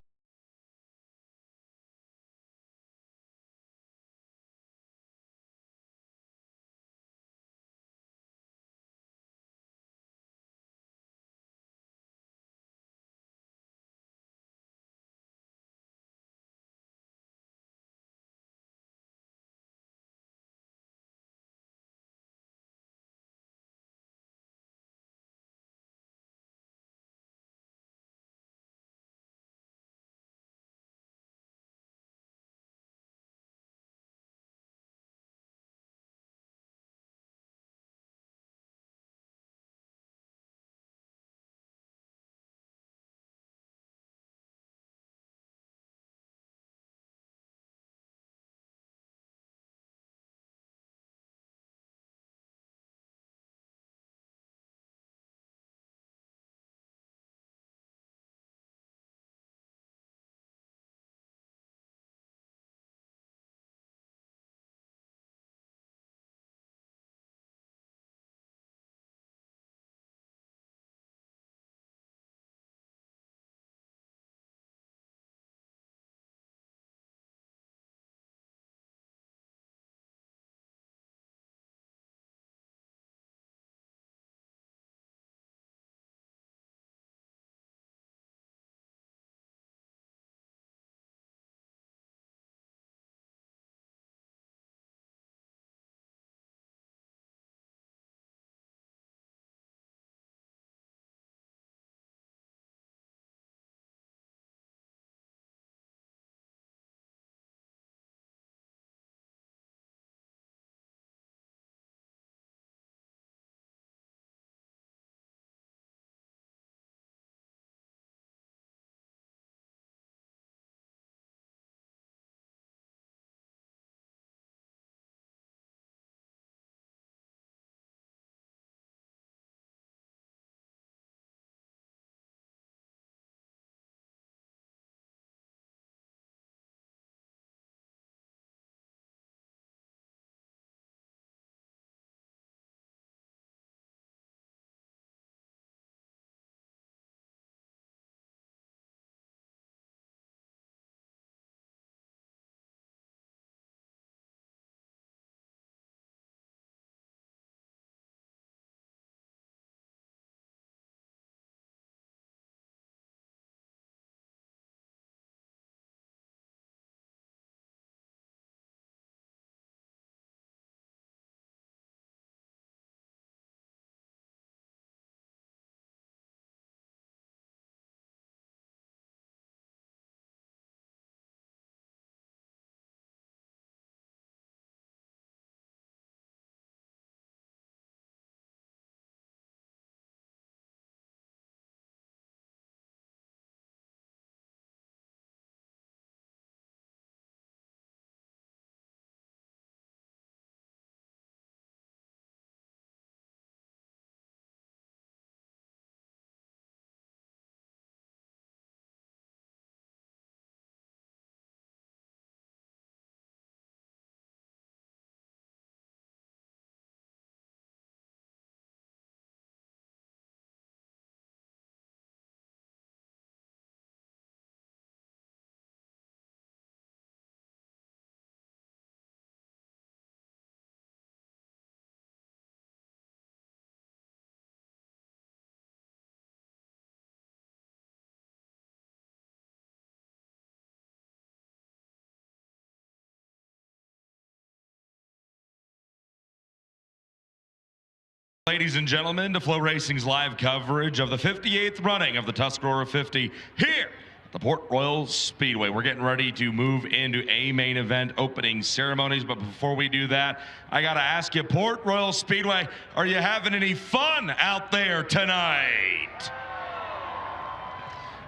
Ladies and gentlemen, to Flow Racing's live coverage of the 58th running of the Tuscarora 50 here the Port Royal Speedway. We're getting ready to move into a main event opening ceremonies, but before we do that, I gotta ask you, Port Royal Speedway, are you having any fun out there tonight?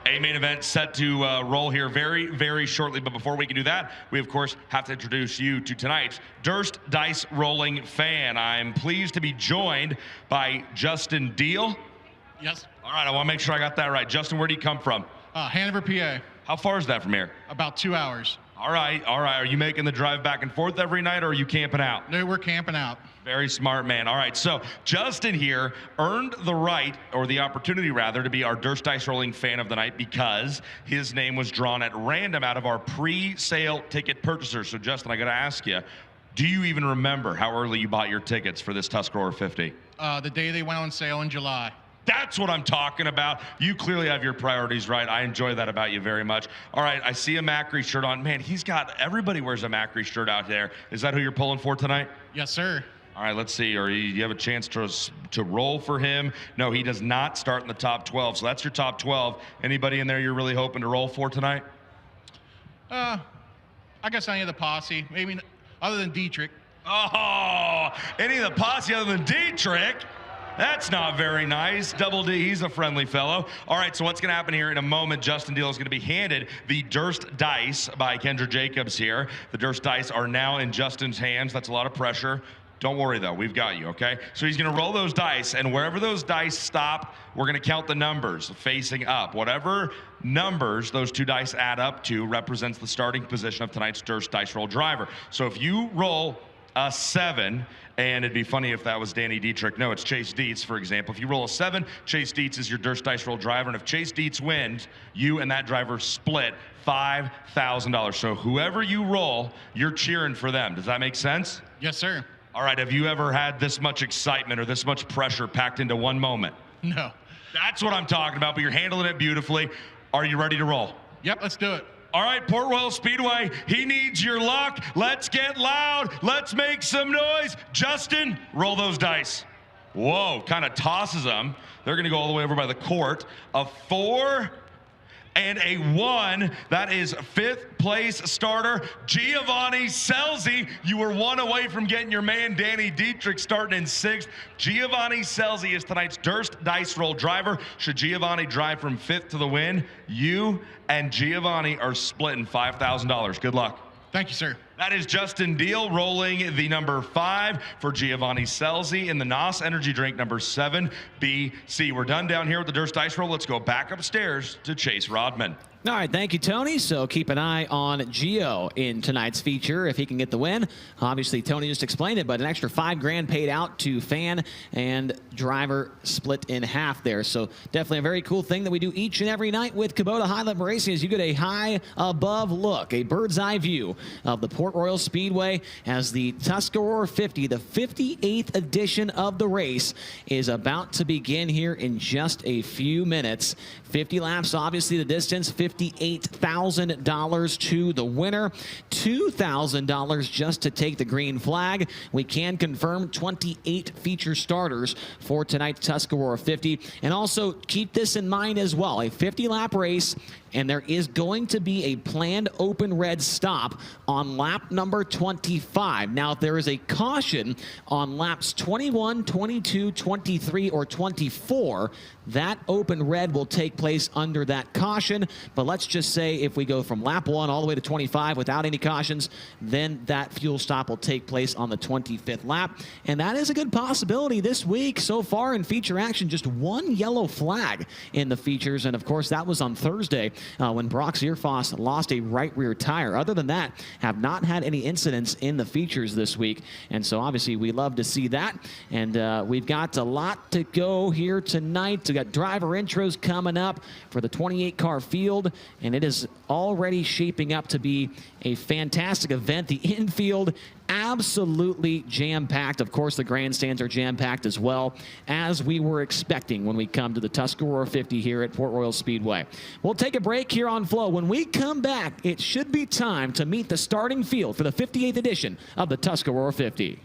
A main event set to roll here very, very shortly, but before we can do that, we of course have to introduce you to tonight's Durst Dice Rolling fan. I'm pleased to be joined by Justin Deal. Yes. All right, I want to make sure I got that right. Justin, where do you come from? Hanover, PA. How far is that from here? About 2 hours. All right, all right. Are you making the drive back and forth every night, or are you camping out? No, we're camping out. Very smart man. All right, so Justin here earned the right, or the opportunity rather, to be our Durst Dice Rolling fan of the night because his name was drawn at random out of our pre-sale ticket purchasers. So Justin, I got to ask you, do you even remember how early you bought your tickets for this Tuscarora 50? The day they went on sale in July. That's what I'm talking about. You clearly have your priorities right. I enjoy that about you very much. All right, I see a Macri shirt on. Man, everybody wears a Macri shirt out there. Is that who you're pulling for tonight? Yes, sir. All right, let's see. Do you have a chance to roll for him? No, he does not start in the top 12. So that's your top 12. Anybody in there you're really hoping to roll for tonight? I guess any of the posse. Maybe other than Dietrich. Oh, any of the posse other than Dietrich? That's not very nice. Double D, he's a friendly fellow. All right, so what's going to happen here in a moment, Justin Deal is going to be handed the Durst Dice by Kendra Jacobs here. The Durst Dice are now in Justin's hands. That's a lot of pressure. Don't worry, though. We've got you, okay? So he's going to roll those dice, and wherever those dice stop, we're going to count the numbers facing up. Whatever numbers those two dice add up to represents the starting position of tonight's Durst Dice Roll driver. So if you roll a 7, and it'd be funny if that was Danny Dietrich. No, it's Chase Dietz, for example. If you roll a 7, Chase Dietz is your Durst Dice Roll driver, and if Chase Dietz wins, you and that driver split $5,000. So whoever you roll, you're cheering for them. Does that make sense? Yes, sir. All right, have you ever had this much excitement or this much pressure packed into one moment? No. That's what I'm talking about, but you're handling it beautifully. Are you ready to roll? Yep, let's do it. All right, Port Royal Speedway, he needs your luck. Let's get loud. Let's make some noise. Justin, roll those dice. Whoa, kind of tosses them. They're going to go all the way over by the court. A 4 and a 1. That is 5th place starter Giovanni Selzy. You were 1 away from getting your man Danny Dietrich starting in 6th. Giovanni Selzy is tonight's Durst Dice Roll driver. Should Giovanni drive from 5th to the win, you and Giovanni are splitting $5,000. Good luck. Thank you, sir. That is Justin Deal rolling the number 5 for Giovanni Selzy in the NOS Energy Drink number 7BC. We're done down here with the Durst Dice Roll. Let's go back upstairs to Chase Rodman. All right, thank you, Tony. So keep an eye on Gio in tonight's feature if he can get the win. Obviously, Tony just explained it, but an extra $5,000 paid out to fan and driver split in half there. So definitely a very cool thing that we do each and every night with Kubota High Limit Racing is you get a high above look, a bird's eye view of the Port Royal Speedway as the Tuscarora 50, the 58th edition of the race, is about to begin here in just a few minutes. 50 laps, obviously the distance, $58,000 to the winner, $2,000 just to take the green flag. We can confirm 28 feature starters for tonight's Tuscarora 50. And also keep this in mind as well, a 50-lap race, and there is going to be a planned open red stop on lap number 25. Now, if there is a caution on laps 21, 22, 23, or 24, that open red will take place under that caution. But let's just say if we go from lap 1 all the way to 25 without any cautions, then that fuel stop will take place on the 25th lap. And that is a good possibility this week. So far in feature action, just 1 yellow flag in the features. And of course, that was on Thursday when Brock Zierfoss lost a right rear tire. Other than that, have not had any incidents in the features this week. And so obviously we love to see that. And we've got a lot to go here tonight. We got driver intros coming up for the 28 car field, and it is already shaping up to be a fantastic event. The infield absolutely jam-packed. Of course, the grandstands are jam-packed as well, as we were expecting when we come to the Tuscarora 50 here at Port Royal Speedway. We'll take a break here on Flow. When we come back, it should be time to meet the starting field for the 58th edition of the Tuscarora 50.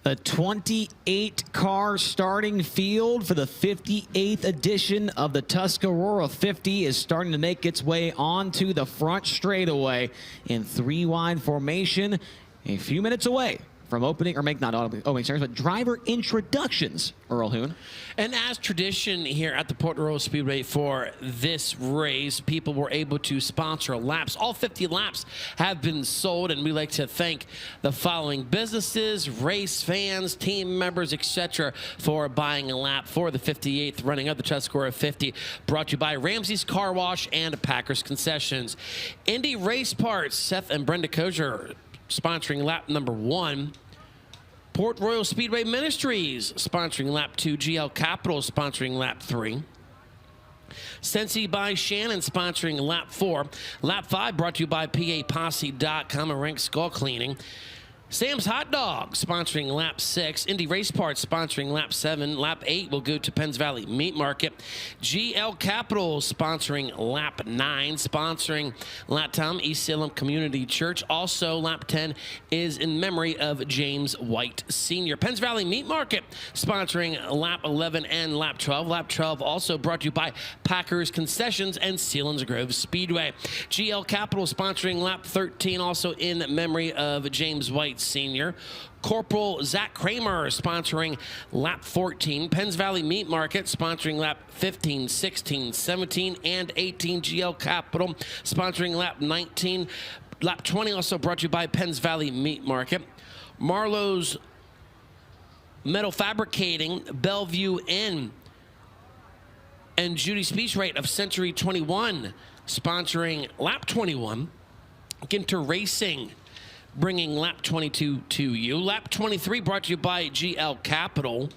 The 28-car starting field for the 58th edition of the Tuscarora 50 is starting to make its way onto the front straightaway in 3-wide formation, a few minutes away from opening, or not opening starts, but driver introductions, Earl Hoon. And as tradition here at the Port Royal Speedway for this race, people were able to sponsor laps. All 50 laps have been sold, and we like to thank the following businesses, race fans, team members, etc. for buying a lap for the 58th running of the Tuscarora 50, brought to you by Ramsey's Car Wash and Packers Concessions. Indy Race Parts, Seth and Brenda Kozier sponsoring lap number 1. Port Royal Speedway Ministries sponsoring lap 2. GL Capital sponsoring lap 3. Sensi by Shannon sponsoring lap 4. Lap 5 brought to you by PAPosse.com and Rank Skull Cleaning. Sam's Hot Dog sponsoring lap 6. Indy Race Parts sponsoring lap 7. Lap 8 will go to Penns Valley Meat Market. GL Capital sponsoring lap 9. Sponsoring lap 10, East Salem Community Church. Also, lap 10 is in memory of James White Sr. Penns Valley Meat Market sponsoring lap 11 and lap 12. Lap 12 also brought to you by Packers Concessions and Sealands Grove Speedway. GL Capital sponsoring lap 13, also in memory of James White Senior. Corporal Zach Kramer sponsoring lap 14. Penns Valley Meat Market sponsoring lap 15, 16, 17, and 18. GL Capital sponsoring lap 19. Lap 20 also brought to you by Penns Valley Meat Market. Marlowe's Metal Fabricating, Bellevue Inn, and Judy Speech Rate of Century 21 sponsoring lap 21. Ginter Racing bringing lap 22 to you. Lap 23 brought to you by GL Capital.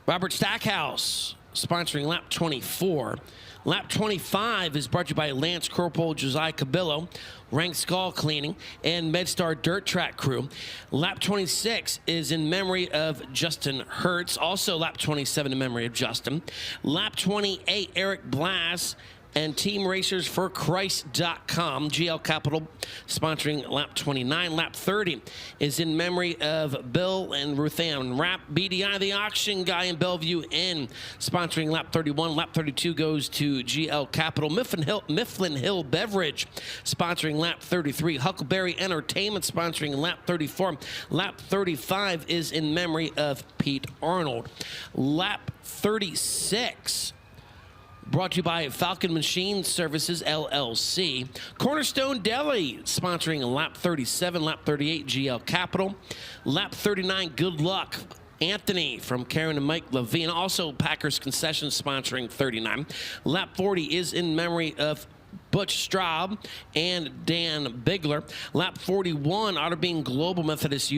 Robert Stackhouse sponsoring lap 24. Lap 25 is brought to you by Lance Corporal Josiah Cabillo, Rank Skull Cleaning, and MedStar Dirt Track Crew. Lap 26 is in memory of Justin Hertz. Also lap 27 in memory of Justin. Lap 28, Eric Blass and Team Racers for Christ.com. GL Capital sponsoring lap 29. Lap 30 is in memory of Bill and Ruthann Rapp. BDI, the auction guy in Bellevue Inn, sponsoring lap 31. Lap 32 goes to GL Capital. Mifflin Hill Beverage sponsoring lap 33. Huckleberry Entertainment sponsoring lap 34. Lap 35 is in memory of Pete Arnold. Lap 36 brought to you by Falcon Machine Services, LLC. Cornerstone Deli sponsoring lap 37, lap 38, GL Capital. Lap 39, Good Luck, Anthony from Karen and Mike Levine. Also Packers Concessions sponsoring 39. Lap 40 is in memory of Butch Straub and Dan Bigler. Lap 41, Otterbein Global Methodist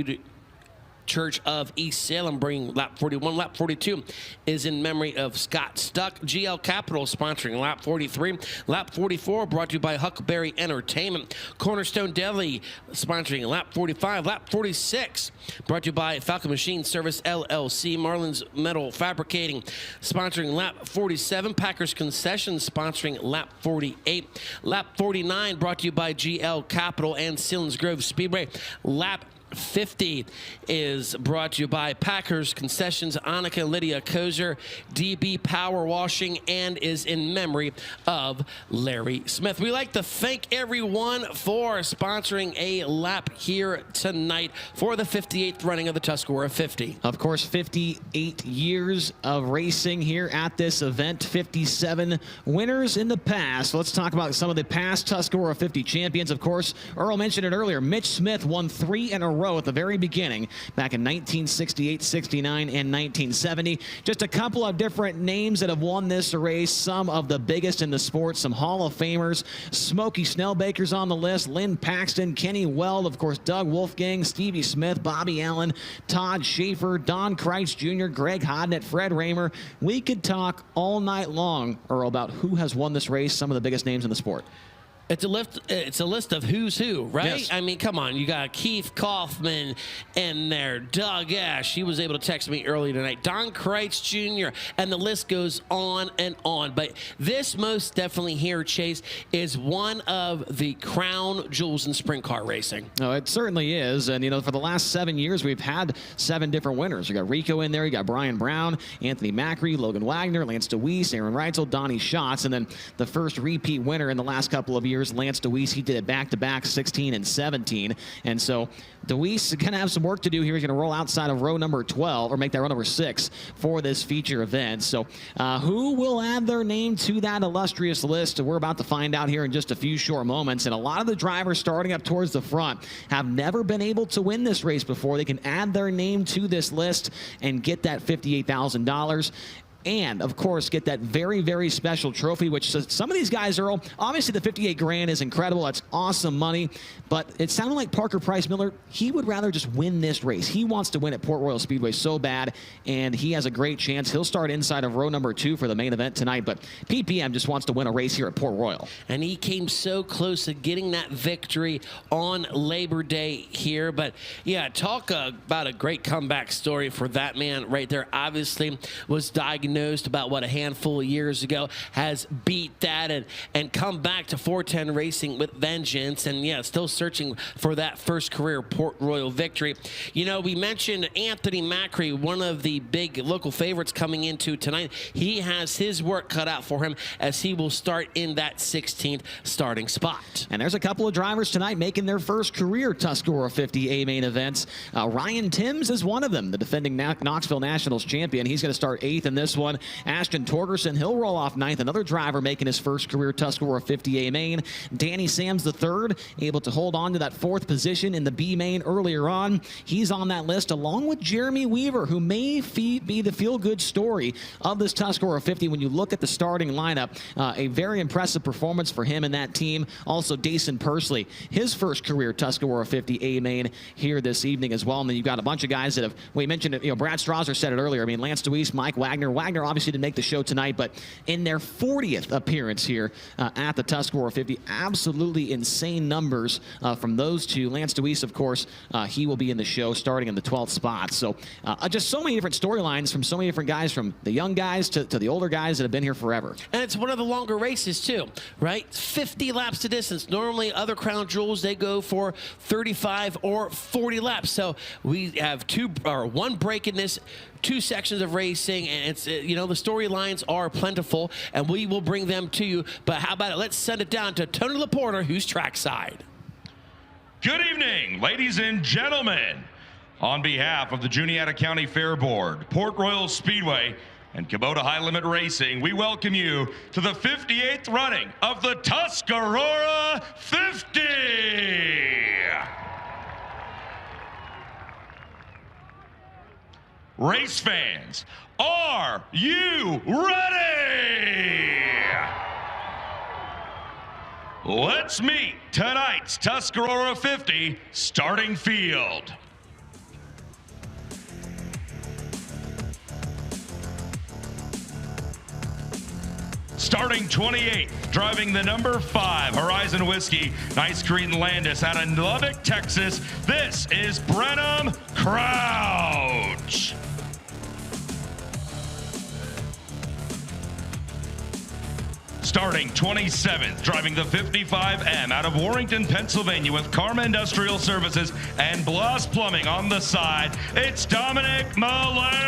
Church of East Salem bringing lap 41. Lap 42 is in memory of Scott Stuck. GL Capital sponsoring lap 43. Lap 44 brought to you by Huckleberry Entertainment. Cornerstone Deli sponsoring lap 45. Lap 46 brought to you by Falcon Machine Service LLC. Marlin's Metal Fabricating sponsoring lap 47. Packers Concessions sponsoring lap 48. Lap 49 brought to you by GL Capital and Sealands Grove Speedway. Lap 50 is brought to you by Packers Concessions, Annika and Lydia Kozier, DB Power Washing, and is in memory of Larry Smith. We like to thank everyone for sponsoring a lap here tonight for the 58th running of the Tuscarora 50. Of course, 58 years of racing here at this event, 57 winners in the past. Let's talk about some of the past Tuscarora 50 champions. Of course, Earl mentioned it earlier. Mitch Smith won 3 in a row at the very beginning back in 1968, 69, and 1970. Just a couple of different names that have won this race, some of the biggest in the sport, some Hall of Famers. Smokey Snellbaker's on the list, Lynn Paxton, Kenny Weld, of course, Doug Wolfgang, Stevie Smith, Bobby Allen, Todd Schaefer, Don Kreitz Jr., Greg Hodnett, Fred Raymer. We could talk all night long, Earl, about who has won this race, some of the biggest names in the sport. It's a list of who's who, right? Yes. I mean, come on. You got Keith Kaufman in there, Doug Ash. He was able to text me early tonight. Don Kreitz Jr. And the list goes on and on. But this most definitely here, Chase, is one of the crown jewels in sprint car racing. No, it certainly is. And, you know, for the last 7 years, we've had 7 different winners. You got Rico in there. You got Brian Brown, Anthony Macri, Logan Wagner, Lance DeWeese, Aaron Reitzel, Donnie Schatz. And then the first repeat winner in the last couple of years, Lance DeWeese. He did it back-to-back, 16 and 17. And so DeWeese is going to have some work to do here. He's going to roll outside of row number 12, or make that row number 6 for this feature event. So who will add their name to that illustrious list? We're about to find out here in just a few short moments. And a lot of the drivers starting up towards the front have never been able to win this race before. They can add their name to this list and get that $58,000. And, of course, get that very, very special trophy, which some of these guys, Earl, obviously the 58 grand is incredible. That's awesome money. But it sounded like Parker Price Miller, he would rather just win this race. He wants to win at Port Royal Speedway so bad, and he has a great chance. He'll start inside of row number 2 for the main event tonight, but PPM just wants to win a race here at Port Royal. And he came so close to getting that victory on Labor Day here. But, yeah, talk about a great comeback story for that man right there. Obviously was diagnosed about a handful of years ago, has beat that and come back to 410 racing with vengeance, and yeah, still searching for that first career Port Royal victory. You know, we mentioned Anthony Macri, one of the big local favorites coming into tonight. He has his work cut out for him as he will start in that 16th starting spot. And there's a couple of drivers tonight making their first career Tuscarora 50 A main events. Ryan Timms is one of them, the defending Knoxville Nationals champion. He's going to start 8th in this one. Ashton Torgerson, he'll roll off 9th. Another driver making his first career Tuscarora 50A main. Danny Sams III, able to hold on to that 4th position in the B main earlier on. He's on that list along with Jeremy Weaver, who may be the feel-good story of this Tuscarora 50 when you look at the starting lineup. A very impressive performance for him and that team. Also, Dason Pursley, his first career Tuscarora 50A main here this evening as well. And then you've got a bunch of guys that have, we mentioned it, you know, Brad Strasser said it earlier. I mean, Lance DeWeese, Mike Wagner. Wagner obviously didn't make the show tonight, but in their 40th appearance here at the Tuscarora 50, absolutely insane numbers from those two. Lance DeWeese, of course, he will be in the show starting in the 12th spot. So just so many different storylines from so many different guys, from the young guys to the older guys that have been here forever. And it's one of the longer races too, right? 50 laps to distance. Normally other crown jewels, they go for 35 or 40 laps. So we have one break in this, 2 sections of racing, and it's you know, the storylines are plentiful, and we will bring them to you. But how about it? Let's send it down to Tony Laporta, who's trackside. Good evening, ladies and gentlemen. On behalf of the Juniata County Fair Board, Port Royal Speedway, and Kubota High Limit Racing, we welcome you to the 58th running of the Tuscarora 50. Race fans, are you ready? Let's meet tonight's Tuscarora 50 starting field. Starting 28th, driving the number 5 Horizon Whiskey, Nice Cretan Landis out of Lubbock, Texas. This is Brenham Crouch. Starting 27th, driving the 55M out of Warrington, Pennsylvania with Karma Industrial Services and Bloss Plumbing on the side, it's Dominic Malaire.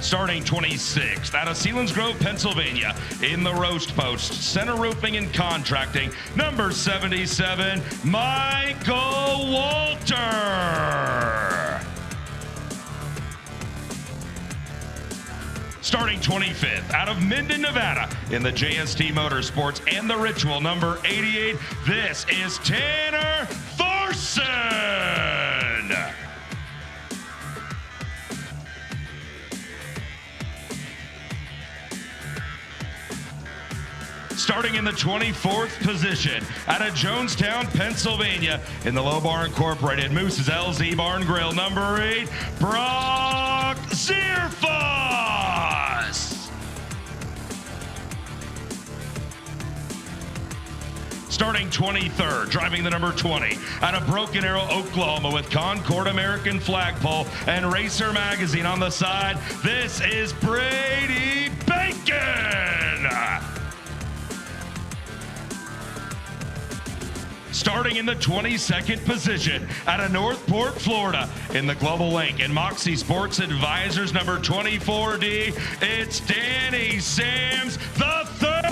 Starting 26th, out of Selinsgrove, Pennsylvania, in the Roast Post, Center Roofing and Contracting, number 77, Michael Walter. Starting 25th, out of Minden, Nevada, in the JST Motorsports and the Ritual, number 88, this is Tanner Thorson. Starting in the 24th position, out of Jonestown, Pennsylvania, in the Low Bar Incorporated, Moose's LZ Barn Grill, number 8, Brock Zierfoss. Starting 23rd, driving the number 20 out of Broken Arrow, Oklahoma with Concord American Flagpole and Racer Magazine on the side. This is Brady Bacon. Starting in the 22nd position out of Northport, Florida in the Global Link and Moxie Sports Advisors number 24D, it's Danny Sams the third.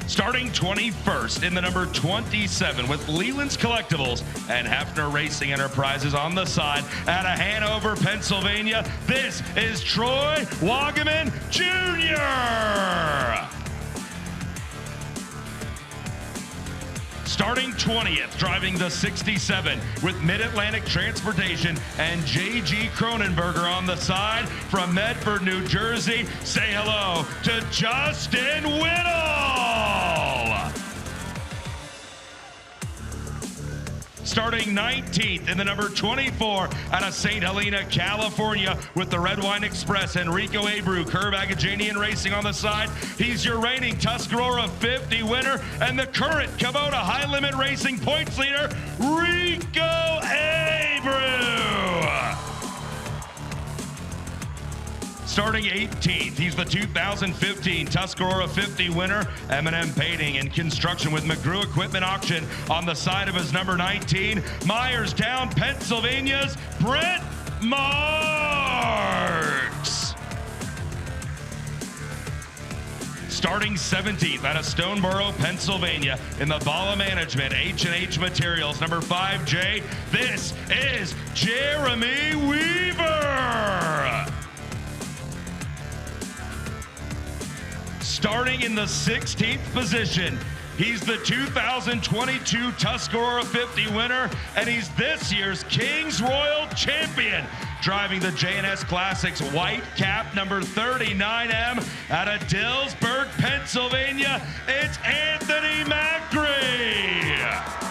Starting 21st in the number 27 with Leland's Collectibles and Hefner Racing Enterprises on the side out of Hanover, Pennsylvania, this is Troy Wagaman Jr. Starting 20th, driving the 67 with Mid-Atlantic Transportation and J.G. Cronenberger on the side from Medford, New Jersey. Say hello to Justin Whittle. Starting 19th in the number 24 out of St. Helena, California with the Red Wine Express, Enrico Abreu, Curve Agajanian Racing on the side. He's your reigning Tuscarora 50 winner and the current Kubota High Limit Racing points leader, Rico Abreu. Starting 18th, he's the 2015 Tuscarora 50 winner, M&M Painting and Construction with McGrew Equipment Auction on the side of his number 19, Myerstown, Pennsylvania's Brent Marks. Starting 17th out of Stoneboro, Pennsylvania in the Bala Management H&H Materials number 5J, this is Jeremy Weaver. Starting in the 16th position, he's the 2022 Tuscarora 50 winner, and he's this year's Kings Royal Champion, driving the J&S Classics White Cap number 39M out of Dillsburg, Pennsylvania. It's Anthony Macri.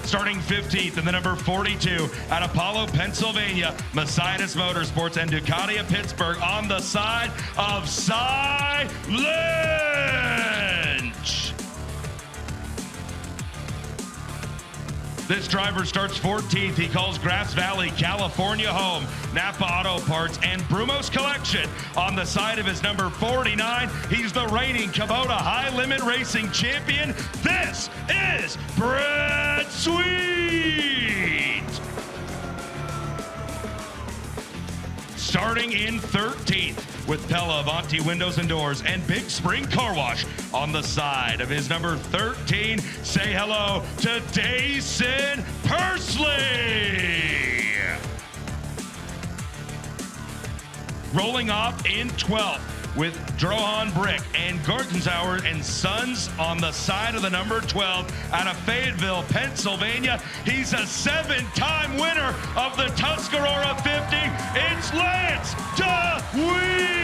Starting 15th in the number 42 at Apollo, Pennsylvania, Mercedes Motorsports and Ducati of Pittsburgh on the side of Cy Lynch. This driver starts 14th. He calls Grass Valley, California home. Napa Auto Parts and Brumos Collection on the side of his number 49. He's the reigning Kubota High Limit Racing champion. This is Brett Sweet. Starting in 13th with Pella, Avanti Windows and Doors and Big Spring Car Wash on the side of his number 13. Say hello to Dayson Pursley. Rolling off in 12th with Drohan Brick and Gartenzauer and Sons on the side of the number 12 out of Fayetteville, Pennsylvania. He's a 7-time winner of the Tuscarora 50. It's Lance DeWeese.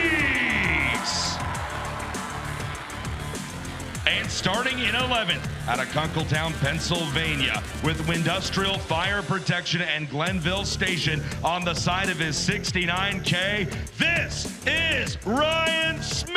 And starting in 11th out of Kunkletown, Pennsylvania with Windustrial Fire Protection and Glenville Station on the side of his 69K, this is Ryan Smith.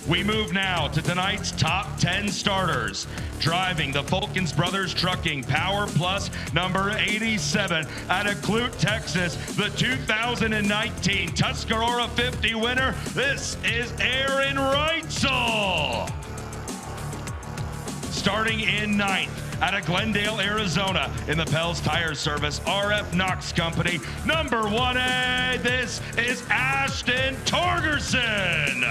We move now to tonight's top 10 starters. Driving the Fulkins Brothers Trucking Power Plus number 87 out of Clute, Texas, the 2019 Tuscarora 50 winner. This is Aaron Reitzel. Starting in 9th out of Glendale, Arizona in the Pell's Tire Service RF Knox Company, number 1A, this is Ashton Torgerson.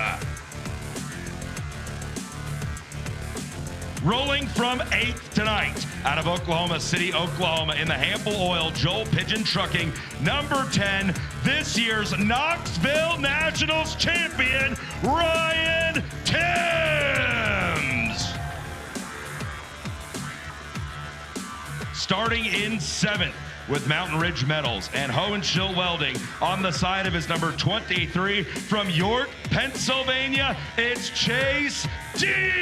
Rolling from 8th tonight out of Oklahoma City, Oklahoma in the Hample Oil Joel Pigeon Trucking, number 10, this year's Knoxville Nationals champion, Ryan Timms. Starting in 7th with Mountain Ridge Metals and Hohenschel Welding on the side of his number 23 from York, Pennsylvania, it's Chase Deeds.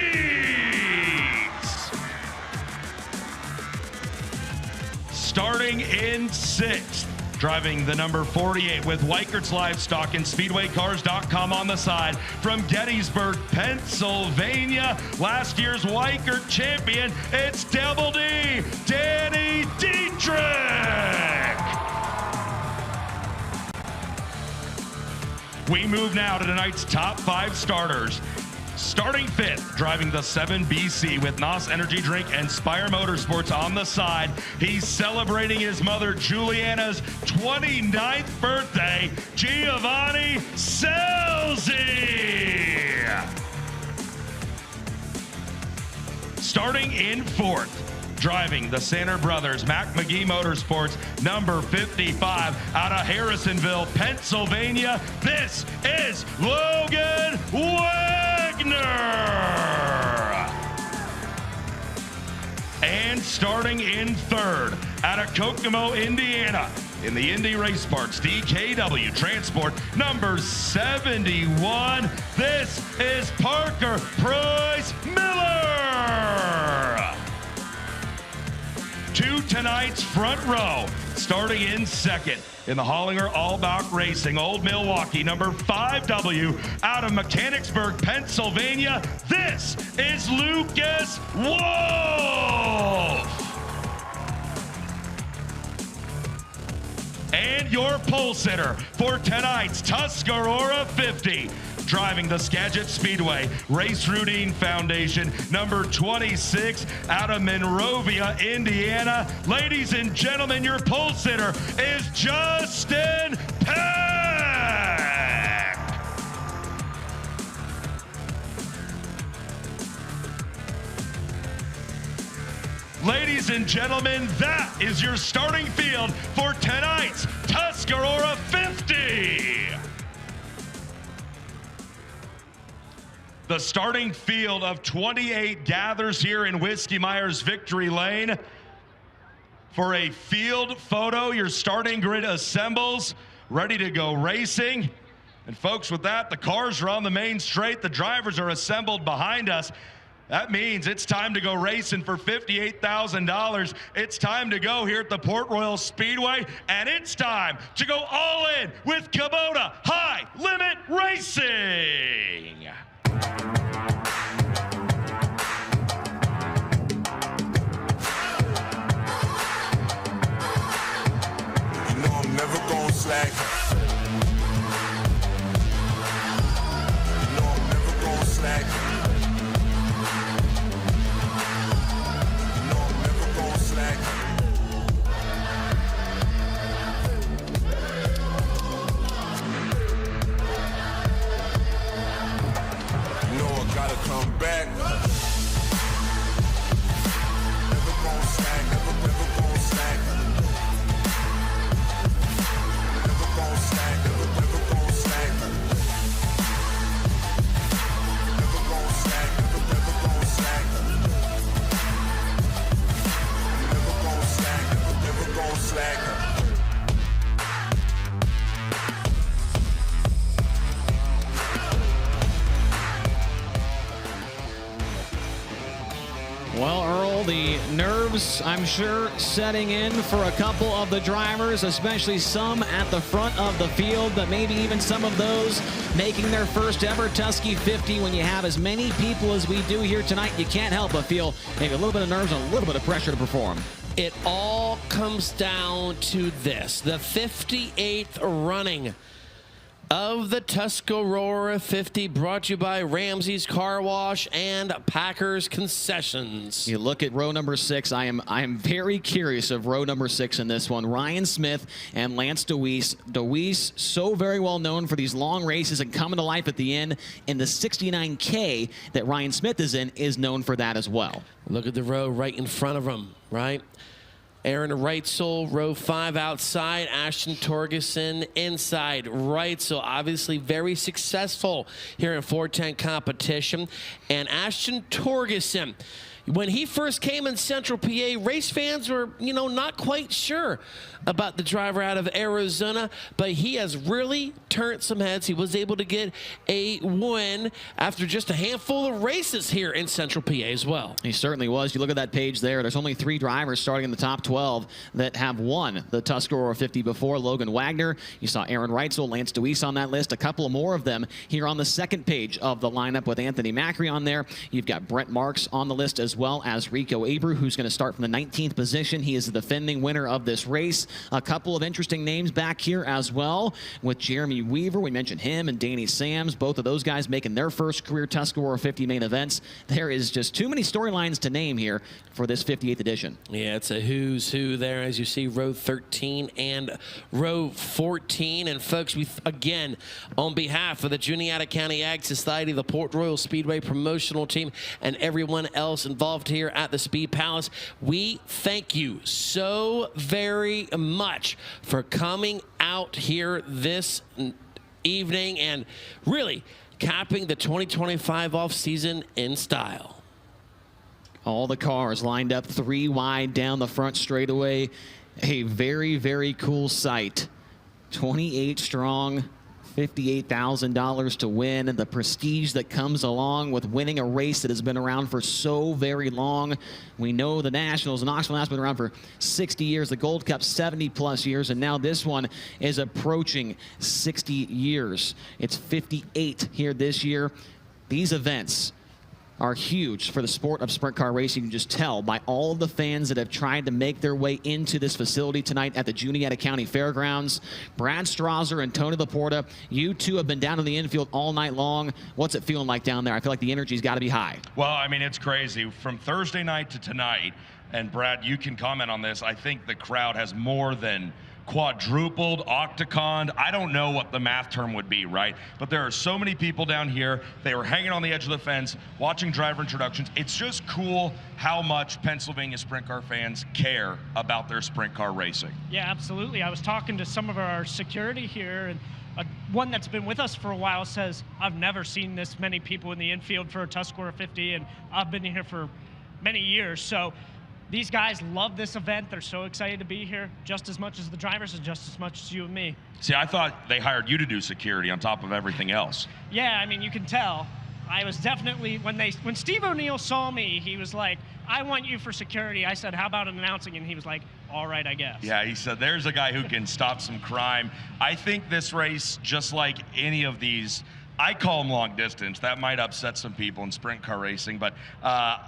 Starting in 6th, driving the number 48 with Weichert's Livestock and SpeedwayCars.com on the side. From Gettysburg, Pennsylvania, last year's Weichert champion, it's Double D, Danny Dietrich. We move now to tonight's top 5 starters. Starting 5th, driving the 7BC with NOS Energy Drink and Spire Motorsports on the side. He's celebrating his mother Juliana's 29th birthday, Giovanni Selzy. Starting in 4th, driving the Santer Brothers Mac McGee Motorsports, number 55, out of Harrisonville, Pennsylvania. This is Logan Wagner. And starting in 3rd, out of Kokomo, Indiana, in the Indy Race Parts DKW Transport, number 71, this is Parker Price Miller. To tonight's front row, starting in 2nd, in the Hollinger Allbach Racing, Old Milwaukee, number 5W, out of Mechanicsburg, Pennsylvania, this is Lucas Wolf. And your pole sitter for tonight's Tuscarora 50, driving the Skagit Speedway Race Routine Foundation, number 26, out of Monrovia, Indiana. Ladies and gentlemen, your pole sitter is Justin Peck. Ladies and gentlemen, that is your starting field for tonight's Tuscarora 50. The starting field of 28 gathers here in Whiskey Myers Victory Lane. For a field photo, your starting grid assembles, ready to go racing. And folks, with that, the cars are on the main straight. The drivers are assembled behind us. That means it's time to go racing for $58,000. It's time to go here at the Port Royal Speedway, and it's time to go all in with Kubota High Limit Racing. You know I'm never gonna slack. You know I'm never gonna slack. You know I'm never gonna slack. You know I gotta come back. Never gonna slack, never gonna slack. Never gonna slack, never gonna slack. Never gonna slack, never gonna slack. Never gonna slack, never gonna slack. Well, Earl, the nerves, I'm sure, setting in for a couple of the drivers, especially some at the front of the field, but maybe even some of those making their first ever Tusky 50. When you have as many people as we do here tonight, you can't help but feel maybe a little bit of nerves and a little bit of pressure to perform. It all comes down to this, the 58th running of the Tuscarora 50, brought to you by Ramsey's Car Wash and Packers Concessions. You look at row number 6. I am very curious of row number 6 in this one. Ryan Smith and Lance Deweese. Deweese, so very well known for these long races and coming to life at the end. And the 69K that Ryan Smith is in is known for that as well. Look at the row right in front of him, right? Aaron Reitzel, row 5 outside. Ashton Torgerson inside. Reitzel, obviously very successful here in 410 competition. And Ashton Torgerson, When he first came in Central PA, race fans were, not quite sure about the driver out of Arizona, but he has really turned some heads. He was able to get a win after just a handful of races here in Central PA as well. He certainly was. You look at that page there, there's only 3 drivers starting in the top 12 that have won the Tuscarora 50 before. Logan Wagner, you saw Aaron Reitzel, Lance Deweese on that list, a couple more of them here on the second page of the lineup with Anthony Macri on there. You've got Brent Marks on the list as well as Rico Abreu, who's going to start from the 19th position. He is the defending winner of this race. A couple of interesting names back here as well with Jeremy Weaver. We mentioned him and Danny Sams, both of those guys making their first career Tuscarora 50 main events. There is just too many storylines to name here for this 58th edition. Yeah, it's a who's who there, as you see, row 13 and row 14. And folks, again, on behalf of the Juniata County Ag Society, the Port Royal Speedway promotional team, and everyone else involved here at the Speed Palace, we thank you so very much for coming out here this evening and really capping the 2025 off season in style. All the cars lined up 3 wide down the front straightaway. A very, very cool sight. 28 strong, $58,000 to win, and the prestige that comes along with winning a race that has been around for so very long. We know the Nationals and Knoxville has been around for 60 years, the Gold Cup 70 plus years, and now this one is approaching 60 years. It's 58 here this year. These events are huge for the sport of sprint car racing. You can just tell by all of the fans that have tried to make their way into this facility tonight at the Juniata County Fairgrounds. Brad Strasser and Tony Laporta, you two have been down in the infield all night long. What's it feeling like down there? I feel like the energy's got to be high. Well, I mean, it's crazy. From Thursday night to tonight, and Brad, you can comment on this, I think the crowd has more than quadrupled, octaconed. I don't know what the math term would be, right? But there are so many people down here. They were hanging on the edge of the fence, watching driver introductions. It's just cool how much Pennsylvania sprint car fans care about their sprint car racing. Yeah, absolutely. I was talking to some of our security here, and one that's been with us for a while says, I've never seen this many people in the infield for a Tuscarora 50, and I've been here for many years. So these guys love this event. They're so excited to be here, just as much as the drivers and just as much as you and me. See, I thought they hired you to do security on top of everything else. Yeah, I mean, you can tell. I was definitely, when Steve O'Neill saw me, he was like, I want you for security. I said, how about an announcing? And he was like, all right, I guess. Yeah, he said, there's a guy who can stop some crime. I think this race, just like any of these, I call them long distance. That might upset some people in sprint car racing, but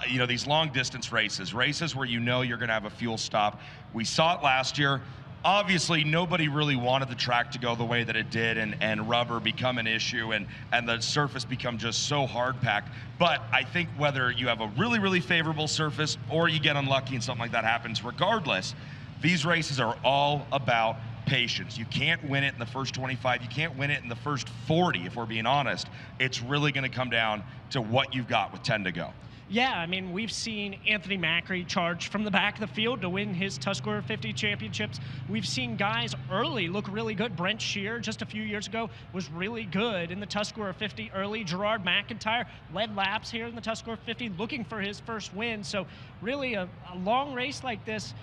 you know, these long distance races where you know you're going to have a fuel stop. We saw it last year. Obviously, nobody really wanted the track to go the way that it did, and rubber become an issue, and the surface become just so hard packed. But I think whether you have a really, really favorable surface or you get unlucky and something like that happens, regardless, these races are all about patience. You can't win it in the first 25. You can't win it in the first 40, if we're being honest. It's really going to come down to what you've got with 10 to go. Yeah, I mean, we've seen Anthony Macri charge from the back of the field to win his Tuscarora 50 championships. We've seen guys early look really good. Brent Shear, just a few years ago, was really good in the Tuscarora 50 early. Gerard McIntyre led laps here in the Tuscarora 50 looking for his first win. So really a long race like this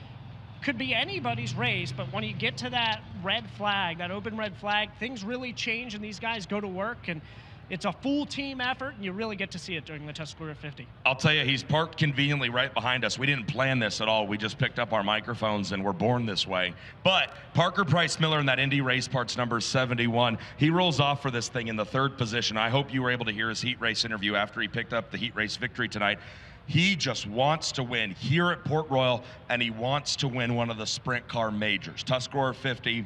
could be anybody's race, but when you get to that red flag, that open red flag, things really change and these guys go to work, and it's a full team effort, and you really get to see it during the Tuscarora 50. I'll tell you, he's parked conveniently right behind us. We didn't plan this at all. We just picked up our microphones and we're born this way. But Parker Price Miller in that Indy race parts number 71, he rolls off for this thing in the 3rd position. I hope you were able to hear his heat race interview after he picked up the heat race victory tonight. He just wants to win here at Port Royal, and he wants to win one of the sprint car majors. Tuscarora 50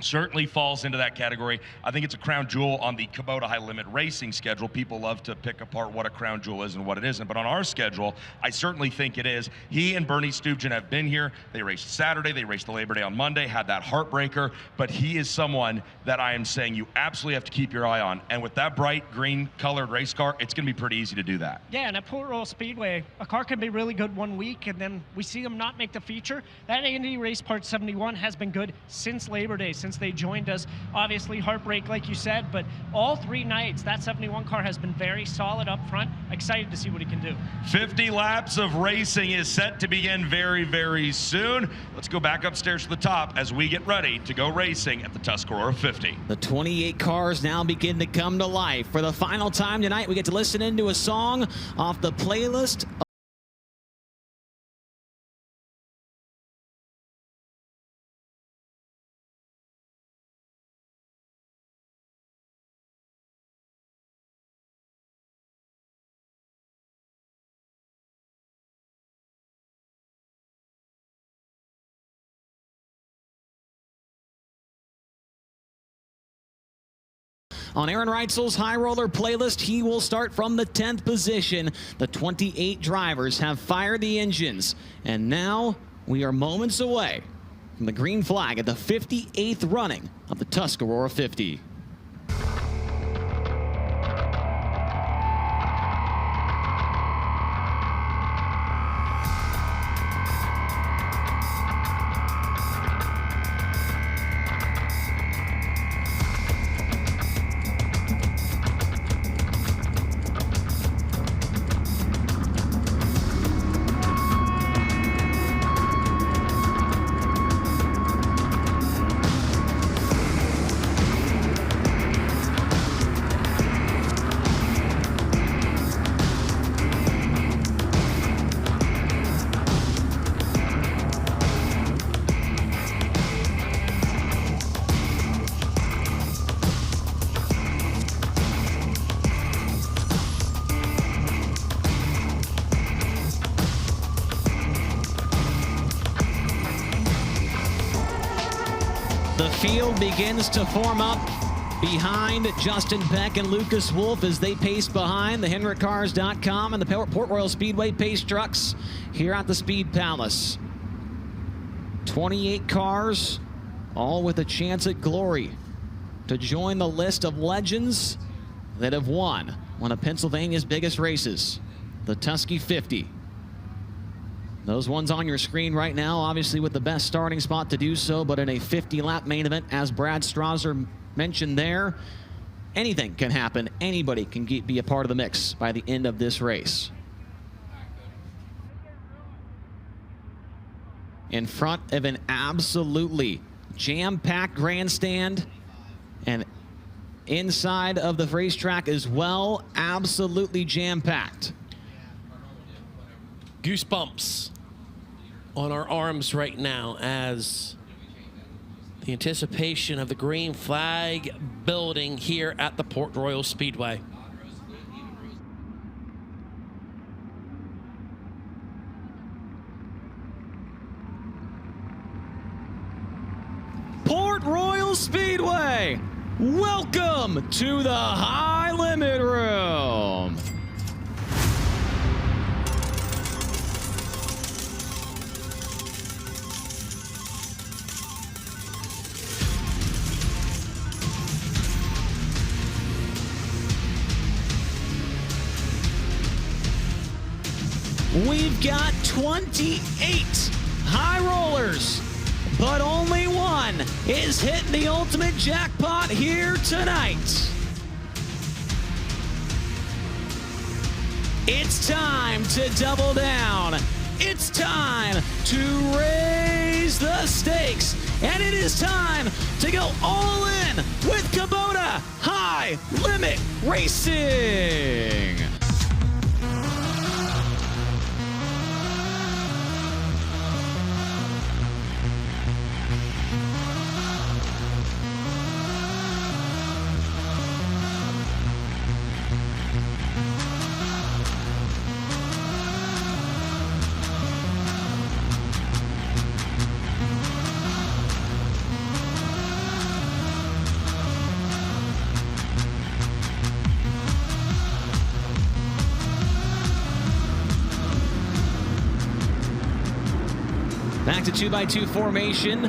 certainly falls into that category. I think it's a crown jewel on the Kubota high limit racing schedule. People love to pick apart what a crown jewel is and what it isn't, but on our schedule, I certainly think it is. He and Bernie Stubjan have been here. They raced Saturday, they raced the Labor Day on Monday, had that heartbreaker, but he is someone that I am saying you absolutely have to keep your eye on. And with that bright green colored race car, it's gonna be pretty easy to do that. Yeah, and at Port Royal Speedway, a car can be really good one week and then we see them not make the feature. That Indy race part 71 has been good since Labor Day, since since they joined us. Obviously, heartbreak, like you said, but all 3 nights, that 71 car has been very solid up front. Excited to see what he can do. 50 laps of racing is set to begin very, very soon. Let's go back upstairs to the top as we get ready to go racing at the Tuscarora 50. The 28 cars now begin to come to life. For the final time tonight, we get to listen into a song off the playlist. On Aaron Reitzel's High Roller playlist, he will start from the 10th position. The 28 drivers have fired the engines. And now we are moments away from the green flag at the 58th running of the Tuscarora 50. The field begins to form up behind Justin Peck and Lucas Wolf as they pace behind the HenrickCars.com and the Port Royal Speedway pace trucks here at the Speed Palace. 28 cars, all with a chance at glory to join the list of legends that have won one of Pennsylvania's biggest races, the Tusky 50. Those ones on your screen right now, obviously with the best starting spot to do so, but in a 50-lap main event, as Brad Strasser mentioned there, anything can happen. Anybody can be a part of the mix by the end of this race. In front of an absolutely jam-packed grandstand and inside of the racetrack as well, absolutely jam-packed. Goosebumps on our arms right now as the anticipation of the green flag building here at the Port Royal Speedway. Port Royal Speedway, welcome to the High Limit Room. We've got 28 high rollers, but only one is hitting the ultimate jackpot here tonight. It's time to double down. It's time to raise the stakes. And it is time to go all in with Kubota High Limit Racing. Back to 2x2 formation.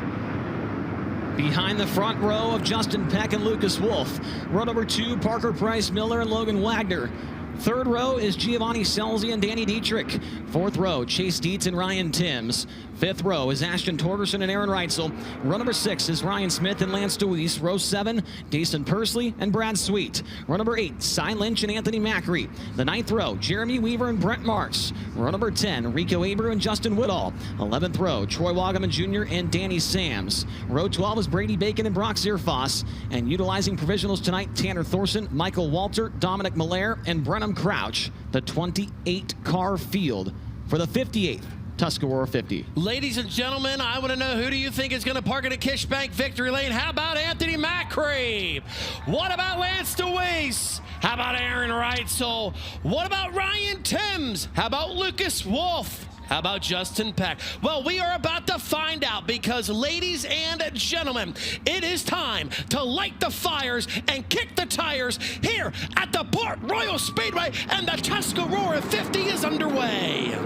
Behind the front row of Justin Peck and Lucas Wolf. Row number 2, Parker Price Miller and Logan Wagner. Third row is Giovanni Selzy and Danny Dietrich. Fourth row, Chase Dietz and Ryan Timms. Fifth row is Ashton Torgerson and Aaron Reitzel. Row number 6 is Ryan Smith and Lance DeWeese. Row 7, Jason Persley and Brad Sweet. Row number 8, Cy Lynch and Anthony Macri. The 9th row, Jeremy Weaver and Brent Marks. Row number 10, Rico Abreu and Justin Woodall. 11th row, Troy Wagaman Jr. and Danny Sams. Row 12 is Brady Bacon and Brock Zierfoss. And utilizing provisionals tonight, Tanner Thorson, Michael Walter, Dominic Malaire, and Brenham Crouch. The 28-car field for the 58th Tuscarora 50. Ladies and gentlemen, I want to know, who do you think is going to park in a Kishbank victory lane? How about Anthony Macri? What about Lance DeWeese? How about Aaron Reitzel? What about Ryan Timms? How about Lucas Wolf? How about Justin Peck? Well, we are about to find out, because, ladies and gentlemen, it is time to light the fires and kick the tires here at the Port Royal Speedway, and the Tuscarora 50 is underway.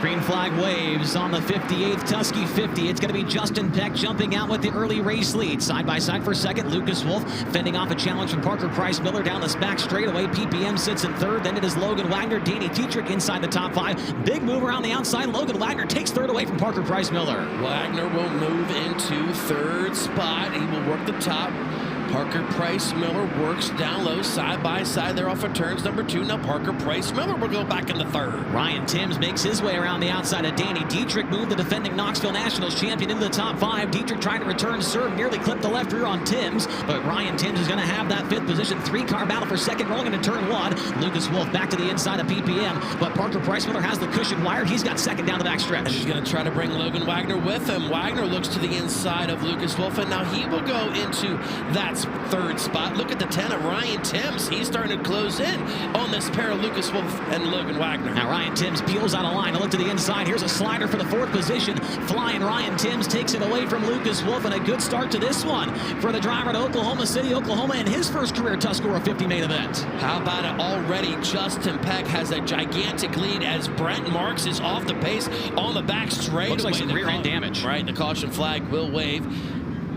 Green flag waves on the 58th Tusky 50. It's going to be Justin Peck jumping out with the early race lead. Side by side for second, Lucas Wolf fending off a challenge from Parker Price Miller down this back straightaway. PPM sits in third. Then it is Logan Wagner. Danny Dietrich inside the top 5. Big move around the outside. Logan Wagner takes third away from Parker Price Miller. Wagner will move into third spot. He will work the top. Parker Price Miller works down low, side by side there off of turns number 2. Now Parker Price Miller will go back into third. Ryan Timms makes his way around the outside of Danny Dietrich. Moved the defending Knoxville Nationals champion into the top 5. Dietrich trying to return serve, nearly clipped the left rear on Timms, but Ryan Timms is going to have that 5th position. 3-car battle for second, rolling into turn 1. Lucas Wolf back to the inside of PPM, but Parker Price Miller has the cushion wired. He's got second down the back stretch. And he's going to try to bring Logan Wagner with him. Wagner looks to the inside of Lucas Wolf, and now he will go into that third spot. Look at the 10 of Ryan Timms. He's starting to close in on this pair of Lucas Wolf and Logan Wagner. Now Ryan Timms peels out of line. Look to the inside. Here's a slider for the 4th position. Flying Ryan Timms takes it away from Lucas Wolf, and a good start to this one for the driver to Oklahoma City, Oklahoma, in his first career Tuscarora 50 main event. How about it already? Justin Peck has a gigantic lead as Brent Marks is off the pace on the back straightaway. Looks like some rear end damage. Right, the caution flag will wave.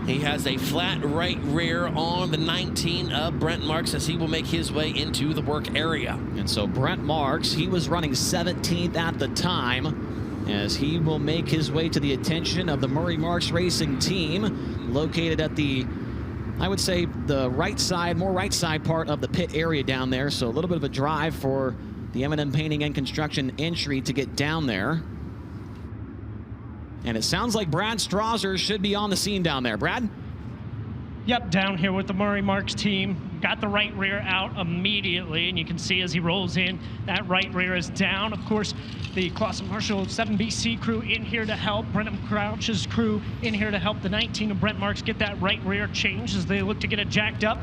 He has a flat right rear on the 19 of Brent Marks as he will make his way into the work area. And so Brent Marks, he was running 17th at the time, as he will make his way to the attention of the Murray Marks Racing team, located at the, I would say, the right side, more right side part of the pit area down there. So a little bit of a drive for the M&M Painting and Construction entry to get down there. And it sounds like Brad Strasser should be on the scene down there. Brad? Yep, down here with the Murray Marks team. Got the right rear out immediately, and you can see as he rolls in, that right rear is down. Of course, the Clausen Marshall 7BC crew in here to help. Brenham Crouch's crew in here to help the 19 of Brent Marks get that right rear changed as they look to get it jacked up.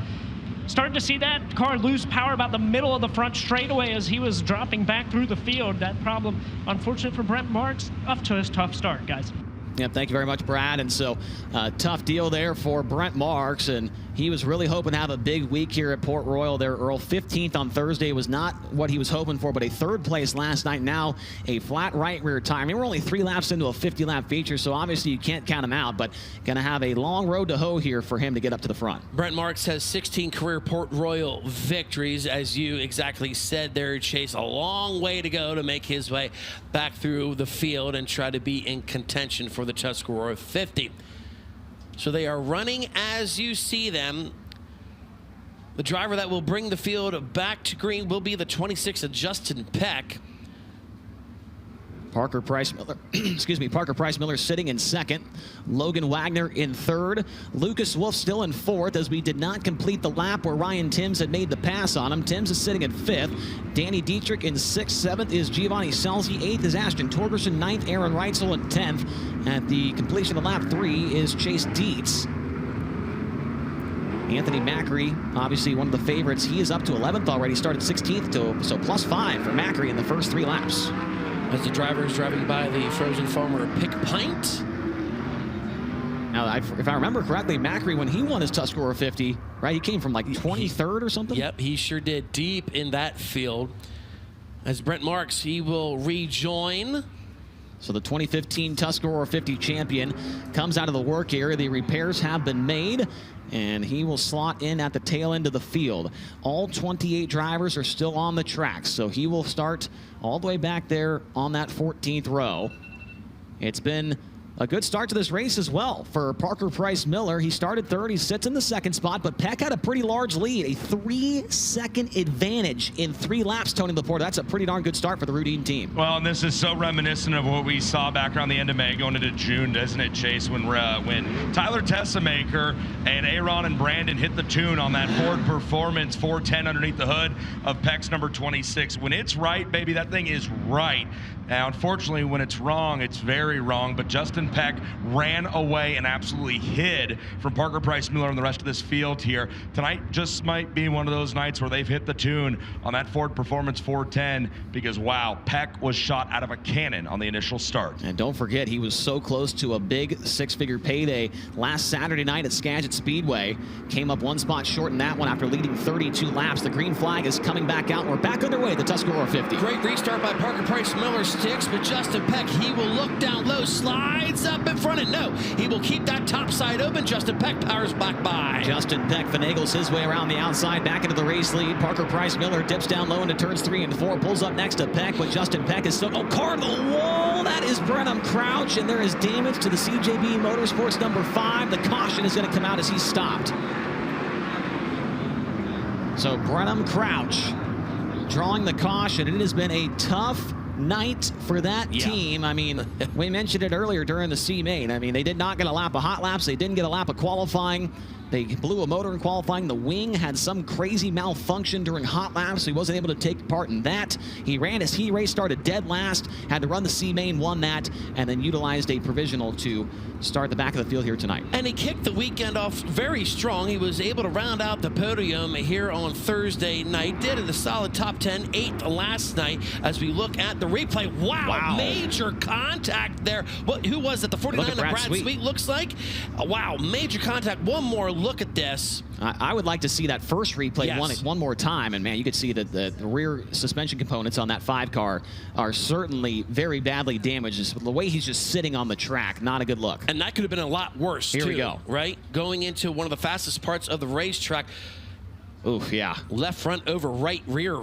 Starting to see that car lose power about the middle of the front straightaway as he was dropping back through the field. That problem, unfortunate for Brent Marks, up to his tough start, guys. Yeah, thank you very much, Brad. And so, tough deal there for Brent Marks, and he was really hoping to have a big week here at Port Royal there, Earl. 15th on Thursday was not what he was hoping for, but a 3rd place last night. Now a flat right rear tire. I mean, we're only 3 laps into a 50-lap feature, so obviously you can't count him out, but going to have a long road to hoe here for him to get up to the front. Brent Marks has 16 career Port Royal victories, as you exactly said there, Chase. A long way to go to make his way back through the field and try to be in contention for the Tuscarora 50. So they are running as you see them. The driver that will bring the field back to green will be the 26 of Justin Peck. Parker Price Miller, Parker Price Miller sitting in 2nd. Logan Wagner in 3rd. Lucas Wolf still in 4th, as we did not complete the lap where Ryan Timms had made the pass on him. Timms is sitting in 5th. Danny Dietrich in 6th. 7th is Giovanni Selzy. 8th is Ashton Torgerson. 9th, Aaron Reitzel. And 10th, at the completion of lap 3, is Chase Dietz. Anthony Macri, obviously one of the favorites. He is up to 11th already. Started 16th, so +5 for Macri in the first 3 laps. As the driver is driving by the frozen foamer Pick Pint. Now, if I remember correctly, Macri, when he won his Tuscarora 50, right, he came from like 23rd or something? Yep, he sure did, deep in that field. As Brent Marks, he will rejoin So the 2015 Tuscarora 50 champion comes out of the work area. The repairs have been made, and he will slot in at the tail end of the field. All 28 drivers are still on the track, so he will start all the way back there on that 14th row. It's been a good start to this race as well for Parker Price Miller. He started third. He sits in the second spot, but Peck had a pretty large lead, a 3-second advantage in 3 laps, Tony Laporte. That's a pretty darn good start for the Rudine team. Well, and this is so reminiscent of what we saw back around the end of May going into June, doesn't it, Chase, when Tyler Tessemaker and Aaron and Brandon hit the tune on that Ford Performance 410 underneath the hood of Peck's number 26. When it's right, baby, that thing is right. Now, unfortunately, when it's wrong, it's very wrong, but Justin Peck ran away and absolutely hid from Parker Price Miller and the rest of this field here. Tonight just might be one of those nights where they've hit the tune on that Ford Performance 410 because, wow, Peck was shot out of a cannon on the initial start. And don't forget, he was so close to a big 6-figure payday last Saturday night at Skagit Speedway. Came up 1 spot short in that one after leading 32 laps. The green flag is coming back out. We're back underway at the Tuscarora 50. Great restart by Parker Price Miller. Sticks with Justin Peck. He will look down low, slides up in front, and no, he will keep that top side open. Justin Peck powers back by. Justin Peck finagles his way around the outside, back into the race lead. Parker Price Miller dips down low into turns 3 and 4, pulls up next to Peck, but Justin Peck is still, car to the wall. That is Brenham Crouch, and there is damage to the CJB Motorsports number 5. The caution is going to come out as he's stopped. So Brenham Crouch drawing the caution. It has been a tough night for that team. I mean, we mentioned it earlier during the C-Main. I mean, they did not get a lap of hot laps. They didn't get a lap of qualifying. They blew a motor in qualifying. The wing had some crazy malfunction during hot laps, so he wasn't able to take part in that. He ran his heat race, started dead last, had to run the C-Main, won that, and then utilized a provisional to start the back of the field here tonight. And he kicked the weekend off very strong. He was able to round out the podium here on Thursday night. Did it a solid top 10, 8th last night. As we look at the replay, wow. Major contact there. Who was it? The 49 of Brad Sweet looks like. Wow, major contact. One more look at this. I would like to see that first replay one more time, and man, you could see that the rear suspension components on that 5 car are certainly very badly damaged. The way he's just sitting on the track, not a good look. And that could have been a lot worse, Here we go. Right? Going into one of the fastest parts of the racetrack. Oof, yeah. Left front over right rear.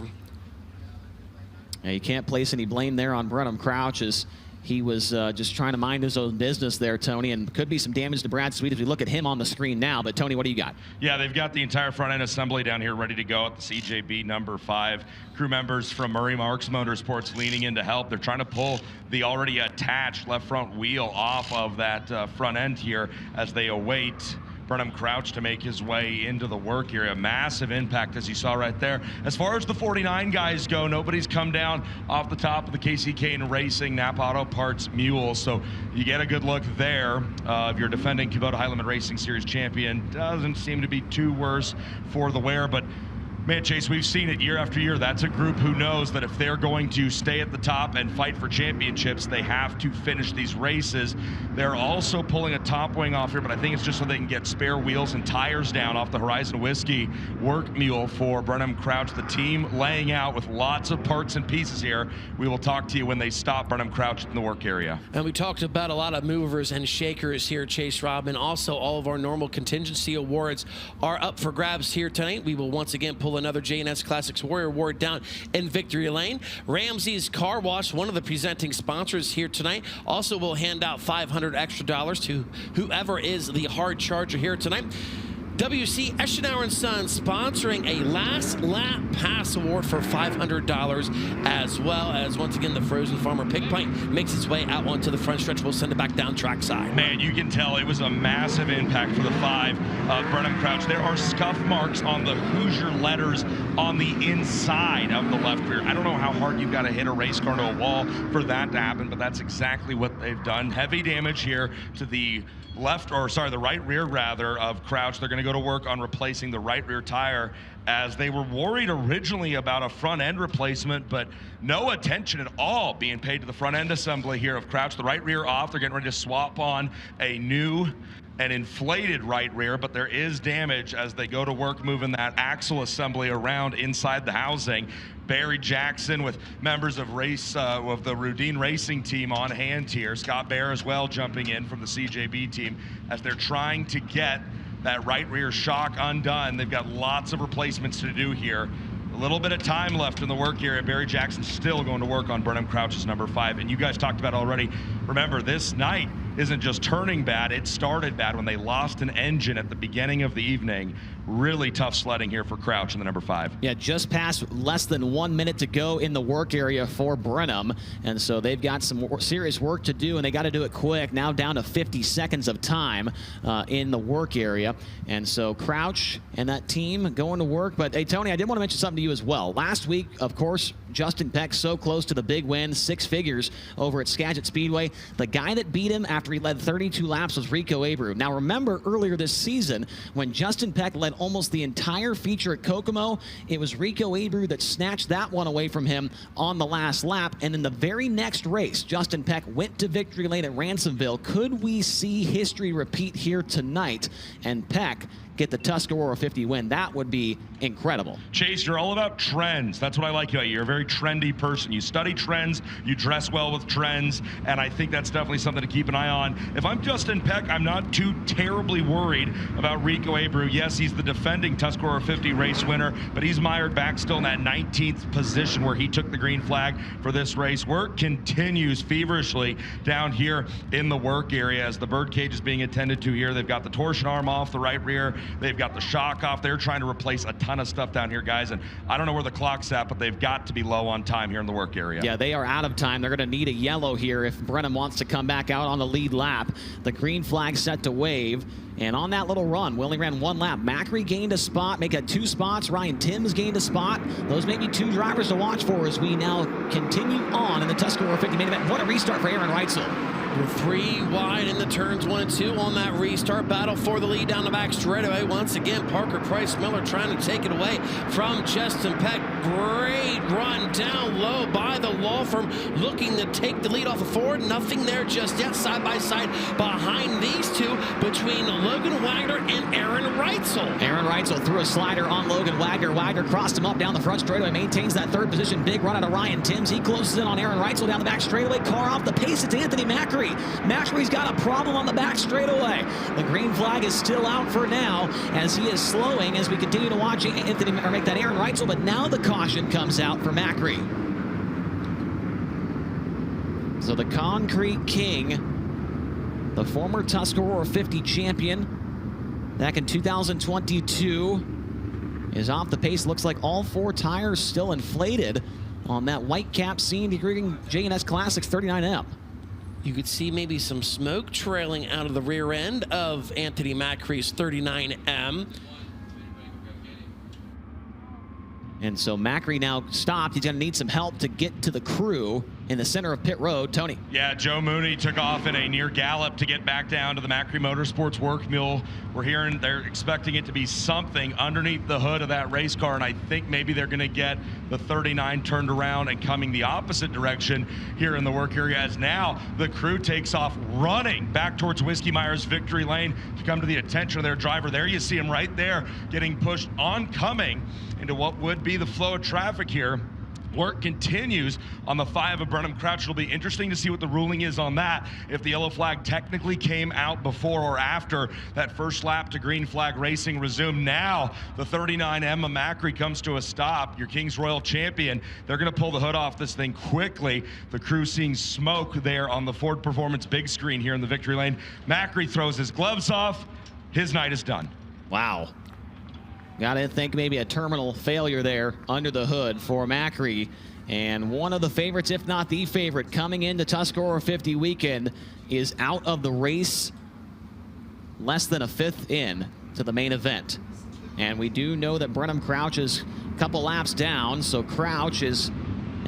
Yeah, you can't place any blame there on Brenham Crouch as he was just trying to mind his own business there, Tony, and could be some damage to Brad Sweet as we look at him on the screen now. But, Tony, what do you got? Yeah, they've got the entire front-end assembly down here ready to go at the CJB number 5. Crew members from Murray Marks Motorsports leaning in to help. They're trying to pull the already attached left front wheel off of that front end here as they await Brenham Crouch to make his way into the work area. Massive impact, as you saw right there. As far as the 49 guys go, nobody's come down off the top of the KCK Racing Napa Auto Parts Mule, so you get a good look there of your defending Kubota High Limit Racing Series champion. Doesn't seem to be too worse for the wear, but man, Chase, we've seen it year after year. That's a group who knows that if they're going to stay at the top and fight for championships, they have to finish these races. They're also pulling a top wing off here, but I think it's just so they can get spare wheels and tires down off the Horizon Whiskey work mule for Brenham Crouch. The team laying out with lots of parts and pieces here. We will talk to you when they stop Brenham Crouch in the work area. And we talked about a lot of movers and shakers here, Chase Robin. Also, all of our normal contingency awards are up for grabs here tonight. We will once again pull another J&S Classics Warrior Award down in Victory Lane. Ramsey's Car Wash, one of the presenting sponsors here tonight, also will hand out $500 extra to whoever is the hard charger here tonight. WC Eschenauer & Sons sponsoring a last lap pass award for $500, as well as, once again, the Frozen Farmer Pig Pint makes its way out onto the front stretch. We'll send it back down trackside. Man, you can tell it was a massive impact for the 5 of Brenham Crouch. There are scuff marks on the Hoosier letters on the inside of the left rear. I don't know how hard you've got to hit a race car to a wall for that to happen, but that's exactly what they've done. Heavy damage here to the the right rear rather of Crouch. They're going to go go to work on replacing the right rear tire, as they were worried originally about a front end replacement, but no attention at all being paid to the front end assembly here of Crouch. The right rear off. They're getting ready to swap on a new and inflated right rear, but there is damage as they go to work moving that axle assembly around inside the housing. Barry Jackson with members of the Rudine Racing team on hand here. Scott Bear as well jumping in from the CJB team as they're trying to get that right rear shock undone. They've got lots of replacements to do here. A little bit of time left in the work area. Barry Jackson still going to work on Burnham Crouch's number 5. And you guys talked about it already. Remember, this night isn't just turning bad, it started bad when they lost an engine at the beginning of the evening. Really tough sledding here for Crouch in the number 5. Yeah, just past less than 1 minute to go in the work area for Brenham. And so they've got some serious work to do, and they got to do it quick. Now down to 50 seconds of time in the work area. And so Crouch and that team going to work. But hey, Tony, I did want to mention something to you as well. Last week, of course, Justin Peck so close to the big win, 6 figures over at Skagit Speedway. The guy that beat him after he led 32 laps was Rico Abreu. Now remember earlier this season when Justin Peck led almost the entire feature at Kokomo, it was Rico Abreu that snatched that one away from him on the last lap. And in the very next race, Justin Peck went to victory lane at Ransomville. Could we see history repeat here tonight and Peck get the Tuscarora 50 win? That would be incredible. Chase, you're all about trends. That's what I like about you. You're a very trendy person. You study trends, you dress well with trends, and I think that's definitely something to keep an eye on. If I'm Justin Peck, I'm not too terribly worried about Rico Abreu. Yes, he's the defending Tuscarora 50 race winner, but he's mired back still in that 19th position where he took the green flag for this race. Work continues feverishly down here in the work area as the bird cage is being attended to here. They've got the torsion arm off the right rear. They've got the shock off. They're trying to replace a ton of stuff down here, guys. And I don't know where the clock's at, but they've got to be low on time here in the work area. Yeah, they are out of time. They're going to need a yellow here if Brenham wants to come back out on the lead lap. The green flag set to wave. And on that little run, Willie ran 1 lap. Macri gained a spot, make it 2 spots. Ryan Timms gained a spot. Those may be 2 drivers to watch for as we now continue on in the Tuscarora 50 main event. What a restart for Aaron Reitzel. We're 3 wide in the turns 1 and 2 on that restart. Battle for the lead down the back straightaway. Once again, Parker Price Miller trying to take it away from Justin Peck. Great run down low by the law firm, looking to take the lead off of Ford. Nothing there just yet. Side by side behind these two between Logan Wagner and Aaron Reitzel. Aaron Reitzel threw a slider on Logan Wagner. Wagner crossed him up down the front straightaway, maintains that 3rd position. Big run out of Ryan Timms. He closes in on Aaron Reitzel down the back straightaway. Car off the pace. It's Anthony Macri. Macri's got a problem on the back straightaway. The green flag is still out for now as he is slowing as we continue to watch Anthony make that Aaron Reitzel, but now the caution comes out for Macri. So the Concrete King, the former Tuscarora 50 champion back in 2022, is off the pace. Looks like all 4 tires still inflated on that white cap scene during J&S Classics 39M. You could see maybe some smoke trailing out of the rear end of Anthony Macri's 39M. And so Macri now stopped. He's going to need some help to get to the crew in the center of pit road. Tony. Yeah, Joe Mooney took off in a near gallop to get back down to the Macri Motorsports work mule. We're hearing they're expecting it to be something underneath the hood of that race car, and I think maybe they're going to get the 39 turned around and coming the opposite direction here in the work area, as now the crew takes off running back towards Whiskey Myers victory lane to come to the attention of their driver. There you see him right there getting pushed oncoming into what would be the flow of traffic here. Work continues on the 5 of Burnham Crouch. It'll be interesting to see what the ruling is on that. If the yellow flag technically came out before or after that first lap to green flag racing resumed. Now the 39 Emma Macri comes to a stop. Your King's Royal champion. They're going to pull the hood off this thing quickly. The crew seeing smoke there on the Ford Performance big screen here in the victory lane. Macri throws his gloves off. His night is done. Wow. Gotta think maybe a terminal failure there under the hood for Macri. And one of the favorites, if not the favorite, coming into Tuscarora 50 weekend is out of the race less than a 5th in to the main event. And we do know that Brenham Crouch is a couple laps down, so Crouch is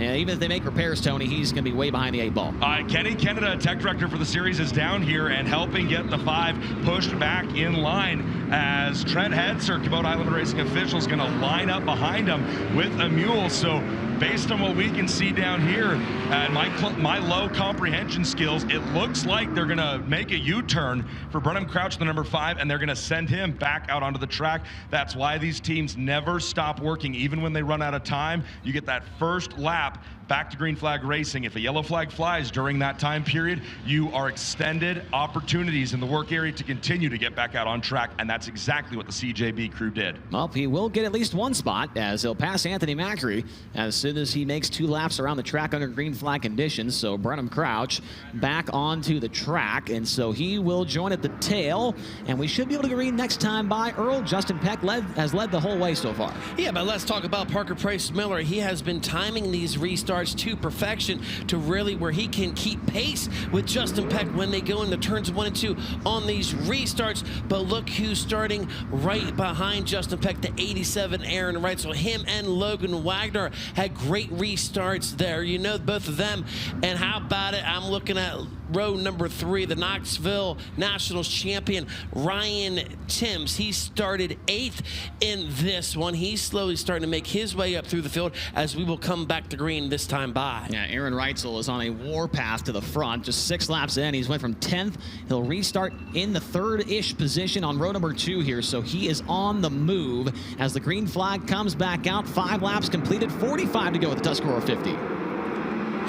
And even if they make repairs, Tony, he's going to be way behind the 8 ball. All right, Kenny Canada, tech director for the series, is down here and helping get the 5 pushed back in line as Trent Hetzer, Kubota Island Racing official, is going to line up behind him with a mule. So based on what we can see down here and my low comprehension skills, it looks like they're going to make a U-turn for Brenham Crouch, the number 5, and they're going to send him back out onto the track. That's why these teams never stop working. Even when they run out of time, you get that first lap back to green flag racing. If a yellow flag flies during that time period, you are extended opportunities in the work area to continue to get back out on track, and that's exactly what the CJB crew did. Well, he will get at least one spot as he'll pass Anthony Macri as soon as he makes 2 laps around the track under green flag conditions. So Brenham Crouch back onto the track, and so he will join at the tail, and we should be able to read next time by Earl. Justin Peck has led the whole way so far. Yeah, but let's talk about Parker Price Miller. He has been timing these restarts to perfection to really where he can keep pace with Justin Peck when they go into turns 1 and 2 on these restarts. But look who's starting right behind Justin Peck, the 87 Aaron Reitzel. Him and Logan Wagner had great restarts there. You know both of them. And how about it? I'm looking at row number 3, the Knoxville Nationals champion, Ryan Timms. He started 8th in this one. He's slowly starting to make his way up through the field as we will come back to green this time by. Yeah, Aaron Reitzel is on a warpath to the front. Just 6 laps in, he's went from 10th. He'll restart in the 3rd-ish position on row number 2 here, so he is on the move as the green flag comes back out. 5 laps completed, 45 to go with the Tuscarora 50.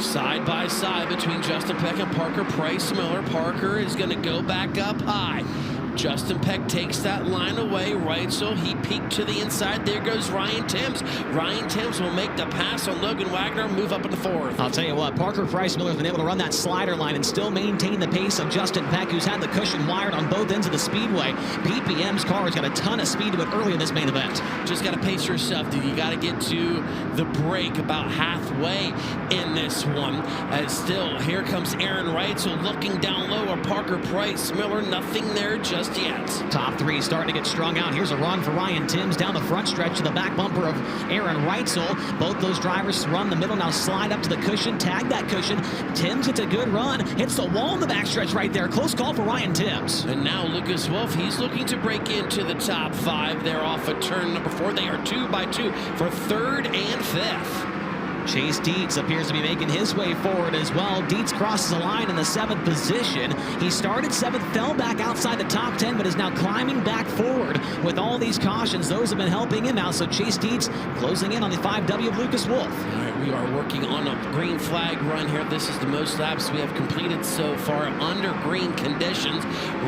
Side by side between Justin Peck and Parker Price Miller. Parker is going to go back up high. Justin Peck takes that line away. Reitzel, he peeked to the inside. There goes Ryan Timms. Ryan Timms will make the pass on Logan Wagner, move up into 4th. I'll tell you what, Parker Price Miller has been able to run that slider line and still maintain the pace of Justin Peck, who's had the cushion wired on both ends of the speedway. PPM's car has got a ton of speed to it early in this main event. Just got to pace yourself, dude. You got to get to the break about halfway in this one. As still, here comes Aaron Reitzel looking down low at Parker Price Miller. Nothing there just yet. Top 3 starting to get strung out. Here's a run for Ryan Timms down the front stretch to the back bumper of Aaron Reitzel. Both those drivers run the middle, now slide up to the cushion, tag that cushion. Timms gets a good run, hits the wall in the backstretch right there. Close call for Ryan Timms. And now Lucas Wolf, he's looking to break into the top 5. They're off of turn number 4. They are 2 by 2 for 3rd and 5th. Chase Dietz appears to be making his way forward as well. Dietz crosses the line in the 7th position. He started 7th, fell back outside the top 10, but is now climbing back forward. With all these cautions, those have been helping him out. So Chase Dietz closing in on the 5W of Lucas Wolf. All right, we are working on a green flag run here. This is the most laps we have completed so far under green conditions.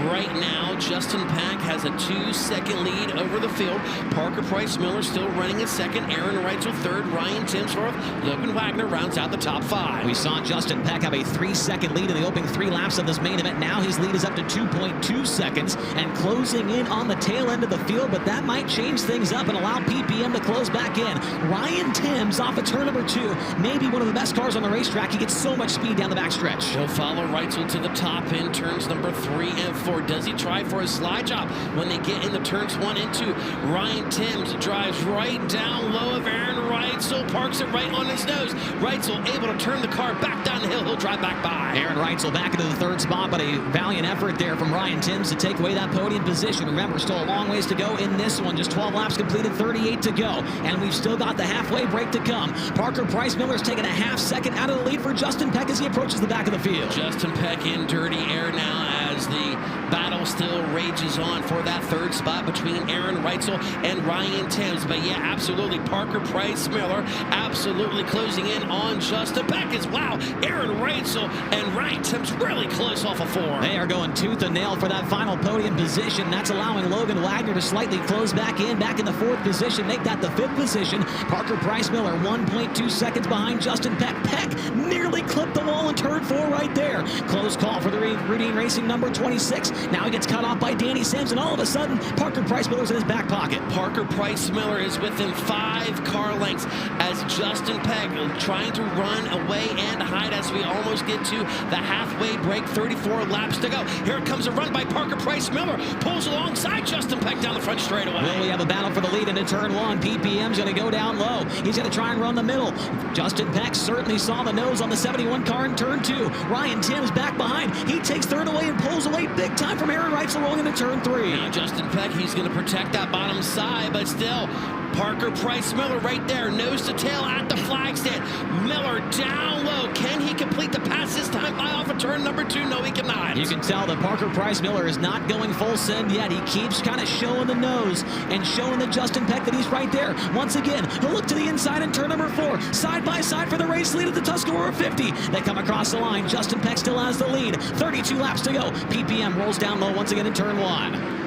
Right now, Justin Peck has a 2-second lead over the field. Parker Price Miller still running in 2nd. Aaron Reitzel 3rd. Ryan Timms 4th. Logan Wagner rounds out the top 5. We saw Justin Peck have a 3-second lead in the opening 3 laps of this main event. Now his lead is up to 2.2 seconds and closing in on the tail end of the field, but that might change things up and allow PPM to close back in. Ryan Timms off of turn number 2, maybe one of the best cars on the racetrack. He gets so much speed down the backstretch. He'll follow Reitzel to the top in turns number 3 and 4. Does he try for a slide job when they get into turns 1 and 2? Ryan Timms drives right down low of Aaron Reitzel, parks it right on his nose. Reitzel able to turn the car back down the hill. He'll drive back by. Aaron Reitzel back into the 3rd spot, but a valiant effort there from Ryan Timms to take away that podium position. Remember, still a long ways to go in this one. Just 12 laps completed, 38 to go. And we've still got the halfway break to come. Parker Price Miller's taking a half second out of the lead for Justin Peck as he approaches the back of the field. Justin Peck in dirty air now as the battle still rages on for that 3rd spot between Aaron Reitzel and Ryan Timms. But yeah, absolutely, Parker Price Miller absolutely closing in on Justin Peck as wow. Aaron Reitzel and Ryan Timms really close off of 4. They are going tooth and nail for that final podium position. That's allowing Logan Wagner to slightly close back in the 4th position, make that the 5th position. Parker Price Miller 1.2 seconds behind Justin Peck. Peck nearly clipped the wall in turn 4 right there. Close call for the Redeem Racing number 126. Now he gets cut off by Danny Sims, and all of a sudden, Parker Price Miller's in his back pocket. Parker Price Miller is within 5 car lengths as Justin Peck trying to run away and hide as we almost get to the halfway break. 34 laps to go. Here comes a run by Parker Price Miller. Pulls alongside Justin Peck down the front straightaway. Will we have a battle for the lead into turn 1? PPM's going to go down low. He's going to try and run the middle. Justin Peck certainly saw the nose on the 71 car in turn 2. Ryan Timms back behind. He takes third away and pulls away big time from Aaron Reitzel rolling into turn 3. Now Justin Peck, he's going to protect that bottom side, but still, Parker Price Miller right there, nose to tail at the flag stand. Miller down low. Can he complete the pass this time? Fly off of turn number 2. No, he cannot. You can tell that Parker Price Miller is not going full send yet. He keeps kind of showing the nose and showing the Justin Peck that he's right there. Once again, he'll look to the inside in turn number 4. Side by side for the race lead at the Tuscarora 50. They come across the line. Justin Peck still has the lead. 32 laps to go. PPM rolls down low once again in turn 1.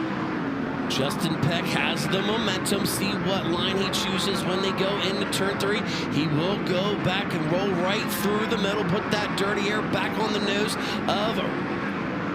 Justin Peck has the momentum. See what line he chooses when they go into turn 3. He will go back and roll right through the middle, put that dirty air back on the nose of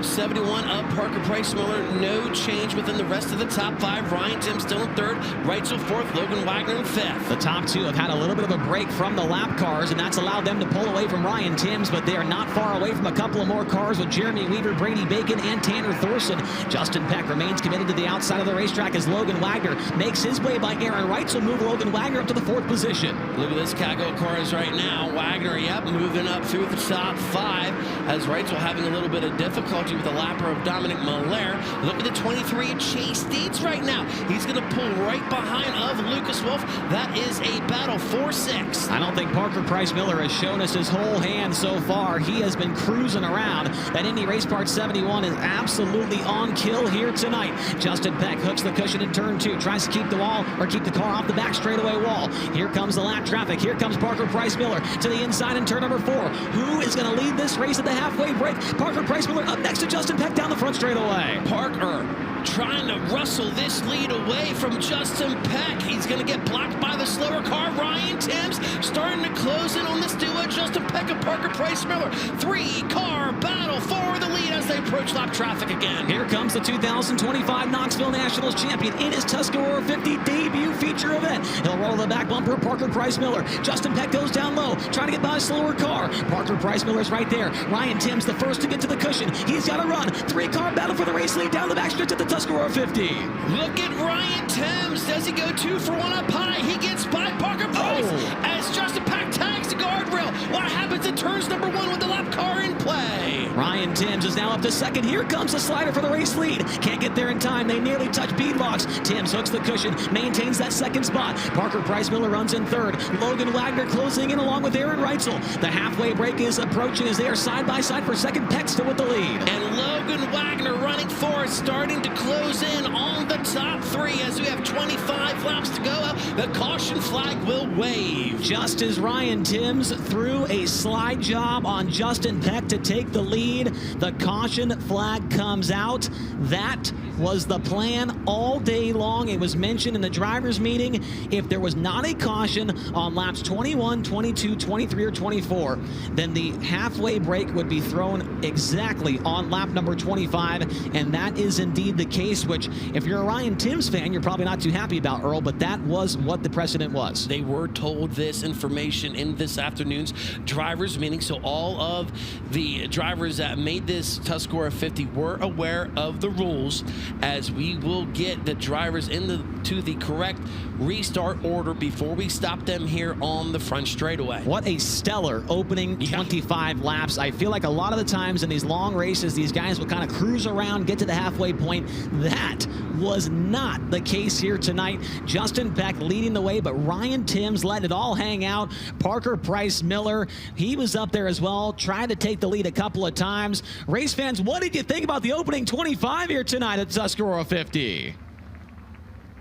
71 up Parker Price Miller. No change within the rest of the top 5. Ryan Timms still in 3rd. Reitzel 4th. Logan Wagner in 5th. The top 2 have had a little bit of a break from the lap cars, and that's allowed them to pull away from Ryan Timms, but they are not far away from a couple of more cars with Jeremy Weaver, Brady Bacon, and Tanner Thorson. Justin Peck remains committed to the outside of the racetrack as Logan Wagner makes his way by Aaron Reitzel, move Logan Wagner up to the 4th position. Look at this Cago cars right now. Wagner, yep, moving up through the top 5 as Reitzel having a little bit of difficulty with the lapper of Dominic Malaire. Look at the 23 Chase Dietz right now. He's going to pull right behind of Lucas Wolf. That is a battle 4-6. I don't think Parker Price Miller has shown us his whole hand so far. He has been cruising around. That Indy Race Part 71 is absolutely on kill here tonight. Justin Peck hooks the cushion in turn 2. Tries to keep the wall or keep the car off the back straightaway wall. Here comes the lap traffic. Here comes Parker Price Miller to the inside in turn number 4. Who is going to lead this race at the halfway break? Parker Price Miller up next to Justin Peck down the front straightaway. Parker trying to wrestle this lead away from Justin Peck. He's going to get blocked by the slower car. Ryan Timms starting to close in on this duo. Justin Peck and Parker Price Miller. 3-car battle for the lead as they approach lap traffic again. Here comes the 2025 Knoxville Nationals champion in his Tuscarora 50 debut feature event. He'll roll the back bumper of Parker Price Miller. Justin Peck goes down low, trying to get by a slower car. Parker Price Miller's right there. Ryan Timms the first to get to the cushion. He's got to run. 3-car battle for the race lead down the backstretch at the Tuscarora 50. Look at Ryan Timms. Does he go 2 for 1 up high? He gets by Parker Price as Justin Peck tags the guardrail. What happens in turns number 1 with the lap car in play? Ryan Timms is now up to 2nd. Here comes the slider for the race lead. Can't get there in time. They nearly touch bead locks. Timms hooks the cushion, maintains that 2nd spot. Parker Price Miller runs in 3rd. Logan Wagner closing in along with Aaron Reitzel. The halfway break is approaching as they are side by side for 2nd. Peck still with the lead. And Logan Wagner running 4th, starting to close in on the top 3 as we have 25 laps to go. The caution flag will wave. Just as Ryan Timms threw a slide job on Justin Peck to take the lead, the caution flag comes out. That was the plan all day long. It was mentioned in the drivers' meeting. If there was not a caution on laps 21, 22, 23, or 24, then the halfway break would be thrown exactly on lap number 25, and that is indeed the case, which if you're a Ryan Timms fan, you're probably not too happy about, Earl, but that was what the precedent was. They were told this information in this afternoon's drivers' meeting, so all of the drivers that made this Tuscarora 50 were aware of the rules, as we will get the drivers into the correct restart order before we stop them here on the front straightaway. What a stellar opening 25 laps. I feel like a lot of the times in these long races, these guys will kind of cruise around, get to the halfway point. That was not the case here tonight. Justin Peck leading the way, but Ryan Timms let it all hang out. Parker Price Miller, he was up there as well, tried to take the lead a couple of times. Race fans, what did you think about the opening 25 here tonight at Tuscarora 50?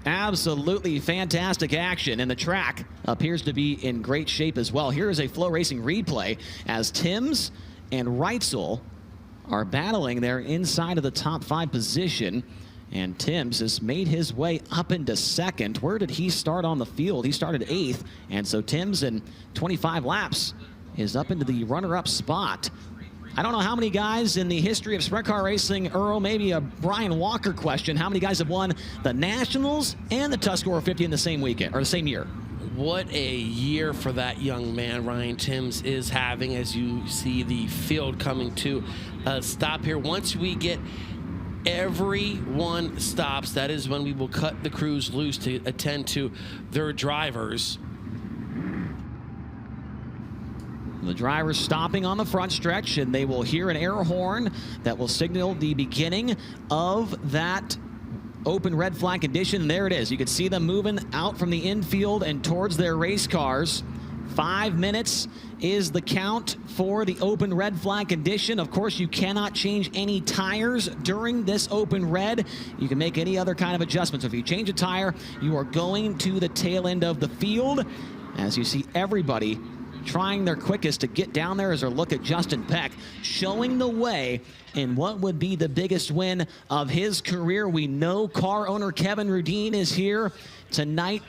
Absolutely fantastic action, and the track appears to be in great shape as well. Here is a Flow Racing replay as Timms and Reitzel are battling there inside of the top 5 position. And Timms has made his way up into 2nd. Where did he start on the field? He started 8th. And so Timms in 25 laps is up into the runner-up spot. I don't know how many guys in the history of sprint car racing, Earl, maybe a Brian Walker question, how many guys have won the Nationals and the Tuscarora 50 in the same weekend, or the same year? What a year for that young man Ryan Timms is having, as you see the field coming to a stop here. Once we get everyone stops, that is when we will cut the crews loose to attend to their drivers. The drivers stopping on the front stretch, and they will hear an air horn that will signal the beginning of that open red flag condition. And there it is. You can see them moving out from the infield and towards their race cars. 5 minutes is the count for the open red flag condition. Of course, you cannot change any tires during this open red. You can make any other kind of adjustment. So if you change a tire, you are going to the tail end of the field. As you see everybody trying their quickest to get down there as our look at Justin Peck showing the way in what would be the biggest win of his career. We know car owner Kevin Rudeen is here tonight.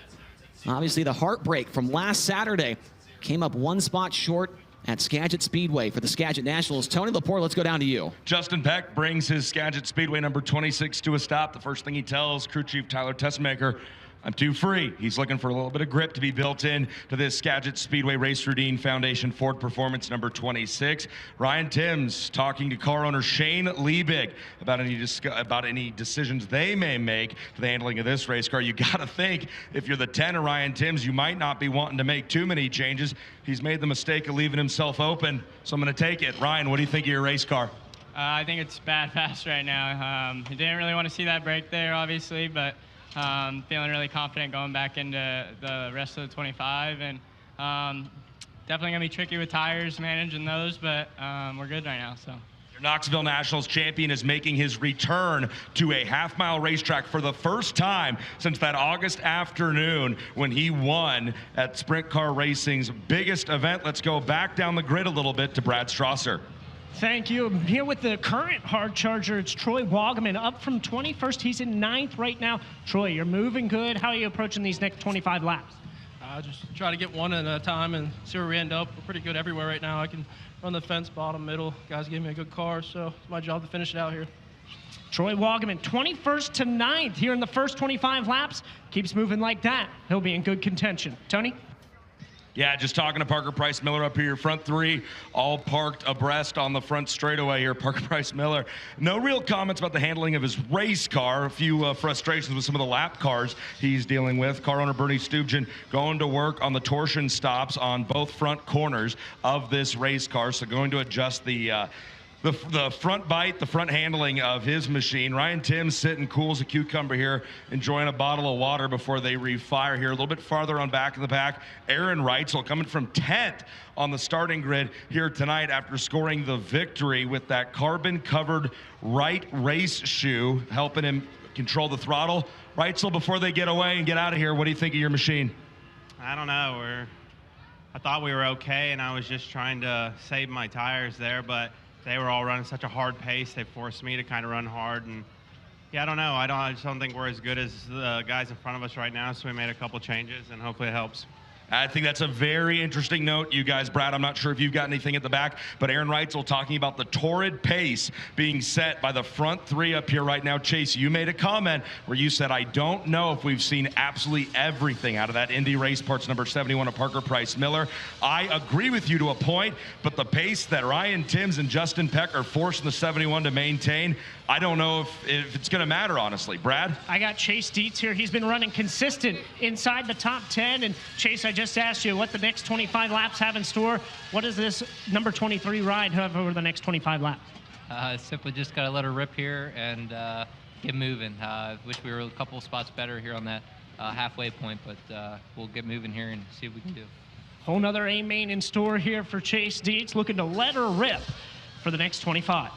Obviously the heartbreak from last Saturday came up one spot short at Skagit Speedway for the Skagit Nationals. Tony Laporte, let's go down to you. Justin Peck brings his Skagit Speedway number 26 to a stop. The first thing he tells crew chief Tyler Tessmaker, I'm too free. He's looking for a little bit of grip to be built in to this Skagit Speedway Race Rudeen Foundation Ford Performance number 26. Ryan Timms talking to car owner Shane Liebig about any decisions they may make for the handling of this race car. You got to think if you're the 10 of Ryan Timms, you might not be wanting to make too many changes. He's made the mistake of leaving himself open, so I'm going to take it. Ryan, what do you think of your race car? I think it's bad fast right now. You didn't really want to see that break there, obviously, but feeling really confident going back into the rest of the 25, and definitely gonna be tricky with tires, managing those, but we're good right now. So your Knoxville Nationals champion is making his return to a half-mile racetrack for the first time since that August afternoon when he won at Sprint Car Racing's biggest event. Let's go back down the grid a little bit to Brad Strasser. Thank you. Here with the current hard charger, it's Troy Wagaman up from 21st. He's in 9th right now. Troy, you're moving good. How are you approaching these next 25 laps? Just try to get one at a time and see where we end up. We're pretty good everywhere right now. I can run the fence, bottom, middle. Guys gave me a good car, so it's my job to finish it out here. Troy Wagaman, 21st to 9th here in the first 25 laps. Keeps moving like that. He'll be in good contention. Tony? Yeah, just talking to Parker Price Miller up here. Front three all parked abreast on the front straightaway here. Parker Price Miller, no real comments about the handling of his race car. A few frustrations with some of the lap cars he's dealing with. Car owner Bernie Stubjan going to work on the torsion stops on both front corners of this race car. So going to adjust the front bite, the front handling of his machine. Ryan Timms sitting cool as a cucumber here, enjoying a bottle of water before they refire here. A little bit farther on back in the pack, Aaron Reitzel coming from 10th on the starting grid here tonight after scoring the victory with that carbon-covered right race shoe, helping him control the throttle. Reitzel, before they get away and get out of here, what do you think of your machine? I don't know. I thought we were okay, and I was just trying to save my tires there, but they were all running such a hard pace. They forced me to kind of run hard, and yeah, I don't know. I just don't think we're as good as the guys in front of us right now, so we made a couple changes, and hopefully it helps. I think that's a very interesting note, you guys. Brad, I'm not sure if you've got anything at the back, but Aaron Reitzel talking about the torrid pace being set by the front three up here right now. Chase, you made a comment where you said, I don't know if we've seen absolutely everything out of that Indy Race Parts number 71 of Parker Price Miller. I agree with you to a point, but the pace that Ryan Timms and Justin Peck are forcing the 71 to maintain, I don't know if it's going to matter, honestly. Brad? I got Chase Dietz here. He's been running consistent inside the top 10. And Chase, I just asked you what the next 25 laps have in store. What does this number 23 ride have over the next 25 laps? Simply just got to let her rip here and get moving. Wish we were a couple of spots better here on that halfway point, but we'll get moving here and see what we can do. Whole nother A-main in store here for Chase Dietz, looking to let her rip for the next 25.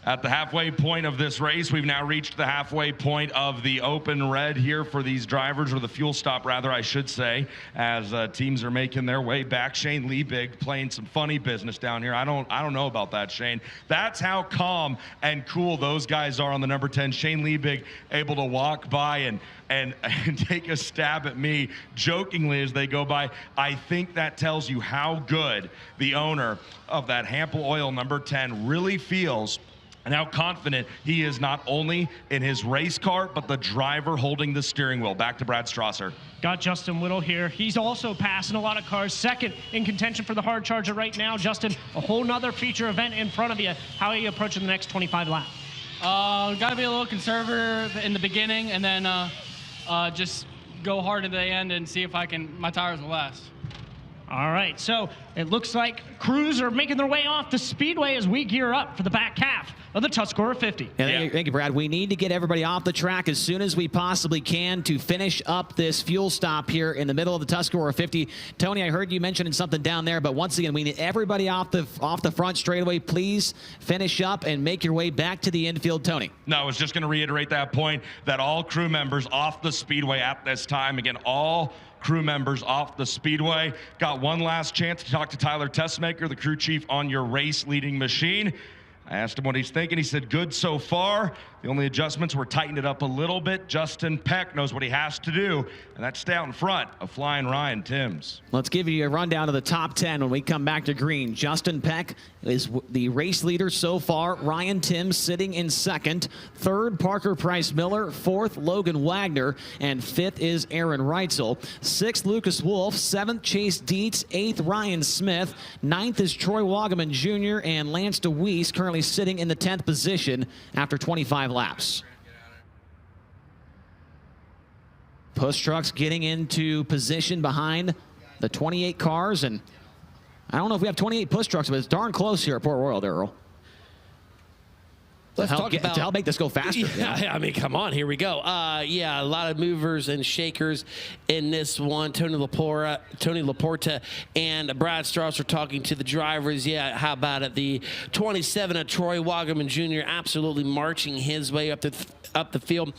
At the halfway point of this race, we've now reached the halfway point of the open red here for these drivers, or the fuel stop rather, I should say, as teams are making their way back. Shane Liebig playing some funny business down here. I don't know about that, Shane. That's how calm and cool those guys are on the number 10. Shane Liebig able to walk by and take a stab at me jokingly as they go by. I think that tells you how good the owner of that Hampel Oil number 10 really feels, and how confident he is not only in his race car, but the driver holding the steering wheel. Back to Brad Strasser. Got Justin Whittle here. He's also passing a lot of cars. Second in contention for the hard charger right now. Justin, a whole nother feature event in front of you. How are you approaching the next 25 laps? Got to be a little conservative in the beginning, and then just go hard to the end and see if my tires will last. All right, so it looks like crews are making their way off the speedway as we gear up for the back half of the Tuscarora 50. Thank you, Brad. We need to get everybody off the track as soon as we possibly can to finish up this fuel stop here in the middle of the Tuscarora 50. Tony, I heard you mentioning something down there, but once again, we need everybody off the front straightaway. Please finish up and make your way back to the infield. Tony. No, I was just going to reiterate that point, that all crew members off the speedway at this time. Again, all crew members off the speedway. Got one last chance to talk to Tyler Tessmaker, the crew chief on your race leading machine. I asked him what he's thinking. He said, good so far. The only adjustments were tightened it up a little bit. Justin Peck knows what he has to do, and that's stay out in front of flying Ryan Timms. Let's give you a rundown of the top 10 when we come back to green. Justin Peck is the race leader so far. Ryan Timms sitting in second. Third, Parker Price Miller. Fourth, Logan Wagner. And fifth is Aaron Reitzel. Sixth, Lucas Wolf. Seventh, Chase Dietz. Eighth, Ryan Smith. Ninth is Troy Wagaman Jr. And Lance DeWeese currently sitting in the 10th position after 25 laps. Push trucks getting into position behind the 28 cars, and I don't know if we have 28 push trucks, but it's darn close here at Port Royal there, Earl. Let's talk about to help make this go faster. Yeah, I mean, come on, here we go. Yeah, a lot of movers and shakers in this one. Tony Laporta and Brad Strasser talking to the drivers. Yeah, how about it? The 27 of Troy Wagaman Jr. absolutely marching his way up the field.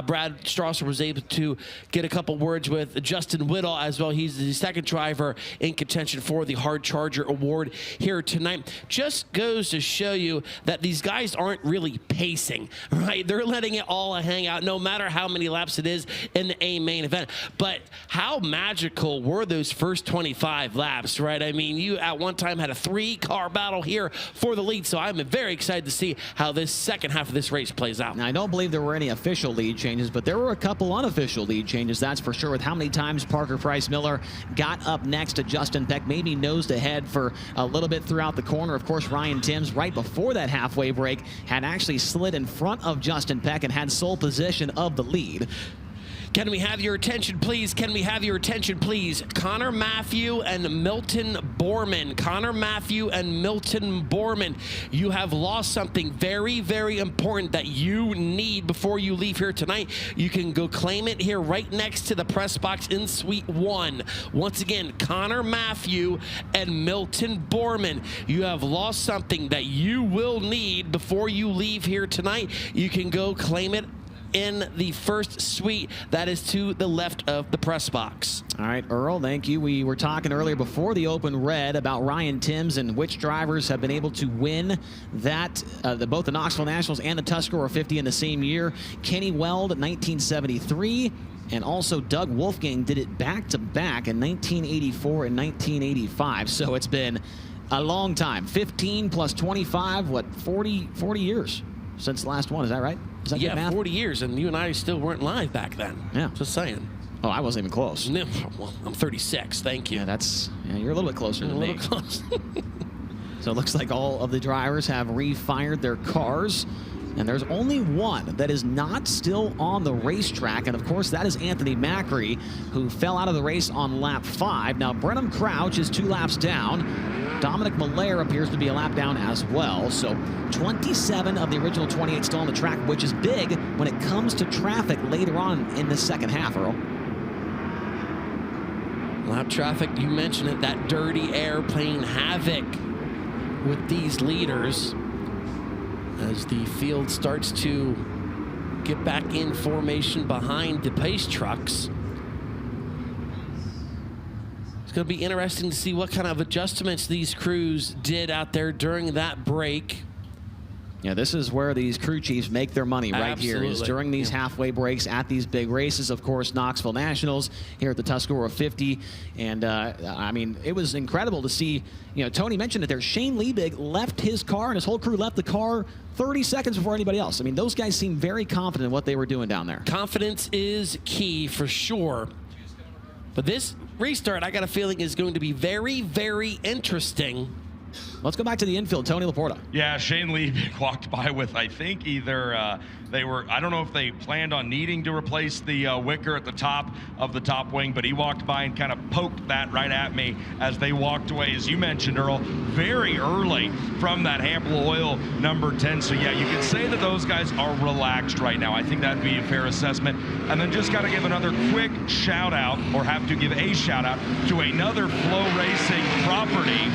Brad Strasser was able to get a couple words with Justin Whittle as well. He's the second driver in contention for the Hard Charger Award here tonight. Just goes to show you that these guys aren't really pacing, right? They're letting it all hang out, no matter how many laps it is in the A main event. But how magical were those first 25 laps, right? I mean, you at one time had a 3-car battle here for the lead, so I'm very excited to see how this second half of this race plays out. Now, I don't believe there were any official lead changes, but there were a couple unofficial lead changes, that's for sure, with how many times Parker Price Miller got up next to Justin Peck, maybe nosed ahead for a little bit throughout the corner. Of course, Ryan Timms, right before that halfway break, had actually slid in front of Justin Peck and had sole possession of the lead. Can we have your attention, please? Can we have your attention, please? Connor Matthew and Milton Borman. Connor Matthew and Milton Borman. You have lost something very, very important that you need before you leave here tonight. You can go claim it here right next to the press box in Suite 1. Once again, Connor Matthew and Milton Borman. You have lost something that you will need before you leave here tonight. You can go claim it in the first suite that is to the left of the press box. All right, Earl, thank you. We were talking earlier before the open red about Ryan Timms and which drivers have been able to win that, both the Knoxville Nationals and the Tuscarora 50 in the same year. Kenny Weld, 1973. And also Doug Wolfgang did it back-to-back in 1984 and 1985. So it's been a long time. 15 plus 25, what, 40 years since the last one. Is that right? Is that good math? 40 years, and you and I still weren't live back then. Yeah. Just saying. Oh, I wasn't even close. No, well, I'm 36. Thank you. Yeah, you're a little bit closer than me. Close. So it looks like all of the drivers have refired their cars. And there's only one that is not still on the racetrack, and of course that is Anthony Macri, who fell out of the race on lap 5. Now Brenham Crouch is 2 laps down. Dominic Malaire appears to be a lap down as well. So 27 of the original 28 still on the track, which is big when it comes to traffic later on in the second half, Earl. Lap traffic, you mentioned it, that dirty air playing havoc with these leaders. as the field starts to get back in formation behind the pace trucks. It's going to be interesting to see what kind of adjustments these crews did out there during that break. Yeah, this is where these crew chiefs make their money right here, is during these halfway breaks at these big races. Of course, Knoxville Nationals here at the Tuscarora 50. And, I mean, it was incredible to see, you know, Tony mentioned it there. Shane Liebig left his car and his whole crew left the car 30 seconds before anybody else. I mean, those guys seem very confident in what they were doing down there. Confidence is key for sure. But this restart, I got a feeling, is going to be very, very interesting. Let's go back to the infield. Tony Laporta. Yeah, Shane Liebig walked by with, I think, either I don't know if they planned on needing to replace the wicker at the top of the top wing, but he walked by and kind of poked that right at me as they walked away, as you mentioned, Earl, very early from that Hample Oil number 10. So, yeah, you could say that those guys are relaxed right now. I think that'd be a fair assessment. And then just got to give another quick shout out, or have to give a shout out to another Flow Racing property,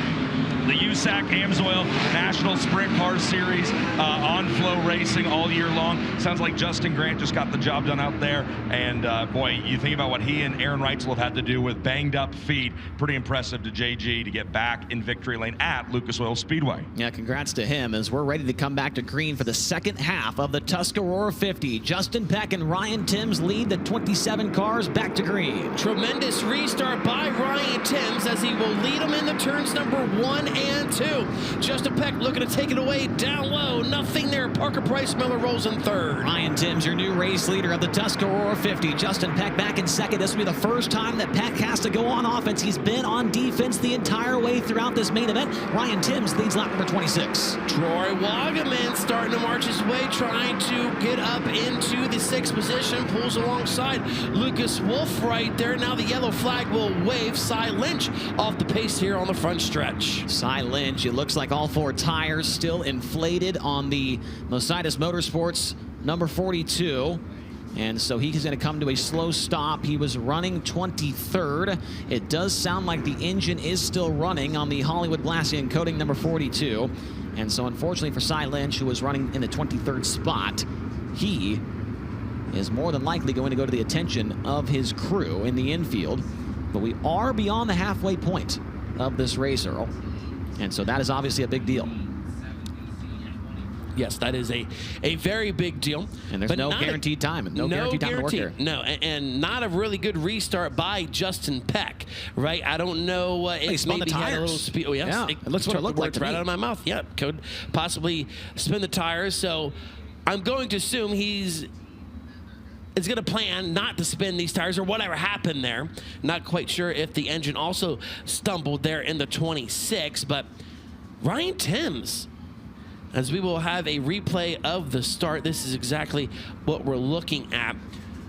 the USAC AMSOIL National Sprint Car Series on Flow Racing all year long. Sounds like Justin Grant just got the job done out there. And boy, you think about what he and Aaron Reitzel have had to do with banged up feet. Pretty impressive to JG to get back in victory lane at Lucas Oil Speedway. Yeah, congrats to him as we're ready to come back to green for the second half of the Tuscarora 50. Justin Peck and Ryan Timms lead the 27 cars back to green. Tremendous restart by Ryan Timms as he will lead them in the turns number 1 and 2. Justin Peck looking to take it away down low. Nothing there. Parker Price Miller rolls in third. Ryan Timms, your new race leader of the Tuscarora 50. Justin Peck back in second. This will be the first time that Peck has to go on offense. He's been on defense the entire way throughout this main event. Ryan Timms leads lap number 26. Troy Wagaman starting to march his way, trying to get up into the 6th position. Pulls alongside Lucas Wolf right there. Now the yellow flag will wave. Cy Lynch off the pace here on the front stretch. Cy Lynch, it looks like all 4 tires still inflated on the Mositas Motorsports number 42. And so he's going to come to a slow stop. He was running 23rd. It does sound like the engine is still running on the Hollywood Glacian coating number 42. And so unfortunately for Cy Lynch, who was running in the 23rd spot, he is more than likely going to go to the attention of his crew in the infield. But we are beyond the halfway point of this race, Earl. And so that is obviously a big deal. Yes, that is a very big deal. And there's no guaranteed time. No guaranteed time to work here. No, and not a really good restart by Justin Peck, right? I don't know if maybe he had a little speed. Oh, yes. Yeah, it looks what it looked like right out of my mouth. Yeah, could possibly spin the tires. So I'm going to assume is going to plan not to spin these tires or whatever happened there. Not quite sure if the engine also stumbled there in the 26, but Ryan Timms, as we will have a replay of the start, this is exactly what we're looking at.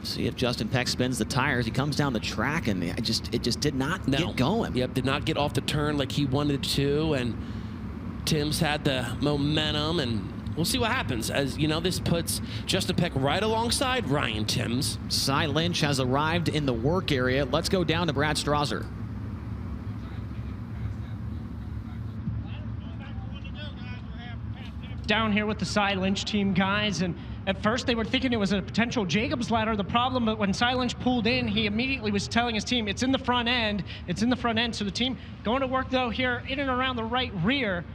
See if Justin Peck spins the tires. He comes down the track and it just did not get going. Yep, did not get off the turn like he wanted to, and Timms had the momentum, and we'll see what happens. As you know, this puts Justin Peck right alongside Ryan Timms. Cy Lynch has arrived in the work area. Let's go down to Brad Strasser. Down here with the Cy Lynch team, guys, and at first they were thinking it was a potential Jacobs ladder. The problem, but when Cy Lynch pulled in, he immediately was telling his team, it's in the front end. It's in the front end. So the team going to work, though, here in and around the right rear.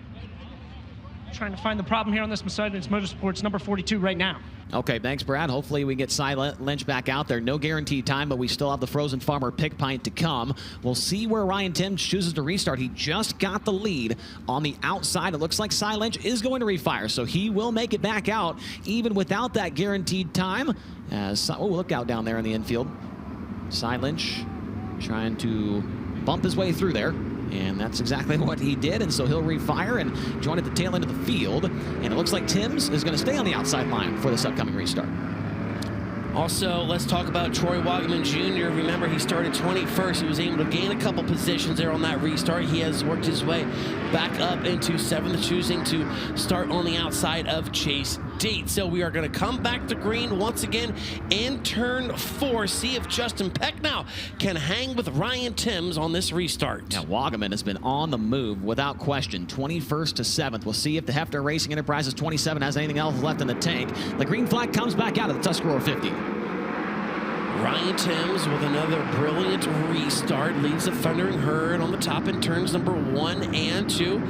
Trying to find the problem here on this Mercedes Motorsports number 42 right now. Okay, thanks, Brad. Hopefully we get Cy Lynch back out there. No guaranteed time, but we still have the Frozen Farmer pick pint to come. We'll see where Ryan Timms chooses to restart. He just got the lead on the outside. It looks like Cy Lynch is going to refire, so he will make it back out even without that guaranteed time. Look out down there in the infield. Cy Lynch trying to bump his way through there. And that's exactly what he did, and so he'll refire and join at the tail end of the field. And it looks like Timms is going to stay on the outside line for this upcoming restart. Also, let's talk about Troy Wagaman Jr. Remember, he started 21st. He was able to gain a couple positions there on that restart. He has worked his way back up into 7th, choosing to start on the outside of Chase date. So we are going to come back to green once again in turn 4. See if Justin Peck now can hang with Ryan Timms on this restart. Now, Wagaman has been on the move without question. 21st to 7th. We'll see if the Hefner Racing Enterprises 27 has anything else left in the tank. The green flag comes back out of the Tuscarora 50. Ryan Timms with another brilliant restart leads the thundering herd on the top in turns number 1 and 2.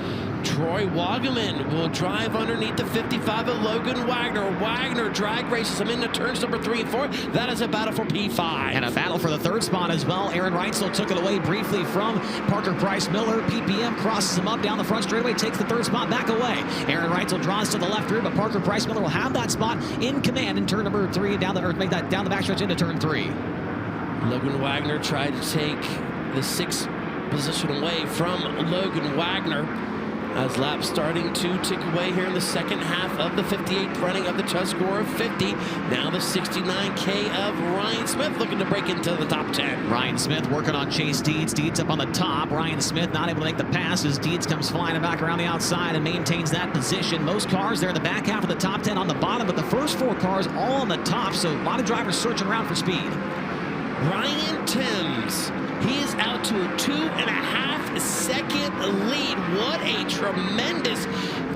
Troy Wagaman will drive underneath the 55 of Logan Wagner. Wagner drag races him into turns number 3 and 4. That is a battle for P5. And a battle for the 3rd spot as well. Aaron Reitzel took it away briefly from Parker Price Miller. PPM crosses him up down the front straightaway, takes the 3rd spot back away. Aaron Reitzel draws to the left rear, but Parker Price Miller will have that spot in command in turn number 3 and make that down the backstretch into turn 3. Logan Wagner tried to take the 6th position away from Logan Wagner as laps starting to tick away here in the second half of the 58th running of the Tuscarora 50. Now the 69K of Ryan Smith looking to break into the top 10. Ryan Smith working on Chase Deeds. Deeds up on the top. Ryan Smith not able to make the pass as Deeds comes flying back around the outside and maintains that position. Most cars there in the back half of the top 10 on the bottom, but the first 4 cars all on the top, so a lot of drivers searching around for speed. Ryan Timms, he is out to a 2.5-second lead. What a tremendous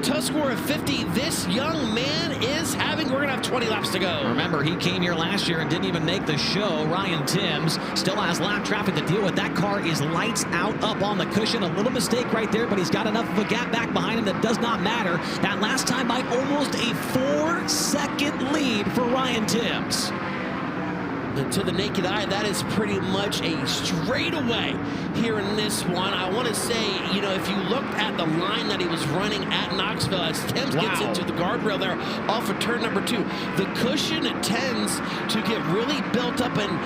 Tuscarora 50 this young man is having. We're going to have 20 laps to go. Remember, he came here last year and didn't even make the show. Ryan Timms still has lap traffic to deal with. That car is lights out up on the cushion. A little mistake right there, but he's got enough of a gap back behind him that does not matter. That last time by almost a 4-second lead for Ryan Timms. And to the naked eye, that is pretty much a straightaway here in this one. I want to say, you know, if you looked at the line that he was running at Knoxville as Timms gets into the guardrail there off of turn number 2, the cushion, it tends to get really built up and,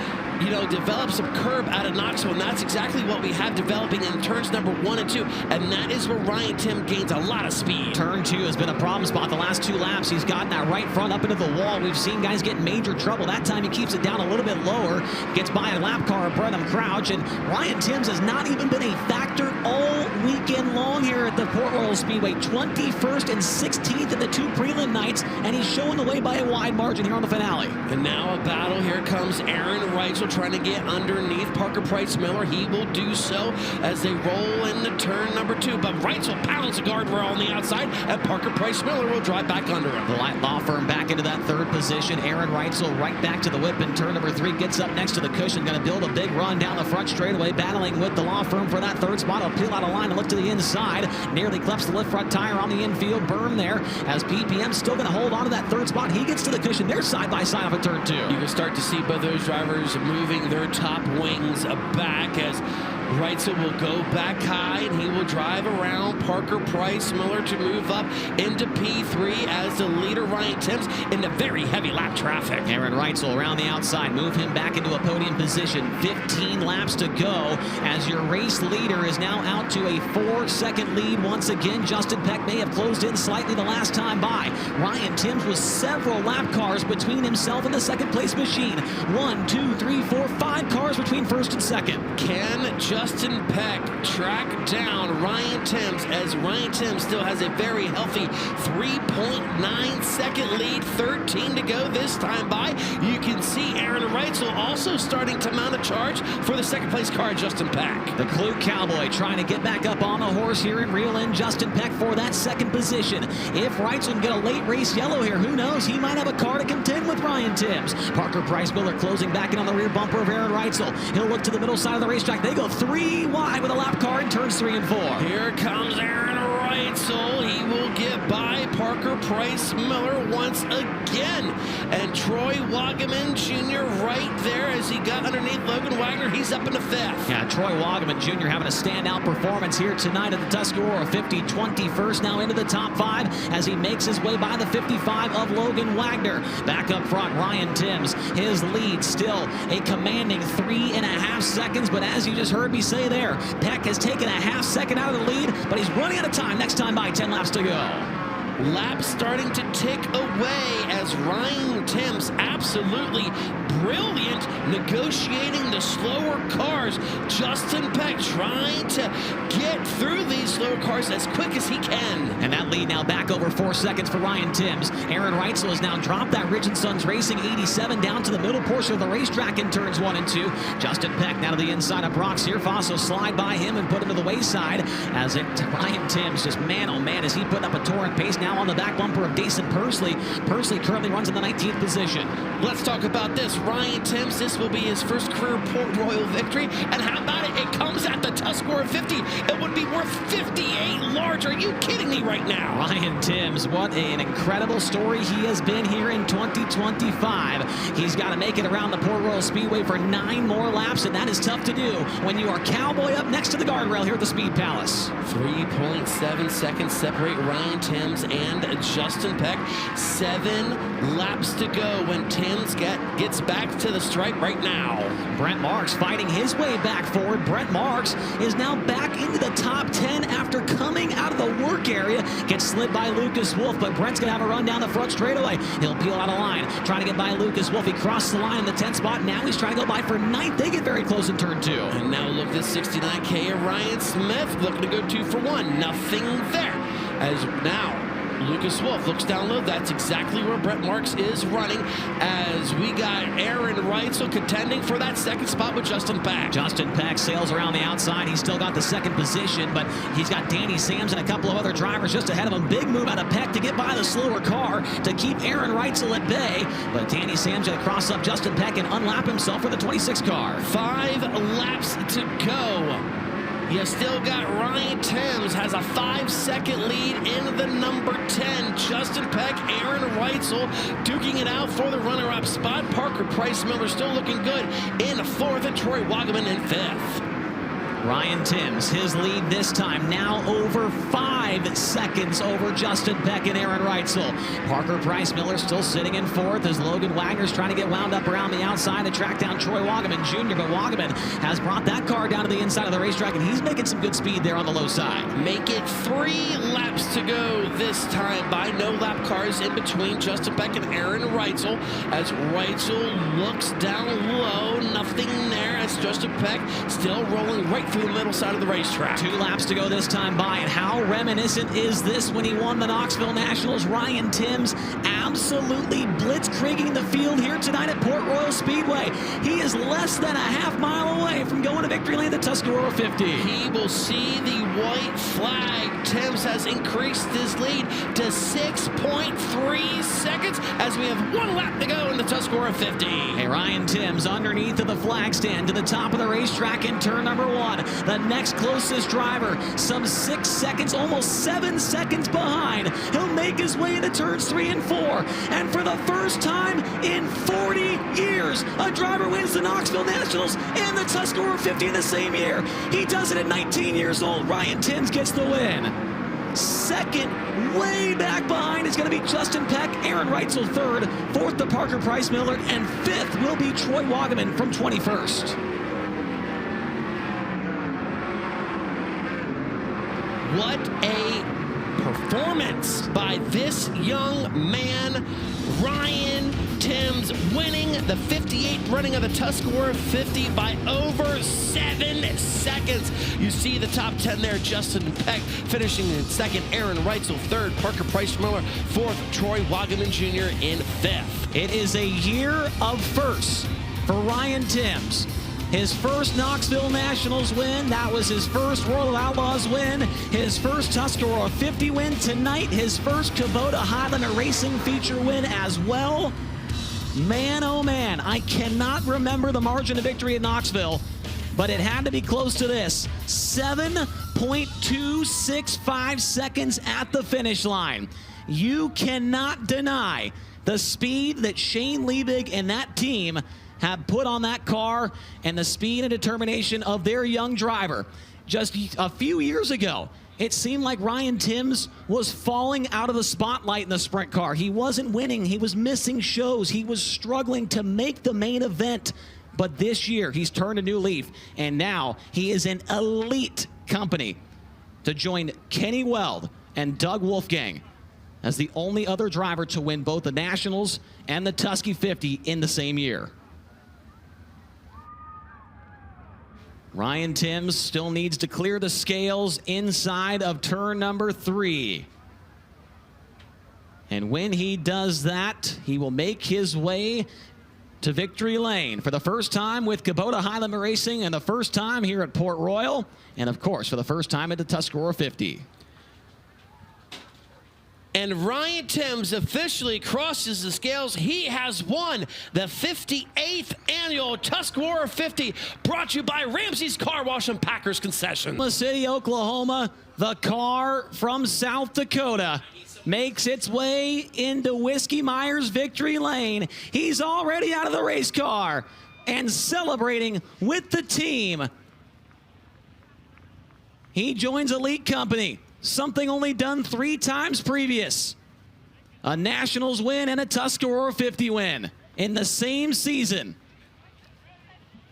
you know, develop some curb out of Knoxville, and that's exactly what we have developing in turns number 1 and 2, and that is where Ryan Timms gains a lot of speed. Turn 2 has been a problem spot the last 2 laps. He's gotten that right front up into the wall. We've seen guys get major trouble. That time he keeps it down a little bit lower, gets by a lap car of Brenham Crouch, and Ryan Timms has not even been a factor all weekend long here at the Port Royal Speedway. 21st and 16th in the 2 prelim nights, and he's showing the way by a wide margin here on the finale. And now a battle. Here comes Aaron Reitzel trying to get underneath Parker Price Miller. He will do so as they roll into turn number 2, but Reitzel pounds the guardrail on the outside, and Parker Price Miller will drive back under him. The Light Law Firm back into that 3rd position. Aaron Reitzel right back to the whip in turn number 3, gets up next to the cushion, going to build a big run down the front straightaway, battling with the Law Firm for that 3rd spot. He'll peel out of line and look to the inside, nearly clips the lift front tire on the infield berm there, as PPM still going to hold on to that 3rd spot. He gets to the cushion. They're side by side off of turn 2. You can start to see both those drivers moving their top wings back as Reitzel will go back high, and he will drive around Parker Price Miller to move up into P3 as the leader Ryan Timms into very heavy lap traffic. Aaron Reitzel around the outside, move him back into a podium position. 15 laps to go as your race leader is now out to a 4-second lead once again. Justin Peck may have closed in slightly the last time by. Ryan Timms with several lap cars between himself and the 2nd place machine. 1, 2, 3, 4, 5 cars between 1st and 2nd. Can Justin Peck track down Ryan Timms as Ryan Timms still has a very healthy 3.9-second lead, 13 to go this time by. You can see Aaron Reitzel also starting to mount a charge for the 2nd place car, Justin Peck. The Clue Cowboy trying to get back up on the horse here and reel in Justin Peck for that 2nd position. If Reitzel can get a late race yellow here, who knows? He might have a car to contend with Ryan Timms. Parker Price Miller closing back in on the rear bumper of Aaron Reitzel. He'll look to the middle side of the racetrack. They go 3 wide with a lap car in turns 3 and 4. Here comes Aaron Reitzel. He will get by Parker Price Miller once again. And Troy Wagaman Jr. right there as he got underneath Logan Wagner. He's up in the 5th. Yeah, Troy Wagaman Jr. having a standout performance here tonight at the Tuscarora 50, 21st now into the top 5 as he makes his way by the 55 of Logan Wagner. Back up front, Ryan Timms. His lead still a commanding 3.5 seconds, but as you just heard me say there, Peck has taken a half second out of the lead, but he's running out of time. Next time by, 10 laps to go. Laps starting to tick away as as Ryan Timms absolutely brilliant negotiating the slower cars. Justin Peck trying to get through these slower cars as quick as he can. And that lead now back over 4 seconds for Ryan Timms. Aaron Reitzel has now dropped that Ridge & Sons Racing 87 down to the middle portion of the racetrack in turns 1 and 2. Justin Peck now to the inside of Brock Searfoss will slide by him and put him to the wayside as Ryan Timms just man oh man as he put up a torrent pace now on the back bumper of Dason Pursley. Pursley currently runs in the 19th position. Let's talk about this. Ryan Timms, this will be his first career Port Royal victory. And how about it? It comes at the Tuscarora 50. It would be worth 58 large. Are you kidding me right now? Ryan Timms, what an incredible story he has been here in 2025. He's got to make it around the Port Royal Speedway for 9 more laps, and that is tough to do when you are Cowboy up next to the guardrail here at the Speed Palace. 3.7 seconds separate Ryan Timms and Justin Peck. 7 laps to go when Timms gets back to the stripe right now. Brent Marks fighting his way back forward. Brent Marks is now back into the top 10 after coming out of the work area. Gets slid by Lucas Wolf, but Brent's going to have a run down the front straightaway. He'll peel out of line, trying to get by Lucas Wolf. He crossed the line in the 10th spot. Now he's trying to go by for 9th. They get very close in turn 2. And now look at this 69K of Ryan Smith looking to go 2 for 1. Nothing there. As now Lucas Wolf looks down low. That's exactly where Brent Marks is running as we got Aaron Reitzel contending for that 2nd spot with Justin Peck. Justin Peck sails around the outside. He's still got the 2nd position, but he's got Danny Sams and a couple of other drivers just ahead of him. Big move out of Peck to get by the slower car to keep Aaron Reitzel at bay, but Danny Sams going to cross up Justin Peck and unlap himself for the 26 car. 5 laps to go. You still got Ryan Timms has a 5-second lead in the number 10. Justin Peck, Aaron Reitzel duking it out for the runner-up spot. Parker Price Miller still looking good in 4th and Troy Wagaman in 5th. Ryan Timms, his lead this time now over 5 seconds over Justin Peck and Aaron Reitzel. Parker Price Miller still sitting in 4th as Logan Wagner's trying to get wound up around the outside to track down Troy Wagaman Jr., but Wagaman has brought that car down to the inside of the racetrack, and he's making some good speed there on the low side. Make it 3 laps to go this time by no lap cars in between Justin Peck and Aaron Reitzel as Reitzel looks down low. Nothing there as Justin Peck still rolling right through the middle side of the racetrack. 2 laps to go this time by, and how reminiscent is this when he won the Knoxville Nationals? Ryan Timms absolutely blitzkrieging the field here tonight at Port Royal Speedway. He is less than a half mile away from going to victory lane at the Tuscarora 50. He will see the white flag. Timms has increased his lead to 6.3 seconds as we have 1 lap to go in the Tuscarora 50. Hey, Ryan Timms underneath of the flag stand to the top of the racetrack in turn number 1. The next closest driver, some 6 seconds, almost 7 seconds behind. He'll make his way into turns 3 and 4. And for the first time in 40 years, a driver wins the Knoxville Nationals and the Tuscarora 50 in the same year. He does it at 19 years old. Ryan Timms gets the win. 2nd, way back behind, is going to be Justin Peck. Aaron Reitzel 3rd. 4th to Parker Price Miller. And 5th will be Troy Wagaman from 21st. What a performance by this young man. Ryan Timms winning the 58th running of the Tuscarora 50 by over 7 seconds. You see the top 10 there. Justin Peck finishing in 2nd. Aaron Reitzel 3rd. Parker Price Miller 4th. Troy Wagaman Jr. in 5th. It is a year of firsts for Ryan Timms. His first Knoxville Nationals win. That was his first World of Outlaws win. His first Tuscarora 50 win. Tonight, his first Kubota Highlander Racing feature win as well. Man, oh man, I cannot remember the margin of victory at Knoxville, but it had to be close to this. 7.265 seconds at the finish line. You cannot deny the speed that Shane Liebig and that team have put on that car and the speed and determination of their young driver. Just a few years ago, it seemed like Ryan Timms was falling out of the spotlight in the sprint car. He wasn't winning. He was missing shows. He was struggling to make the main event. But this year, he's turned a new leaf, and now he is in elite company to join Kenny Weld and Doug Wolfgang as the only other driver to win both the Nationals and the Tusky 50 in the same year. Ryan Timms still needs to clear the scales inside of turn number 3. And when he does that, he will make his way to victory lane for the first time with Kubota Highland Racing, and the first time here at Port Royal, and of course for the first time at the Tuscarora 50. And Ryan Timms officially crosses the scales. He has won the 58th annual Tuscarora 50, brought to you by Ramsey's Car Wash and Packers Concessions. Oklahoma City, Oklahoma, the car from South Dakota makes its way into Whiskey Myers victory lane. He's already out of the race car and celebrating with the team. He joins Elite Company, something only done 3 times previous. A Nationals win and a Tuscarora 50 win in the same season.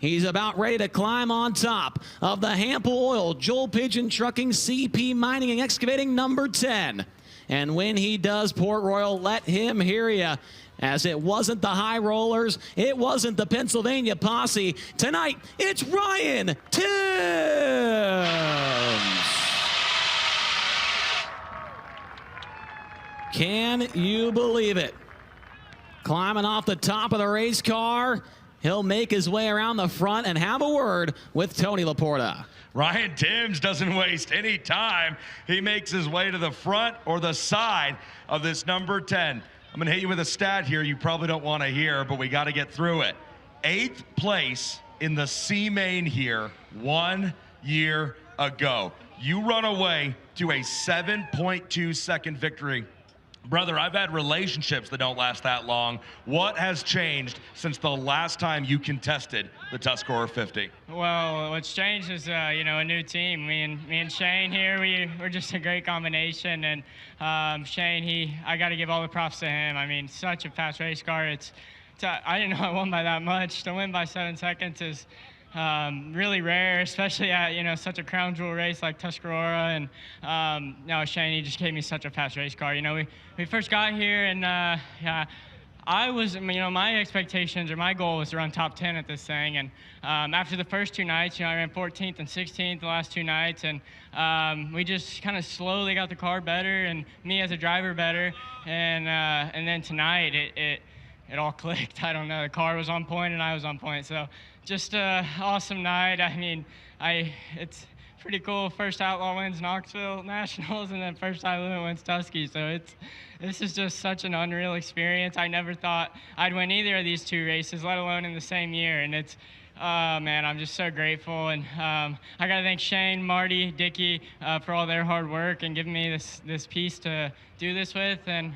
He's about ready to climb on top of the Hample Oil, Joel Pigeon Trucking, CP Mining and Excavating number 10. And when he does, Port Royal, let him hear you, as it wasn't the High Rollers, it wasn't the Pennsylvania Posse. Tonight, it's Ryan Timms. Can you believe it? Climbing off the top of the race car, he'll make his way around the front and have a word with Tony Laporta. Ryan Timms doesn't waste any time. He makes his way to the front or the side of this number 10. I'm going to hit you with a stat here you probably don't want to hear, but we got to get through it. 8th place in the C-Main here 1 year ago. You run away to a 7.2 second victory. Brother, I've had relationships that don't last that long. What has changed since the last time you contested the Tuscarora 50? Well, what's changed is, you know, a new team. Me and Shane here, we're just a great combination. And Shane, I got to give all the props to him. I mean, such a fast race car. I didn't know I won by that much. To win by 7 seconds is really rare, especially at, you know, such a crown jewel race like Tuscarora. And no, Shane, he just gave me such a fast race car. You know, we first got here, and yeah, I was, you know, my expectations or my goal was to run top 10 at this thing. And after the first 2 nights, you know, I ran 14th and 16th the last 2 nights, and we just kind of slowly got the car better, and me as a driver better. And then tonight, it all clicked. I don't know, the car was on point and I was on point. So just an awesome night. I mean, it's pretty cool. First Outlaw wins Knoxville Nationals, and then first High Limit wins Tusky. So this is just such an unreal experience. I never thought I'd win either of these 2 races, let alone in the same year. And it's, man, I'm just so grateful. And I got to thank Shane, Marty, Dickie for all their hard work and giving me this piece to do this with, and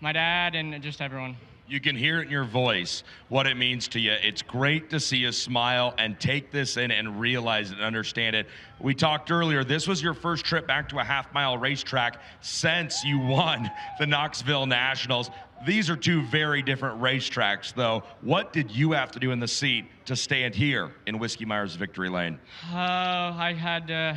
my dad and just everyone. You can hear it in your voice what it means to you. It's great to see you smile and take this in and realize it and understand it. We talked earlier, this was your first trip back to a half-mile racetrack since you won the Knoxville Nationals. These are 2 very different racetracks, though. What did you have to do in the seat to stand here in Whiskey Myers victory lane? I had to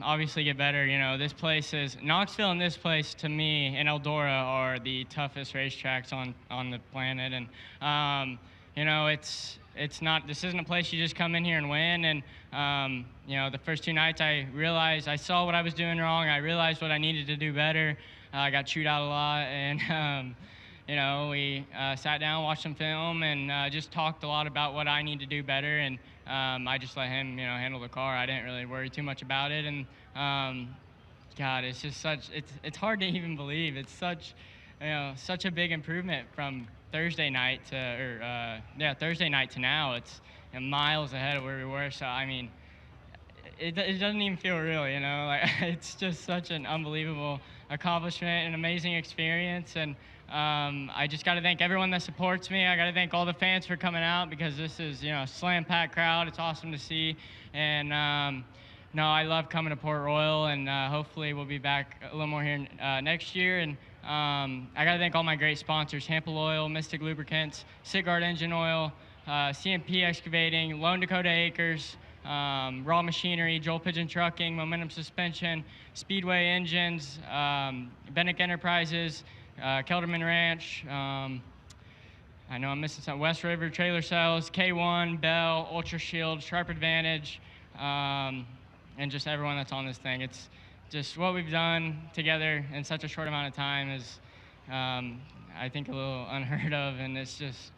obviously get better. You know, this place is, Knoxville and this place to me and Eldora are the toughest racetracks on the planet. And, you know, this isn't a place you just come in here and win. And, you know, the first 2 nights I realized, I saw what I was doing wrong. I realized what I needed to do better. I got chewed out a lot, and, you know, we sat down, watched some film, and just talked a lot about what I need to do better. And I just let him, you know, handle the car. I didn't really worry too much about it. And God, it's just it's hard to even believe. It's such a big improvement from Thursday night to, Thursday night to now. It's miles ahead of where we were. So I mean, it doesn't even feel real, you know. Like, it's just such an unbelievable accomplishment, an amazing experience. And I just got to thank everyone that supports me. I got to thank all the fans for coming out, because this is, you know, a slam-packed crowd. It's awesome to see. And no, I love coming to Port Royal, and hopefully we'll be back a little more here next year. And I got to thank all my great sponsors: Hample Oil, Mystic Lubricants, Sigard Engine Oil, CMP Excavating, Lone Dakota Acres, Raw Machinery, Joel Pigeon Trucking, Momentum Suspension, Speedway Engines, Bennick Enterprises, Kelderman Ranch. I know I'm missing some. West River Trailer Sales, K1, Bell, Ultra Shield, Sharp Advantage, and just everyone that's on this thing. It's just what we've done together in such a short amount of time is, I think, a little unheard of, and it's just,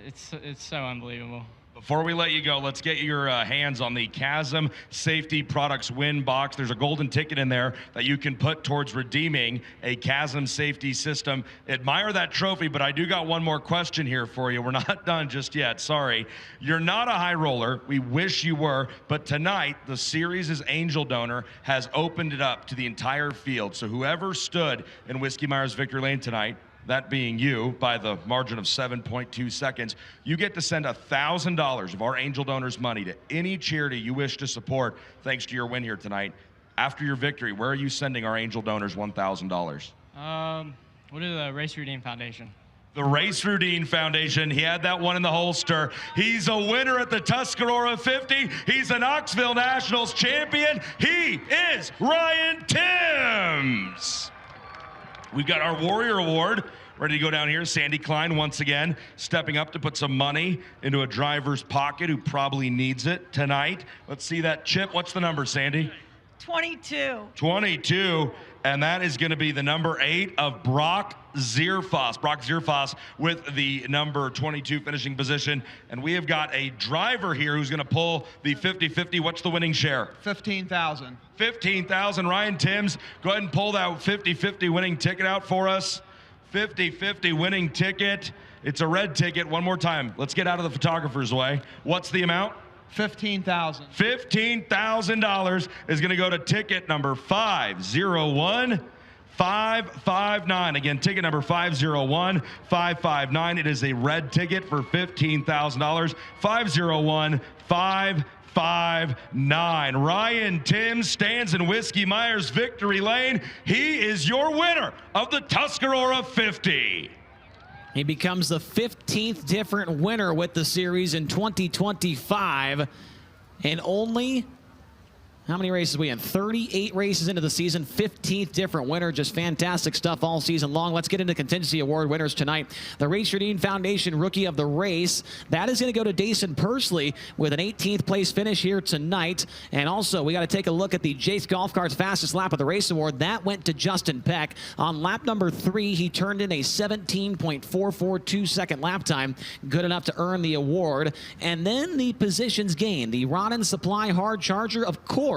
it's so unbelievable. Before we let you go, let's get your hands on the Chasm Safety Products Win Box. There's a golden ticket in there that you can put towards redeeming a Chasm Safety System. Admire that trophy, but I do got one more question here for you. We're not done just yet, sorry. You're not a high roller. We wish you were, but tonight, the series' angel donor has opened it up to the entire field. So whoever stood in Whiskey Myers Victory Lane tonight, that being you, by the margin of 7.2 seconds, you get to send $1,000 of our angel donors' money to any charity you wish to support thanks to your win here tonight. After your victory, where are you sending our angel donors $1,000? What is the Race Routine Foundation? The Race Routine Foundation. He had that one in the holster. He's a winner at the Tuscarora 50. He's a Knoxville Nationals champion. He is Ryan Timms. We've got our Warrior Award ready to go down here. Sandy Klein once again stepping up to put some money into a driver's pocket who probably needs it tonight. Let's see that chip. What's the number, Sandy? 22. 22, and that is going to be the number 8 of Brock Zierfoss. Brock Zierfoss with the number 22 finishing position. And we have got a driver here who's going to pull the 50-50. What's the winning share? 15,000. 15,000. Ryan Timms, go ahead and pull that 50-50 winning ticket out for us. 50-50 winning ticket. It's a red ticket. One more time. Let's get out of the photographer's way. What's the amount? $15,000. $15,000 is going to go to ticket number 501559. Again, ticket number 501559. It is a red ticket for $15,000. 501559. Ryan Timms stands in Whiskey Myers Victory Lane. He is your winner of the Tuscarora 50. He becomes the 15th different winner with the series in 2025. And only, how many races are we in? 38 races into the season, 15th different winner. Just fantastic stuff all season long. Let's get into Contingency Award winners tonight. The Race Routine Foundation Rookie of the Race. That is going to go to Dason Pursley with an 18th place finish here tonight. And also, we got to take a look at the Jace Golf Cart's Fastest Lap of the Race Award. That went to Justin Peck. On lap number 3, he turned in a 17.442 second lap time. Good enough to earn the award. And then the positions gained. The Rod and Supply Hard Charger, of course,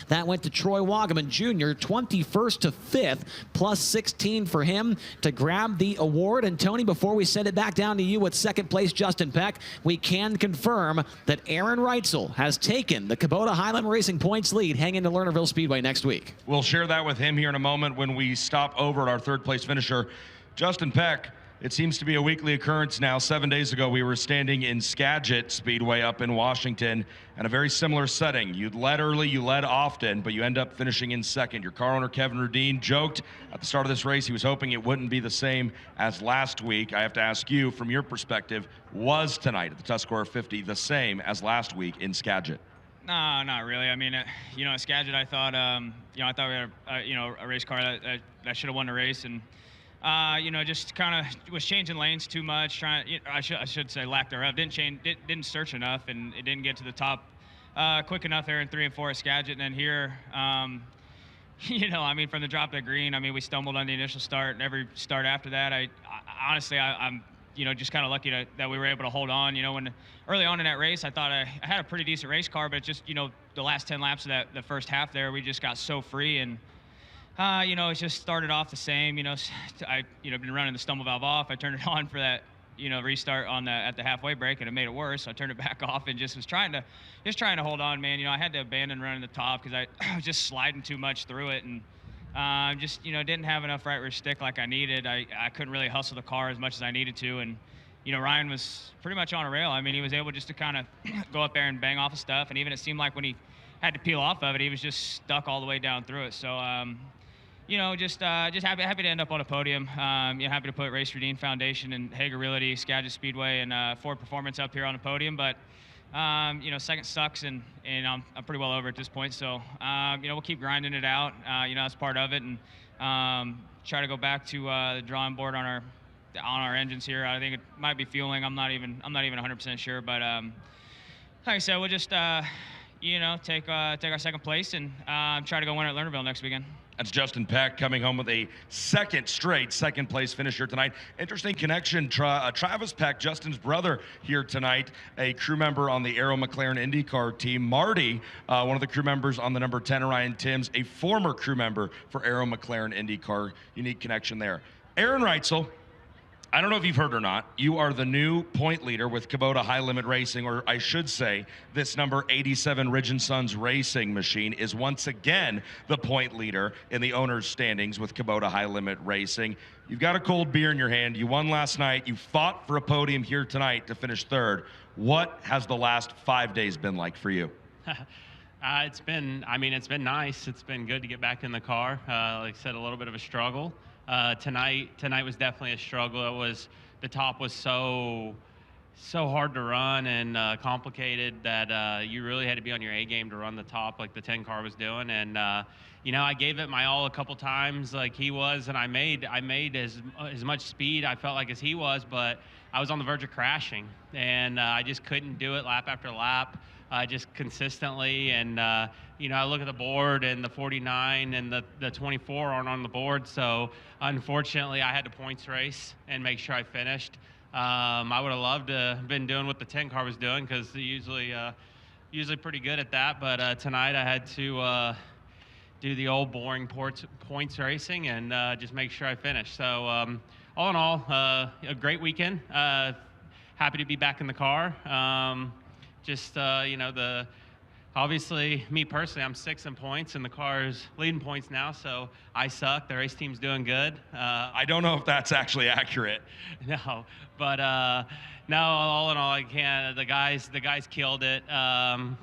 that went to Troy Wagaman Jr., 21st to 5th, plus 16 for him to grab the award. And Tony, before we send it back down to you with second place Justin Peck, we can confirm that Aaron Reitzel has taken the Kubota Highland Racing points lead hanging to Lernerville Speedway next week. We'll share that with him here in a moment when we stop over at our third place finisher, Justin Peck. It seems to be a weekly occurrence now. 7 days ago, we were standing in Skagit Speedway up in Washington, and a very similar setting. You led early, you led often, but you end up finishing in second. Your car owner, Kevin Rudeen, joked at the start of this race he was hoping it wouldn't be the same as last week. I have to ask you, from your perspective, was tonight at the Tuscarora 50 the same as last week in Skagit? No, not really. I mean, at Skagit, I thought, I thought we had a race car that should have won the race, and just kind of was changing lanes too much. I should say lack thereof. Didn't search enough, and it didn't get to the top quick enough there in 3 and 4 at Skagit. And then here, from the drop at green, we stumbled on the initial start, and every start after that, honestly, I'm just kind of lucky that we were able to hold on. When early on in that race, I thought I had a pretty decent race car, but just the last 10 laps of the first half there, we just got so free, and it just started off the same. I been running the stumble valve off. I turned it on for that restart at the halfway break, and it made it worse. So I turned it back off and just was trying to hold on, man. I had to abandon running the top because I was just sliding too much through it, and didn't have enough right rear stick like I needed. I couldn't really hustle the car as much as I needed to, and Ryan was pretty much on a rail. He was able just to kind of go up there and bang off of stuff, and even it seemed like when he had to peel off of it, he was just stuck all the way down through it. So just happy to end up on a podium. Happy to put Race Routine Foundation and Hager Realty, Skagit Speedway, and Ford Performance up here on the podium. But you know, second sucks, and I'm pretty well over at this point. So, you know, we'll keep grinding it out. You know, that's part of it, and try to go back to the drawing board on our engines here. I think it might be fueling. I'm not even 100% sure, but like I said, we'll just you know, take our second place and try to go win at Lernerville next weekend. That's Justin Peck coming home with a second place finisher tonight. Interesting connection. Travis Peck, Justin's brother, here tonight, a crew member on the Arrow McLaren IndyCar team. Marty, one of the crew members on the number 10, Ryan Timms, a former crew member for Arrow McLaren IndyCar. Unique connection there. Aaron Reitzel, I don't know if you've heard or not, you are the new point leader with Kubota High Limit Racing, or I should say, this number 87 Ridge & Sons racing machine is once again the point leader in the owner's standings with Kubota High Limit Racing. You've got a cold beer in your hand. You won last night. You fought for a podium here tonight to finish third. What has the last 5 days been like for you? It's been nice. It's been good to get back in the car. Like I said, a little bit of a struggle. Tonight was definitely a struggle. The top was so hard to run and complicated that you really had to be on your A game to run the top like the 10 car was doing. And you know, I gave it my all a couple times like he was, and I made as much speed I felt like as he was, but I was on the verge of crashing, and I just couldn't do it lap after lap. Just consistently, and you know, I look at the board, and the 49 and the 24 aren't on the board, so unfortunately I had to points race and make sure I finished. I would have loved to have been doing what the 10 car was doing, because usually pretty good at that, but tonight I had to do the old boring points racing and just make sure I finished. So all in all, a great weekend. Happy to be back in the car. You know, obviously, me personally, I'm 6th in points, and the car's leading points now, so I suck. The race team's doing good. I don't know if that's actually accurate. No, but no, all in all, I can't. The guys killed it.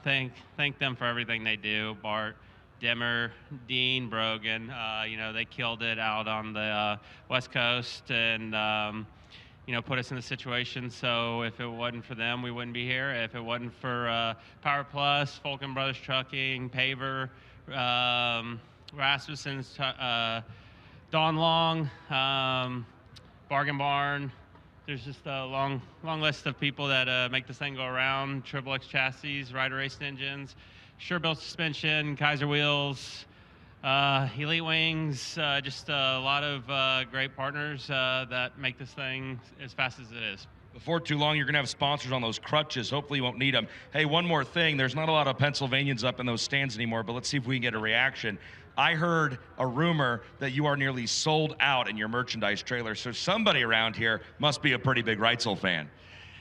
Thank them for everything they do. Bart, Dimmer, Dean, Brogan, you know, they killed it out on the West Coast, and you know, put us in the situation. So if it wasn't for them, we wouldn't be here. If it wasn't for Power Plus, Fulkin Brothers Trucking, Paver, Rasmussen's, Don Long, Bargain Barn. There's just a long list of people that make this thing go around. Triple X Chassis, Ryder Racing Engines, Sure-Built Suspension, Kaiser Wheels, Elite Wings, just a lot of great partners that make this thing as fast as it is. Before too long, you're going to have sponsors on those crutches. Hopefully you won't need them. Hey, one more thing. There's not a lot of Pennsylvanians up in those stands anymore, but let's see if we can get a reaction. I heard a rumor that you are nearly sold out in your merchandise trailer, so somebody around here must be a pretty big Reitzel fan.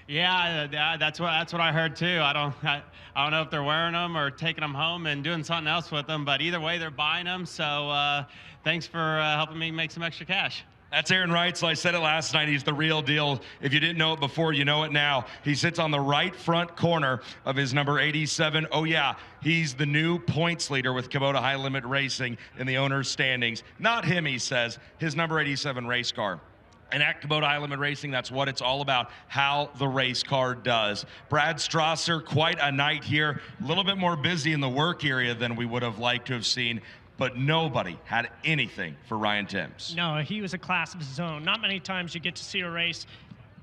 Yeah, that's what I heard too. I don't know if they're wearing them or taking them home and doing something else with them, but either way, they're buying them. So thanks for helping me make some extra cash. That's Aaron Reitzel. I said it last night. He's the real deal. If you didn't know it before, you know it now. He sits on the right front corner of his number 87. Oh, yeah, he's the new points leader with Kubota High Limit Racing in the owner's standings. Not him, he says, his number 87 race car. And at Kubota High Limit Racing, that's what it's all about, how the race car does. Brad Strasser, quite a night here. A little bit more busy in the work area than we would have liked to have seen, but nobody had anything for Ryan Timms. No, he was a class of his own. Not many times you get to see a race,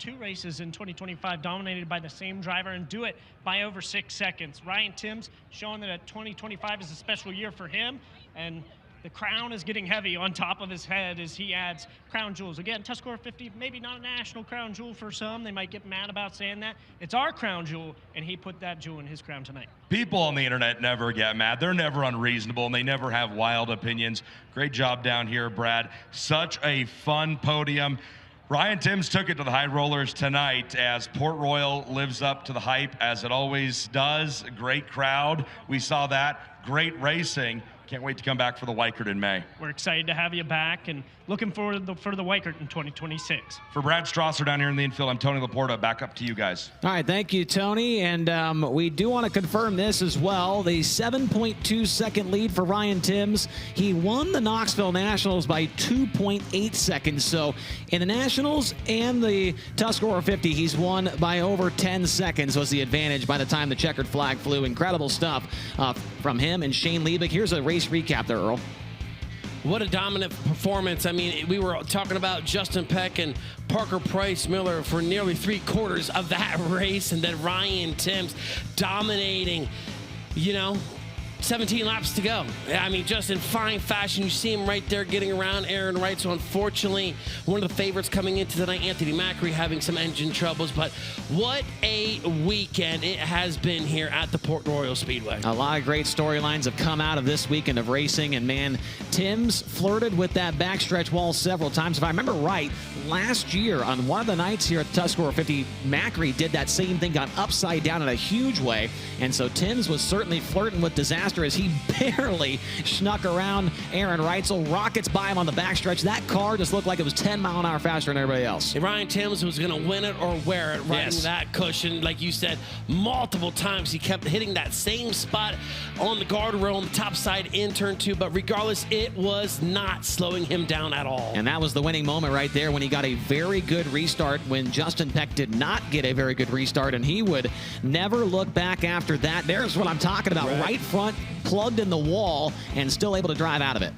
2 races in 2025 dominated by the same driver and do it by over 6 seconds. Ryan Timms showing that 2025 is a special year for him, and the crown is getting heavy on top of his head as he adds crown jewels. Again, Tuscarora 50, maybe not a national crown jewel for some. They might get mad about saying that. It's our crown jewel, and he put that jewel in his crown tonight. People on the internet never get mad. They're never unreasonable, and they never have wild opinions. Great job down here, Brad. Such a fun podium. Ryan Timms took it to the high rollers tonight as Port Royal lives up to the hype, as it always does. A great crowd. We saw that. Great racing. Can't wait to come back for the Weikert in May. We're excited to have you back and looking forward for the Weikert in 2026. For Brad Strasser down here in the infield, I'm Tony Laporta. Back up to you guys. All right, thank you, Tony. And we do want to confirm this as well. The 7.2-second lead for Ryan Timms. He won the Knoxville Nationals by 2.8 seconds. So in the Nationals and the Tuscarora 50, he's won by over 10 seconds was the advantage by the time the checkered flag flew. Incredible stuff from him and Shane Liebig. Here's a race recap there, Earl. What a dominant performance. I mean, we were talking about Justin Peck and Parker Price Miller for nearly 3/4 of that race, and then Ryan Timms dominating, 17 laps to go. I mean, just in fine fashion. You see him right there getting around Aaron Wright. So unfortunately, one of the favorites coming into tonight, Anthony Macri, having some engine troubles. But what a weekend it has been here at the Port Royal Speedway. A lot of great storylines have come out of this weekend of racing. And man, Timms flirted with that backstretch wall several times. If I remember right, last year on one of the nights here at the Tuscarora 50, Macri did that same thing, got upside down in a huge way. And so Timms was certainly flirting with disaster as he barely snuck around Aaron Reitzel, rockets by him on the backstretch. That car just looked like it was 10 mile an hour faster than everybody else. Ryan Timms was going to win it or wear it, riding that cushion. Like you said, multiple times he kept hitting that same spot on the guardrail on the top side in turn 2, but regardless, it was not slowing him down at all. And that was the winning moment right there when he got a very good restart, when Justin Peck did not get a very good restart, and he would never look back after that. There's what I'm talking about. Right front plugged in the wall and still able to drive out of it.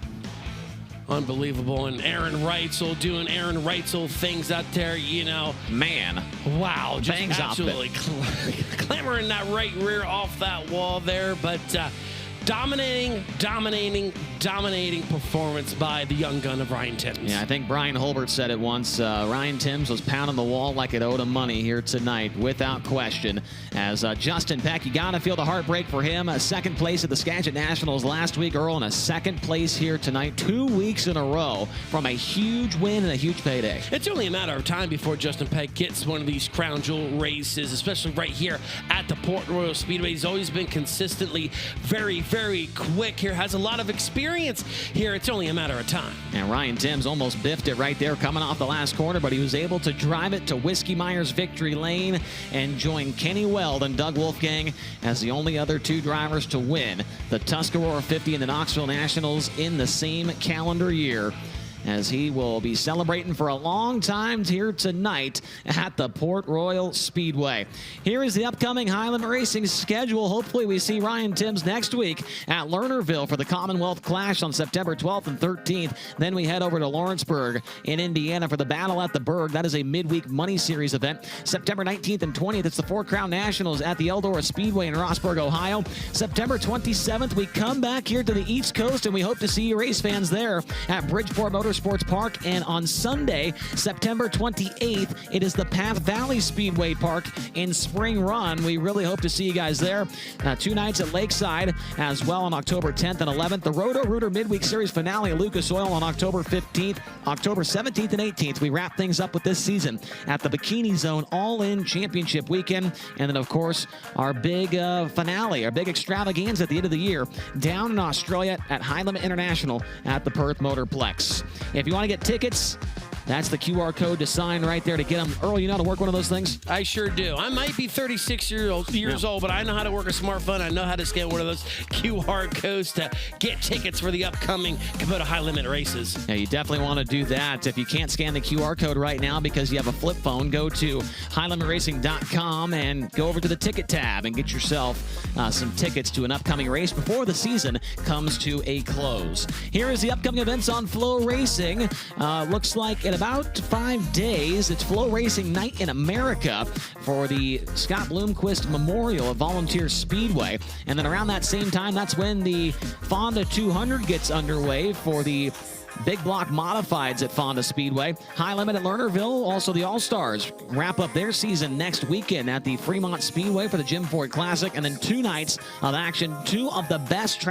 Unbelievable. And Aaron Reitzel doing Aaron Reitzel things out there, Man. Wow. Just Bangs absolutely clambering that right rear off that wall there. But dominating performance by the young gun of Ryan Timms. Yeah, I think Brian Holbert said it once. Ryan Timms was pounding the wall like it owed him money here tonight, without question. As Justin Peck, you got to feel the heartbreak for him. Second place at the Skagit Nationals last week, Earl, and a second place here tonight, 2 weeks in a row from a huge win and a huge payday. It's only a matter of time before Justin Peck gets one of these crown jewel races, especially right here at the Port Royal Speedway. He's always been consistently very, very quick here, has a lot of experience here. It's only a matter of time. And Ryan Timms almost biffed it right there coming off the last corner, but he was able to drive it to Whiskey Myers victory lane and join Kenny Weld and Doug Wolfgang as the only other 2 drivers to win the Tuscarora 50 and the Knoxville Nationals in the same calendar year, as he will be celebrating for a long time here tonight at the Port Royal Speedway. Here is the upcoming Highland Racing schedule. Hopefully we see Ryan Timms next week at Lernerville for the Commonwealth Clash on September 12th and 13th. Then we head over to Lawrenceburg in Indiana for the Battle at the Berg. That is a midweek money series event. September 19th and 20th, it's the Four Crown Nationals at the Eldora Speedway in Rossburg, Ohio. September 27th, we come back here to the East Coast, and we hope to see you race fans there at Bridgeport Motorsports Park. And on Sunday, September 28th, it is the Path Valley Speedway Park in Spring Run. We really hope to see you guys there. 2 nights at Lakeside as well on October 10th and 11th. The Roto-Rooter Midweek Series finale at Lucas Oil on October 15th. October 17th and 18th, we wrap things up with this season at the Bikini Zone All-In Championship Weekend. And then, of course, our big finale, our big extravaganza at the end of the year down in Australia at High Limit International at the Perth Motorplex. If you want to get tickets, that's the QR code to sign right there to get them. Earl, you know how to work one of those things? I sure do. I might be 36 years old, but I know how to work a smartphone. I know how to scan one of those QR codes to get tickets for the upcoming Kubota High Limit races. Yeah, you definitely want to do that. If you can't scan the QR code right now because you have a flip phone, go to highlimitracing.com and go over to the ticket tab and get yourself some tickets to an upcoming race before the season comes to a close. Here is the upcoming events on Flow Racing. Looks like in about 5 days, it's Flow Racing Night in America for the Scott Bloomquist Memorial at Volunteer Speedway. And then around that same time, that's when the Fonda 200 gets underway for the Big Block Modifieds at Fonda Speedway. High Limit at Lernerville. Also, the All-Stars wrap up their season next weekend at the Fremont Speedway for the Jim Ford Classic. And then 2 nights of action, 2 of the best tracks